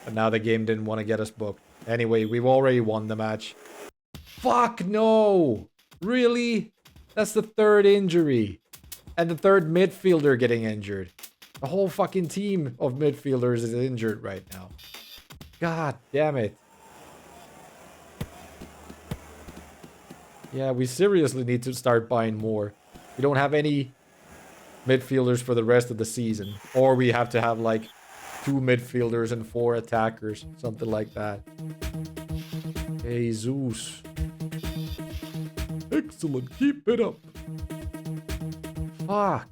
But now the game didn't want to get us booked. Anyway, we've already won the match. Fuck no! Really? That's the 3rd injury. And the 3rd midfielder getting injured. The whole fucking team of midfielders is injured right now. God damn it. Yeah, we seriously need to start buying more. We don't have any midfielders for the rest of the season. Or we have to have like 2 midfielders and 4 attackers. Something like that. Jesus. Excellent. Keep it up. Fuck.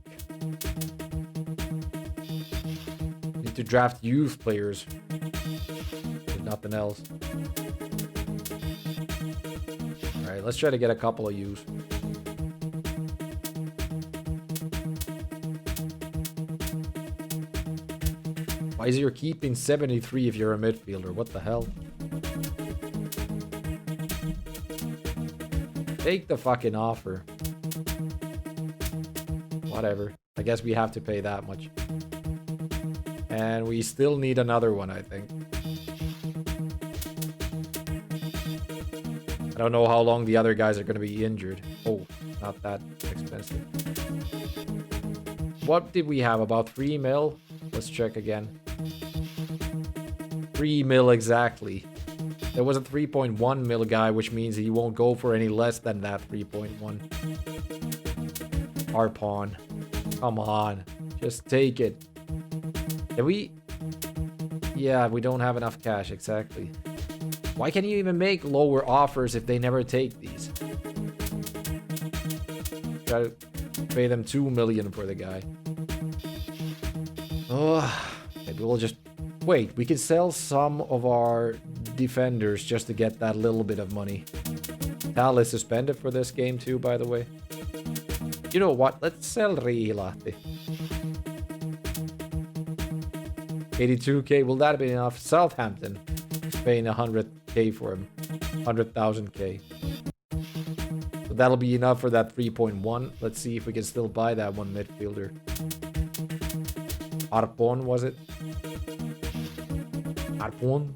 Need to draft youth players. If nothing else. Alright, let's try to get a couple of youth. Why is your keeping 73 if you're a midfielder? What the hell? Take the fucking offer. Whatever. I guess we have to pay that much. And we still need another one, I think. I don't know how long the other guys are going to be injured. Oh, not that expensive. What did we have? About 3 mil? Let's check again. 3 mil exactly. There was a 3.1 mil guy, which means he won't go for any less than that 3.1. Our pawn. Come on. Just take it. Can we? Yeah, we don't have enough cash, exactly. Why can't you even make lower offers if they never take these? Try to pay them 2 million for the guy. Oh, maybe we'll just... Wait, we can sell some of our defenders just to get that little bit of money. Tal is suspended for this game too, by the way. You know what? Let's sell Riihilahti. 82k, will that be enough? Southampton is paying 100k for him. 100,000k. So that'll be enough for that 3.1. Let's see if we can still buy that one midfielder. Arpon, was it? Arpon?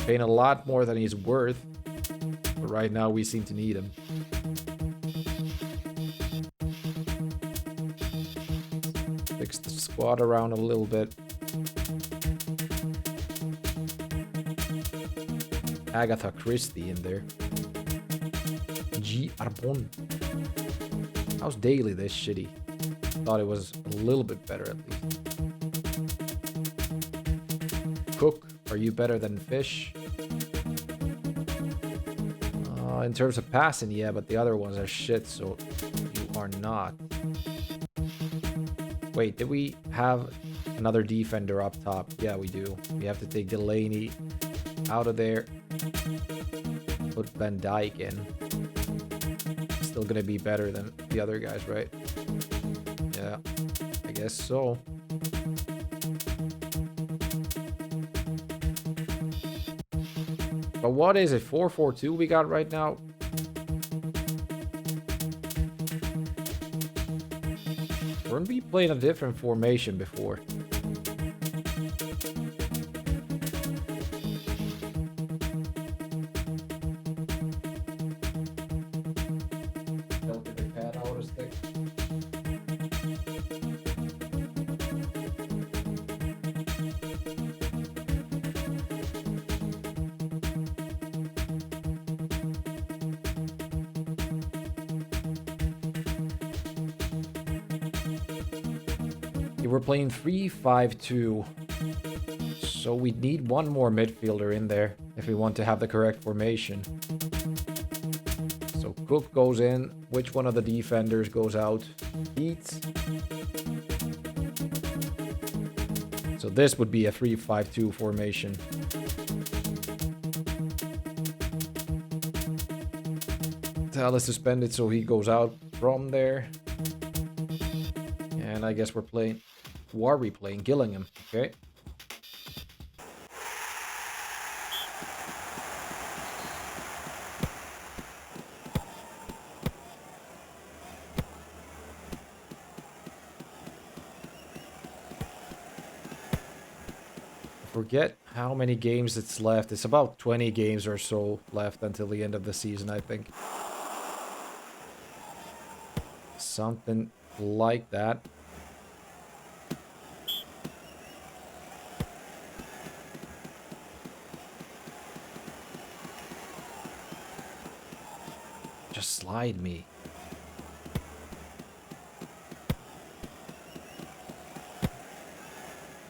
Paying a lot more than he's worth. But right now we seem to need him. Fix the squad around a little bit. Agatha Christie in there. G. Arbon. How's Daily this shitty? Thought it was a little bit better at least. Cook, are you better than Fish? In terms of passing, yeah, but the other ones are shit, so you are not. Wait, did we have another defender up top? Yeah, we do. We have to take Delaney out of there. Put Van Dijk in. Still gonna be better than the other guys, right? Yeah, I guess so. But what is it? 4-4-2 we got right now? Weren't we playing a different formation before? Don't get the cat out of stick. We're playing 3-5-2, so we need one more midfielder in there if we want to have the correct formation. So Cook goes in. Which one of the defenders goes out? Eats. So this would be a 3-5-2 formation. Tal is suspended, so he goes out from there. And I guess we're playing... Who are we playing? Gillingham. Okay. Forget how many games it's left. It's about 20 games or so left until the end of the season, I think. Something like that. Just slide me.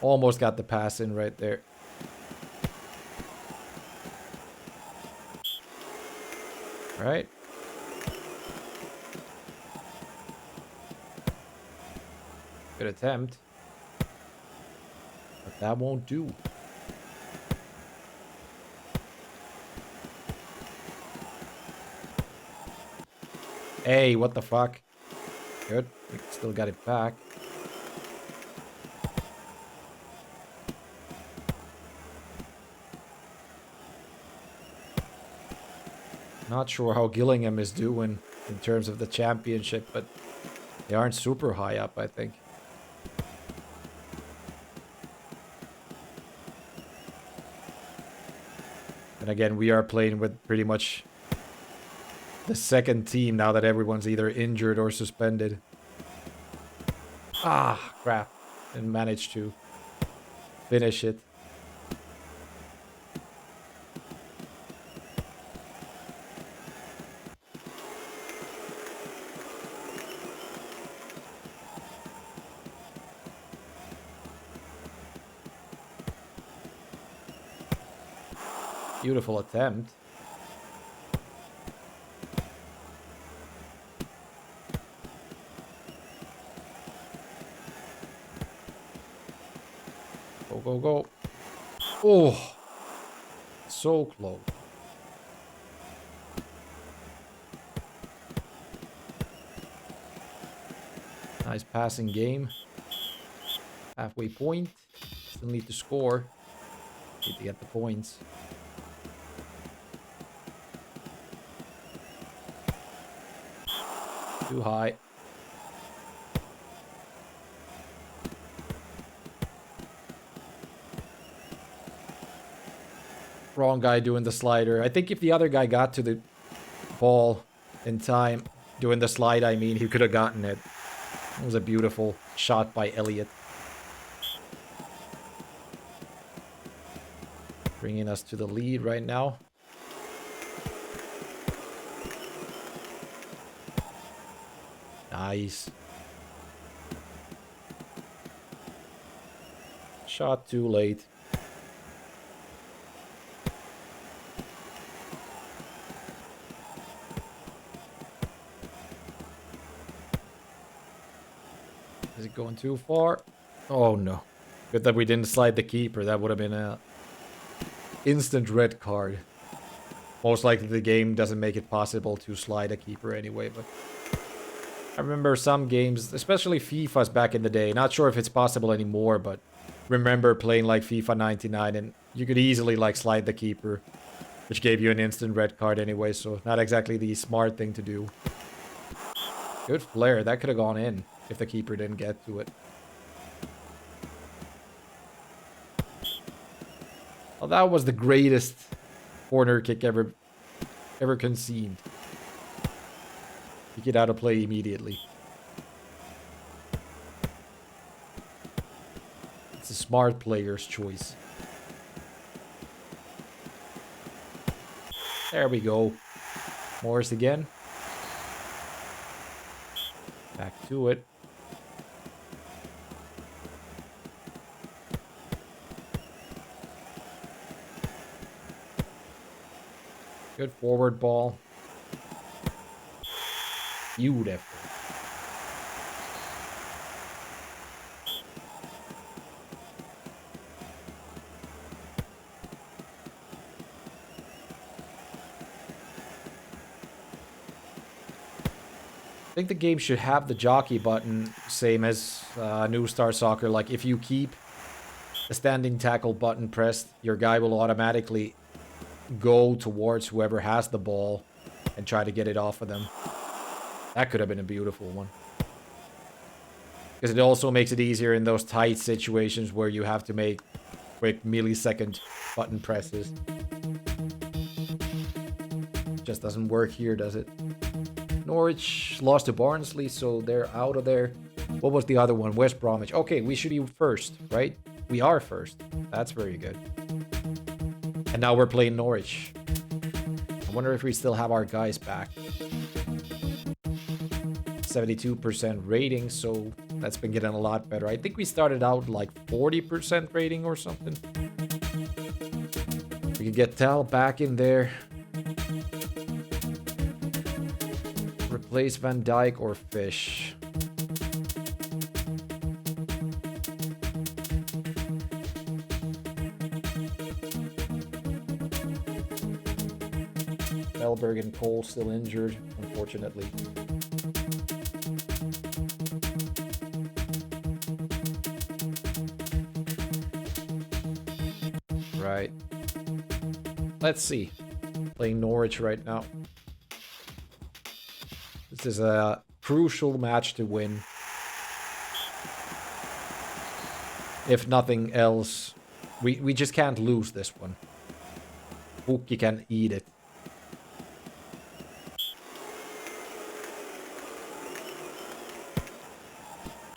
Almost got the pass in right there. All right. Good attempt. But that won't do. Hey, what the fuck? Good. We still got it back. Not sure how Gillingham is doing in terms of the championship, but they aren't super high up, I think. And again, we are playing with pretty much the second team now that everyone's either injured or suspended. Ah, crap. And managed to finish it. Beautiful attempt. Go, go, go. Oh, so close. Nice passing game. Halfway point. Still need to score. Need to get the points. Too high. Wrong guy doing the slider. I think if the other guy got to the ball in time, doing the slide, I mean, he could have gotten it. It was a beautiful shot by Elliott. Bringing us to the lead right now. Nice. Shot too late. Is it going too far? Oh no. Good that we didn't slide the keeper. That would have been a instant red card. Most likely the game doesn't make it possible to slide a keeper anyway, but I remember some games, especially FIFA's back in the day. Not sure if it's possible anymore, but remember playing like FIFA 99 and you could easily like slide the keeper, which gave you an instant red card anyway, so not exactly the smart thing to do. Good flare. That could have gone in if the keeper didn't get to it. Well, that was the greatest corner kick ever conceived. You get out of play immediately. It's a smart player's choice. There we go. Morris again. Back to it. Good forward ball. Beautiful. I think the game should have the jockey button, same as New Star Soccer. Like, if you keep the standing tackle button pressed, your guy will automatically go towards whoever has the ball and try to get it off of them. That could have been a beautiful one. Because it also makes it easier in those tight situations where you have to make quick millisecond button presses. Just doesn't work here, does it? Norwich lost to Barnsley, so they're out of there. What was the other one? West Bromwich. Okay, we should be first, right? We are first. That's very good. And now we're playing Norwich. I wonder if we still have our guys back. 72% rating, so that's been getting a lot better. I think we started out like 40% rating or something. We could get Tal back in there. Replace Van Dijk or Fish. Melberg and Cole still injured, unfortunately. Right. Let's see. Playing Norwich right now. This is a crucial match to win. If nothing else, we just can't lose this one. Pukki can eat it.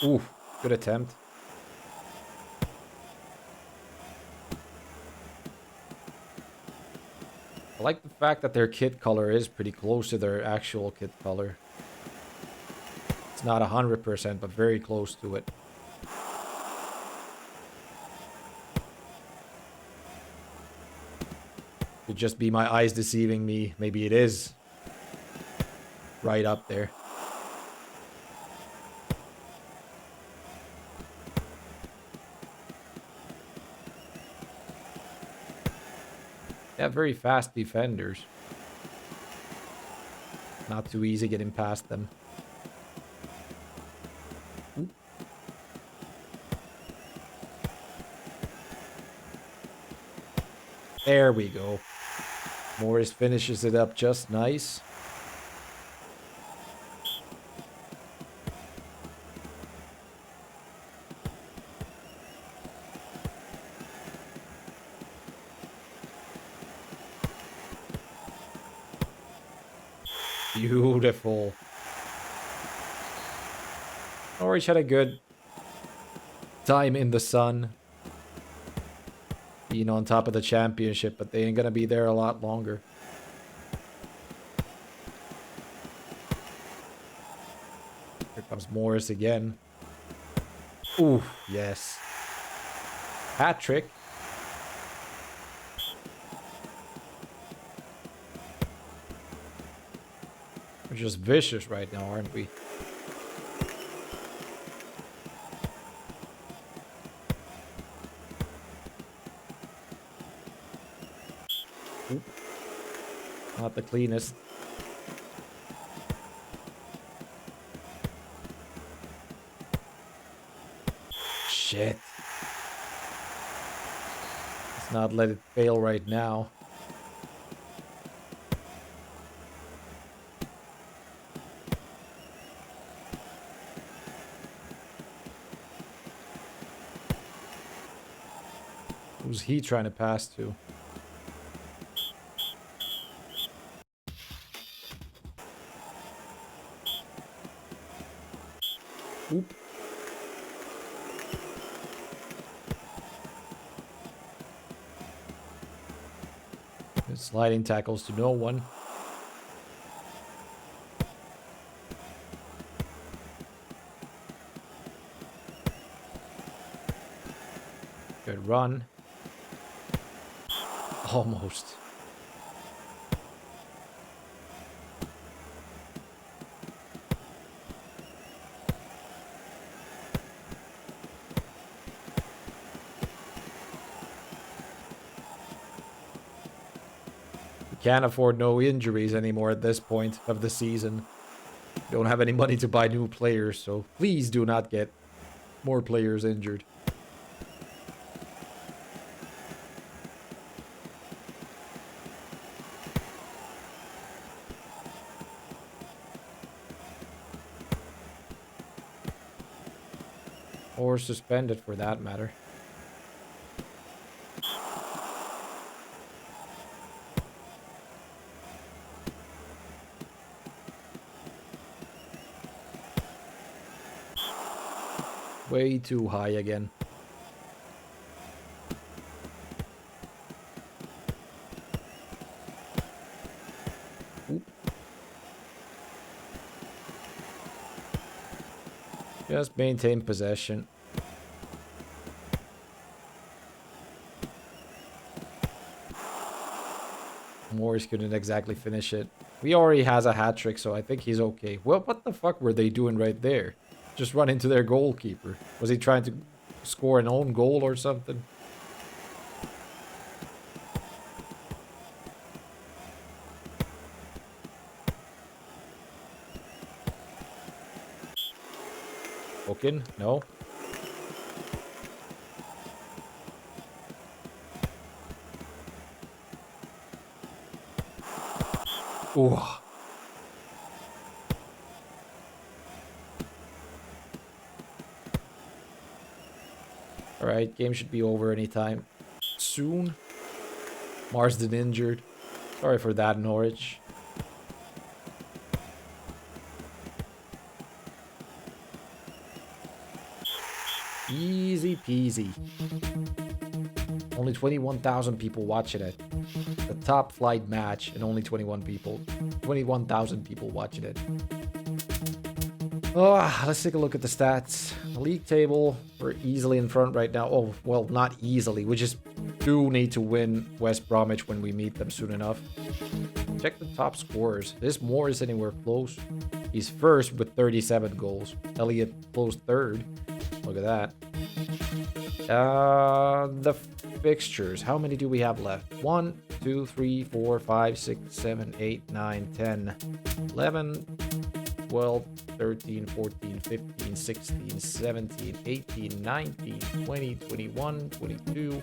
Ooh, good attempt. I like the fact that their kit color is pretty close to their actual kit color. It's not 100%, but very close to it. Could just be my eyes deceiving me. Maybe it is right up there. They have very fast defenders. Not too easy getting past them. Ooh. There we go. Morris finishes it up just nice. Beautiful. Norwich had a good time in the sun, being on top of the championship, but they ain't gonna be there a lot longer. Here comes Morris again. Ooh, yes. Hat trick. We're just vicious right now, aren't we? Oop. Not the cleanest. Shit. Let's not let it fail right now. Who's he trying to pass to? Oop. Sliding tackles to no one. Good run. Almost. We can't afford no injuries anymore at this point of the season. We don't have any money to buy new players, so please do not get more players injured. Or suspended for that matter. Way too high again. Oop. Just maintain possession. Morris couldn't exactly finish it. He already has a hat trick, so I think he's okay. Well, what the fuck were they doing right there? Just run into their goalkeeper. Was he trying to score an own goal or something? Hooking? No. Ooh. Alright, game should be over anytime soon. Marsden injured. Sorry for that, Norwich. Easy peasy. Only 21,000 people watching it. The top flight match and only 21,000 people watching it. Oh, let's take a look at the stats. The league table, we're easily in front right now. Oh, well, not easily. We're just do need to win West Bromwich when we meet them soon enough. Check the top scorers. This Moore is anywhere close. He's first with 37 goals. Elliott close third. Look at that. The fixtures. How many do we have left? 1, 2, 3, 4, 5, 6, 7, 8, 9, 10, 11, 12, 13, 14, 15, 16, 17, 18, 19, 20, 21, 22.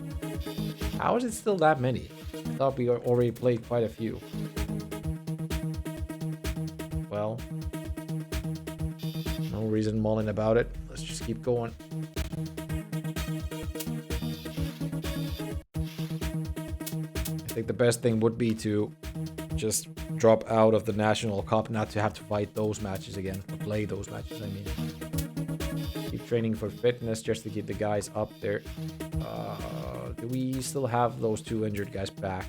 How is it still that many? I thought we already played quite a few. Well, no reason mulling about it. Let's just keep going. I think the best thing would be to just drop out of the National Cup, not to have to fight those matches again, or play those matches, I mean. Keep training for fitness just to get the guys up there. Do we still have those 2 injured guys back?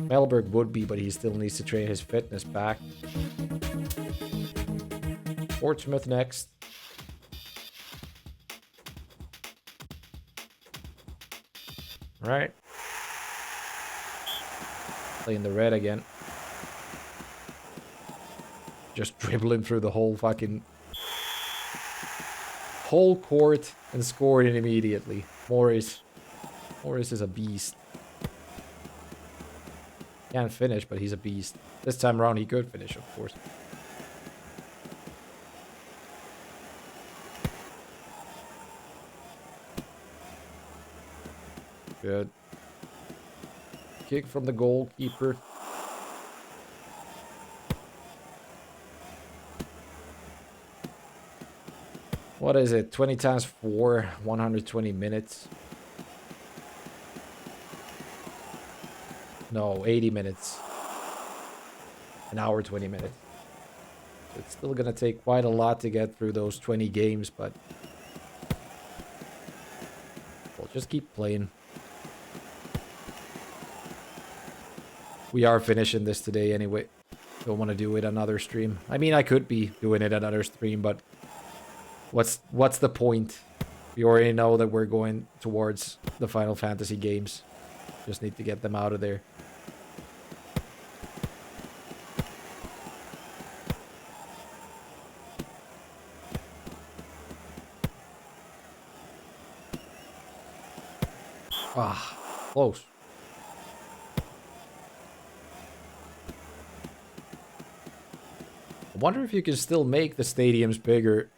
Melberg would be, but he still needs to train his fitness back. Portsmouth next. Right. Playing the red again. Just dribbling through the whole court and scoring it immediately. Morris is a beast. Can't finish, but he's a beast. This time around he could finish, of course. Good. Kick from the goalkeeper. What is it? 20 times 4, 120 minutes. No, 80 minutes. An hour, 20 minutes. So it's still gonna take quite a lot to get through those 20 games, but we'll just keep playing. We are finishing this today anyway. Don't want to do it another stream. I mean, I could be doing it another stream, but what's the point? We already know that we're going towards the Final Fantasy games. Just need to get them out of there. Ah, close. I wonder if you can still make the stadiums bigger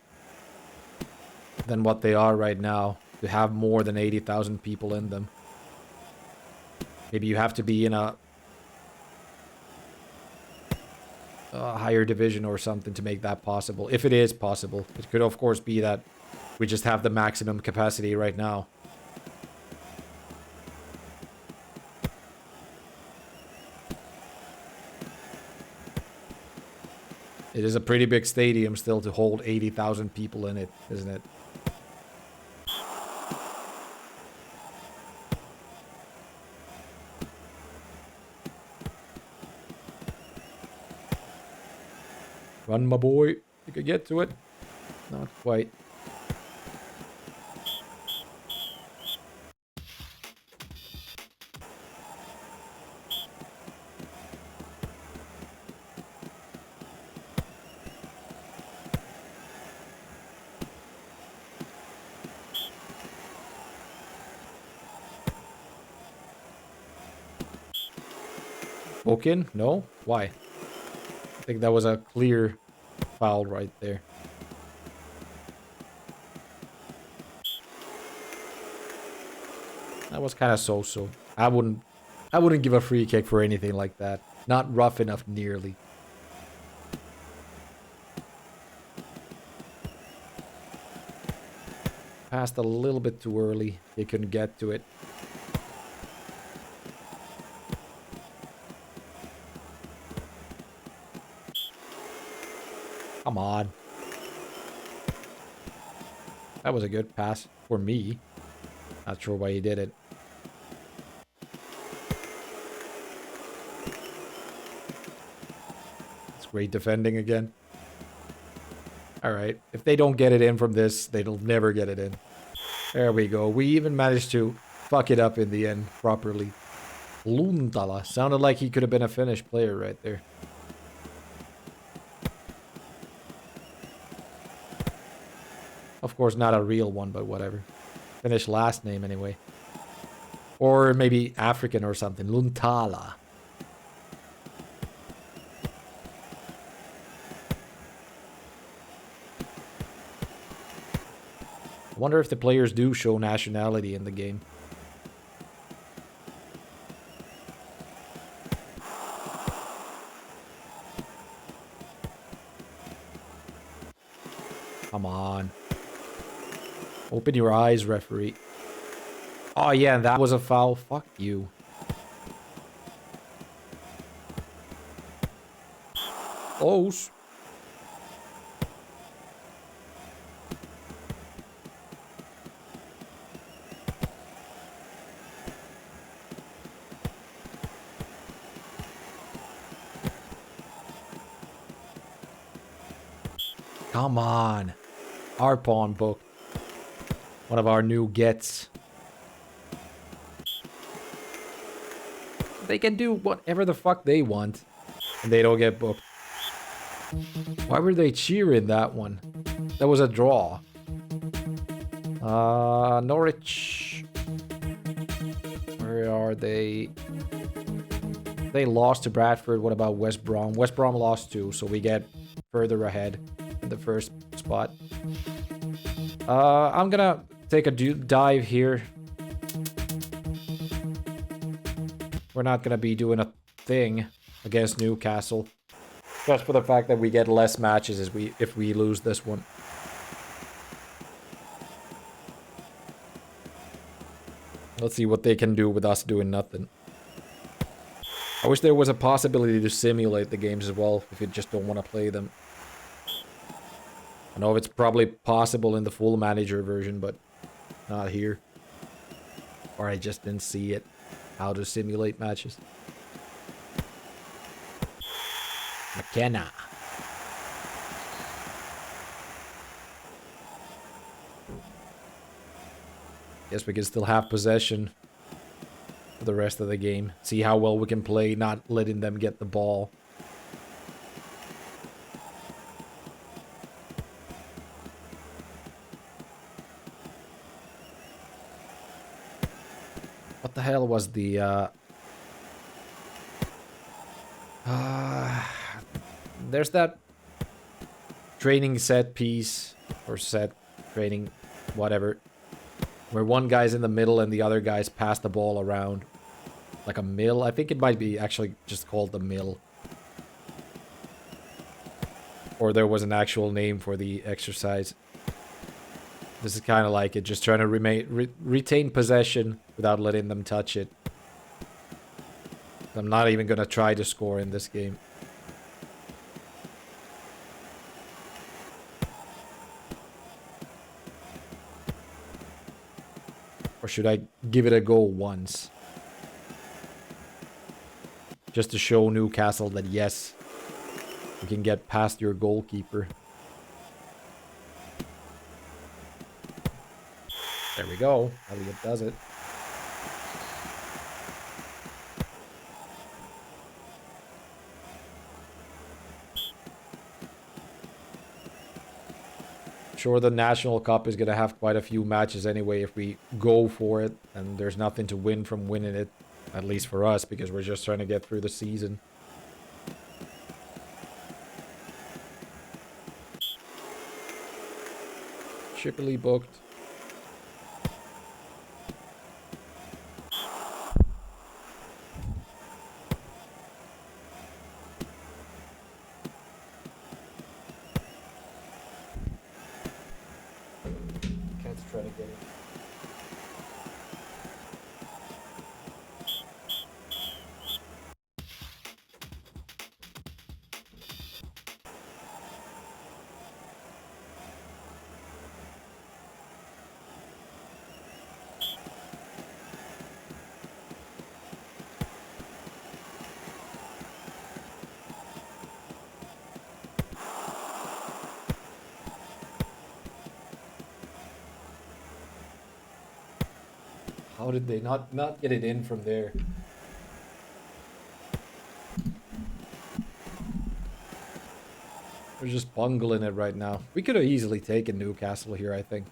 than what they are right now to have more than 80,000 people in them. Maybe you have to be in a higher division or something to make that possible. If it is possible. It could of course be that we just have the maximum capacity right now. It is a pretty big stadium still to hold 80,000 people in it, isn't it? Run, my boy. You could get to it. Not quite. Boken? No? Why? I think that was a clear foul right there. That was kind of so-so. I wouldn't give a free kick for anything like that. Not rough enough nearly. Passed a little bit too early. They couldn't get to it. Come on. That was a good pass for me. Not sure why he did it. It's great defending again. Alright. If they don't get it in from this, they'll never get it in. There we go. We even managed to fuck it up in the end properly. Luntala. Sounded like he could have been a Finnish player right there. Of course, not a real one, but whatever. Finnish last name anyway. Or maybe African or something. Luntala. I wonder if the players do show nationality in the game. Come on. Open your eyes, referee. Oh yeah, that was a foul. Fuck you. Close. Come on. Our pawn book. One of our new gets. They can do whatever the fuck they want. And they don't get booked. Why were they cheering that one? That was a draw. Norwich. Where are they? They lost to Bradford. What about West Brom? West Brom lost too, so we get further ahead in the first spot. I'm gonna take a dive here. We're not gonna be doing a thing against Newcastle. Just for the fact that we get less matches if we lose this one. Let's see what they can do with us doing nothing. I wish there was a possibility to simulate the games as well, if you just don't want to play them. I know it's probably possible in the full manager version, but not here. Or I just didn't see it. How to simulate matches. McKenna. Guess we can still have possession for the rest of the game. See how well we can play, not letting them get the ball. What the hell was the, there's that training set piece, or set training, whatever, where one guy's in the middle and the other guys pass the ball around. Like a mill. I think it might be actually just called the mill. Or there was an actual name for the exercise. This is kind of like it, just trying to retain possession without letting them touch it. I'm not even going to try to score in this game. Or should I give it a go once? Just to show Newcastle that yes, you can get past your goalkeeper. There we go. Elliot does it. Sure, the National Cup is going to have quite a few matches anyway if we go for it. And there's nothing to win from winning it. At least for us, because we're just trying to get through the season. Shipley booked. Cat's trying to get it. How did they not get it in from there? We're just bungling it right now. We could have easily taken Newcastle here, I think.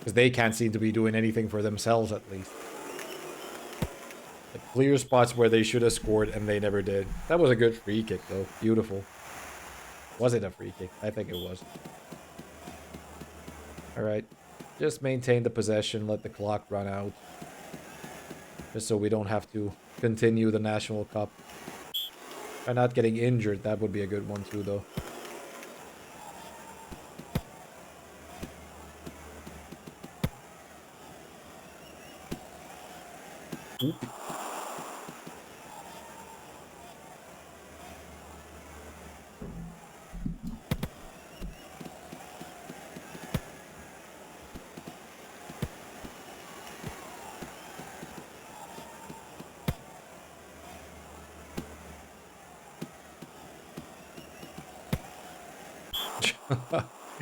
Because they can't seem to be doing anything for themselves, at least. Like, clear spots where they should have scored, and they never did. That was a good free kick, though. Beautiful. Was it a free kick? I think it was. Alright. Just maintain the possession, let the clock run out. Just so we don't have to continue the National Cup. By not getting injured, that would be a good one too, though. Oop.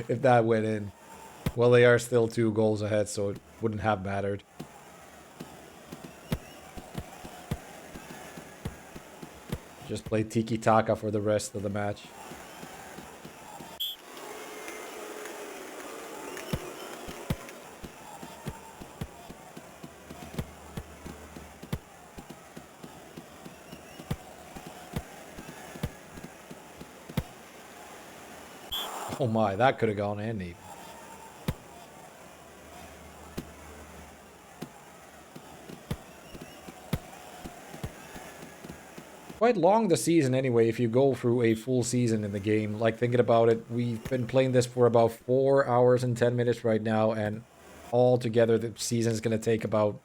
If that went in. Well, they are still 2 goals ahead, so it wouldn't have mattered. Just play tiki-taka for the rest of the match. Oh my, that could have gone in even. Quite long the season anyway, if you go through a full season in the game. Like, thinking about it, we've been playing this for about 4 hours and 10 minutes right now, and all together the season's gonna take about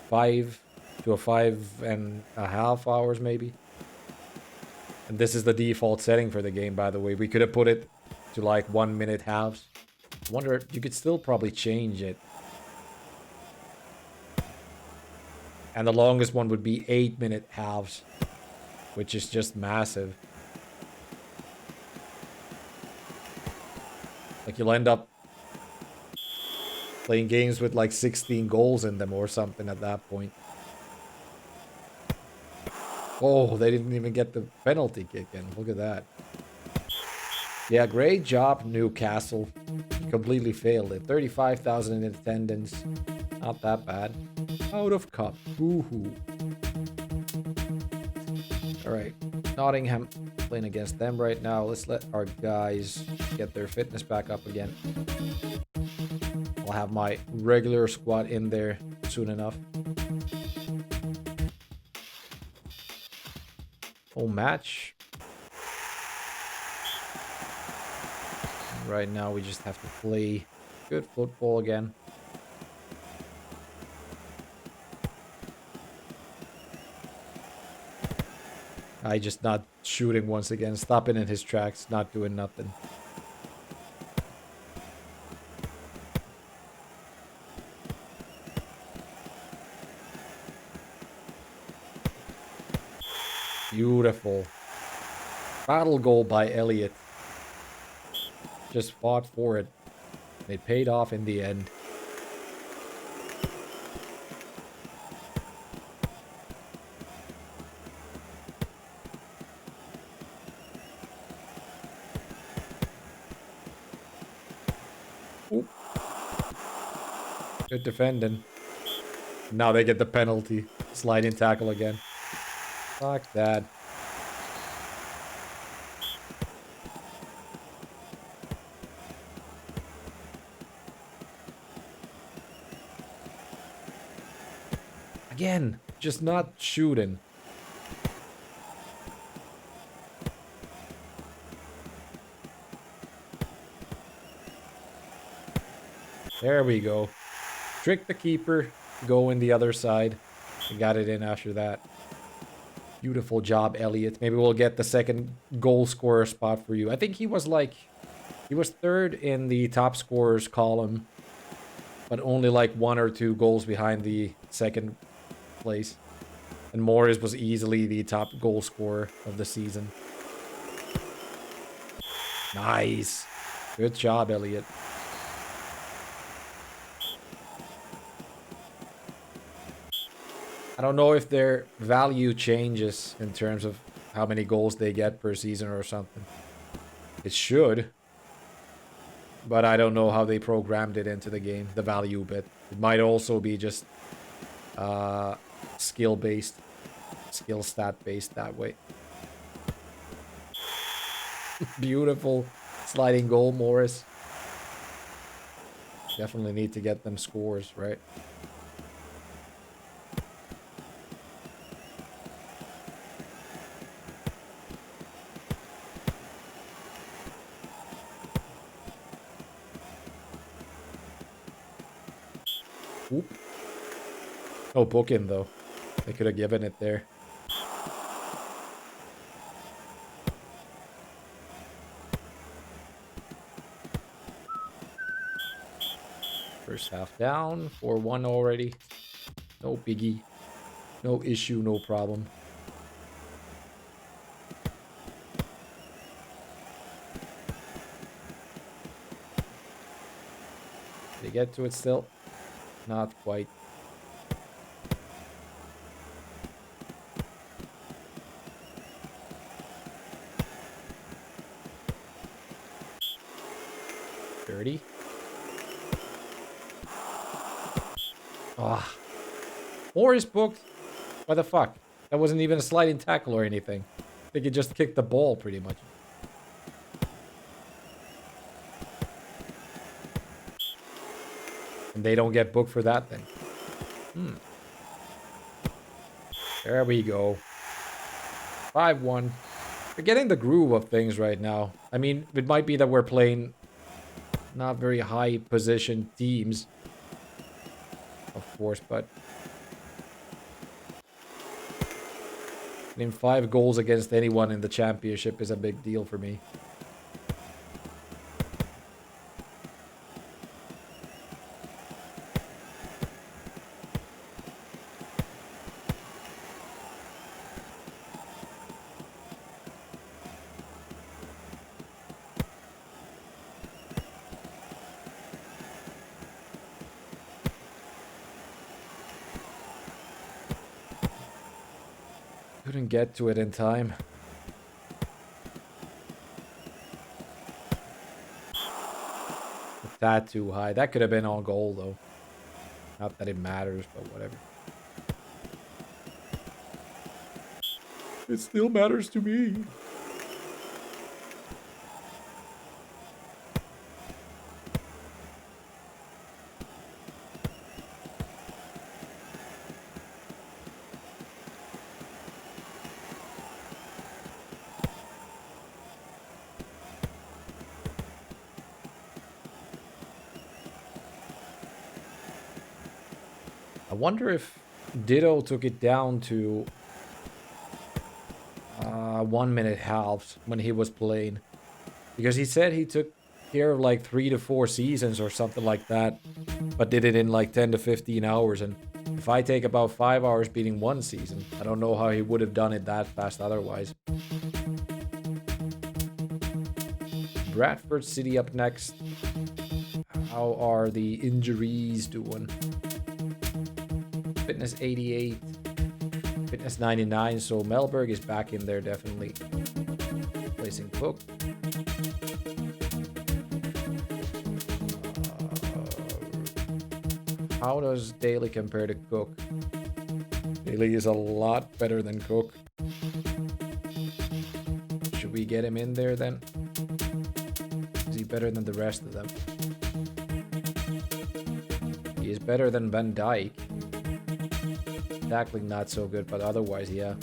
5 to 5.5 hours maybe. And this is the default setting for the game, by the way. We could have put it to like 1 minute halves. I wonder, you could still probably change it. And the longest one would be 8-minute halves, which is just massive. Like, you'll end up playing games with like 16 goals in them or something at that point. Oh, they didn't even get the penalty kick in. Look at that. Yeah, great job, Newcastle. Completely failed it. 35,000 in attendance. Not that bad. Out of cup. Woohoo. Alright. Nottingham playing against them right now. Let's let our guys get their fitness back up again. I'll have my regular squad in there soon enough. Whole match. Right now we just have to play good football again. I just not shooting once again, stopping in his tracks, not doing nothing. Beautiful. Battle goal by Elliott. Just fought for it. It paid off in the end. Oop. Good defending. Now they get the penalty. Sliding tackle again. Fuck that. Again, just not shooting. There we go. Trick the keeper, go in the other side. I got it in after that. Beautiful job, Elliott. Maybe we'll get the second goal scorer spot for you. I think he was third in the top scorers column, but only like 1 or 2 goals behind the second place. And Morris was easily the top goal scorer of the season. Nice. Good job, Elliott. I don't know if their value changes in terms of how many goals they get per season or something. It should. But I don't know how they programmed it into the game, the value bit. It might also be just skill-based, skill stat-based that way. Beautiful sliding goal, Morris. Definitely need to get them scores, right? Oop. No book in, though. They could have given it there. First half down. 4-1 already. No biggie. No issue, no problem. They get to it still? Not quite. Ah. Or is booked. What the fuck? That wasn't even a sliding tackle or anything. I think he just kicked the ball pretty much. And they don't get booked for that then. There we go. 5-1. We're getting the groove of things right now. I mean, it might be that we're playing not very high position teams. Of course, but getting 5 goals against anyone in the championship is a big deal for me. Couldn't get to it in time. That too high. That could have been on goal though. Not that it matters, but whatever. It still matters to me. I wonder if Ditto took it down to 1 minute halves when he was playing. Because he said he took care of like 3 to 4 seasons or something like that. But did it in like 10 to 15 hours. And if I take about 5 hours beating 1 season, I don't know how he would have done it that fast otherwise. Bradford City up next. How are the injuries doing? Fitness 88, fitness 99, so Melberg is back in there definitely. Placing Cook. How does Daly compare to Cook? Daly is a lot better than Cook. Should we get him in there then? Is he better than the rest of them? He is better than Van Dijk. Tackling not so good, but otherwise, yeah.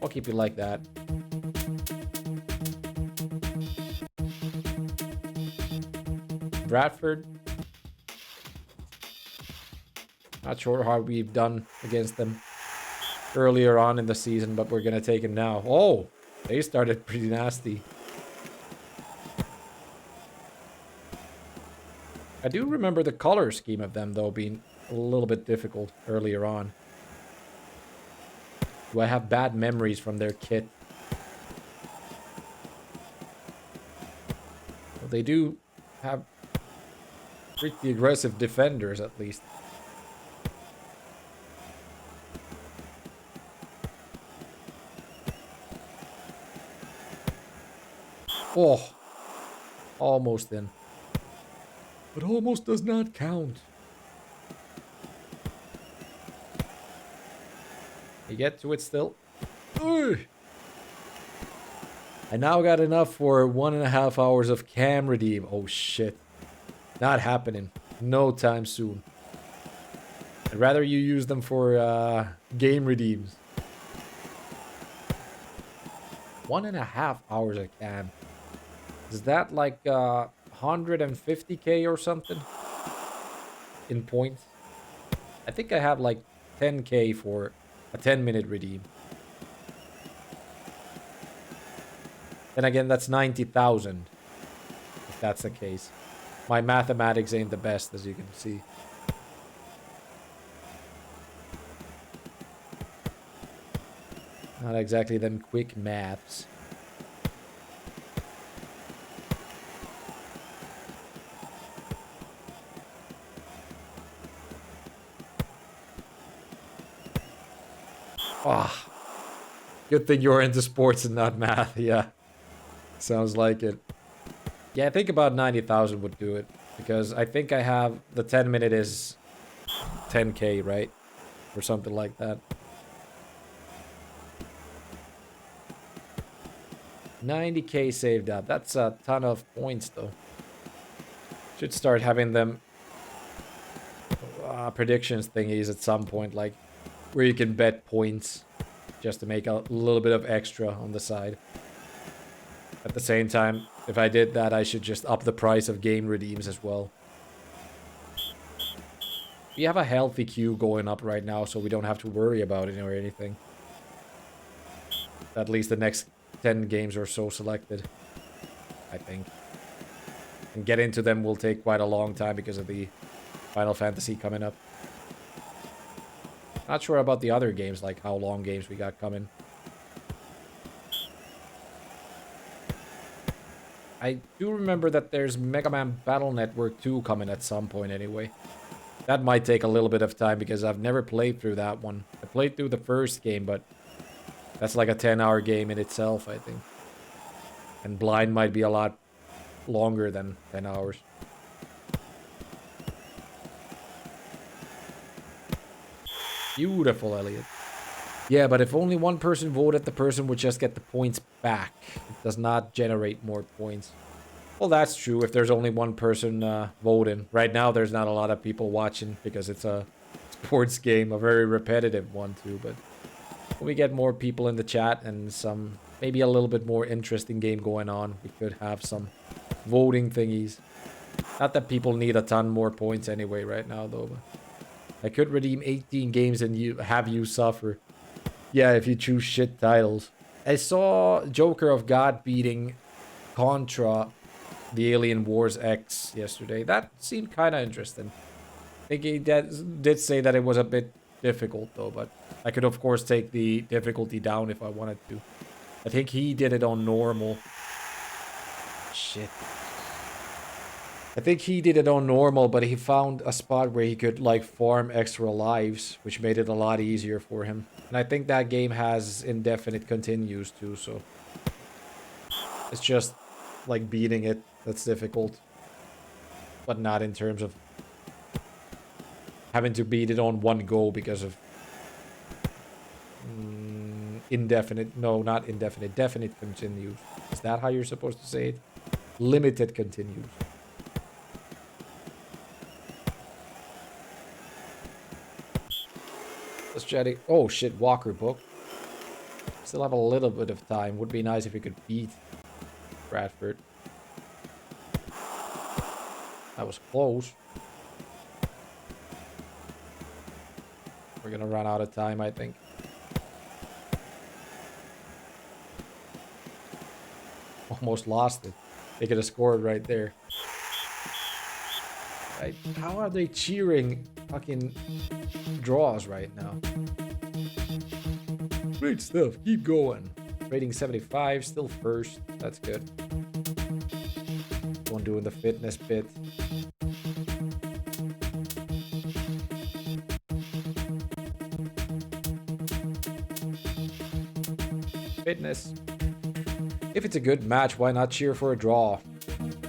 I'll keep it like that. Bradford. Not sure how we've done against them earlier on in the season, but we're going to take him now. Oh, they started pretty nasty. I do remember the color scheme of them, though, being a little bit difficult earlier on. Do I have bad memories from their kit? Well, they do have pretty aggressive defenders, at least. Oh, almost in. But almost does not count. You get to it still. Ugh. I now got enough for 1.5 hours of cam redeem. Oh shit. Not happening. No time soon. I'd rather you use them for game redeems. 1.5 hours of cam. Is that like 150k or something? In points? I think I have like 10k for a 10-minute redeem. Then again, that's 90,000. If that's the case. My mathematics ain't the best, as you can see. Not exactly them quick maths. Ah, good thing you're into sports and not math. Yeah, sounds like it. Yeah, I think about 90,000 would do it. Because I think I have the 10-minute is 10k, right? Or something like that. 90k saved up. That's a ton of points, though. Should start having them predictions thingies at some point, like where you can bet points just to make a little bit of extra on the side. At the same time, if I did that, I should just up the price of game redeems as well. We have a healthy queue going up right now, so we don't have to worry about it or anything. At least the next 10 games or so selected, I think. And getting to them will take quite a long time because of the Final Fantasy coming up. Not sure about the other games, like how long games we got coming. I do remember that there's Mega Man Battle Network 2 coming at some point anyway. That might take a little bit of time because I've never played through that one. I played through the first game, but that's like a 10-hour game in itself, I think. And Blind might be a lot longer than 10 hours. Beautiful, Elliot. Yeah, but if only one person voted, the person would just get the points back. It does not generate more points. Well, that's true if there's only one person voting. Right now, there's not a lot of people watching because it's a sports game, a very repetitive one too. But when we get more people in the chat and some, maybe a little bit more interesting game going on, we could have some voting thingies. Not that people need a ton more points anyway right now, though. But I could redeem 18 games and have you suffer. Yeah, if you choose shit titles. I saw Joker of God beating Contra, the Alien Wars X yesterday. That seemed kind of interesting. I think he did say that it was a bit difficult, though, but I could, of course, take the difficulty down if I wanted to. I think he did it on normal. Shit. I think he did it on normal, but he found a spot where he could, like, farm extra lives, which made it a lot easier for him. And I think that game has indefinite continues, too, so... It's just, like, beating it that's difficult. But not in terms of having to beat it on one go because of... indefinite... No, not indefinite. Definite continues. Is that how you're supposed to say it? Limited continues. Let's chatting. Oh shit, Walker book. Still have a little bit of time. Would be nice if we could beat Bradford. That was close. We're gonna run out of time, I think. Almost lost it. They could have scored right there. Right? How are they cheering fucking draws right now? Great stuff. Keep going. Rating 75. Still first. That's good. One doing the fitness bit. Fitness. If it's a good match, why not cheer for a draw?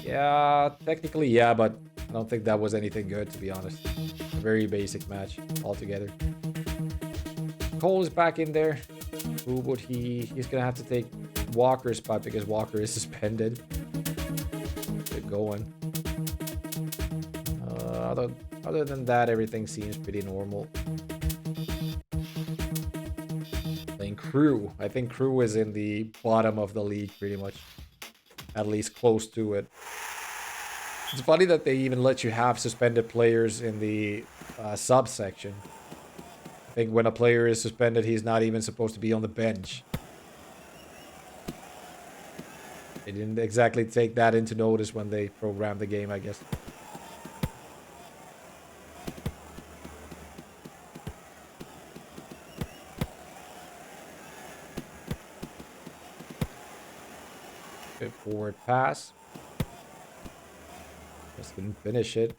Yeah, technically, yeah, but I don't think that was anything good, to be honest. A very basic match altogether. Cole is back in there. Who would he... He's going to have to take Walker's spot because Walker is suspended. Good going. Other than that, everything seems pretty normal. Playing Crew. I think Crew is in the bottom of the league pretty much. At least close to it. It's funny that they even let you have suspended players in the subsection. I think when a player is suspended, he's not even supposed to be on the bench. They didn't exactly take that into notice when they programmed the game, I guess. Good forward pass. Just couldn't finish it.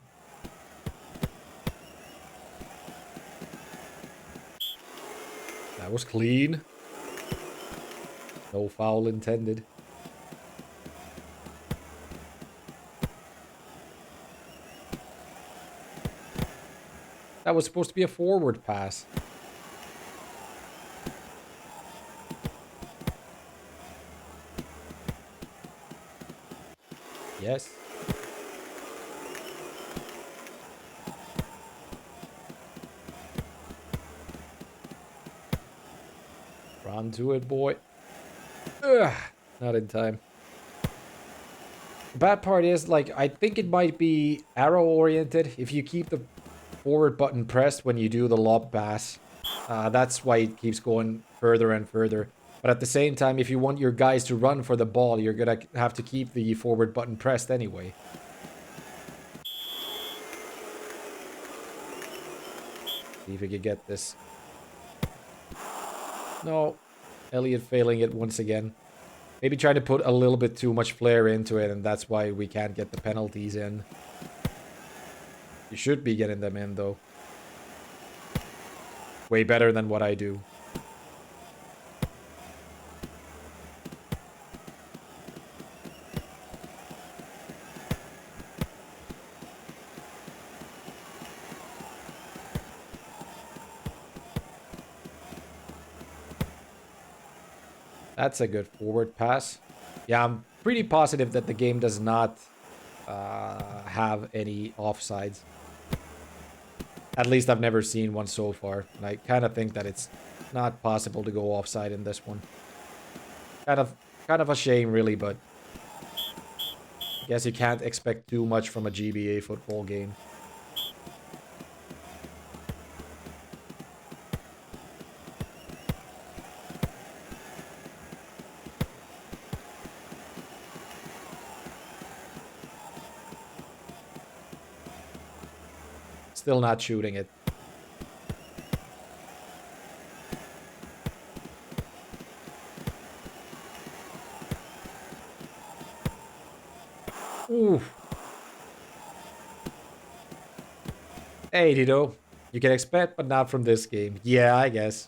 That was clean. No foul intended. That was supposed to be a forward pass. Yes. Run to it, boy. Ugh, not in time. The bad part is, like, I think it might be arrow-oriented. If you keep the forward button pressed when you do the lob pass, that's why it keeps going further and further. But at the same time, if you want your guys to run for the ball, you're gonna have to keep the forward button pressed anyway. See if we can get this. No. Elliott failing it once again. Maybe trying to put a little bit too much flair into it, and that's why we can't get the penalties in. You should be getting them in, though. Way better than what I do. That's a good forward pass. Yeah, I'm pretty positive that the game does not have any offsides. At least I've never seen one so far. And I kind of think that it's not possible to go offside in this one. Kind of a shame, really, but I guess you can't expect too much from a GBA football game. Still not shooting it. Ooh. Hey, Dido. You can expect, but not from this game. Yeah, I guess.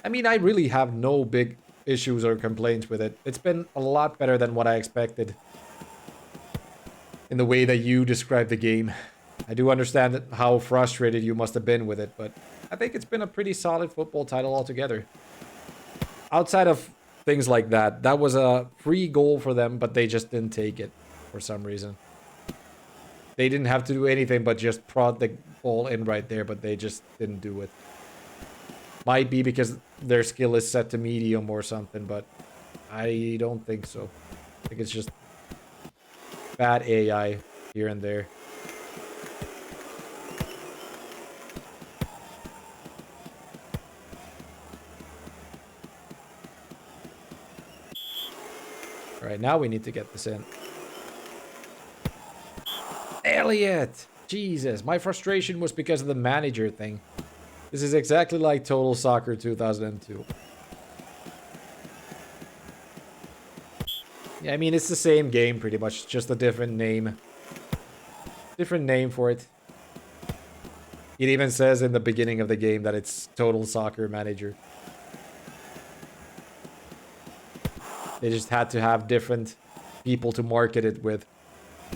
I mean, I really have no big issues or complaints with it. It's been a lot better than what I expected. In the way that you described the game. I do understand how frustrated you must have been with it, but I think it's been a pretty solid football title altogether. Outside of things like that, that was a free goal for them, but they just didn't take it for some reason. They didn't have to do anything but just prod the ball in right there, but they just didn't do it. Might be because their skill is set to medium or something, but I don't think so. I think it's just bad AI here and there. Alright, now we need to get this in. Elliott! Jesus, my frustration was because of the manager thing. This is exactly like Total Soccer 2002. Yeah, I mean, it's the same game pretty much, just a different name. Different name for it. It even says in the beginning of the game that it's Total Soccer Manager. They just had to have different people to market it with.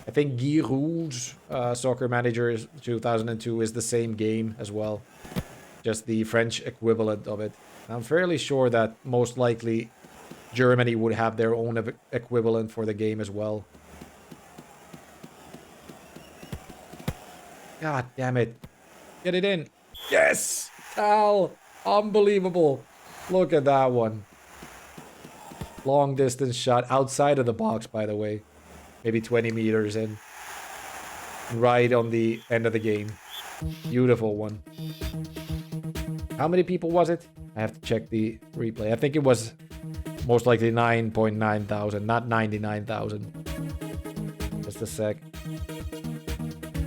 I think Guy Rouge, Soccer Manager 2002, is the same game as well. Just the French equivalent of it. I'm fairly sure that most likely Germany would have their own equivalent for the game as well. God damn it. Get it in. Yes! Tal! Unbelievable. Look at that one. Long distance shot outside of the box, by the way. Maybe 20 meters in. Right on the end of the game. Beautiful one. How many people was it? I have to check the replay. I think it was most likely 9.9 thousand, not 99,000. Just a sec.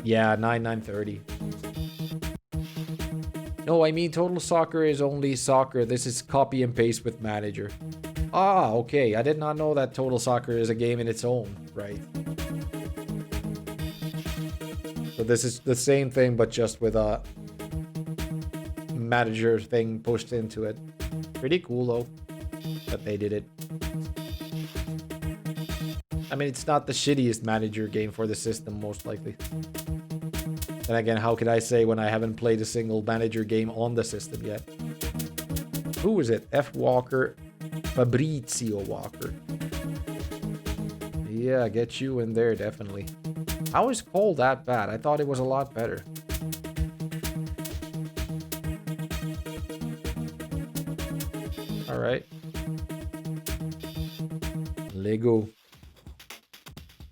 Yeah, 9930. No, I mean Total Soccer is only soccer. This is copy and paste with manager. Ah, okay. I did not know that Total Soccer is a game in its own. Right. So this is the same thing, but just with a manager thing pushed into it. Pretty cool, though, that they did it. I mean, it's not the shittiest manager game for the system, most likely. Then again, how could I say when I haven't played a single manager game on the system yet? Who is it? F. Walker. Fabrizio Walker. Yeah, get you in there, definitely. How is Cole that bad? I thought it was a lot better. Alright. Lego.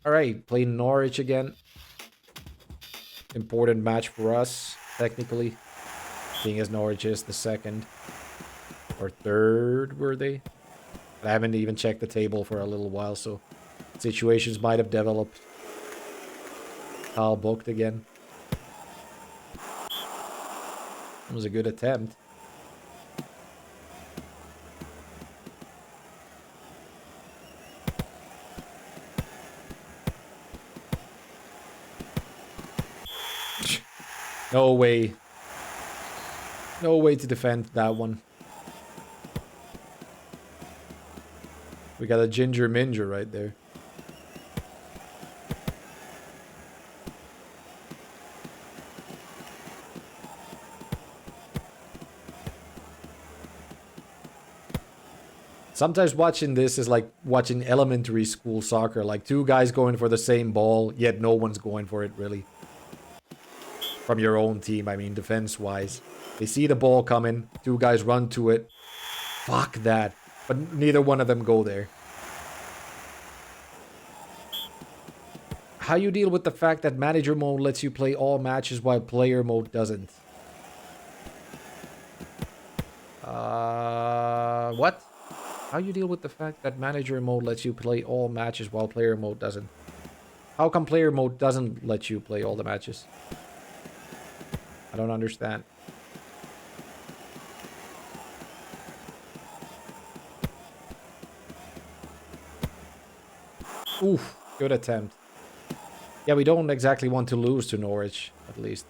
Alright, play Norwich again. Important match for us, technically. Seeing as Norwich is the second. Or third, were they? I haven't even checked the table for a little while, so situations might have developed. Kyle booked again. It was a good attempt. No way. No way to defend that one. We got a ginger minger right there. Sometimes watching this is like watching elementary school soccer. Like two guys going for the same ball, yet no one's going for it really. From your own team, I mean, defense-wise. They see the ball coming, two guys run to it. Fuck that. But neither one of them go there. How you deal with the fact that manager mode lets you play all matches while player mode doesn't? What? How you deal with the fact that manager mode lets you play all matches while player mode doesn't? How come player mode doesn't let you play all the matches? I don't understand. Oof, good attempt. Yeah, we don't exactly want to lose to Norwich, at least.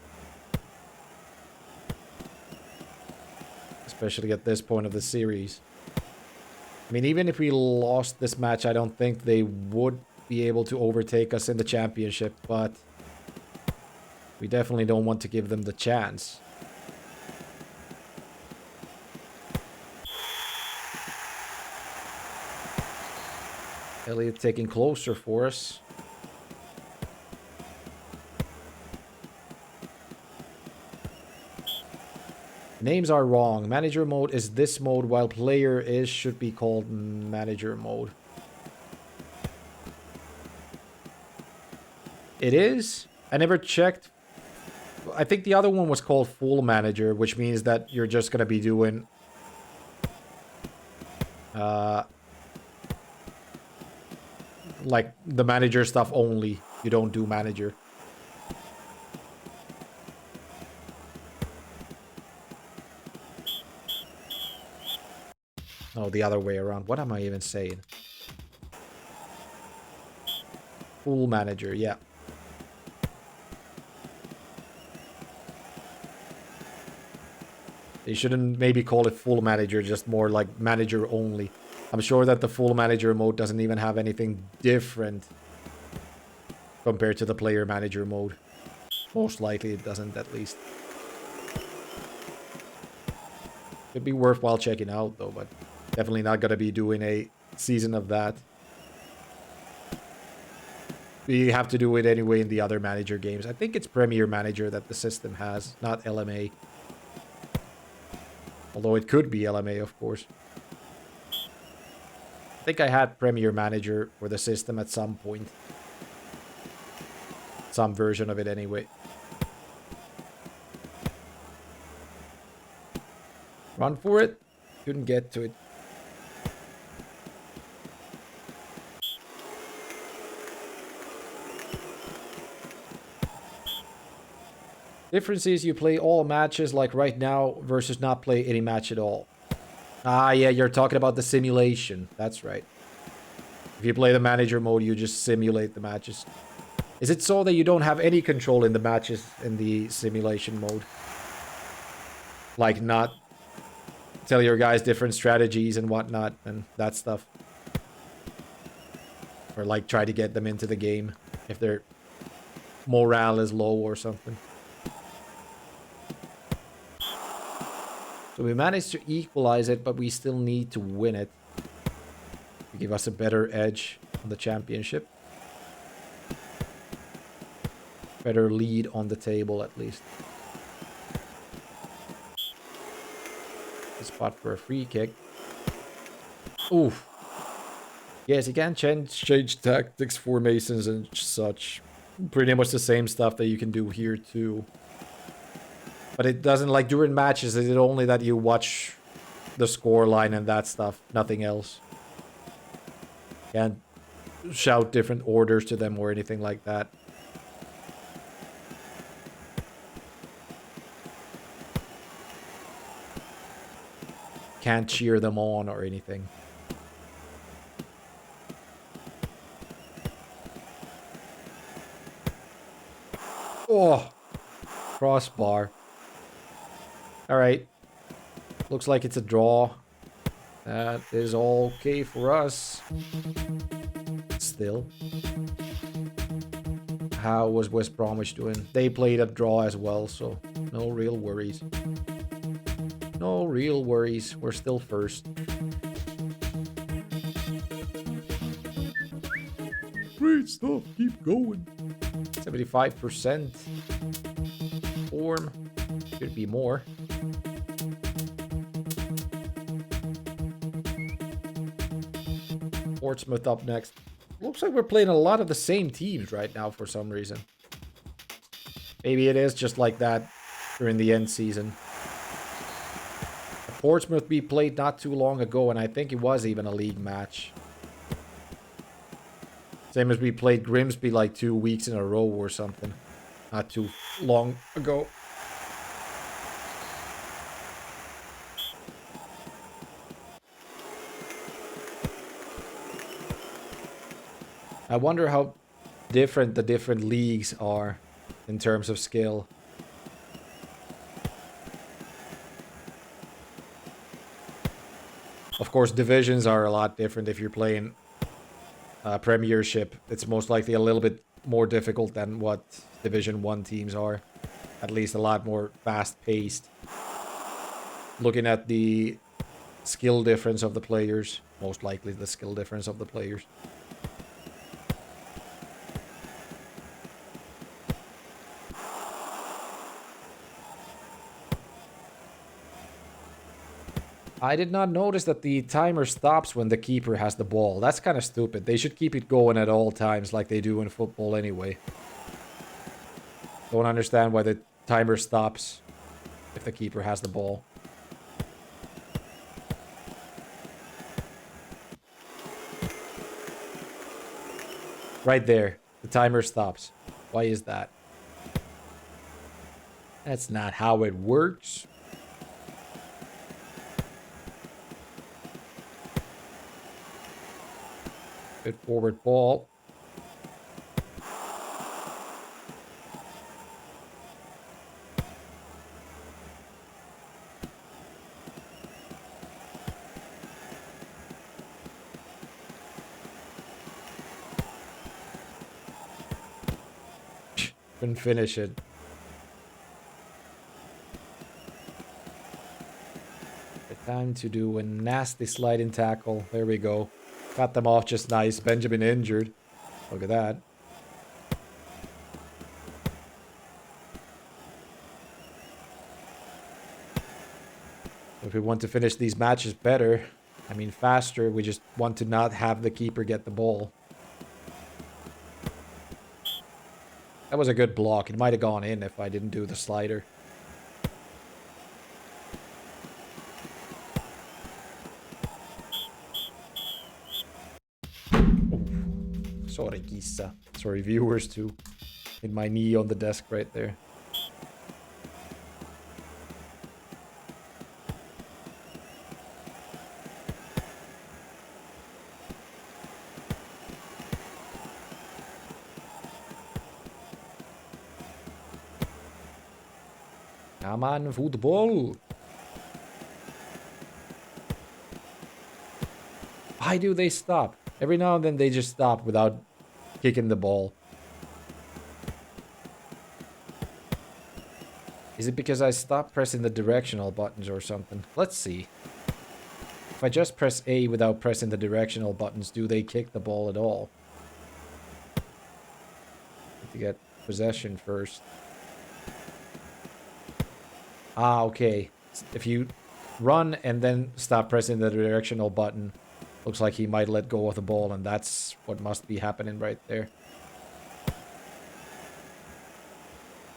Especially at this point of the series. I mean, even if we lost this match, I don't think they would be able to overtake us in the championship, but we definitely don't want to give them the chance. Elliot taking closer for us. Names are wrong. Manager mode is this mode, while player is should be called manager mode. It is? I never checked. I think the other one was called full manager, which means that you're just gonna be doing like the manager stuff only. You don't do manager. No, the other way around. What am I even saying? Full manager, yeah. They shouldn't maybe call it full manager, just more like manager only. I'm sure that the full manager mode doesn't even have anything different compared to the player manager mode. Most likely it doesn't, at least. Could be worthwhile checking out, though, but definitely not going to be doing a season of that. We have to do it anyway in the other manager games. I think it's Premier Manager that the system has, not LMA. Although it could be LMA, of course. I think I had Premier Manager for the system at some point. Some version of it anyway. Run for it. Couldn't get to it. Difference is you play all matches like right now versus not play any match at all. Ah, yeah, you're talking about the simulation. That's right. If you play the manager mode, you just simulate the matches. Is it so that you don't have any control in the matches in the simulation mode? Like not tell your guys different strategies and whatnot and that stuff. Or like try to get them into the game if their morale is low or something. So we managed to equalize it, but we still need to win it to give us a better edge on the championship. Better lead on the table, at least. A spot for a free kick. Oof. Yes, you can change tactics, formations, and such. Pretty much the same stuff that you can do here, too. But it doesn't, like, during matches, is it only that you watch the score line and that stuff, nothing else. Can't shout different orders to them or anything like that. Can't cheer them on or anything. Oh, crossbar. All right. Looks like it's a draw. That is all okay for us. Still. How was West Bromwich doing? They played a draw as well, so no real worries. No real worries. We're still first. Great stuff. Keep going. 75% form. Could be more. Portsmouth up next. Looks like we're playing a lot of the same teams right now for some reason. Maybe it is just like that during the end season. Portsmouth we played not too long ago, and I think it was even a league match. Same as we played Grimsby like 2 weeks in a row or something. Not too long ago. I wonder how different the different leagues are in terms of skill. Of course, divisions are a lot different. If you're playing Premiership, it's most likely a little bit more difficult than what Division 1 teams are. At least a lot more fast-paced. Looking at the skill difference of the players, most likely the skill difference of the players. I did not notice that the timer stops when the keeper has the ball. That's kind of stupid. They should keep it going at all times like they do in football anyway. Don't understand why the timer stops if the keeper has the ball. Right there. The timer stops. Why is that? That's not how it works. Good forward ball. and finish it. Time to do a nasty sliding tackle. There we go. Got them off just nice. Benjamin injured. Look at that. If we want to finish these matches better, I mean faster, we just want to not have the keeper get the ball. That was a good block. It might have gone in if I didn't do the slider. Sorry, Gissa. Sorry, viewers, too. Hit my knee on the desk right there. Come on, football. Why do they stop? Every now and then they just stop without kicking the ball. Is it because I stopped pressing the directional buttons or something? Let's see. If I just press A without pressing the directional buttons, do they kick the ball at all? Need to get possession first. Ah, okay. If you run and then stop pressing the directional button, looks like he might let go of the ball, and that's what must be happening right there.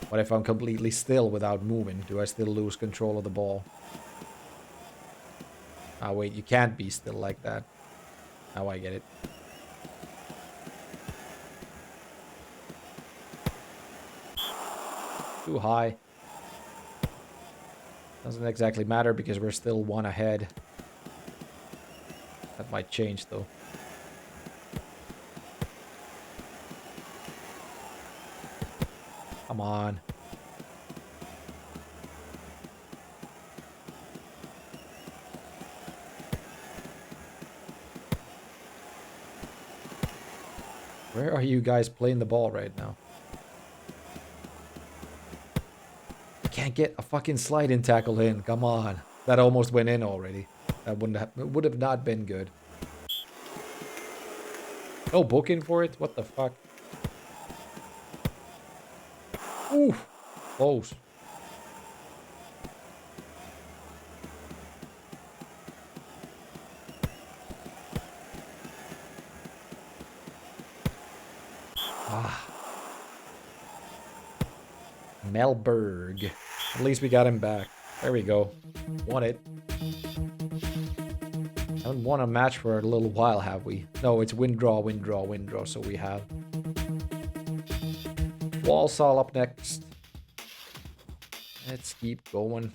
What if I'm completely still without moving? Do I still lose control of the ball? Ah, wait, you can't be still like that. Now I get it. Too high. Doesn't exactly matter because we're still one ahead. That might change though. Come on. Where are you guys playing the ball right now? Can't get a fucking sliding tackle in. Come on. That almost went in already. That would have not been good. No booking for it? What the fuck? Ooh. Close. Ah. Melberg. At least we got him back. There we go. Won it. Haven't won a match for a little while, have we? No, it's win, draw, win, draw, win, draw, so we have. Walsall up next. Let's keep going.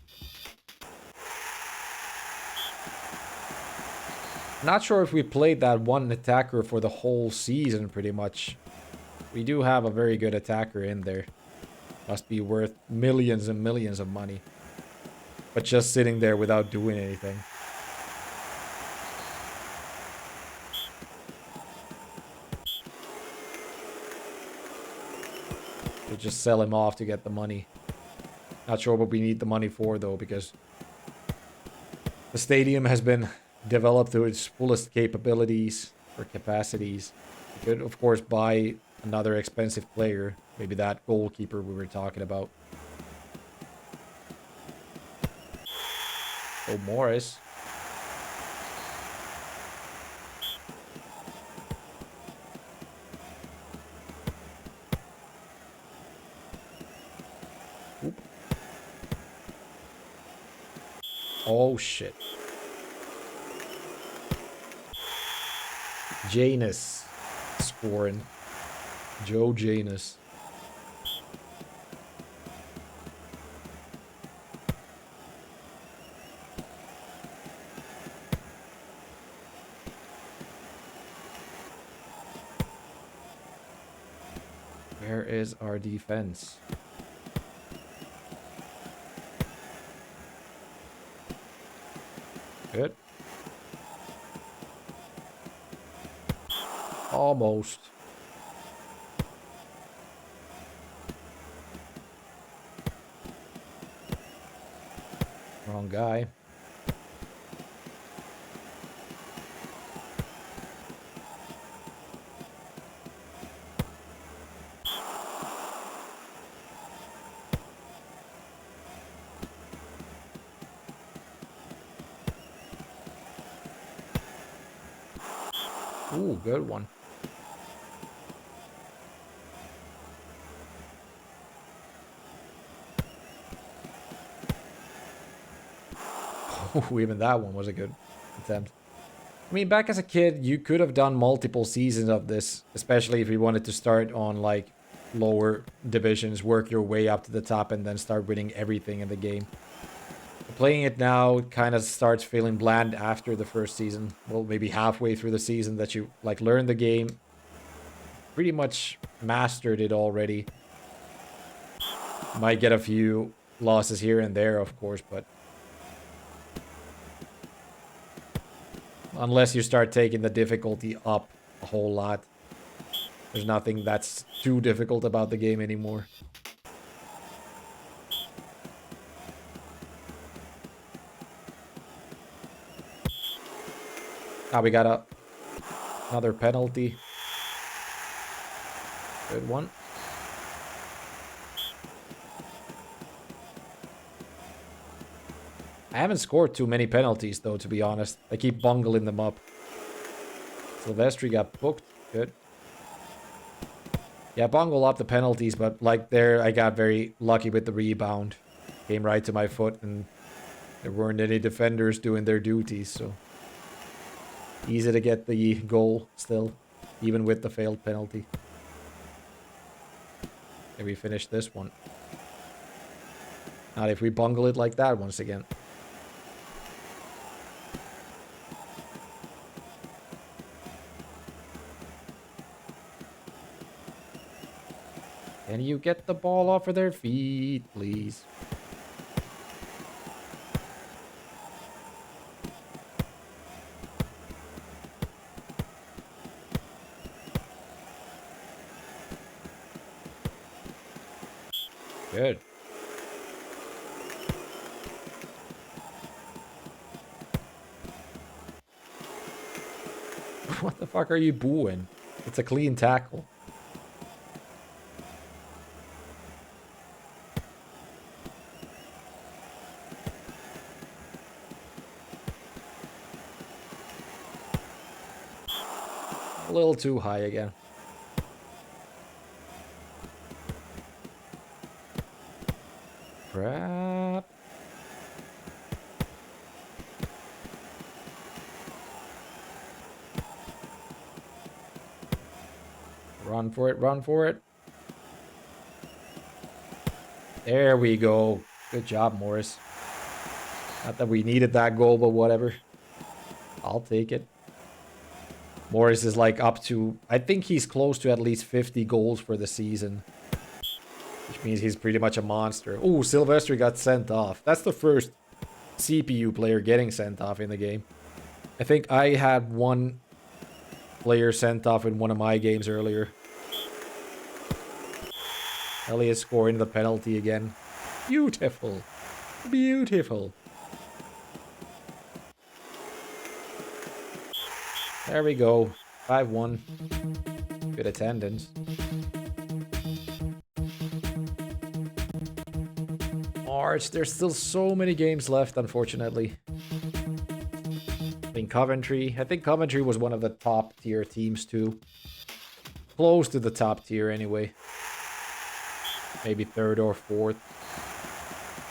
Not sure if we played that one attacker for the whole season, pretty much. We do have a very good attacker in there. Must be worth millions and millions of money. But just sitting there without doing anything. We'll just sell him off to get the money. Not sure what we need the money for though, because the stadium has been developed to its fullest capabilities or capacities. We could of course buy another expensive player. Maybe that goalkeeper we were talking about. Oh, Morris. Oop. Oh, shit. Janus scoring. Joe Janus. Where is our defense? Good. Almost. Wrong guy. Ooh, good one. Ooh, even that one was a good attempt. I mean, back as a kid, you could have done multiple seasons of this, especially if you wanted to start on, like, lower divisions, work your way up to the top, and then start winning everything in the game. Playing it now kind of starts feeling bland after the first season. Well, maybe halfway through the season that you, like, learn the game. Pretty much mastered it already. Might get a few losses here and there, of course, but... unless you start taking the difficulty up a whole lot. There's nothing that's too difficult about the game anymore. Ah, we got another penalty. Good one. I haven't scored too many penalties, though, to be honest. I keep bungling them up. Silvestri got booked. Good. Yeah, bungle up the penalties, but like there, I got very lucky with the rebound. Came right to my foot, and there weren't any defenders doing their duties, so... easy to get the goal still, even with the failed penalty. Maybe we finish this one. Not if we bungle it like that once again. Can you get the ball off of their feet, please? Good. What the fuck are you booing? It's a clean tackle. A little too high again. Crap. Run for it, run for it. There we go. Good job, Morris. Not that we needed that goal, but whatever. I'll take it. Morris is like up to... I think he's close to at least 50 goals for the season. Which means he's pretty much a monster. Oh, Silvestri got sent off. That's the first CPU player getting sent off in the game. I think I had one player sent off in one of my games earlier. Elliot scoring the penalty again. Beautiful. Beautiful. There we go. 5-1. Good attendance. March. There's still so many games left, unfortunately. In Coventry. I think Coventry was one of the top tier teams too. Close to the top tier anyway. Maybe third or fourth.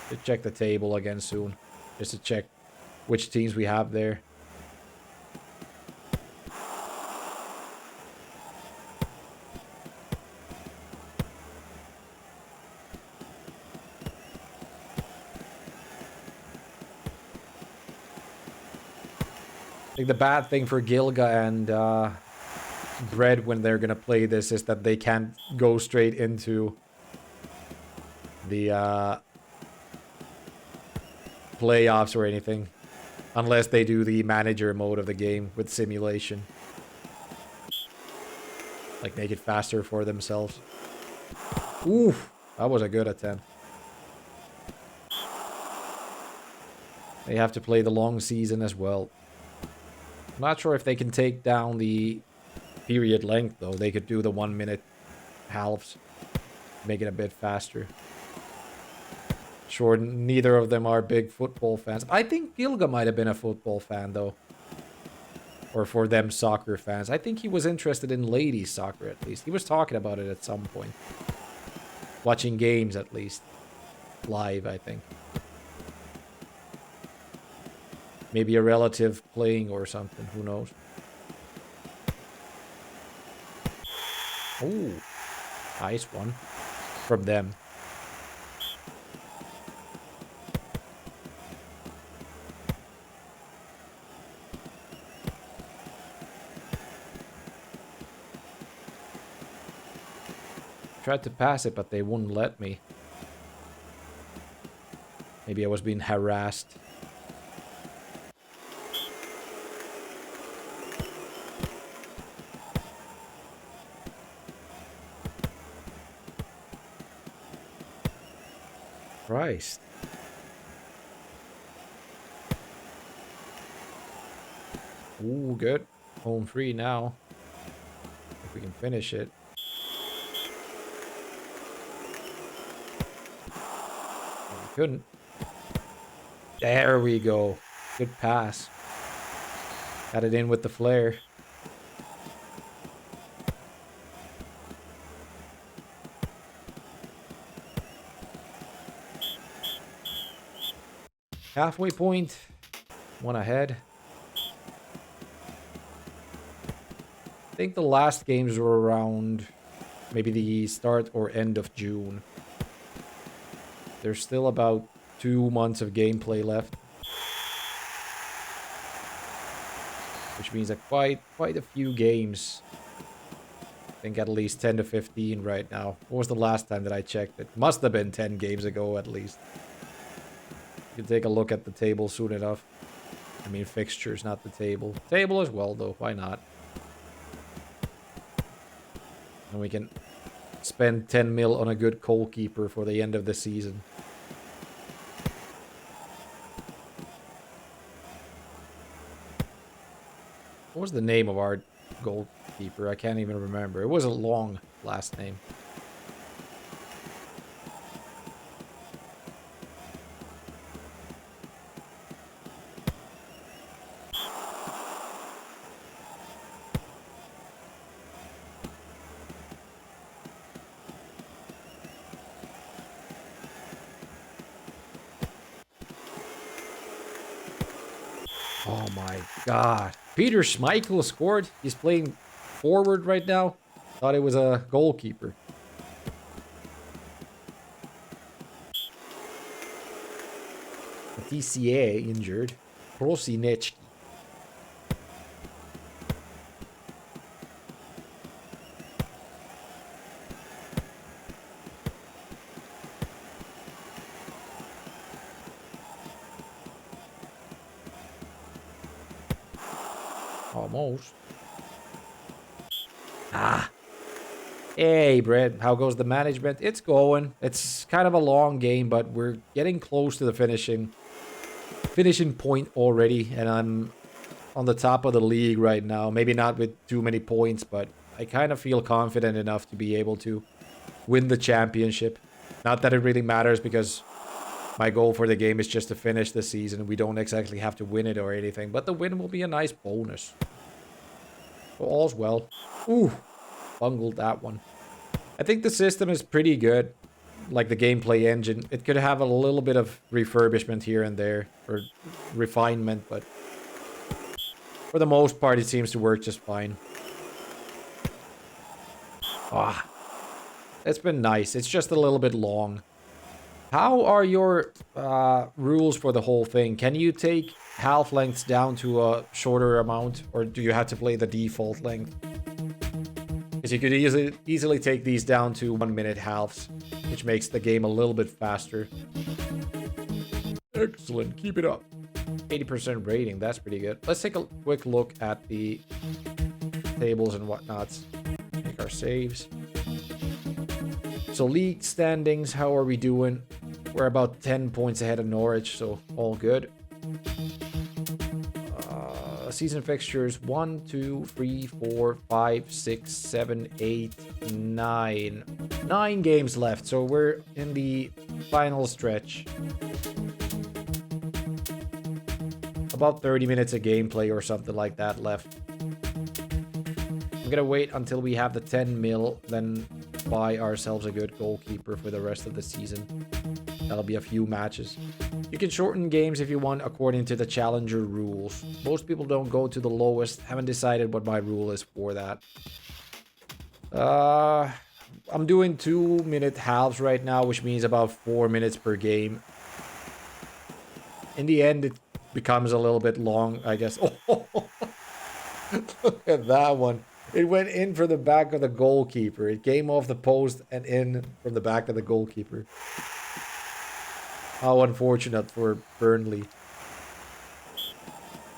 To check the table again soon. Just to check which teams we have there. I think the bad thing for Gilga and Bread when they're gonna play this is that they can't go straight into the playoffs or anything unless they do the manager mode of the game with simulation. Like make it faster for themselves. Oof, that was a good attempt. They have to play the long season as well. I'm not sure if they can take down the period length, though. They could do the 1 minute halves. Make it a bit faster. Sure, neither of them are big football fans. I think Gilga might have been a football fan, though. Or for them, soccer fans. I think he was interested in ladies soccer, at least. He was talking about it at some point. Watching games, at least. Live, I think. Maybe a relative playing or something. Who knows? Ooh. Nice one. From them. Tried to pass it, but they wouldn't let me. Maybe I was being harassed. Christ. Ooh, good. Home free now. If we can finish it. We couldn't. There we go. Good pass. Got it in with the flare. Halfway point. One ahead. I think the last games were around maybe the start or end of June. There's still about 2 months of gameplay left. Which means that quite a few games. I think at least 10 to 15 right now. What was the last time that I checked? It must have been 10 games ago at least. You can take a look at the table soon enough. I mean fixtures, not the table. Table as well though, why not? And we can spend 10 mil on a good goalkeeper for the end of the season. What was the name of our goalkeeper? I can't even remember. It was a long last name. Oh my god. Peter Schmeichel scored. He's playing forward right now. Thought it was a goalkeeper. TCA injured. Prosinecki. Almost. Ah. Hey, Brett. How goes the management? It's going. It's kind of a long game, but we're getting close to the finishing point already. And I'm on the top of the league right now. Maybe not with too many points, but I kind of feel confident enough to be able to win the championship. Not that it really matters because my goal for the game is just to finish the season. We don't exactly have to win it or anything, but the win will be a nice bonus. So all's well. Ooh, bungled that one. I think the system is pretty good. Like the gameplay engine. It could have a little bit of refurbishment here and there, or refinement, but for the most part it seems to work just fine. Ah, it's been nice. It's just a little bit long. How are your rules for the whole thing? Can you take half lengths down to a shorter amount, or do you have to play the default length? Because you could easily take these down to 1 minute halves, which makes the game a little bit faster. Excellent, keep it up. 80% rating, that's pretty good. Let's take a quick look at the tables and whatnots. Make our saves. So league standings, how are we doing? We're about 10 points ahead of Norwich, so all good. season fixtures 1, 2, 3, 4, 5, 6, 7, 8, 9. 9 games left, so we're in the final stretch. About 30 minutes of gameplay or something like that left. I'm gonna wait until we have the 10 mil, then buy ourselves a good goalkeeper for the rest of the season. That'll be a few matches. You can shorten games if you want according to the challenger rules. Most people don't go to the lowest. Haven't decided what my rule is for that. I'm doing 2-minute halves right now, which means about 4 minutes per game. In the end, it becomes a little bit long, I guess. Oh, look at that one. It went in for the back of the goalkeeper. It came off the post and in from the back of the goalkeeper. How unfortunate for Burnley.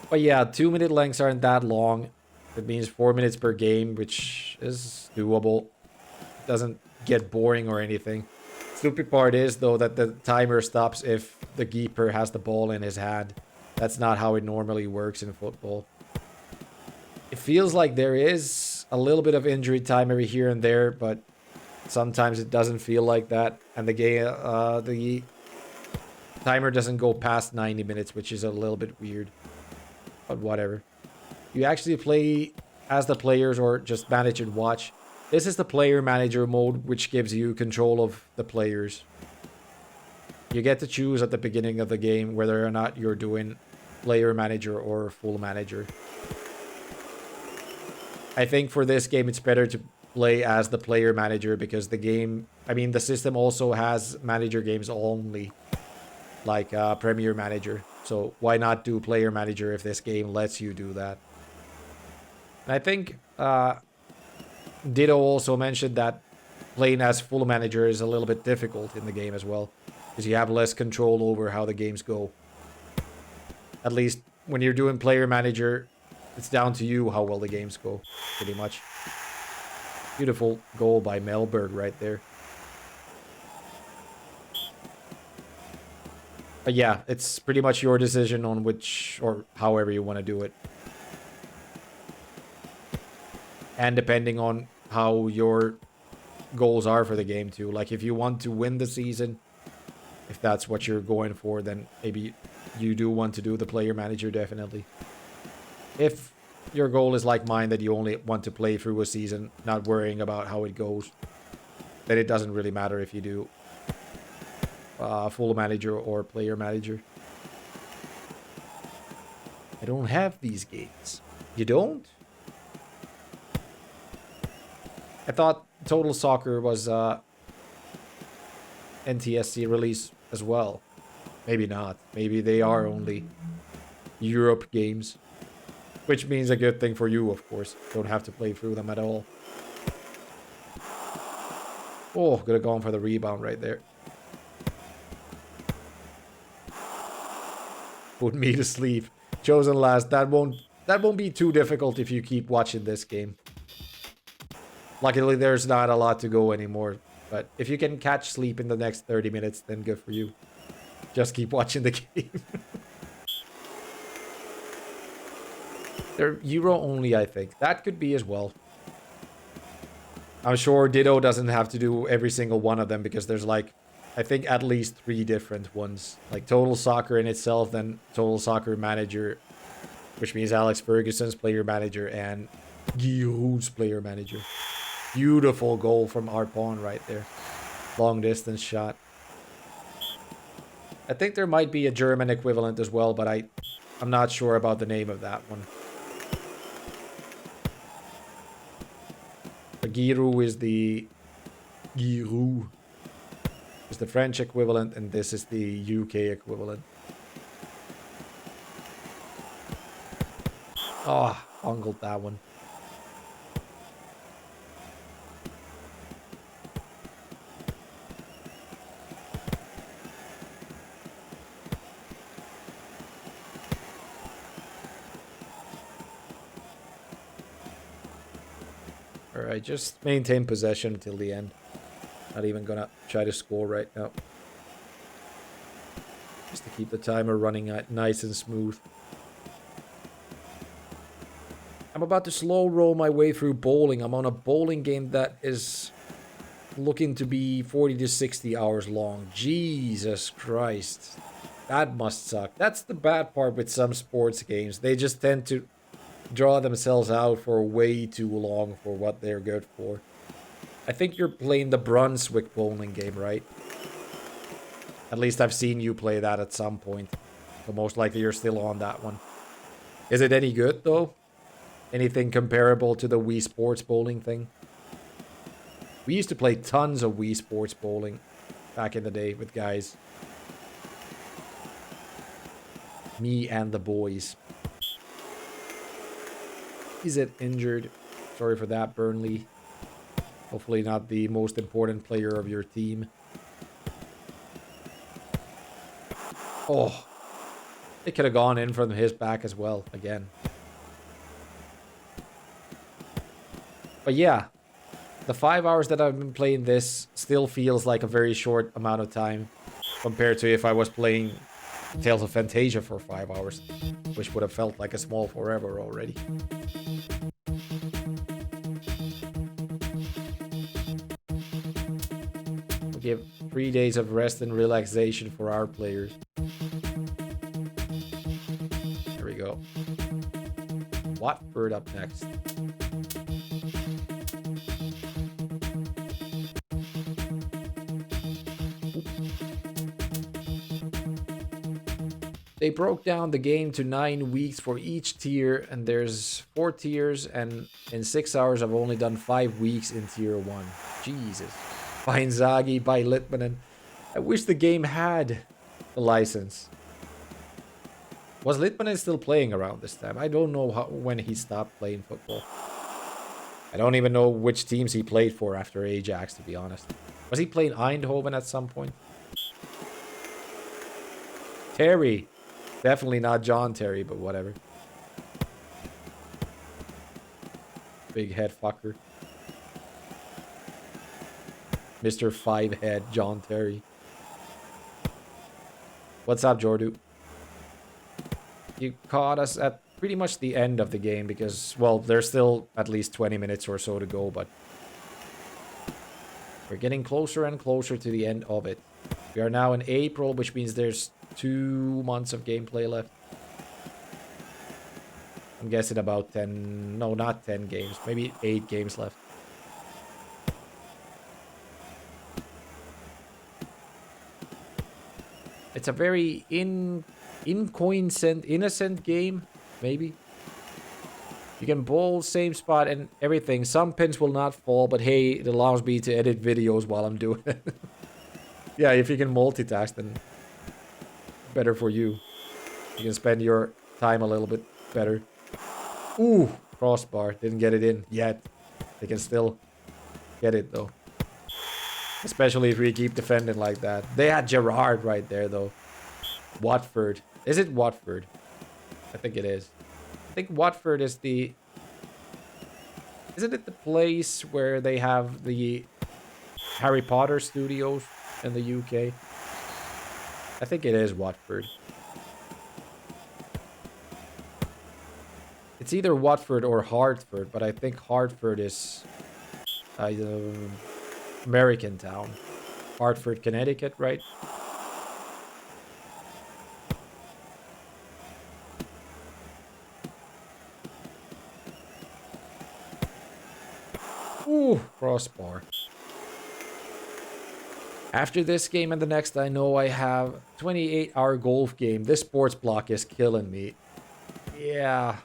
But yeah, 2-minute lengths aren't that long. It means 4 minutes per game, which is doable. Doesn't get boring or anything. Stupid part is, though, that the timer stops if the keeper has the ball in his hand. That's not how it normally works in football. It feels like there is a little bit of injury time every here and there, but sometimes it doesn't feel like that. And the timer doesn't go past 90 minutes, which is a little bit weird. But whatever. You actually play as the players or just manage and watch. This is the player manager mode, which gives you control of the players. You get to choose at the beginning of the game whether or not you're doing player manager or full manager. I think for this game it's better to play as the player manager because the game, I mean the system also has manager games only, like Premier Manager. So why not do player manager if this game lets you do that? And I think Ditto also mentioned that playing as full manager is a little bit difficult in the game as well, because you have less control over how the games go. At least when you're doing player manager, it's down to you how well the games go, pretty much. Beautiful goal by Melberg right there. But yeah, it's pretty much your decision on which, or however you want to do it. And depending on how your goals are for the game too. Like if you want to win the season, if that's what you're going for, then maybe you do want to do the player manager, definitely. If your goal is like mine, that you only want to play through a season, not worrying about how it goes, then it doesn't really matter if you do full manager or player manager. I don't have these games. You don't? I thought Total Soccer was NTSC release as well. Maybe not. Maybe they are only Europe games. Which means a good thing for you, of course. Don't have to play through them at all. Oh, could have gone for the rebound right there. Put me to sleep. Chosen last. That won't be too difficult if you keep watching this game. Luckily, there's not a lot to go anymore. But if you can catch sleep in the next 30 minutes, then good for you. Just keep watching the game. They're Euro only, I think. That could be as well. I'm sure Ditto doesn't have to do every single one of them because there's like, I think at least 3 different ones. Like Total Soccer in itself, then Total Soccer Manager, which means Alex Ferguson's player manager and Giroud's player manager. Beautiful goal from Arpon right there. Long distance shot. I think there might be a German equivalent as well, but I'm not sure about the name of that one. Giroud is the French equivalent, and this is the UK equivalent. Oh, bungled that one. Alright, just maintain possession until the end. Not even gonna try to score right now. Just to keep the timer running nice and smooth. I'm about to slow roll my way through bowling. I'm on a bowling game that is looking to be 40 to 60 hours long. Jesus Christ. That must suck. That's the bad part with some sports games. They just tend to draw themselves out for way too long for what they're good for. I think you're playing the Brunswick bowling game, right? At least I've seen you play that at some point. So most likely you're still on that one. Is it any good, though? Anything comparable to the Wii Sports bowling thing? We used to play tons of Wii Sports bowling back in the day with guys. Me and the boys. Is it injured? Sorry for that, Burnley. Hopefully not the most important player of your team. Oh. It could have gone in from his back as well, again. But yeah. The 5 hours that I've been playing this still feels like a very short amount of time compared to if I was playing Tales of Fantasia for 5 hours, which would have felt like a small forever already. We'll give 3 days of rest and relaxation for our players. There we go. Watford up next. They broke down the game to 9 weeks for each tier, and there's 4 tiers, and in 6 hours I've only done 5 weeks in tier 1. Jesus. By Inzaghi, by Litmanen. I wish the game had the license. Was Litmanen still playing around this time? I don't know when he stopped playing football. I don't even know which teams he played for after Ajax, to be honest. Was he playing Eindhoven at some point? Terry. Definitely not John Terry, but whatever. Big head fucker. Mr. Five Head John Terry. What's up, Jordu? You caught us at pretty much the end of the game because, well, there's still at least 20 minutes or so to go, but we're getting closer and closer to the end of it. We are now in April, which means there's 2 months of gameplay left. I'm guessing about 10... No, not 10 games. Maybe 8 games left. It's a very innocent game, maybe. You can bowl same spot and everything. Some pins will not fall, but hey, it allows me to edit videos while I'm doing it. Yeah, if you can multitask, then better for you. You can spend your time a little bit better. Ooh, crossbar. Didn't get it in yet. They can still get it, though. Especially if we keep defending like that. They had Gerrard right there, though. Watford. Is it Watford? I think it is. I think Watford is the... Isn't it the place where they have the Harry Potter studios in the UK? I think it is Watford. It's either Watford or Hartford, but I think Hartford is American town. Hartford, Connecticut, right? Ooh, crossbar. After this game and the next, I know I have 28-hour golf game. This sports block is killing me. Yeah.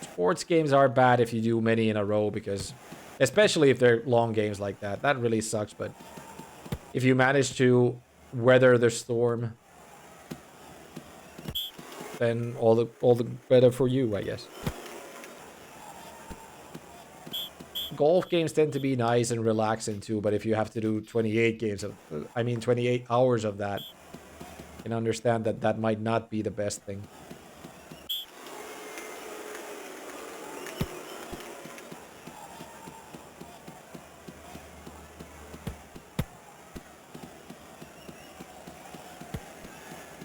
Sports games are bad if you do many in a row because... Especially if they're long games like that. That really sucks, but... If you manage to weather the storm... Then all the better for you, I guess. Golf games tend to be nice and relaxing too, but if you have to do 28 hours of that, you can understand that that might not be the best thing.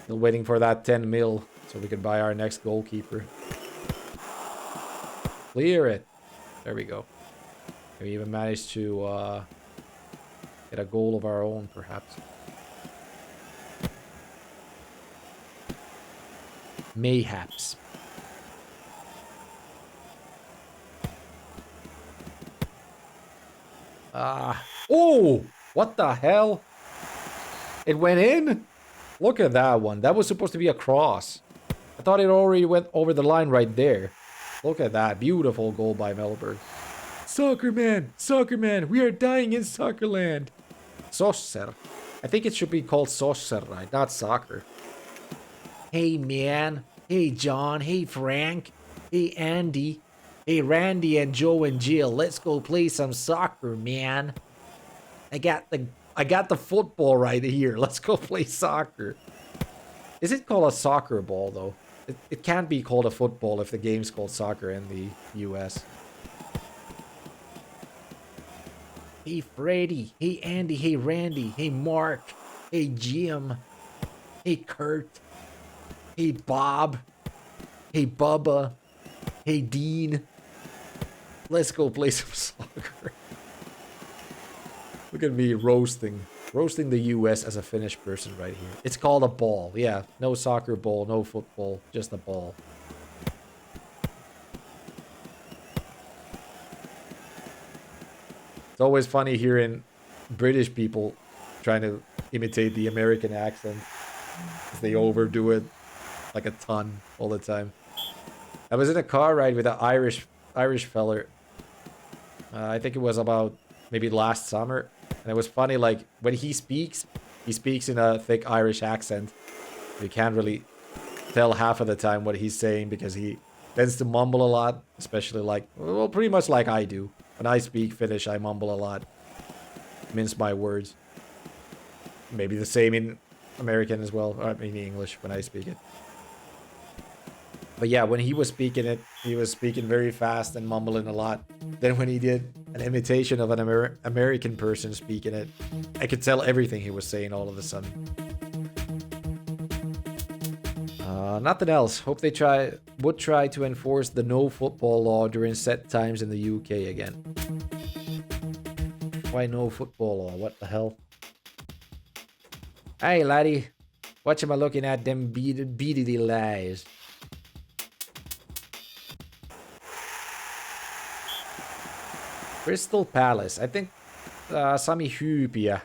Still waiting for that 10 mil so we can buy our next goalkeeper. clear it. There we go. We even managed to get a goal of our own, perhaps. Mayhaps. Oh! What the hell? It went in? Look at that one. That was supposed to be a cross. I thought it already went over the line right there. Look at that. Beautiful goal by Melberg. Soccer man, we are dying in soccer land. Soccer. I think it should be called soccer, right? Not soccer. Hey, man. Hey, John. Hey, Frank. Hey, Andy. Hey, Randy and Joe and Jill. Let's go play some soccer, man. I got the football right here. Let's go play soccer. Is it called a soccer ball, though? It can't be called a football if the game's called soccer in the US. Hey, Freddy. Hey, Andy. Hey, Randy. Hey, Mark. Hey, Jim. Hey, Kurt. Hey, Bob. Hey, Bubba. Hey, Dean. Let's go play some soccer. Look at me roasting the US as a Finnish person right here. It's called a ball. Yeah, no soccer ball, no football, just a ball. It's always funny hearing British people trying to imitate the American accent. They overdo it like a ton all the time. I was in a car ride with an Irish feller. I think it was about maybe last summer. And it was funny, like, when he speaks in a thick Irish accent. You can't really tell half of the time what he's saying because he tends to mumble a lot. Especially like, well, pretty much like I do. When I speak Finnish, I mumble a lot. Mince my words. Maybe the same in American as well. Or I mean English when I speak it. But yeah, when he was speaking it, he was speaking very fast and mumbling a lot. Then when he did an imitation of an American person speaking it, I could tell everything he was saying all of a sudden. Nothing else. Hope they would try to enforce the no football law during set times in the UK again. Why no football law? What the hell? Hey, laddie. What am I looking at them beady lies? Crystal Palace. I think Sami Hyypiä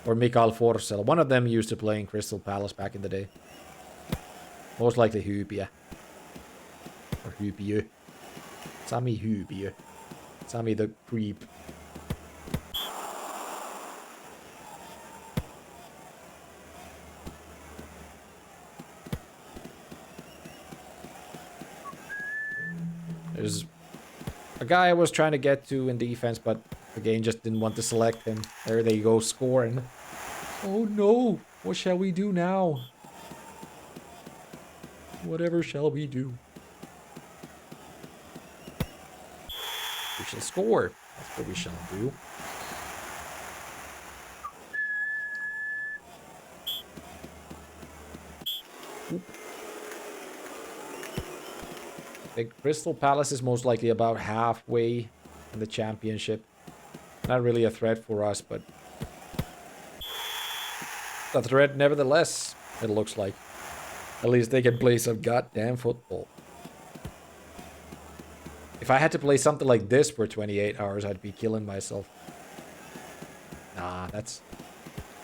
or Mikael Forsell. One of them used to play in Crystal Palace back in the day. Most likely Hyypiä. Or Hyypiö. Sami Hyypiö. Sami the creep. There's a guy I was trying to get to in defense, but the game just didn't want to select him. There they go, scoring. Oh no! What shall we do now? Whatever shall we do? We shall score. That's what we shall do. Oop. I think Crystal Palace is most likely about halfway in the championship. Not really a threat for us, but a threat nevertheless, it looks like. At least they can play some goddamn football. If I had to play something like this for 28 hours, I'd be killing myself. Nah, that's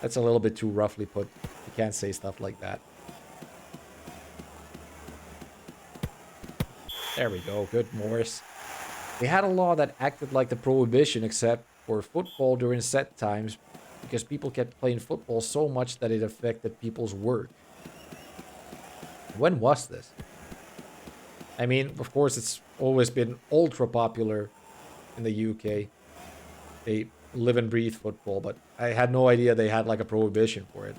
a little bit too roughly put. You can't say stuff like that. There we go. Good, Morris. They had a law that acted like the prohibition except for football during set times because people kept playing football so much that it affected people's work. When was this? I mean, of course, it's always been ultra popular in the UK. They live and breathe football, but I had no idea they had like a prohibition for it.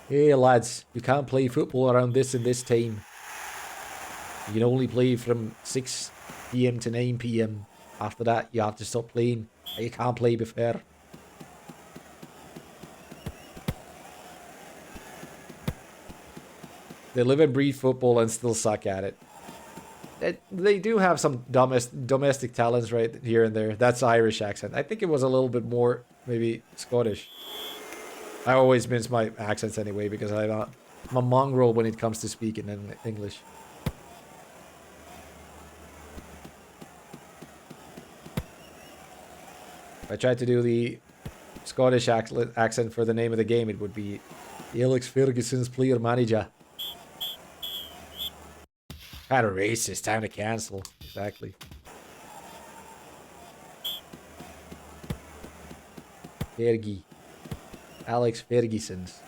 Hey lads, you can't play football around this and this time. You can only play from 6 PM to 9 PM. After that, you have to stop playing. You can't play before. They live and breathe football and still suck at it. They do have some domestic talents right here and there. That's Irish accent. I think it was a little bit more, maybe, Scottish. I always mince my accents anyway because I'm a mongrel when it comes to speaking in English. If I tried to do the Scottish accent for the name of the game, it would be Alex Ferguson's player manager. Kind of racist. Time to cancel. Exactly. Fergie. Alex Ferguson's.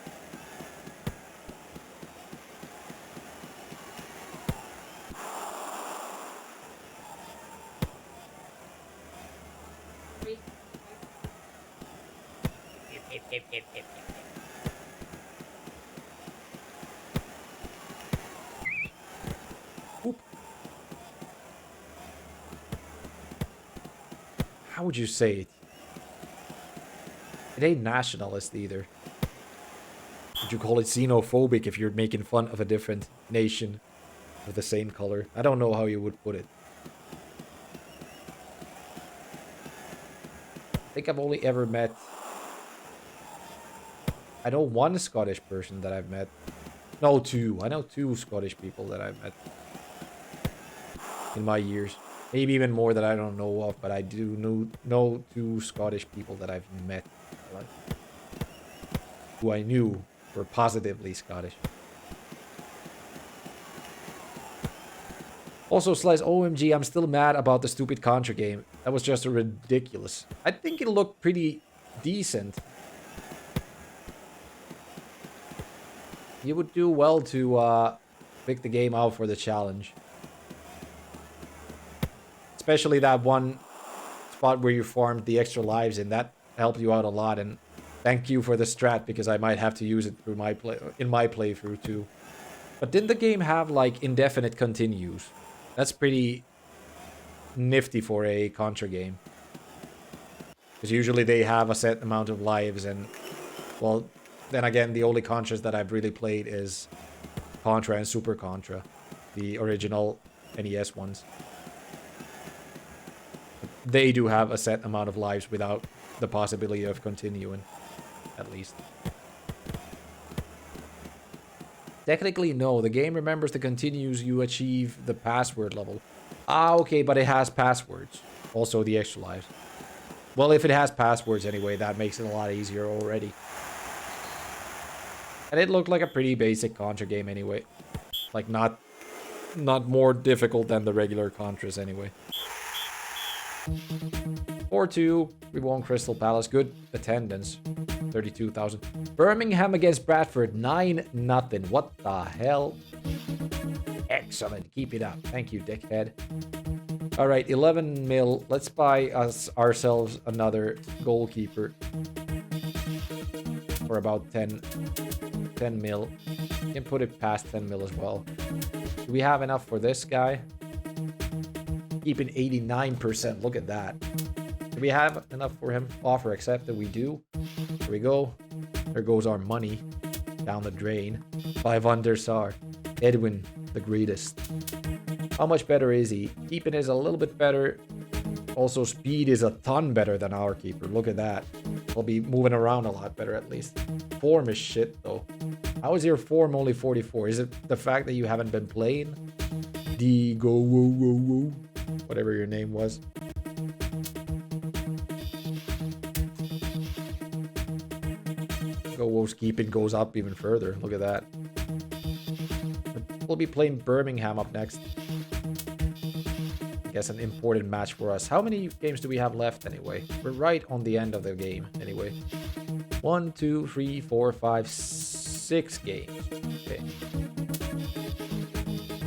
How would you say it? It ain't nationalist either. Would you call it xenophobic if you're making fun of a different nation with the same color? I don't know how you would put it. I think I've only ever met... I know one Scottish person that I've met. No, two. I know two Scottish people that I've met in my years. Maybe even more that I don't know of, but I do know two Scottish people that I've met. Who I knew were positively Scottish. Also, Slice, OMG, I'm still mad about the stupid Contra game. That was just ridiculous. I think it looked pretty decent. You would do well to pick the game out for the challenge. Especially that one spot where you farmed the extra lives in. That helped you out a lot. And thank you for the strat, because I might have to use it through my playthrough too. But didn't the game have like indefinite continues? That's pretty nifty for a Contra game. Because usually they have a set amount of lives, and well, then again, the only Contras that I've really played is Contra and Super Contra, the original NES ones. They do have a set amount of lives without the possibility of continuing, at least. Technically, no. The game remembers the continues you achieve the password level. Ah, okay, but it has passwords. Also, the extra lives. Well, if it has passwords anyway, that makes it a lot easier already. And it looked like a pretty basic Contra game anyway. Like, not more difficult than the regular Contras anyway. 4-2, we won Crystal Palace. Good attendance, 32,000. Birmingham against Bradford, 9-0. What the hell? Excellent, keep it up. Thank you, dickhead. All right, 11 mil. Let's buy ourselves another goalkeeper for about 10 mil. You can put it past 10 mil as well. Do we have enough for this guy? Keeping 89%. Look at that. Do we have enough for him? Offer accepted. We do. Here we go. There goes our money down the drain. 500 SAR. Edwin, the greatest. How much better is he? Keeping is a little bit better. Also, speed is a ton better than our keeper. Look at that. He'll be moving around a lot better, at least. Form is shit, though. How is your form only 44? Is it the fact that you haven't been playing? Go whoa whoa whoa. Whatever your name was. Go whoa's keeping goes up even further. Look at that. We'll be playing Birmingham up next. I guess an important match for us. How many games do we have left anyway? We're right on the end of the game anyway. 1, 2, 3, 4, 5, 6 games. Okay.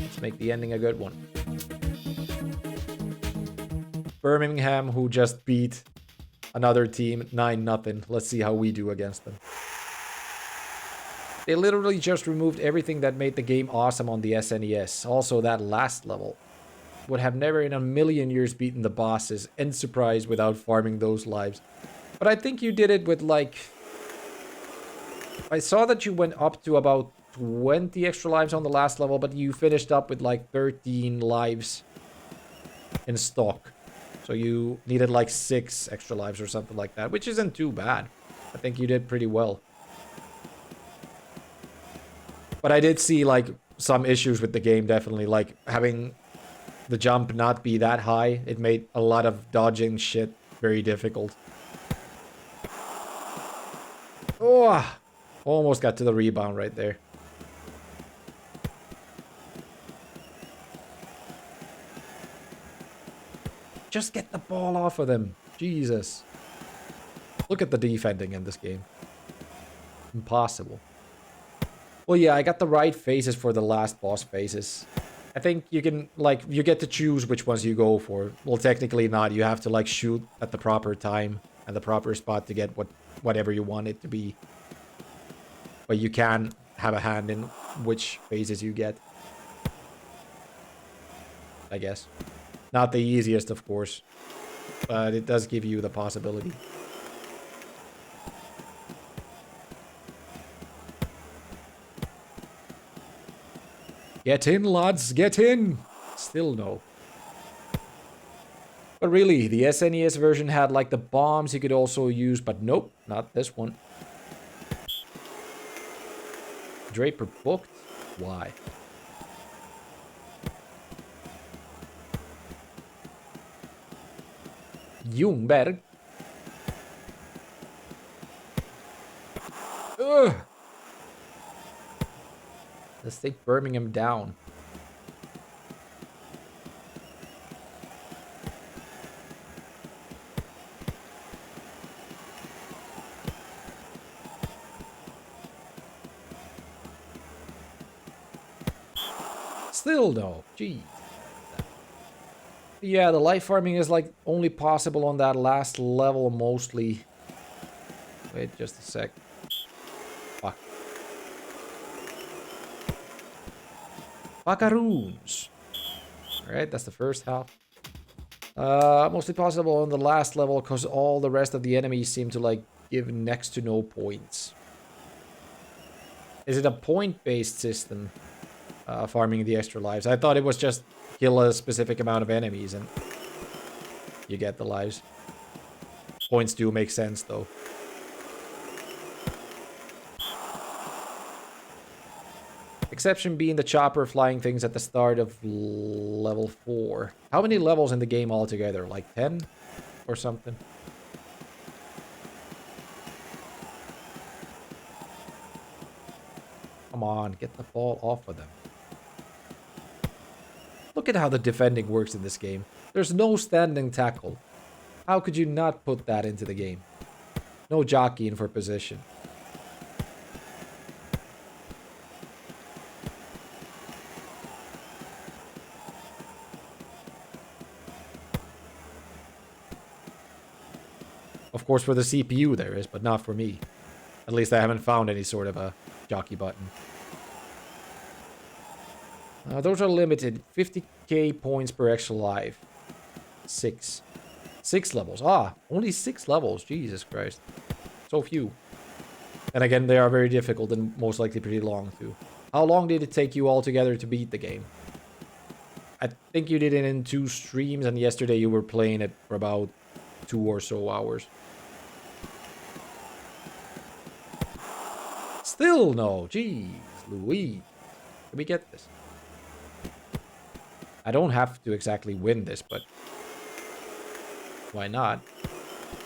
Let's make the ending a good one. Birmingham, who just beat another team 9-0. Let's see how we do against them. They literally just removed everything that made the game awesome on the SNES. Also, that last level. Would have never in a million years beaten the bosses and surprised without farming those lives. But I think you did it with like... I saw that you went up to about 20 extra lives on the last level, but you finished up with like 13 lives in stock. So you needed like 6 extra lives or something like that, which isn't too bad. I think you did pretty well. But I did see like some issues with the game, definitely, like having the jump not be that high. It made a lot of dodging shit very difficult. Oh, almost got to the rebound right there. Just get the ball off of them. Jesus. Look at the defending in this game. Impossible. Well, yeah, I got the right phases for the last boss phases. I think you can, like, you get to choose which ones you go for. Well, technically not. You have to, like, shoot at the proper time and the proper spot to get whatever you want it to be. But you can have a hand in which phases you get. I guess. Not the easiest, of course. But it does give you the possibility. Get in, lads, get in! Still no. But really, the SNES version had like the bombs you could also use, but nope, not this one. Draper booked? Why? Ljungberg. Ugh! Let's take Birmingham down. Still no. Jeez. Yeah, the life farming is like only possible on that last level mostly. Wait just a sec. Fuck. Buckaroons. Alright, that's the first half. Mostly possible on the last level because all the rest of the enemies seem to like give next to no points. Is it a point-based system? Farming the extra lives. I thought it was just kill a specific amount of enemies and you get the lives. Points do make sense though. Exception being the chopper flying things at the start of level 4. How many levels in the game altogether? Like 10 or something? Come on, get the ball off of them. Look at how the defending works in this game. There's no standing tackle. How could you not put that into the game? No jockeying for position. Of course for the CPU there is, but not for me. At least I haven't found any sort of a jockey button. Those are limited. 50k points per extra life. 6 levels. Ah, only 6 levels. Jesus Christ. So few. And again, they are very difficult and most likely pretty long too. How long did it take you altogether to beat the game? I think you did it in 2 streams, and yesterday you were playing it for about 2 or so hours. Still no. Jeez Louise. Can we get this? I don't have to exactly win this, but why not?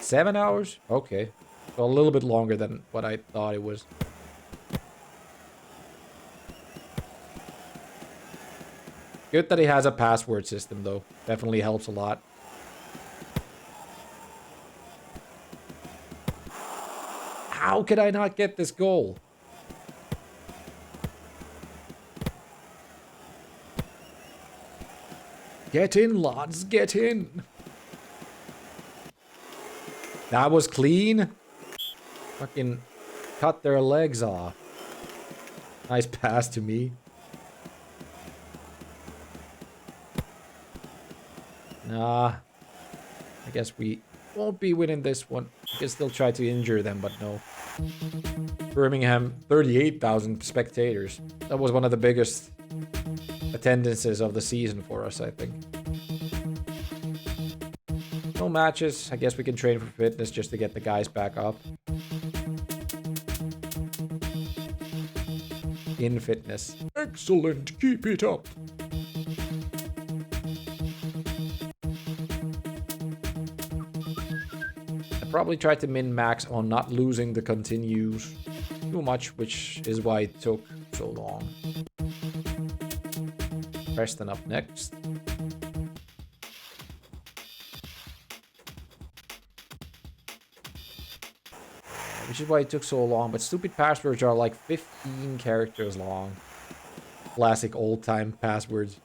7 hours? Okay. So a little bit longer than what I thought it was. Good that he has a password system, though. Definitely helps a lot. How could I not get this goal? Get in, lads, get in. That was clean. Fucking cut their legs off. Nice pass to me. Nah. I guess we won't be winning this one. I can still try to injure them, but no. Birmingham, 38,000 spectators. That was one of the biggest attendances of the season for us, I think. No matches. I guess we can train for fitness just to get the guys back up. In fitness. Excellent. Keep it up. I probably tried to min-max on not losing the continues too much, which is why it took so long. Preston up next. Which is why it took so long, but stupid passwords are like 15 characters long. Classic old-time passwords.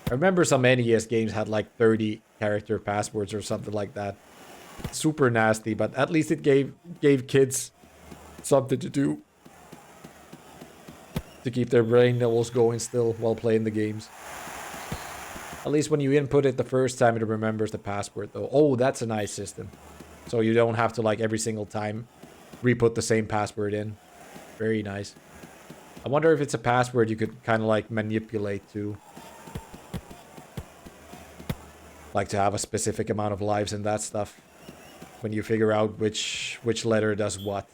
I remember some NES games had like 30 character passwords or something like that. Super nasty, but at least it gave kids something to do. To keep their brain levels going still while playing the games. At least when you input it the first time, it remembers the password, though. Oh, that's a nice system. So you don't have to, like, every single time re-put the same password in. Very nice. I wonder if it's a password you could kind of, like, manipulate to. Like, to have a specific amount of lives and that stuff. When you figure out which letter does what.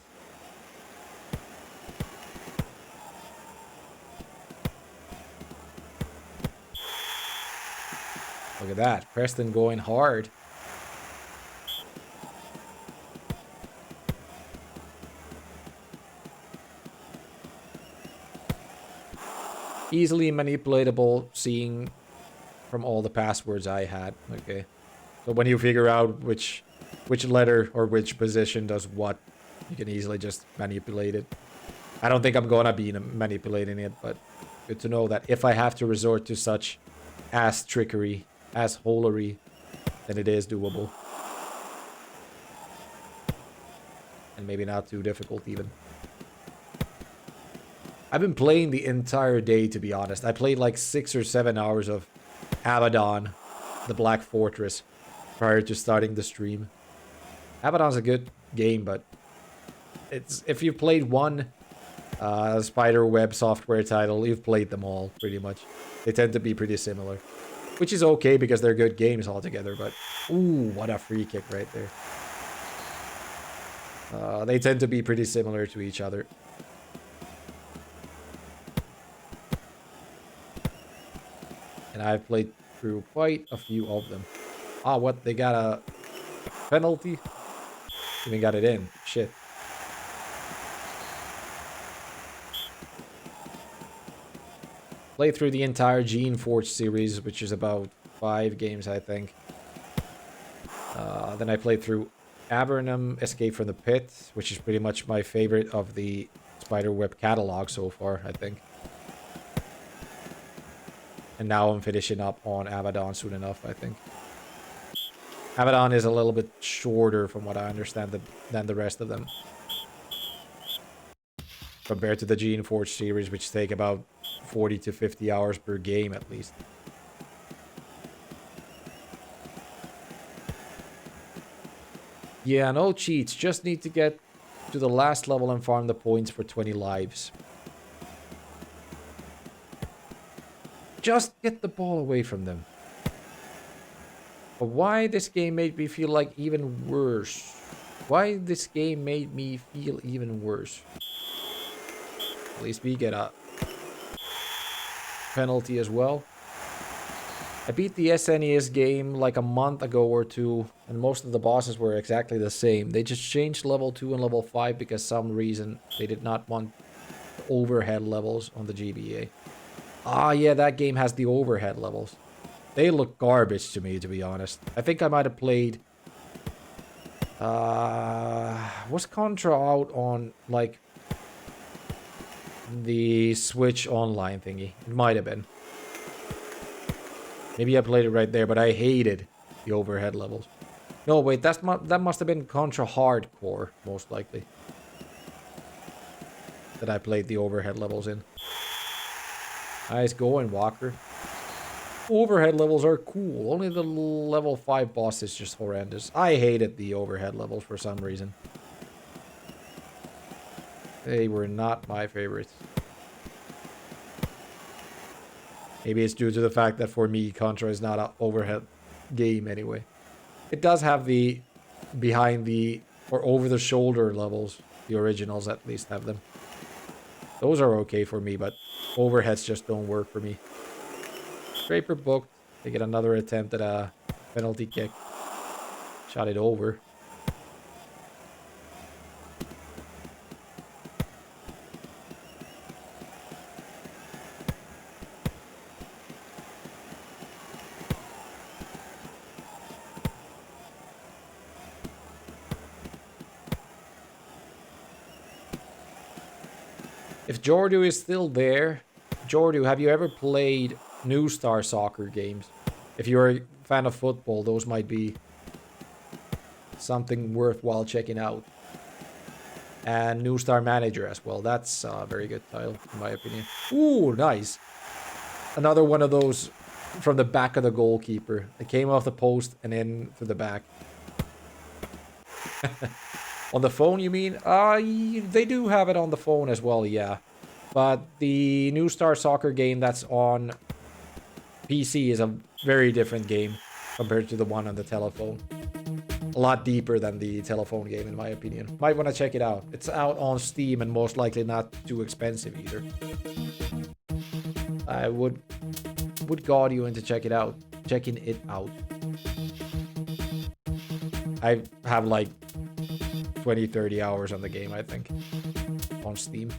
Look at that. Preston going hard. Easily manipulatable, seeing from all the passwords I had. Okay. So when you figure out which letter or which position does what, you can easily just manipulate it. I don't think I'm gonna be manipulating it, but good to know that if I have to resort to such ass trickery, assholery, then it is doable. And maybe not too difficult even. I've been playing the entire day, to be honest. I played like 6 or 7 hours of Abaddon, the Black Fortress, prior to starting the stream. Abaddon's a good game, but it's if you've played one spiderweb software title, you've played them all, pretty much. They tend to be pretty similar. Which is okay, because they're good games altogether, but... Ooh, what a free kick right there. They tend to be pretty similar to each other. And I've played through quite a few of them. Ah, what? They got a penalty? Even got it in. Shit. Played through the entire Gene Forge series, which is about 5 games, I think. Then I played through Abernum, Escape from the Pit, which is pretty much my favorite of the Spiderweb catalog so far, I think. And now I'm finishing up on Abaddon soon enough, I think. Abaddon is a little bit shorter, from what I understand, than the rest of them. Compared to the Gene Forge series, which take about 40 to 50 hours per game, at least. Yeah, no cheats. Just need to get to the last level and farm the points for 20 lives. Just get the ball away from them. But why this game made me feel like even worse? Why this game made me feel even worse? At least we get a penalty as well. I beat the SNES game like a month ago or two, and most of the bosses were exactly the same. They just changed level 2 and level 5 because some reason they did not want overhead levels on the GBA. Ah, yeah, that game has the overhead levels. They look garbage to me, to be honest. I think I might have played... was Contra out on, like, the Switch Online thingy? It might have been. Maybe I played it right there, but I hated the overhead levels. No, wait, that must have been Contra Hardcore, most likely. That I played the overhead levels in. Nice going, Walker. overhead levels are cool. Only the level 5 boss is just horrendous. I hated the overhead levels for some reason. They were not my favorites. Maybe it's due to the fact that for me, Contra is not an overhead game anyway. It does have the behind the or over the shoulder levels. The originals at least have them. Those are okay for me, but overheads just don't work for me. Scraper booked. They get another attempt at a penalty kick. Shot it over. If Jordu is still there, Jordu, have you ever played New Star Soccer games? If you're a fan of football, those might be something worthwhile checking out. And New Star Manager as well. That's a very good title, in my opinion. Ooh, nice. Another one of those from the back of the goalkeeper. It came off the post and in to the back. On the phone, you mean? They do have it on the phone as well, yeah. But the New Star Soccer game that's on PC is a very different game compared to the one on the telephone. A lot deeper than the telephone game, in my opinion. Might want to check it out. It's out on Steam and most likely not too expensive either. I would guide you into checking it out. I have like 20-30 hours on the game, I think, on Steam.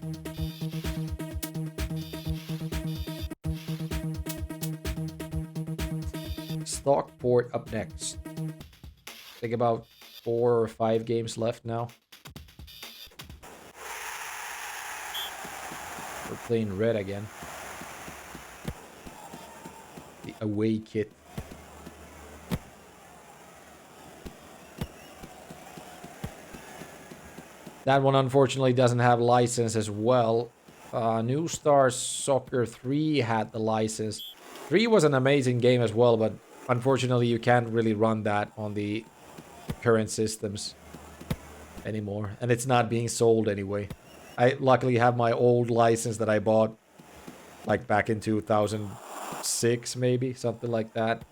Stockport up next. I think about 4 or 5 games left now. We're playing red again. The away kit. That one unfortunately doesn't have license as well. New Star Soccer 3 had the license. 3 was an amazing game as well, but unfortunately you can't really run that on the current systems anymore. And it's not being sold anyway. I luckily have my old license that I bought like back in 2006 maybe, something like that.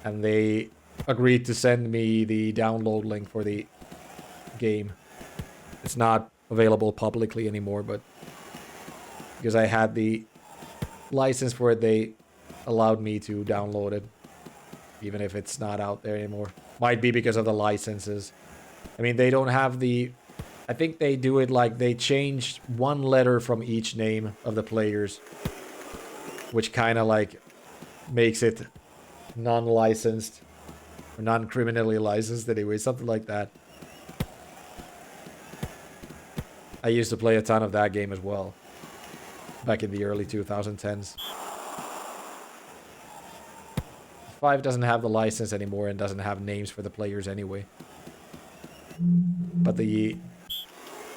And they agreed to send me the download link for the game. It's not available publicly anymore, but because I had the license for it, they allowed me to download it, even if it's not out there anymore. Might be because of the licenses. I mean, they don't have the... I think they do it like they changed one letter from each name of the players, which kind of like makes it non-licensed or non-criminally licensed anyway, something like that. I used to play a ton of that game as well, back in the early 2010s. 5 doesn't have the license anymore and doesn't have names for the players anyway. But the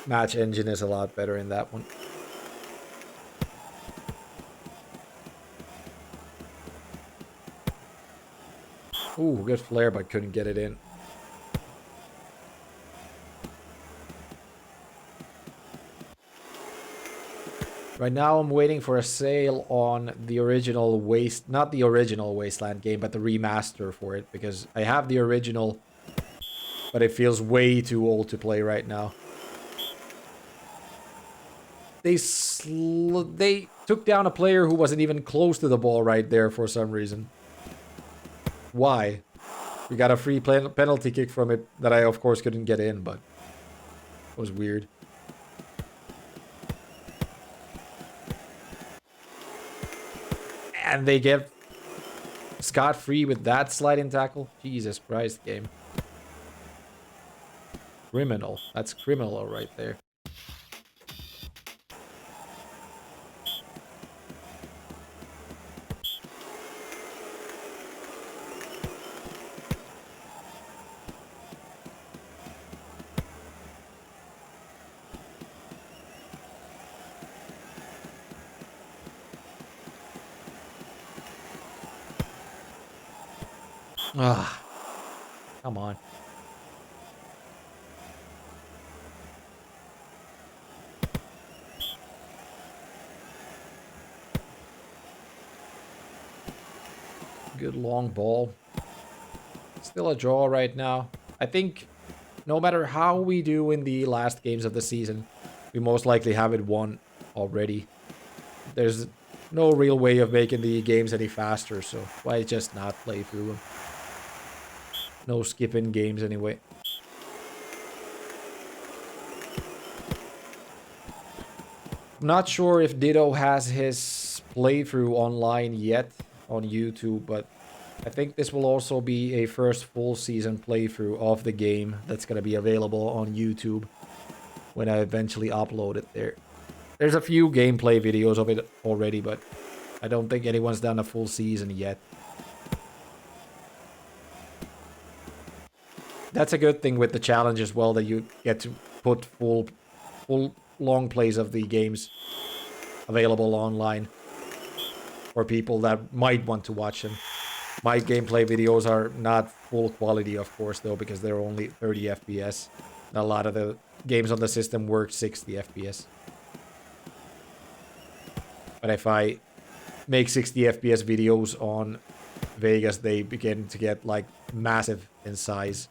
match engine is a lot better in that one. Ooh, good flare, but couldn't get it in. Right now I'm waiting for a sale on the original not the original Wasteland game, but the remaster for it, because I have the original, but it feels way too old to play right now. They took down a player who wasn't even close to the ball right there for some reason. Why? We got a free penalty kick from it that I of course couldn't get in, but it was weird. And they get scot-free with that sliding tackle. Jesus Christ, game. Criminal. That's criminal right there. Ah, come on. Good long ball. Still a draw right now. I think no matter how we do in the last games of the season, we most likely have it won already. There's no real way of making the games any faster, so why just not play through them? No skipping games anyway. I'm not sure if Ditto has his playthrough online yet on YouTube, but I think this will also be a first full season playthrough of the game that's going to be available on YouTube when I eventually upload it there. There's a few gameplay videos of it already, but I don't think anyone's done a full season yet. That's a good thing with the challenge as well, that you get to put full long plays of the games available online for people that might want to watch them. My gameplay videos are not full quality, of course, though, because they're only 30 FPS. A lot of the games on the system work 60 FPS. But if I make 60 FPS videos on Vegas, they begin to get, like, massive in size.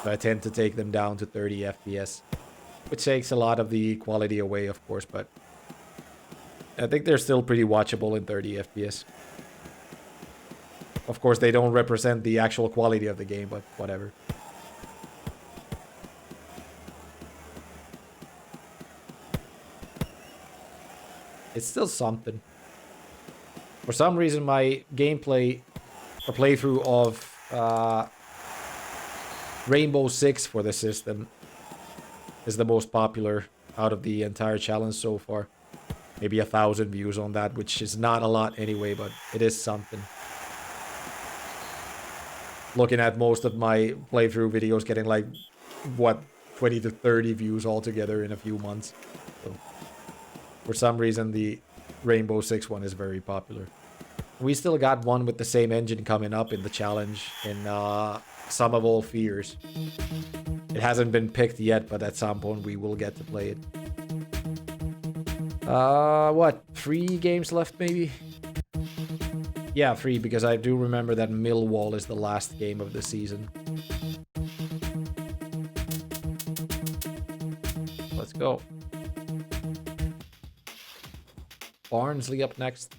So I tend to take them down to 30 FPS. Which takes a lot of the quality away, of course, but I think they're still pretty watchable in 30 FPS. Of course, they don't represent the actual quality of the game, but whatever. It's still something. For some reason, my gameplay or playthrough of Rainbow Six for the system is the most popular out of the entire challenge so far. Maybe 1,000 views on that, which is not a lot anyway, but it is something. Looking at most of my playthrough videos getting like, what, 20 to 30 views altogether in a few months. So, for some reason, the Rainbow Six one is very popular. We still got one with the same engine coming up in the challenge in Sum of All Fears. It hasn't been picked yet, but at some point we will get to play it. What? 3 games left, maybe? Yeah, 3, because I do remember that Millwall is the last game of the season. Let's go. Barnsley up next.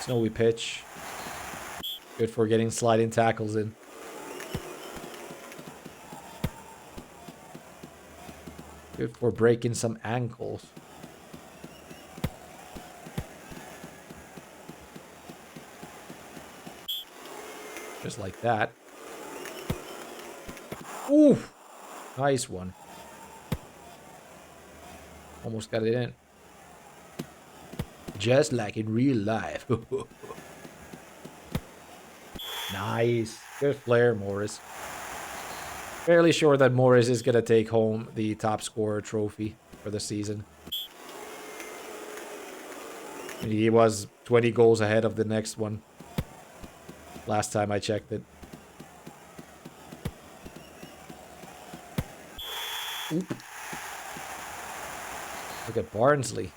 Snowy pitch. Good for getting sliding tackles in. Good for breaking some ankles. Just like that. Ooh! Nice one. Almost got it in. Just like in real life. Nice. Good flair, Morris. Fairly sure that Morris is going to take home the top scorer trophy for the season. He was 20 goals ahead of the next one. Last time I checked it. Oop. Look at Barnsley.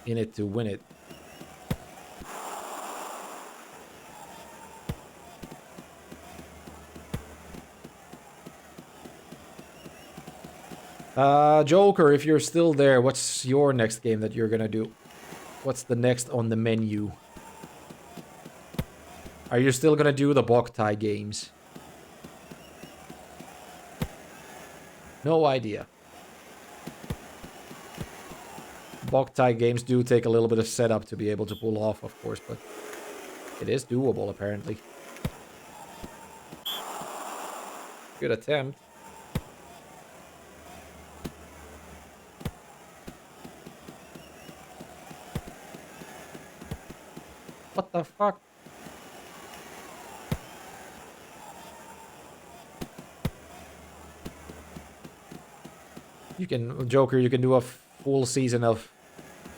In it to win it. Joker, if you're still there, what's your next game that you're gonna do? What's the next on the menu? Are you still gonna do the Boktai games? No idea. Boktai games do take a little bit of setup to be able to pull off, of course, but it is doable, apparently. Good attempt. What the fuck? You can, Joker, you can do a full season of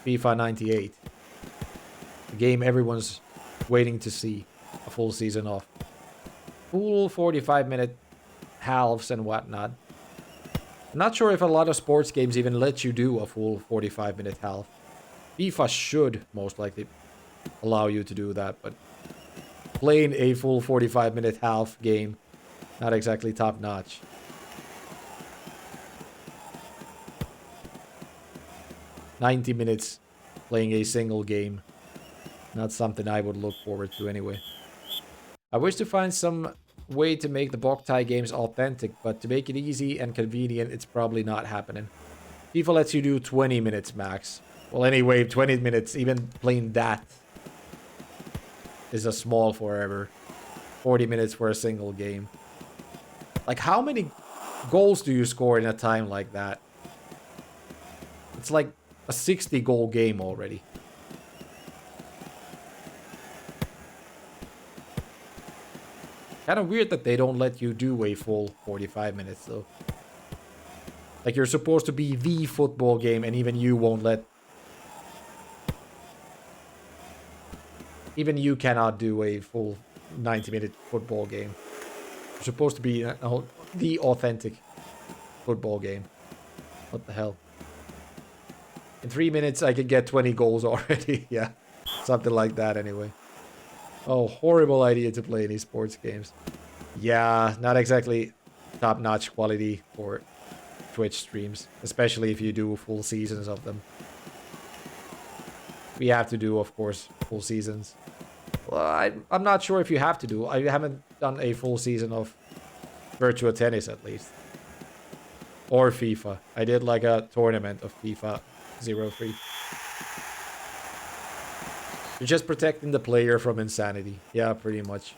FIFA 98. The game everyone's waiting to see a full season of. Full 45-minute halves and whatnot. I'm not sure if a lot of sports games even let you do a full 45-minute half. FIFA should most likely allow you to do that, but playing a full 45-minute half game, not exactly top-notch. "90 minutes playing a single game. Not something I would look forward to anyway. I wish to find some way to make the Boktai games authentic, but to make it easy and convenient, it's probably not happening. FIFA lets you do 20 minutes max. Well, anyway, 20 minutes, even playing that is a small forever. 40 minutes for a single game. Like, how many goals do you score in a time like that? It's like a 60-goal game already. Kind of weird that they don't let you do a full 45 minutes, though. Like, you're supposed to be the football game, and even you won't let... Even you cannot do a full 90-minute football game. You're supposed to be the authentic football game. What the hell? In 3 minutes, I could get 20 goals already. Yeah, something like that anyway. Oh, horrible idea to play any sports games. Yeah, not exactly top-notch quality for Twitch streams. Especially if you do full seasons of them. We have to do, of course, full seasons. Well, I'm not sure if you have to do. I haven't done a full season of Virtua Tennis, at least. Or FIFA. I did like a tournament of FIFA 03. You're just protecting the player from insanity. Yeah, pretty much.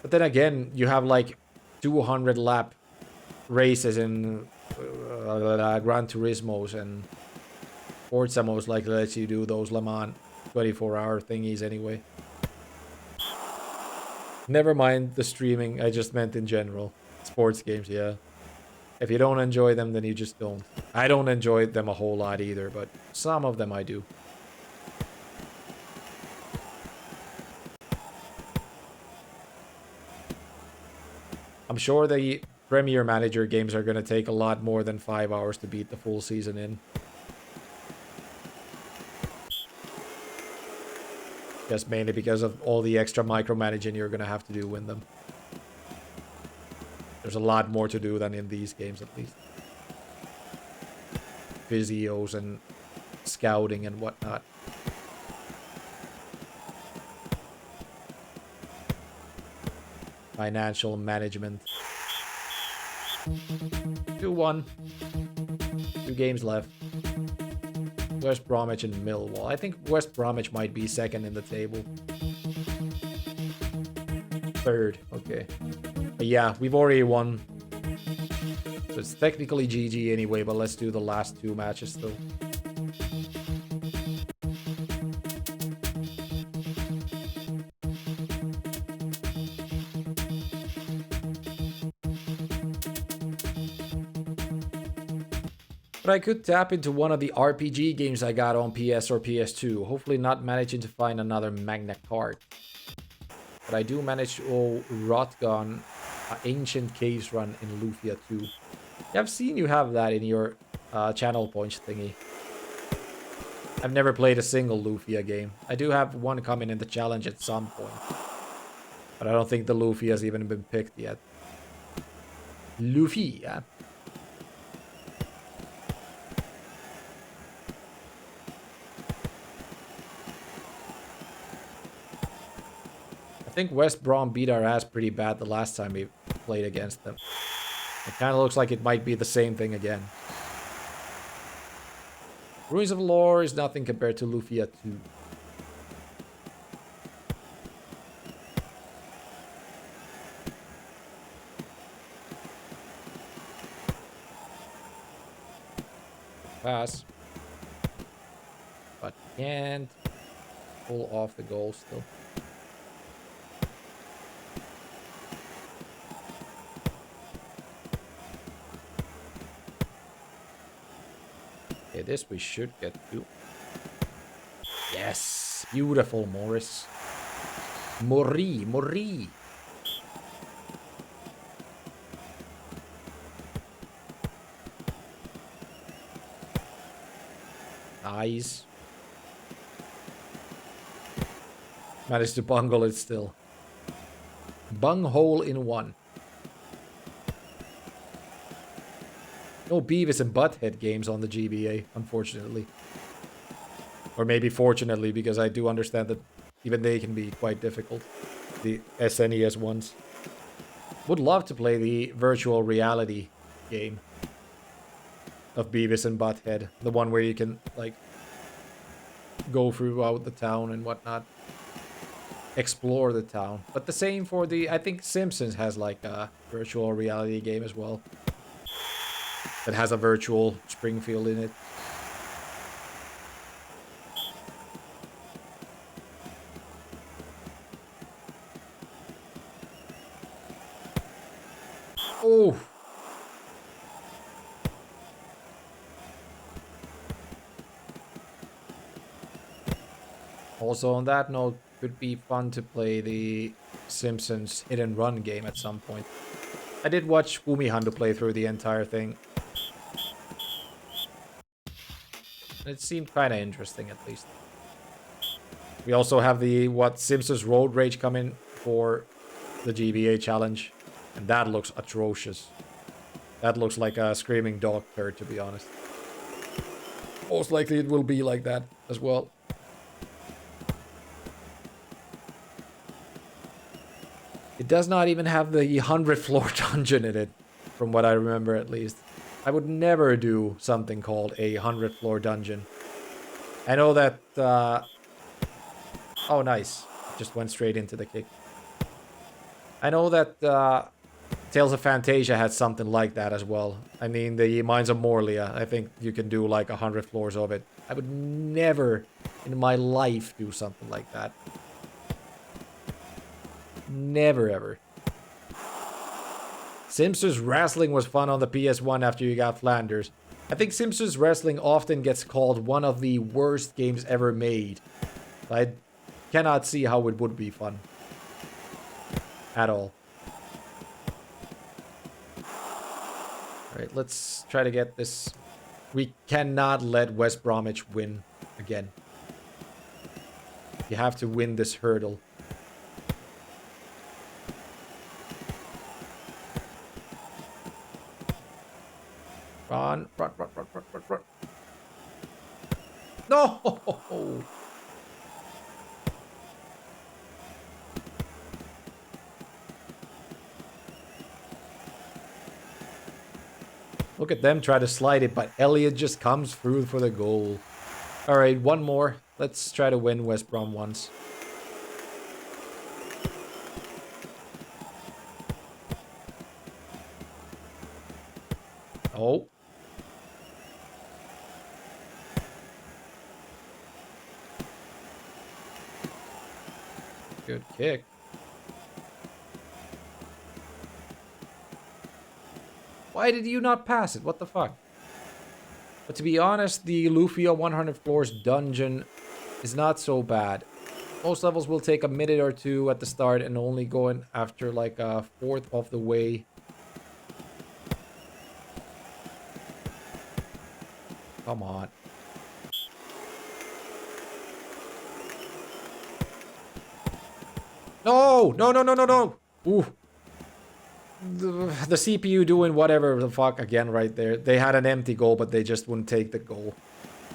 But then again, you have like 200 lap races in Gran Turismos, and Forza most likely lets you do those Le Mans 24-hour thingies anyway. Never mind the streaming, I just meant in general. Sports games, yeah. If you don't enjoy them, then you just don't. I don't enjoy them a whole lot either, but some of them I do. I'm sure the Premier Manager games are going to take a lot more than 5 hours to beat the full season in. Just mainly because of all the extra micromanaging you're going to have to do in them. There's a lot more to do than in these games, at least. Physios and scouting and whatnot. Financial management. 2-1. 2 games left. West Bromwich and Millwall. I think West Bromwich might be second in the table. Third, okay. But yeah, we've already won. So it's technically GG anyway, but let's do the last 2 matches still. But I could tap into one of the RPG games I got on PS or PS2. Hopefully not managing to find another Magna Cart. But I do manage to Rotgun, Ancient Caves run in Lufia 2. Yeah, I've seen you have that in your channel points thingy. I've never played a single Lufia game. I do have one coming in the challenge at some point. But I don't think the Lufia has even been picked yet. Lufia. I think West Brom beat our ass pretty bad the last time we played against them. It kind of looks like it might be the same thing again. Ruins of Lore is nothing compared to Lufia 2. Pass. But can't pull off the goal still. This we should get to. Yes! Beautiful, Morris. Mori. Nice. Managed to bungle it still. Bung hole in one. No Beavis and Butthead games on the GBA, unfortunately. Or maybe fortunately, because I do understand that even they can be quite difficult. The SNES ones. Would love to play the virtual reality game of Beavis and Butthead. The one where you can, like, go throughout the town and whatnot. Explore the town. But the same for the... I think Simpsons has, like, a virtual reality game as well. That has a virtual Springfield in it. Oh! Also on that note, could be fun to play the Simpsons hit and run game at some point. I did watch Fumihandu play through the entire thing. It seemed kind of interesting, at least. We also have the, Simpsons Road Rage coming for the GBA challenge. And that looks atrocious. That looks like a screaming dog turd, to be honest. Most likely it will be like that as well. It does not even have the 100th floor dungeon in it, from what I remember at least. I would never do something called a 100th floor dungeon. I know that... Oh, nice. Just went straight into the kick. I know that Tales of Fantasia had something like that as well. I mean, the Mines of Morlia, I think you can do like 100 floors of it. I would never in my life do something like that. Never ever. Simpsons Wrestling was fun on the PS1 after you got Flanders. I think Simpsons Wrestling often gets called one of the worst games ever made. I cannot see how it would be fun. At all. Alright, let's try to get this. We cannot let West Bromwich win again. You have to win this hurdle. Run. No! Look at them try to slide it, but Elliot just comes through for the goal. Alright, one more. Let's try to win West Brom once. Oh. Good kick. Why did you not pass it? What the fuck? But to be honest, the Lufia 100 floors dungeon is not so bad. Most levels will take a minute or two at the start and only going after like a fourth of the way. Come on. No! No, no, no, no, no! Ooh. The CPU doing whatever the fuck again right there. They had an empty goal, but they just wouldn't take the goal.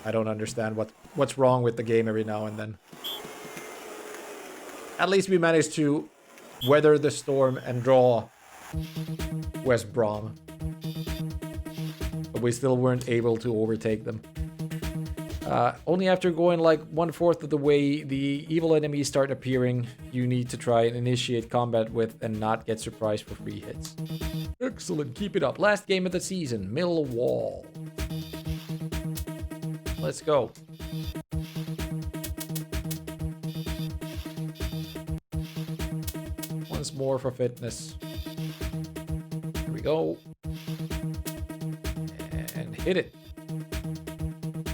I don't understand what's wrong with the game every now and then. At least we managed to weather the storm and draw West Brom. But we still weren't able to overtake them. Only after going like 1/4 of the way, the evil enemies start appearing. You need to try and initiate combat with and not get surprised for free hits. Excellent, keep it up. Last game of the season, Millwall. Let's go. Once more for fitness. Here we go. And hit it.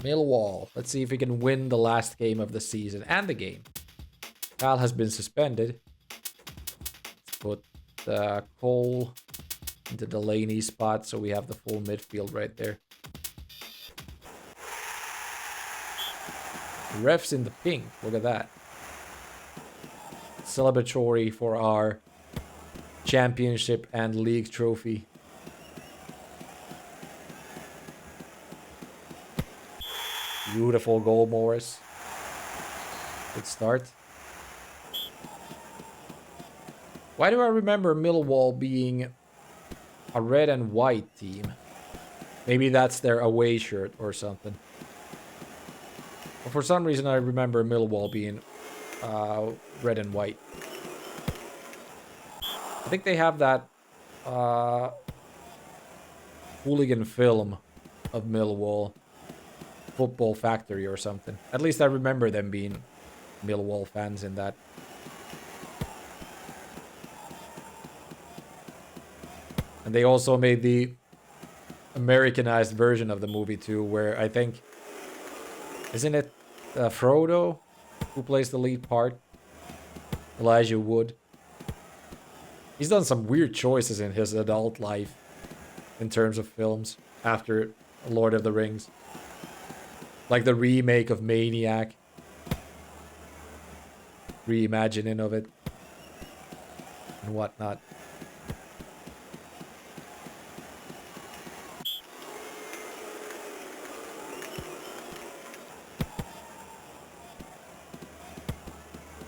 Millwall. Let's see if he can win the last game of the season and the game. Kyle has been suspended. Let's put Cole into Delaney's spot so we have the full midfield right there. Refs in the pink. Look at that. Celebratory for our championship and league trophy. Beautiful goal, Morris. Good start. Why do I remember Millwall being a red and white team? Maybe that's their away shirt or something. But for some reason, I remember Millwall being red and white. I think they have that hooligan film of Millwall. Football Factory or something. At least I remember them being Millwall fans in that. And they also made the Americanized version of the movie too, where I think... Isn't it Frodo who plays the lead part? Elijah Wood. He's done some weird choices in his adult life in terms of films after Lord of the Rings. Like the remake of Maniac. Reimagining of it. And whatnot.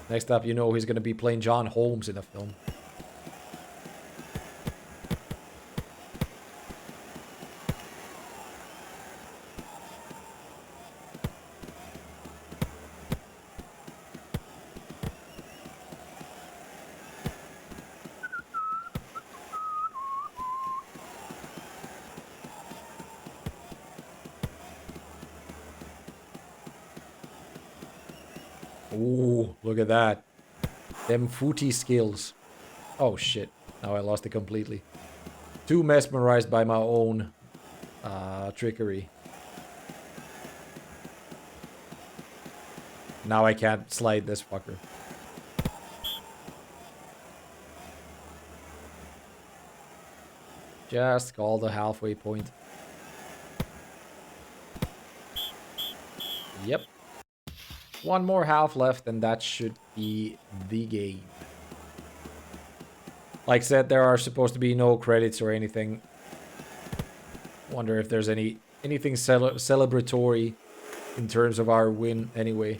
Next up, you know he's going to be playing John Holmes in a film. Ooh, look at that. Them footy skills. Oh shit. Now I lost it completely. Too mesmerized by my own trickery. Now I can't slide this fucker. Just call the halfway point. Yep. One more half left and that should be the game. Like I said, there are supposed to be no credits or anything. Wonder if there's anything celebratory in terms of our win anyway.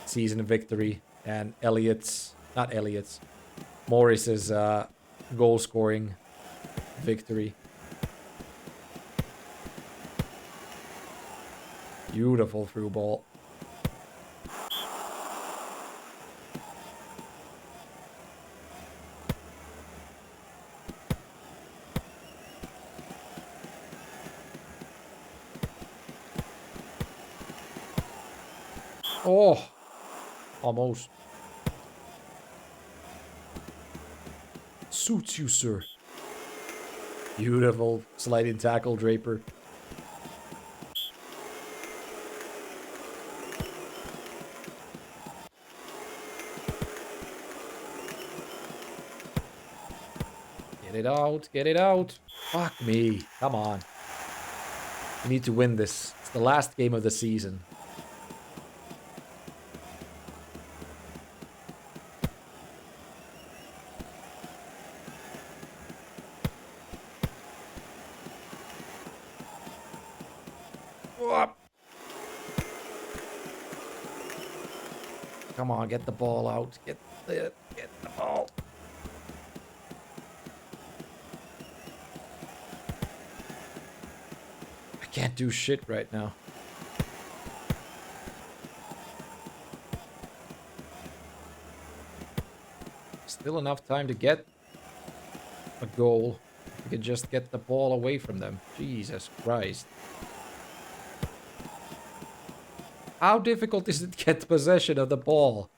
Season victory and Morris's goal scoring victory. Beautiful through ball. Oh, almost. Suits you, sir. Beautiful sliding tackle, Draper. Get it out, get it out. Fuck me. Come on. We need to win this. It's the last game of the season. Come on, get the ball out. Get the ball. I can't do shit right now. Still enough time to get a goal. We could just get the ball away from them. Jesus Christ. How difficult is it to get possession of the ball?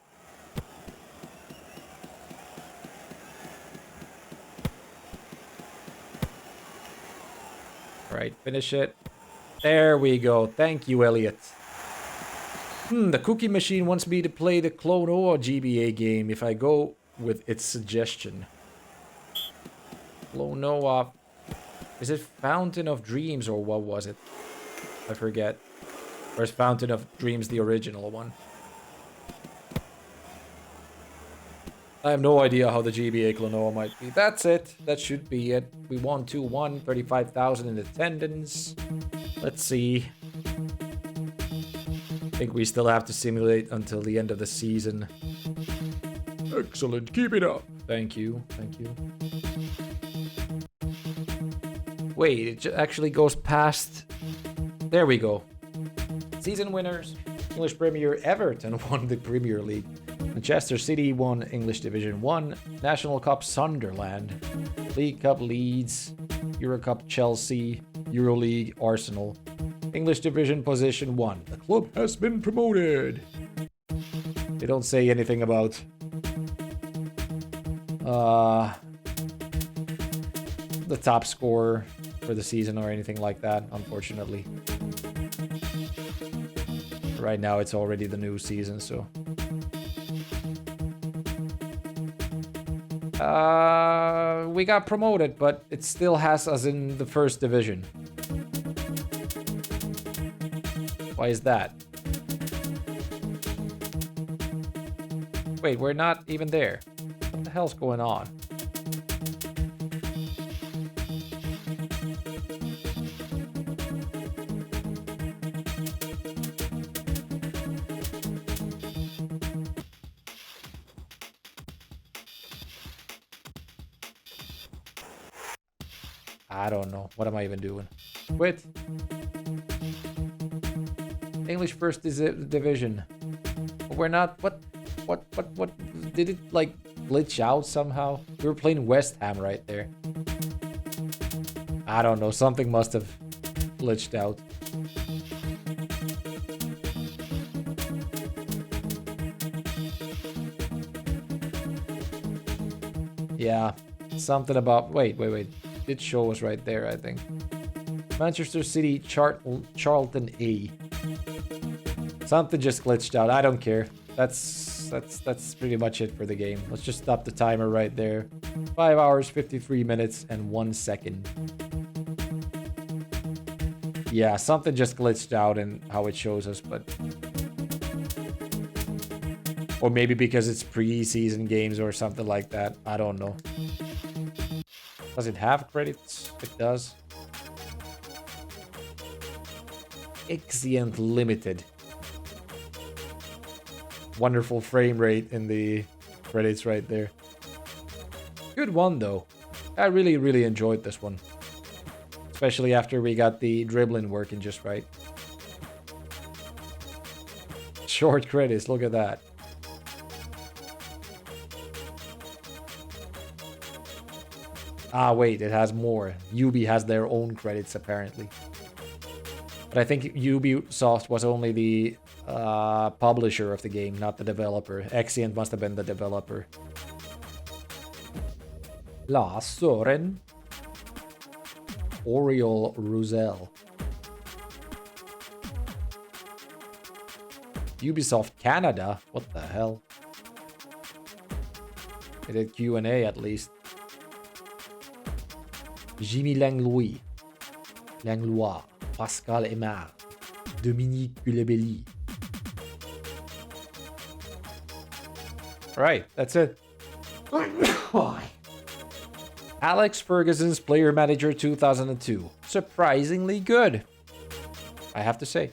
Alright, finish it. There we go. Thank you, Elliot. The cookie machine wants me to play the Klonoa GBA game if I go with its suggestion. Klonoa. Is it Fountain of Dreams or what was it? I forget. Or is Fountain of Dreams the original one? I have no idea how the GBA Klonoa might be. That's it. That should be it. We won 2-1, 35,000 in attendance. Let's see. I think we still have to simulate until the end of the season. Excellent. Keep it up. Thank you. Thank you. Wait, it actually goes past... There we go. Season winners. English Premier Everton won the Premier League. Manchester City won English Division 1. National Cup Sunderland. League Cup Leeds. Euro Cup Chelsea. EuroLeague Arsenal. English Division Position 1. The club has been promoted. They don't say anything about... the top scorer for the season or anything like that, unfortunately. Right now it's already the new season, so... we got promoted, but it still has us in the first division. Why is that? Wait, we're not even there. What the hell's going on? I don't know. What am I even doing? Quit. English first division. We're not... What? Did it, like, glitch out somehow? We were playing West Ham right there. I don't know. Something must have glitched out. Yeah. Something about... Wait. It show us right there, I think. Manchester City, Charlton A. Something just glitched out. I don't care. That's pretty much it for the game. Let's just stop the timer right there. 5 hours, 53 minutes, and 1 second. Yeah, something just glitched out in how it shows us, but... Or maybe because it's pre-season games or something like that. I don't know. Does it have credits? It does. Exient Limited. Wonderful frame rate in the credits right there. Good one, though. I really enjoyed this one. Especially after we got the dribbling working just right. Short credits, look at that. Ah, wait, it has more. Ubi has their own credits, apparently. But I think Ubisoft was only the publisher of the game, not the developer. Exient must have been the developer. Lars Soren. Oriol Ruzel. Ubisoft Canada? What the hell? They did Q&A at least. Jimmy Langlois, Pascal Aimard, Dominique Gulabelli. Right, that's it. Alex Ferguson's Player Manager 2002. Surprisingly good, I have to say.